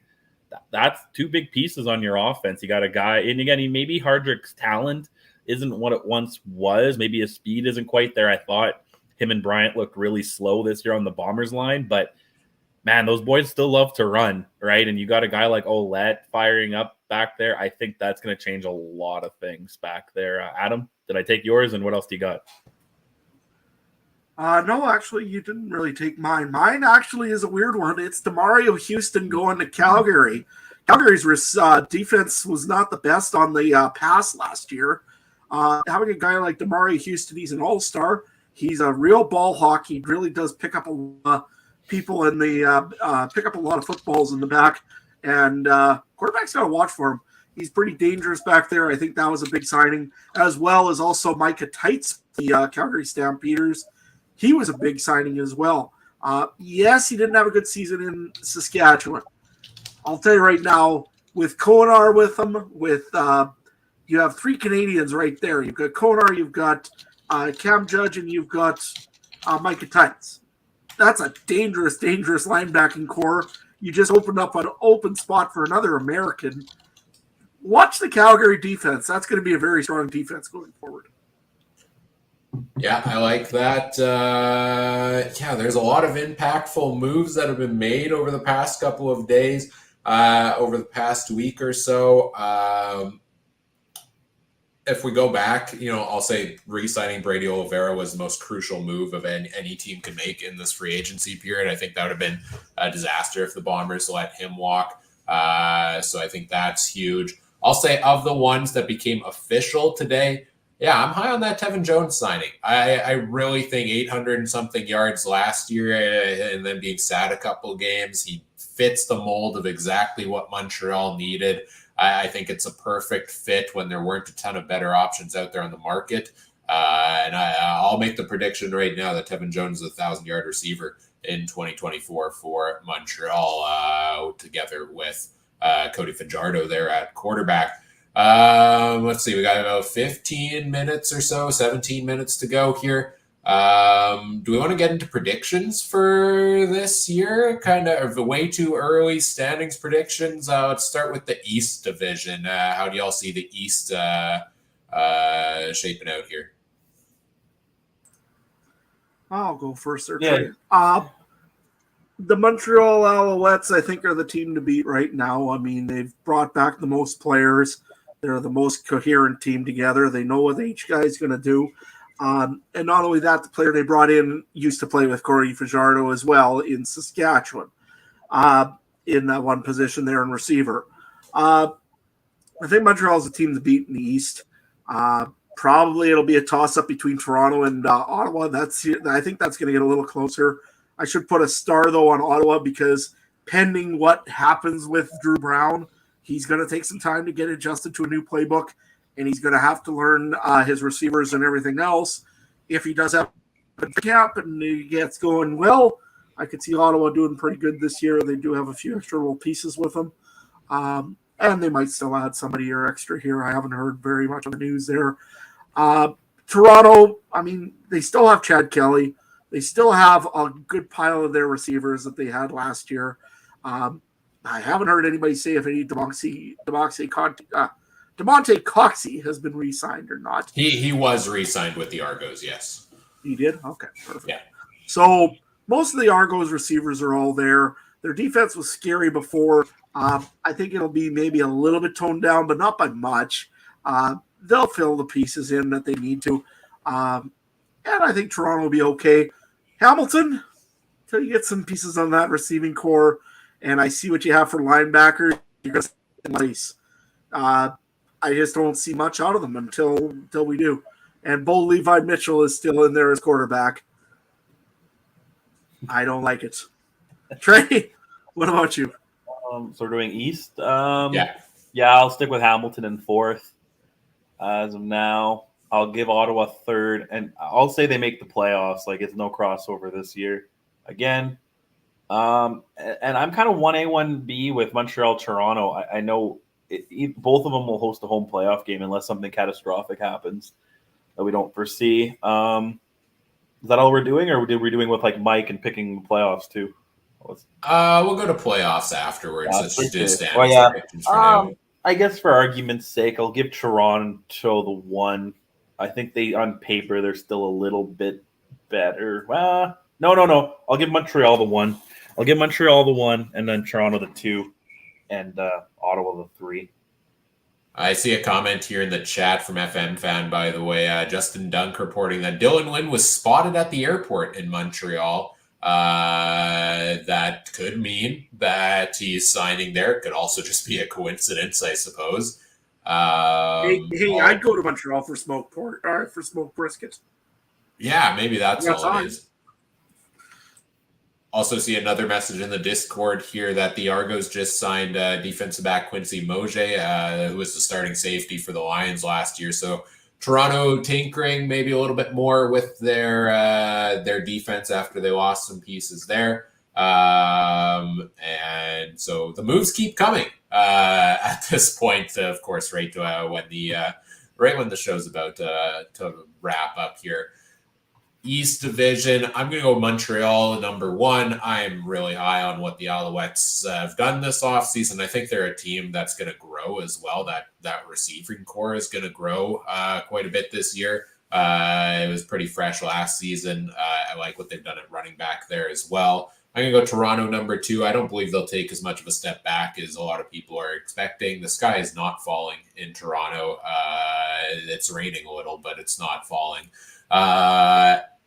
that's two big pieces on your offense. You got a guy, and again, maybe Hardrick's talent isn't what it once was. Maybe his speed isn't quite there. I thought him and Bryant looked really slow this year on the Bombers line, but man, those boys still love to run, right? And you got a guy like Ouellette firing up back there. I think that's going to change a lot of things back there. Adam, did I take yours, and what else do you got? No, actually, you didn't really take mine. Mine actually is a weird one. It's DeMario Houston going to Calgary. Calgary's defense was not the best on the pass last year. Having a guy like DeMario Houston, he's an all-star. He's a real ball hawk. He really does pick up people in the pick up a lot of footballs in the back, and quarterback's got to watch for him. He's pretty dangerous back there. I think that was a big signing, as well as also Micah Tights, the Calgary Stampeders. He was a big signing as well. Yes, he didn't have a good season in Saskatchewan. I'll tell you right now, with Konar with him, you have three Canadians right there. You've got Konar, you've got Cam Judge, and you've got Micah Tights. That's a dangerous, dangerous linebacking core. You just opened up an open spot for another American. Watch the Calgary defense. That's going to be a very strong defense going forward. Yeah, I like that. There's a lot of impactful moves that have been made over the past couple of days, over the past week or so. If we go back, I'll say re-signing Brady Oliveira was the most crucial move of any team could make in this free agency period. I think that would have been a disaster if the Bombers let him walk. So I think that's huge. I'll say of the ones that became official today, yeah, I'm high on that Tevin Jones signing. I really think 800 and something yards last year and then being sad a couple of games. He fits the mold of exactly what Montreal needed. I think it's a perfect fit when there weren't a ton of better options out there on the market. And I'll make the prediction right now that Tevin Jones is a 1,000-yard receiver in 2024 for Montreal, together with Cody Fajardo there at quarterback. Let's see, we got about 15 minutes or so, 17 minutes to go here. Do we want to get into predictions for this year? Kind of the way too early standings predictions. Let's start with the East Division. How do y'all see the East shaping out here? I'll go first there. Yeah. The Montreal Alouettes, I think, are the team to beat right now. I mean, they've brought back the most players. They're the most coherent team together. They know what each guy's going to do. And not only that, the player they brought in used to play with Corey Fajardo as well in Saskatchewan, in that one position there in receiver. I think Montreal's a team to beat in the East. Probably it'll be a toss-up between Toronto and Ottawa. I think that's going to get a little closer. I should put a star, though, on Ottawa because pending what happens with Drew Brown, he's going to take some time to get adjusted to a new playbook, and he's going to have to learn his receivers and everything else. If he does have a camp and he gets going well, I could see Ottawa doing pretty good this year. They do have a few extra little pieces with them. And they might still add somebody or extra here. I haven't heard very much of the news there. Toronto, I mean, they still have Chad Kelly. They still have a good pile of their receivers that they had last year. I haven't heard anybody say if any Demonte Coxey has been re-signed or not. He was re-signed with the Argos, yes. He did? Okay, perfect. Yeah. So most of the Argos receivers are all there. Their defense was scary before. I think it'll be maybe a little bit toned down, but not by much. They'll fill the pieces in that they need to. And I think Toronto will be okay. Hamilton, until you get some pieces on that receiving core, and I see what you have for linebacker, you're going to nice. I just don't see much out of them until we do. And Bo Levi Mitchell is still in there as quarterback. I don't like it. Trey, what about you? So we're doing East. Yeah, I'll stick with Hamilton in fourth as of now. I'll give Ottawa third, and I'll say they make the playoffs. Like, it's no crossover this year. Again, and I'm kind of 1A, 1B with Montreal, Toronto. I know both of them will host a home playoff game unless something catastrophic happens that we don't foresee. Is that all we're doing, or did we doing with like Mike and picking the playoffs too? We'll go to playoffs afterwards. Let's just do standings predictions for now. I guess for argument's sake, I'll give Toronto the 1. I think on paper they're still a little bit better. No. I'll give Montreal the 1. I'll give Montreal the 1, and then Toronto the 2, and Ottawa the 3. I see a comment here in the chat from FM Fan, by the way. Justin Dunk reporting that Dylan Wynn was spotted at the airport in Montreal. That could mean that he's signing there. It could also just be a coincidence, I suppose. Hey, I'd go to Montreal for smoked brisket. Yeah, maybe that's all it is. Also see another message in the Discord here that the Argos just signed defensive back Quincy Moje, who was the starting safety for the Lions last year. So Toronto tinkering maybe a little bit more with their defense after they lost some pieces there. And so the moves keep coming at this point, of course, right when the show's about to wrap up here. East Division, I'm going to go Montreal, number 1. I'm really high on what the Alouettes have done this offseason. I think they're a team that's going to grow as well. That receiving core is going to grow quite a bit this year. It was pretty fresh last season. I like what they've done at running back there as well. I'm going to go Toronto, number 2. I don't believe they'll take as much of a step back as a lot of people are expecting. The sky is not falling in Toronto. It's raining a little, but it's not falling.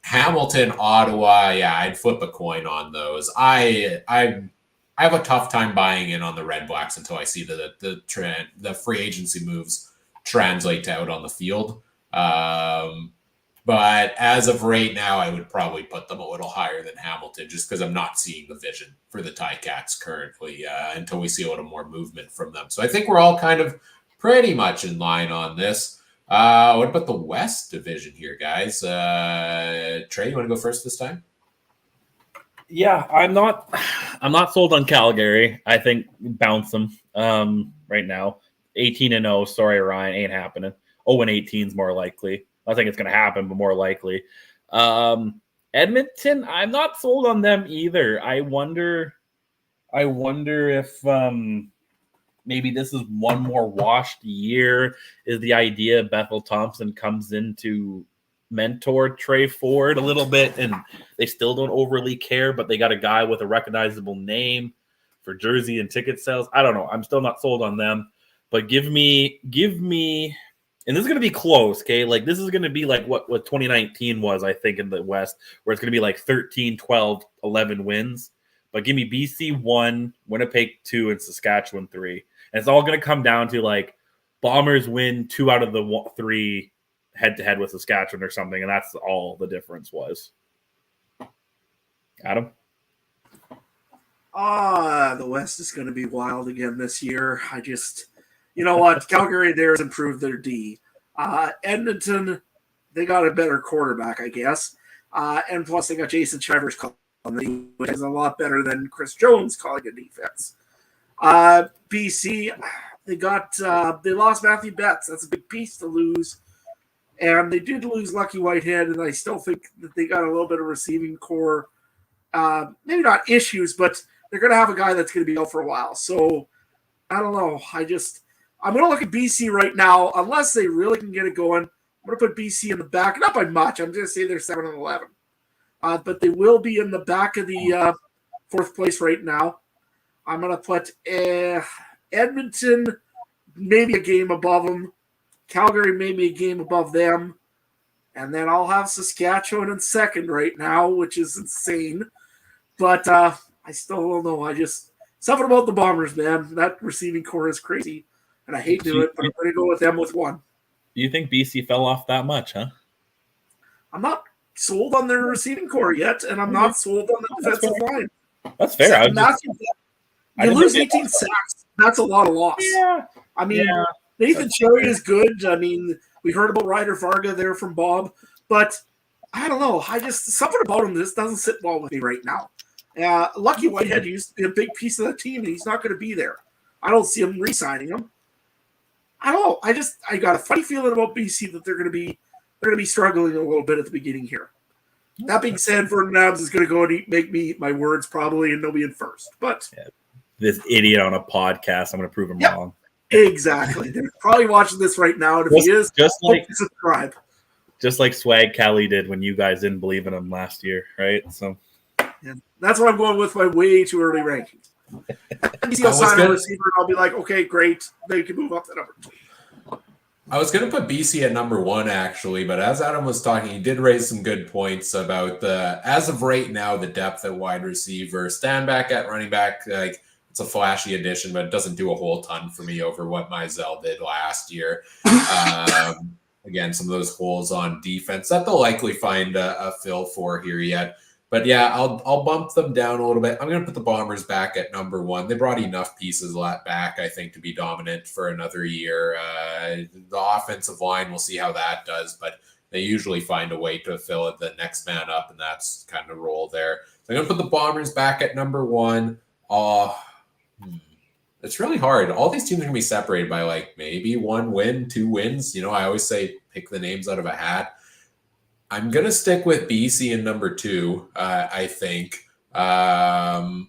Hamilton, Ottawa, yeah, I'd flip a coin on those. I have a tough time buying in on the Red Blacks until I see the free agency moves translate out on the field. But as of right now, I would probably put them a little higher than Hamilton just because I'm not seeing the vision for the Ticats currently until we see a little more movement from them. So I think we're all kind of pretty much in line on this. What about the West Division here, guys? Trey, you want to go first this time? Yeah, I'm not sold on Calgary. I think bounce them right now. 18-0. Sorry, Ryan, ain't happening. 0-18 is more likely. I think it's going to happen, but more likely. Edmonton, I'm not sold on them either. I wonder if maybe this is one more washed year. Is the idea Bethel Thompson comes in to mentor Trey Ford a little bit, and they still don't overly care, but they got a guy with a recognizable name for jersey and ticket sales. I don't know. I'm still not sold on them, but give me, and this is going to be close, okay? Like, this is going to be like what 2019 was, I think, in the West, where it's going to be like 13, 12, 11 wins. But give me BC 1, Winnipeg 2, and Saskatchewan 3. And it's all going to come down to, like, Bombers win 2 out of the 3 head-to-head with Saskatchewan or something, and that's all the difference was. Adam? The West is going to be wild again this year. You know what? Calgary there has improved their D. Edmonton, they got a better quarterback, I guess. And plus they got Jason Chivers calling the D, which is a lot better than Chris Jones calling a defense. BC, they lost Matthew Betts. That's a big piece to lose. And they did lose Lucky Whitehead, and I still think that they got a little bit of receiving core. Maybe not issues, but they're going to have a guy that's going to be out for a while. So, I don't know. I'm going to look at BC right now. Unless they really can get it going, I'm going to put BC in the back. Not by much. I'm going to say they're 7-11. But they will be in the back of the 4th place right now. I'm going to put Edmonton maybe a game above them. Calgary maybe a game above them. And then I'll have Saskatchewan in 2nd right now, which is insane. But I still don't know. Something about the Bombers, man. That receiving core is crazy. And I hate to do it, but I'm going to go with them with 1. You think BC fell off that much, huh? I'm sold on their receiving core yet, and I'm not sold on the defensive line. That's fair. You lose 18 sacks. That's a lot of loss. Yeah. I mean, Nathan Cherry is good. I mean, We heard about Ryder Varga there from Bob, but I don't know. Something about him this doesn't sit well with me right now. Lucky Whitehead used to be a big piece of the team, and he's not going to be there. I don't see him re-signing him. I don't know. I got a funny feeling about BC that they're going to be struggling a little bit at the beginning here. That being said, Vernon Adams is going to go and make me eat my words probably, and they'll be in first. But this idiot on a podcast, I'm going to prove him wrong. Exactly. They're probably watching this right now, and if he is, subscribe. Just like Swag Kelly did when you guys didn't believe in him last year, right? So that's what I'm going with my way too early rankings. I'll sign a receiver, and I'll be like, okay, great. They can move up to number 2. I was going to put BC at number 1, actually, but as Adam was talking, he did raise some good points about as of right now, the depth at wide receiver. Stanback at running back, it's a flashy addition, but it doesn't do a whole ton for me over what Mizell did last year. Again, some of those holes on defense that they'll likely find a fill for here yet. But yeah, I'll bump them down a little bit. I'm going to put the Bombers back at number 1. They brought enough pieces back, I think, to be dominant for another year. The offensive line, we'll see how that does, but they usually find a way to fill it the next man up, and that's kind of role there. So I'm going to put the Bombers back at number 1. It's really hard. All these teams are going to be separated by maybe 1 win, 2 wins. I always say pick the names out of a hat. I'm going to stick with BC in number 2, I think. You know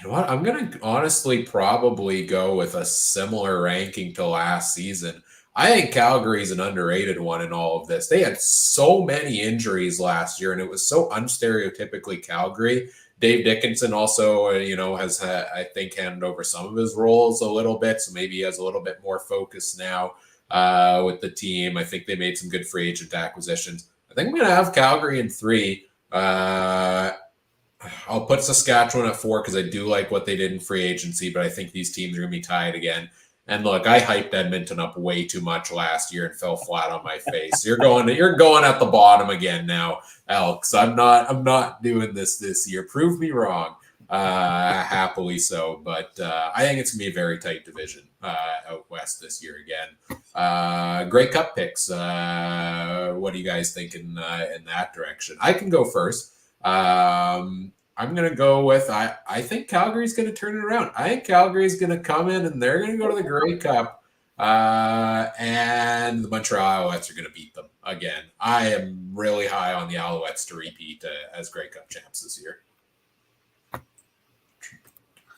what? I'm going to honestly probably go with a similar ranking to last season. I think Calgary's an underrated one in all of this. They had so many injuries last year, and it was so unstereotypically Calgary. Dave Dickinson also, has, I think, handed over some of his roles a little bit, so maybe he has a little bit more focus now with the team. I think they made some good free agent acquisitions. I think I'm going to have Calgary in 3. I'll put Saskatchewan at 4 because I do like what they did in free agency, but I think these teams are going to be tied again. And look, I hyped Edmonton up way too much last year and fell flat on my face. You're going at the bottom again now, Elks. I'm not doing this year. Prove me wrong. Happily so, but I think it's gonna be a very tight division out west this year again. Great Cup picks. What do you guys think in that direction? I can go first. I'm going to go with, I think Calgary's going to turn it around. I think Calgary's going to come in and they're going to go to the Grey Cup, and the Montreal Alouettes are going to beat them again. I am really high on the Alouettes to repeat as Grey Cup champs this year.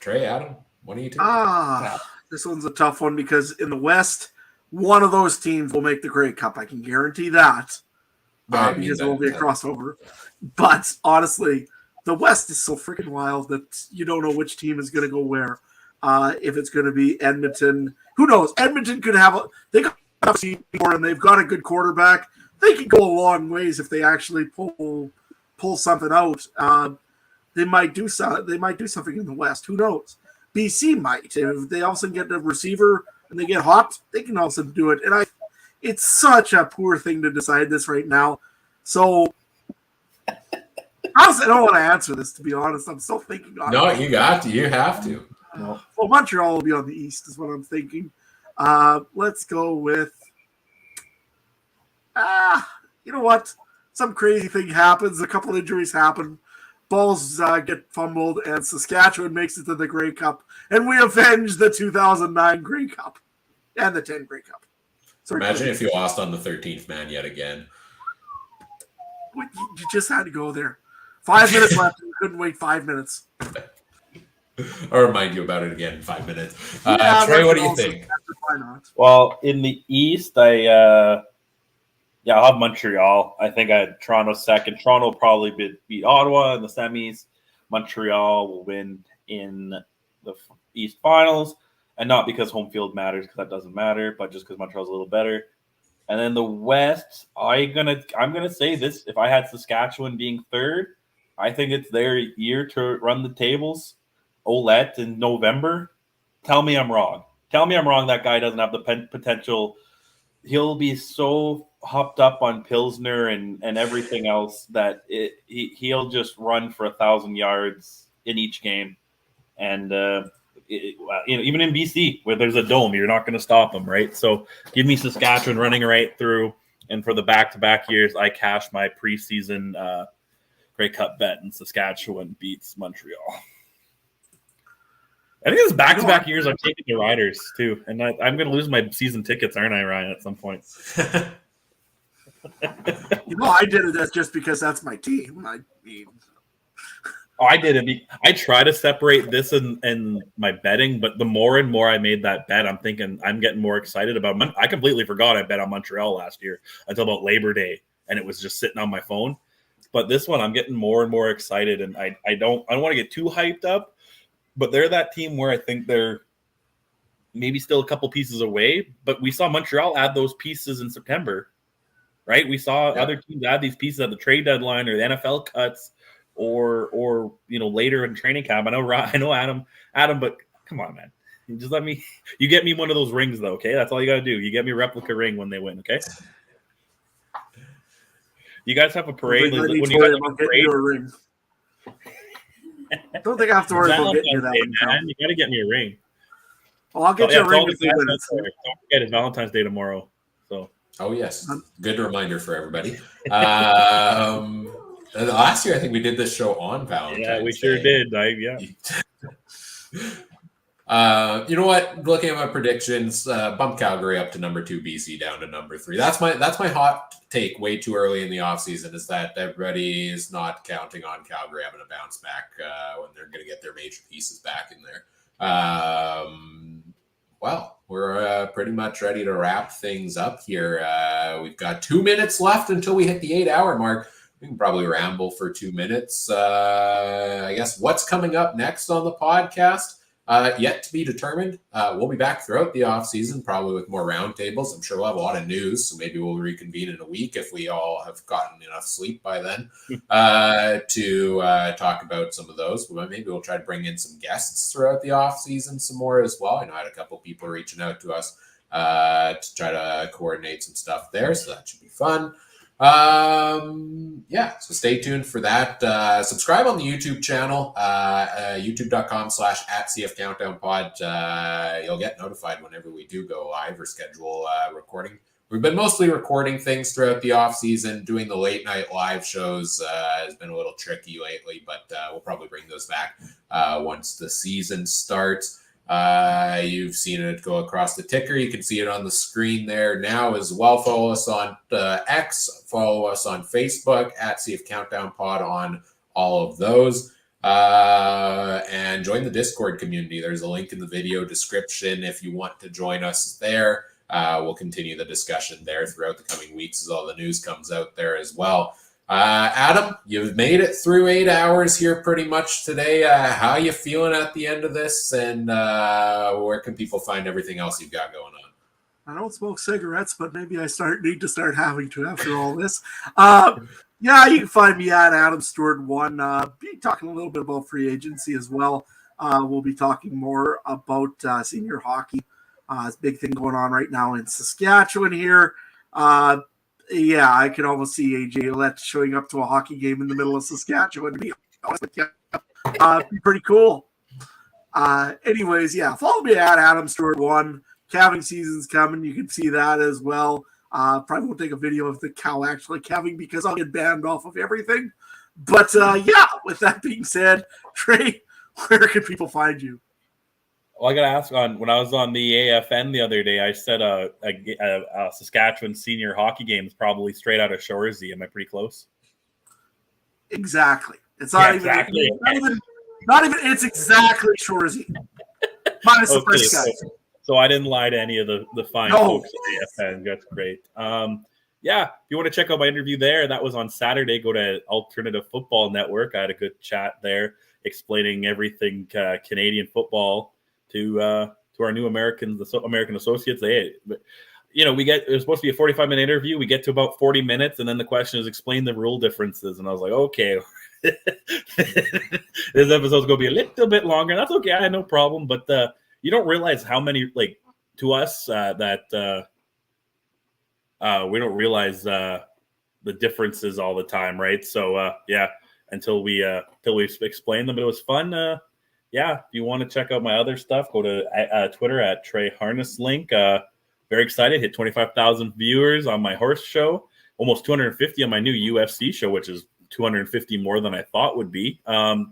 Trey, Adam, what do you think? This one's a tough one because in the West, one of those teams will make the Grey Cup. I can guarantee that because it will be a crossover. But honestly, the West is so freaking wild that you don't know which team is going to go where. If it's going to be Edmonton, who knows? Edmonton could they got a and they've got a good quarterback. They could go a long ways if they actually pull something out. They might do something in the West. Who knows? BC might. If they also get a receiver and they get hot, they can also do it. And it's such a poor thing to decide this right now. So honestly, I don't want to answer this, to be honest. I'm still thinking on it. No, you got to. You have to. Well, Montreal will be on the East is what I'm thinking. Let's go with you know what? Some crazy thing happens. A couple injuries happen. Balls get fumbled, and Saskatchewan makes it to the Grey Cup. And we avenge the 2009 Grey Cup and the 10 Grey Cup. Imagine if you lost on the 13th man yet again. You just had to go there. 5 minutes left, and you couldn't wait 5 minutes. I'll remind you about it again in 5 minutes. Trey, what do you think? Why not? Well, in the East, I'll have Montreal. I think I had Toronto second. Toronto will probably beat Ottawa in the semis. Montreal will win in the East Finals, and not because home field matters, because that doesn't matter, but just because Montreal's a little better. And then the West, I'm gonna say this: if I had Saskatchewan being third, I think it's their year to run the tables. Ouellette in November. Tell me I'm wrong. Tell me I'm wrong. That guy doesn't have the potential. He'll be so hopped up on Pilsner and everything else that he'll just run for 1,000 yards in each game. And even in BC where there's a dome, you're not going to stop them, right? So give me Saskatchewan running right through. And for the back-to-back years, I cashed my preseason Grey Cup bet, and Saskatchewan beats Montreal. I think it's back-to-back years I'm taking the Riders, too. And I'm going to lose my season tickets, aren't I, Ryan, at some point? I did it just because that's my team. I mean... Oh, I did it. I try to separate this and my betting, but the more and more I made that bet, I'm thinking I'm getting more excited about. I completely forgot I bet on Montreal last year until about Labor Day, and it was just sitting on my phone. But this one, I'm getting more and more excited, and I don't want to get too hyped up, but they're that team where I think they're maybe still a couple pieces away. But we saw Montreal add those pieces in September, right? We saw other teams add these pieces at the trade deadline or the NFL cuts. Or later in training camp. I know Adam, but come on, man. Just let me. You get me one of those rings, though. Okay, that's all you got to do. You get me a replica ring when they win. Okay. You guys have a parade. When you guys have a parade, a ring. Don't think I have to worry about getting you that. Man. You got to get me a ring. Well, I'll get you a ring if we win. Don't forget it's Valentine's Day tomorrow. So. Oh yes, good reminder for everybody. Last year, I think we did this show on Valentine's Day. Yeah, we sure did. You know what? Looking at my predictions, bump Calgary up to number 2, BC down to number 3. That's my hot take way too early in the offseason is that everybody is not counting on Calgary having a bounce back when they're going to get their major pieces back in there. Well, we're pretty much ready to wrap things up here. We've got 2 minutes left until we hit the 8-hour mark. We can probably ramble for 2 minutes. I guess what's coming up next on the podcast, yet to be determined. We'll be back throughout the offseason, probably with more roundtables. I'm sure we'll have a lot of news, so maybe we'll reconvene in a week if we all have gotten enough sleep by then to talk about some of those. But maybe we'll try to bring in some guests throughout the offseason some more as well. I know I had a couple people reaching out to us to try to coordinate some stuff there, so that should be fun. So stay tuned for that. Subscribe on the YouTube channel, youtube.com/@CFCountdownPod. You'll get notified whenever we do go live or schedule recording. We've been mostly recording things throughout the off season. Doing the late night live shows has been a little tricky lately, but we'll probably bring those back once the season starts. You've seen it go across the ticker. You can see it on the screen there now as well. Follow us on X. Follow us on Facebook at CF Countdown Pod on all of those. And join the Discord community. There's a link in the video description if you want to join us there. We'll continue the discussion there throughout the coming weeks as all the news comes out there as well. Adam, you've made it through 8 hours here pretty much today. How are you feeling at the end of this? And where can people find everything else you've got going on? I don't smoke cigarettes, but maybe I need to start having to after all this. You can find me at Adam Stewart 1. Be talking a little bit about free agency as well. We'll be talking more about senior hockey. It's a big thing going on right now in Saskatchewan here. I can almost see AJ Ouellette showing up to a hockey game in the middle of Saskatchewan. To be honest with you, be pretty cool. Follow me at Adam Stewart 1. Calving season's coming. You can see that as well. Probably won't take a video of the cow actually calving because I'll get banned off of everything. But with that being said, Trey, where can people find you? Well, I got to ask when I was on the AFN the other day, I said a Saskatchewan senior hockey game is probably straight out of Shoresy. Am I pretty close? Exactly. It's not it's exactly Shoresy. Minus the first guy. So I didn't lie to any of the fine folks at AFN. That's great. If you want to check out my interview there, that was on Saturday. Go to Alternative Football Network. I had a good chat there explaining everything Canadian football to our new American associates. It was supposed to be a 45-minute interview. We get to about 40 minutes, and then the question is explain the rule differences. And I was like, okay, this episode's going to be a little bit longer. That's okay. I had no problem. But you don't realize how many, to us, that we don't realize the differences all the time, right? So, until we explain them. But it was fun. yeah, if you want to check out my other stuff, go to Twitter at Trey Harness Link. Very excited. Hit 25,000 viewers on my horse show. Almost 250 on my new UFC show, which is 250 more than I thought would be,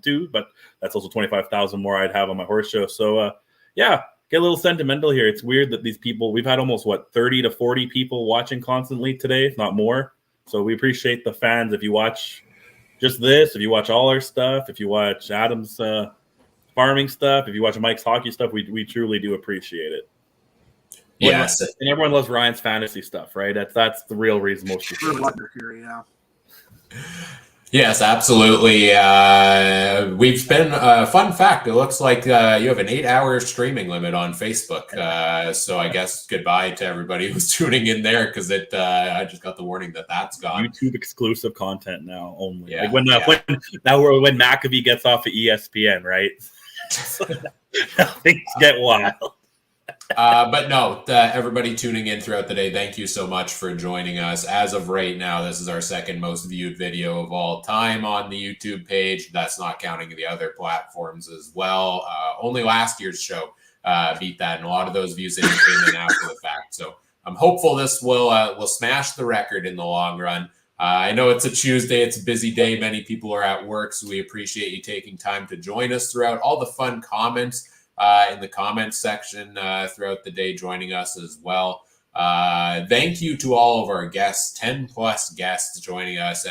too. But that's also 25,000 more I'd have on my horse show. So, yeah, get a little sentimental here. It's weird that these people, we've had almost, 30 to 40 people watching constantly today, if not more. So we appreciate the fans. If you watch just this, if you watch all our stuff, if you watch Adam's farming stuff, if you watch Mike's hockey stuff, we truly do appreciate it. Yes. And everyone loves Ryan's fantasy stuff, right? That's the real reason most people here, yeah. Yes, absolutely. We've been, fun fact, it looks like you have an 8-hour streaming limit on Facebook. So I guess goodbye to everybody who's tuning in there, because I just got the warning that that's gone. YouTube exclusive content now only. Yeah, like when McAfee gets off of ESPN, right? Things get wild. But no, everybody tuning in throughout the day, thank you so much for joining us. As of right now, this is our second most viewed video of all time on the YouTube page. That's not counting the other platforms as well. Only last year's show beat that, and a lot of those views came in after the fact. So I'm hopeful this will smash the record in the long run. I know it's a Tuesday. It's a busy day. Many people are at work, so we appreciate you taking time to join us throughout. All the fun comments in the comments section throughout the day, joining us as well. Thank you to all of our guests, 10 plus guests joining us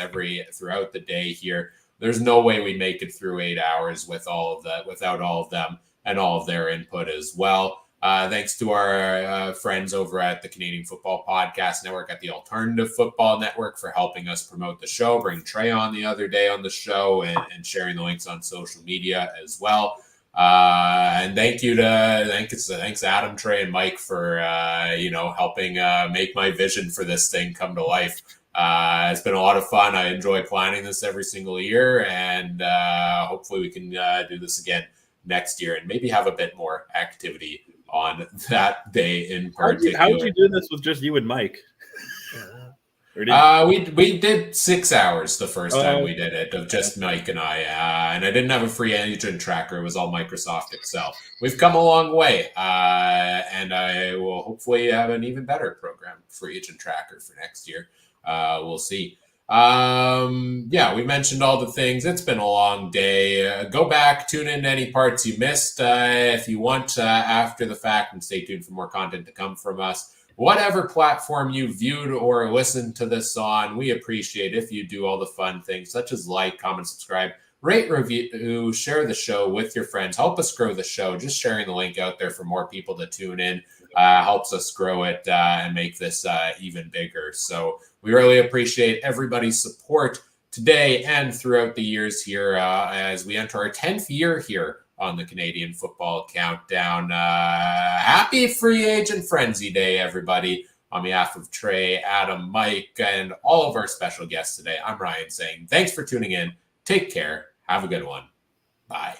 throughout the day here. There's no way we make it through 8 hours without all of them and all of their input as well. Thanks to our friends over at the Canadian Football Podcast Network, at the Alternative Football Network, for helping us promote the show, bring Trey on the other day on the show, and sharing the links on social media as well. And thanks Adam, Trey, and Mike for helping make my vision for this thing come to life. It's been a lot of fun. I enjoy planning this every single year, and hopefully we can do this again next year and maybe have a bit more activity on that day in particular. How did you do this with just you and Mike? We did 6 hours the first time we did it, of just Mike and I, and I didn't have a free agent tracker. It was all Microsoft Excel. We've come a long way, and I will hopefully have an even better program, free agent tracker, for next year. We'll see. We mentioned all the things. It's been a long day. Go back, tune in to any parts you missed if you want after the fact, and stay tuned for more content to come from us. Whatever platform you viewed or listened to this on, we appreciate if you do all the fun things such as like, comment, subscribe, rate, review, share the show with your friends. Help us grow the show. Just sharing the link out there for more people to tune in helps us grow it and make this even bigger. So we really appreciate everybody's support today and throughout the years here as we enter our 10th year here on the Canadian Football Countdown. Happy Free Agent Frenzy Day, everybody. On behalf of Trey, Adam, Mike, and all of our special guests today, I'm Ryan saying thanks for tuning in. Take care. Have a good one. Bye.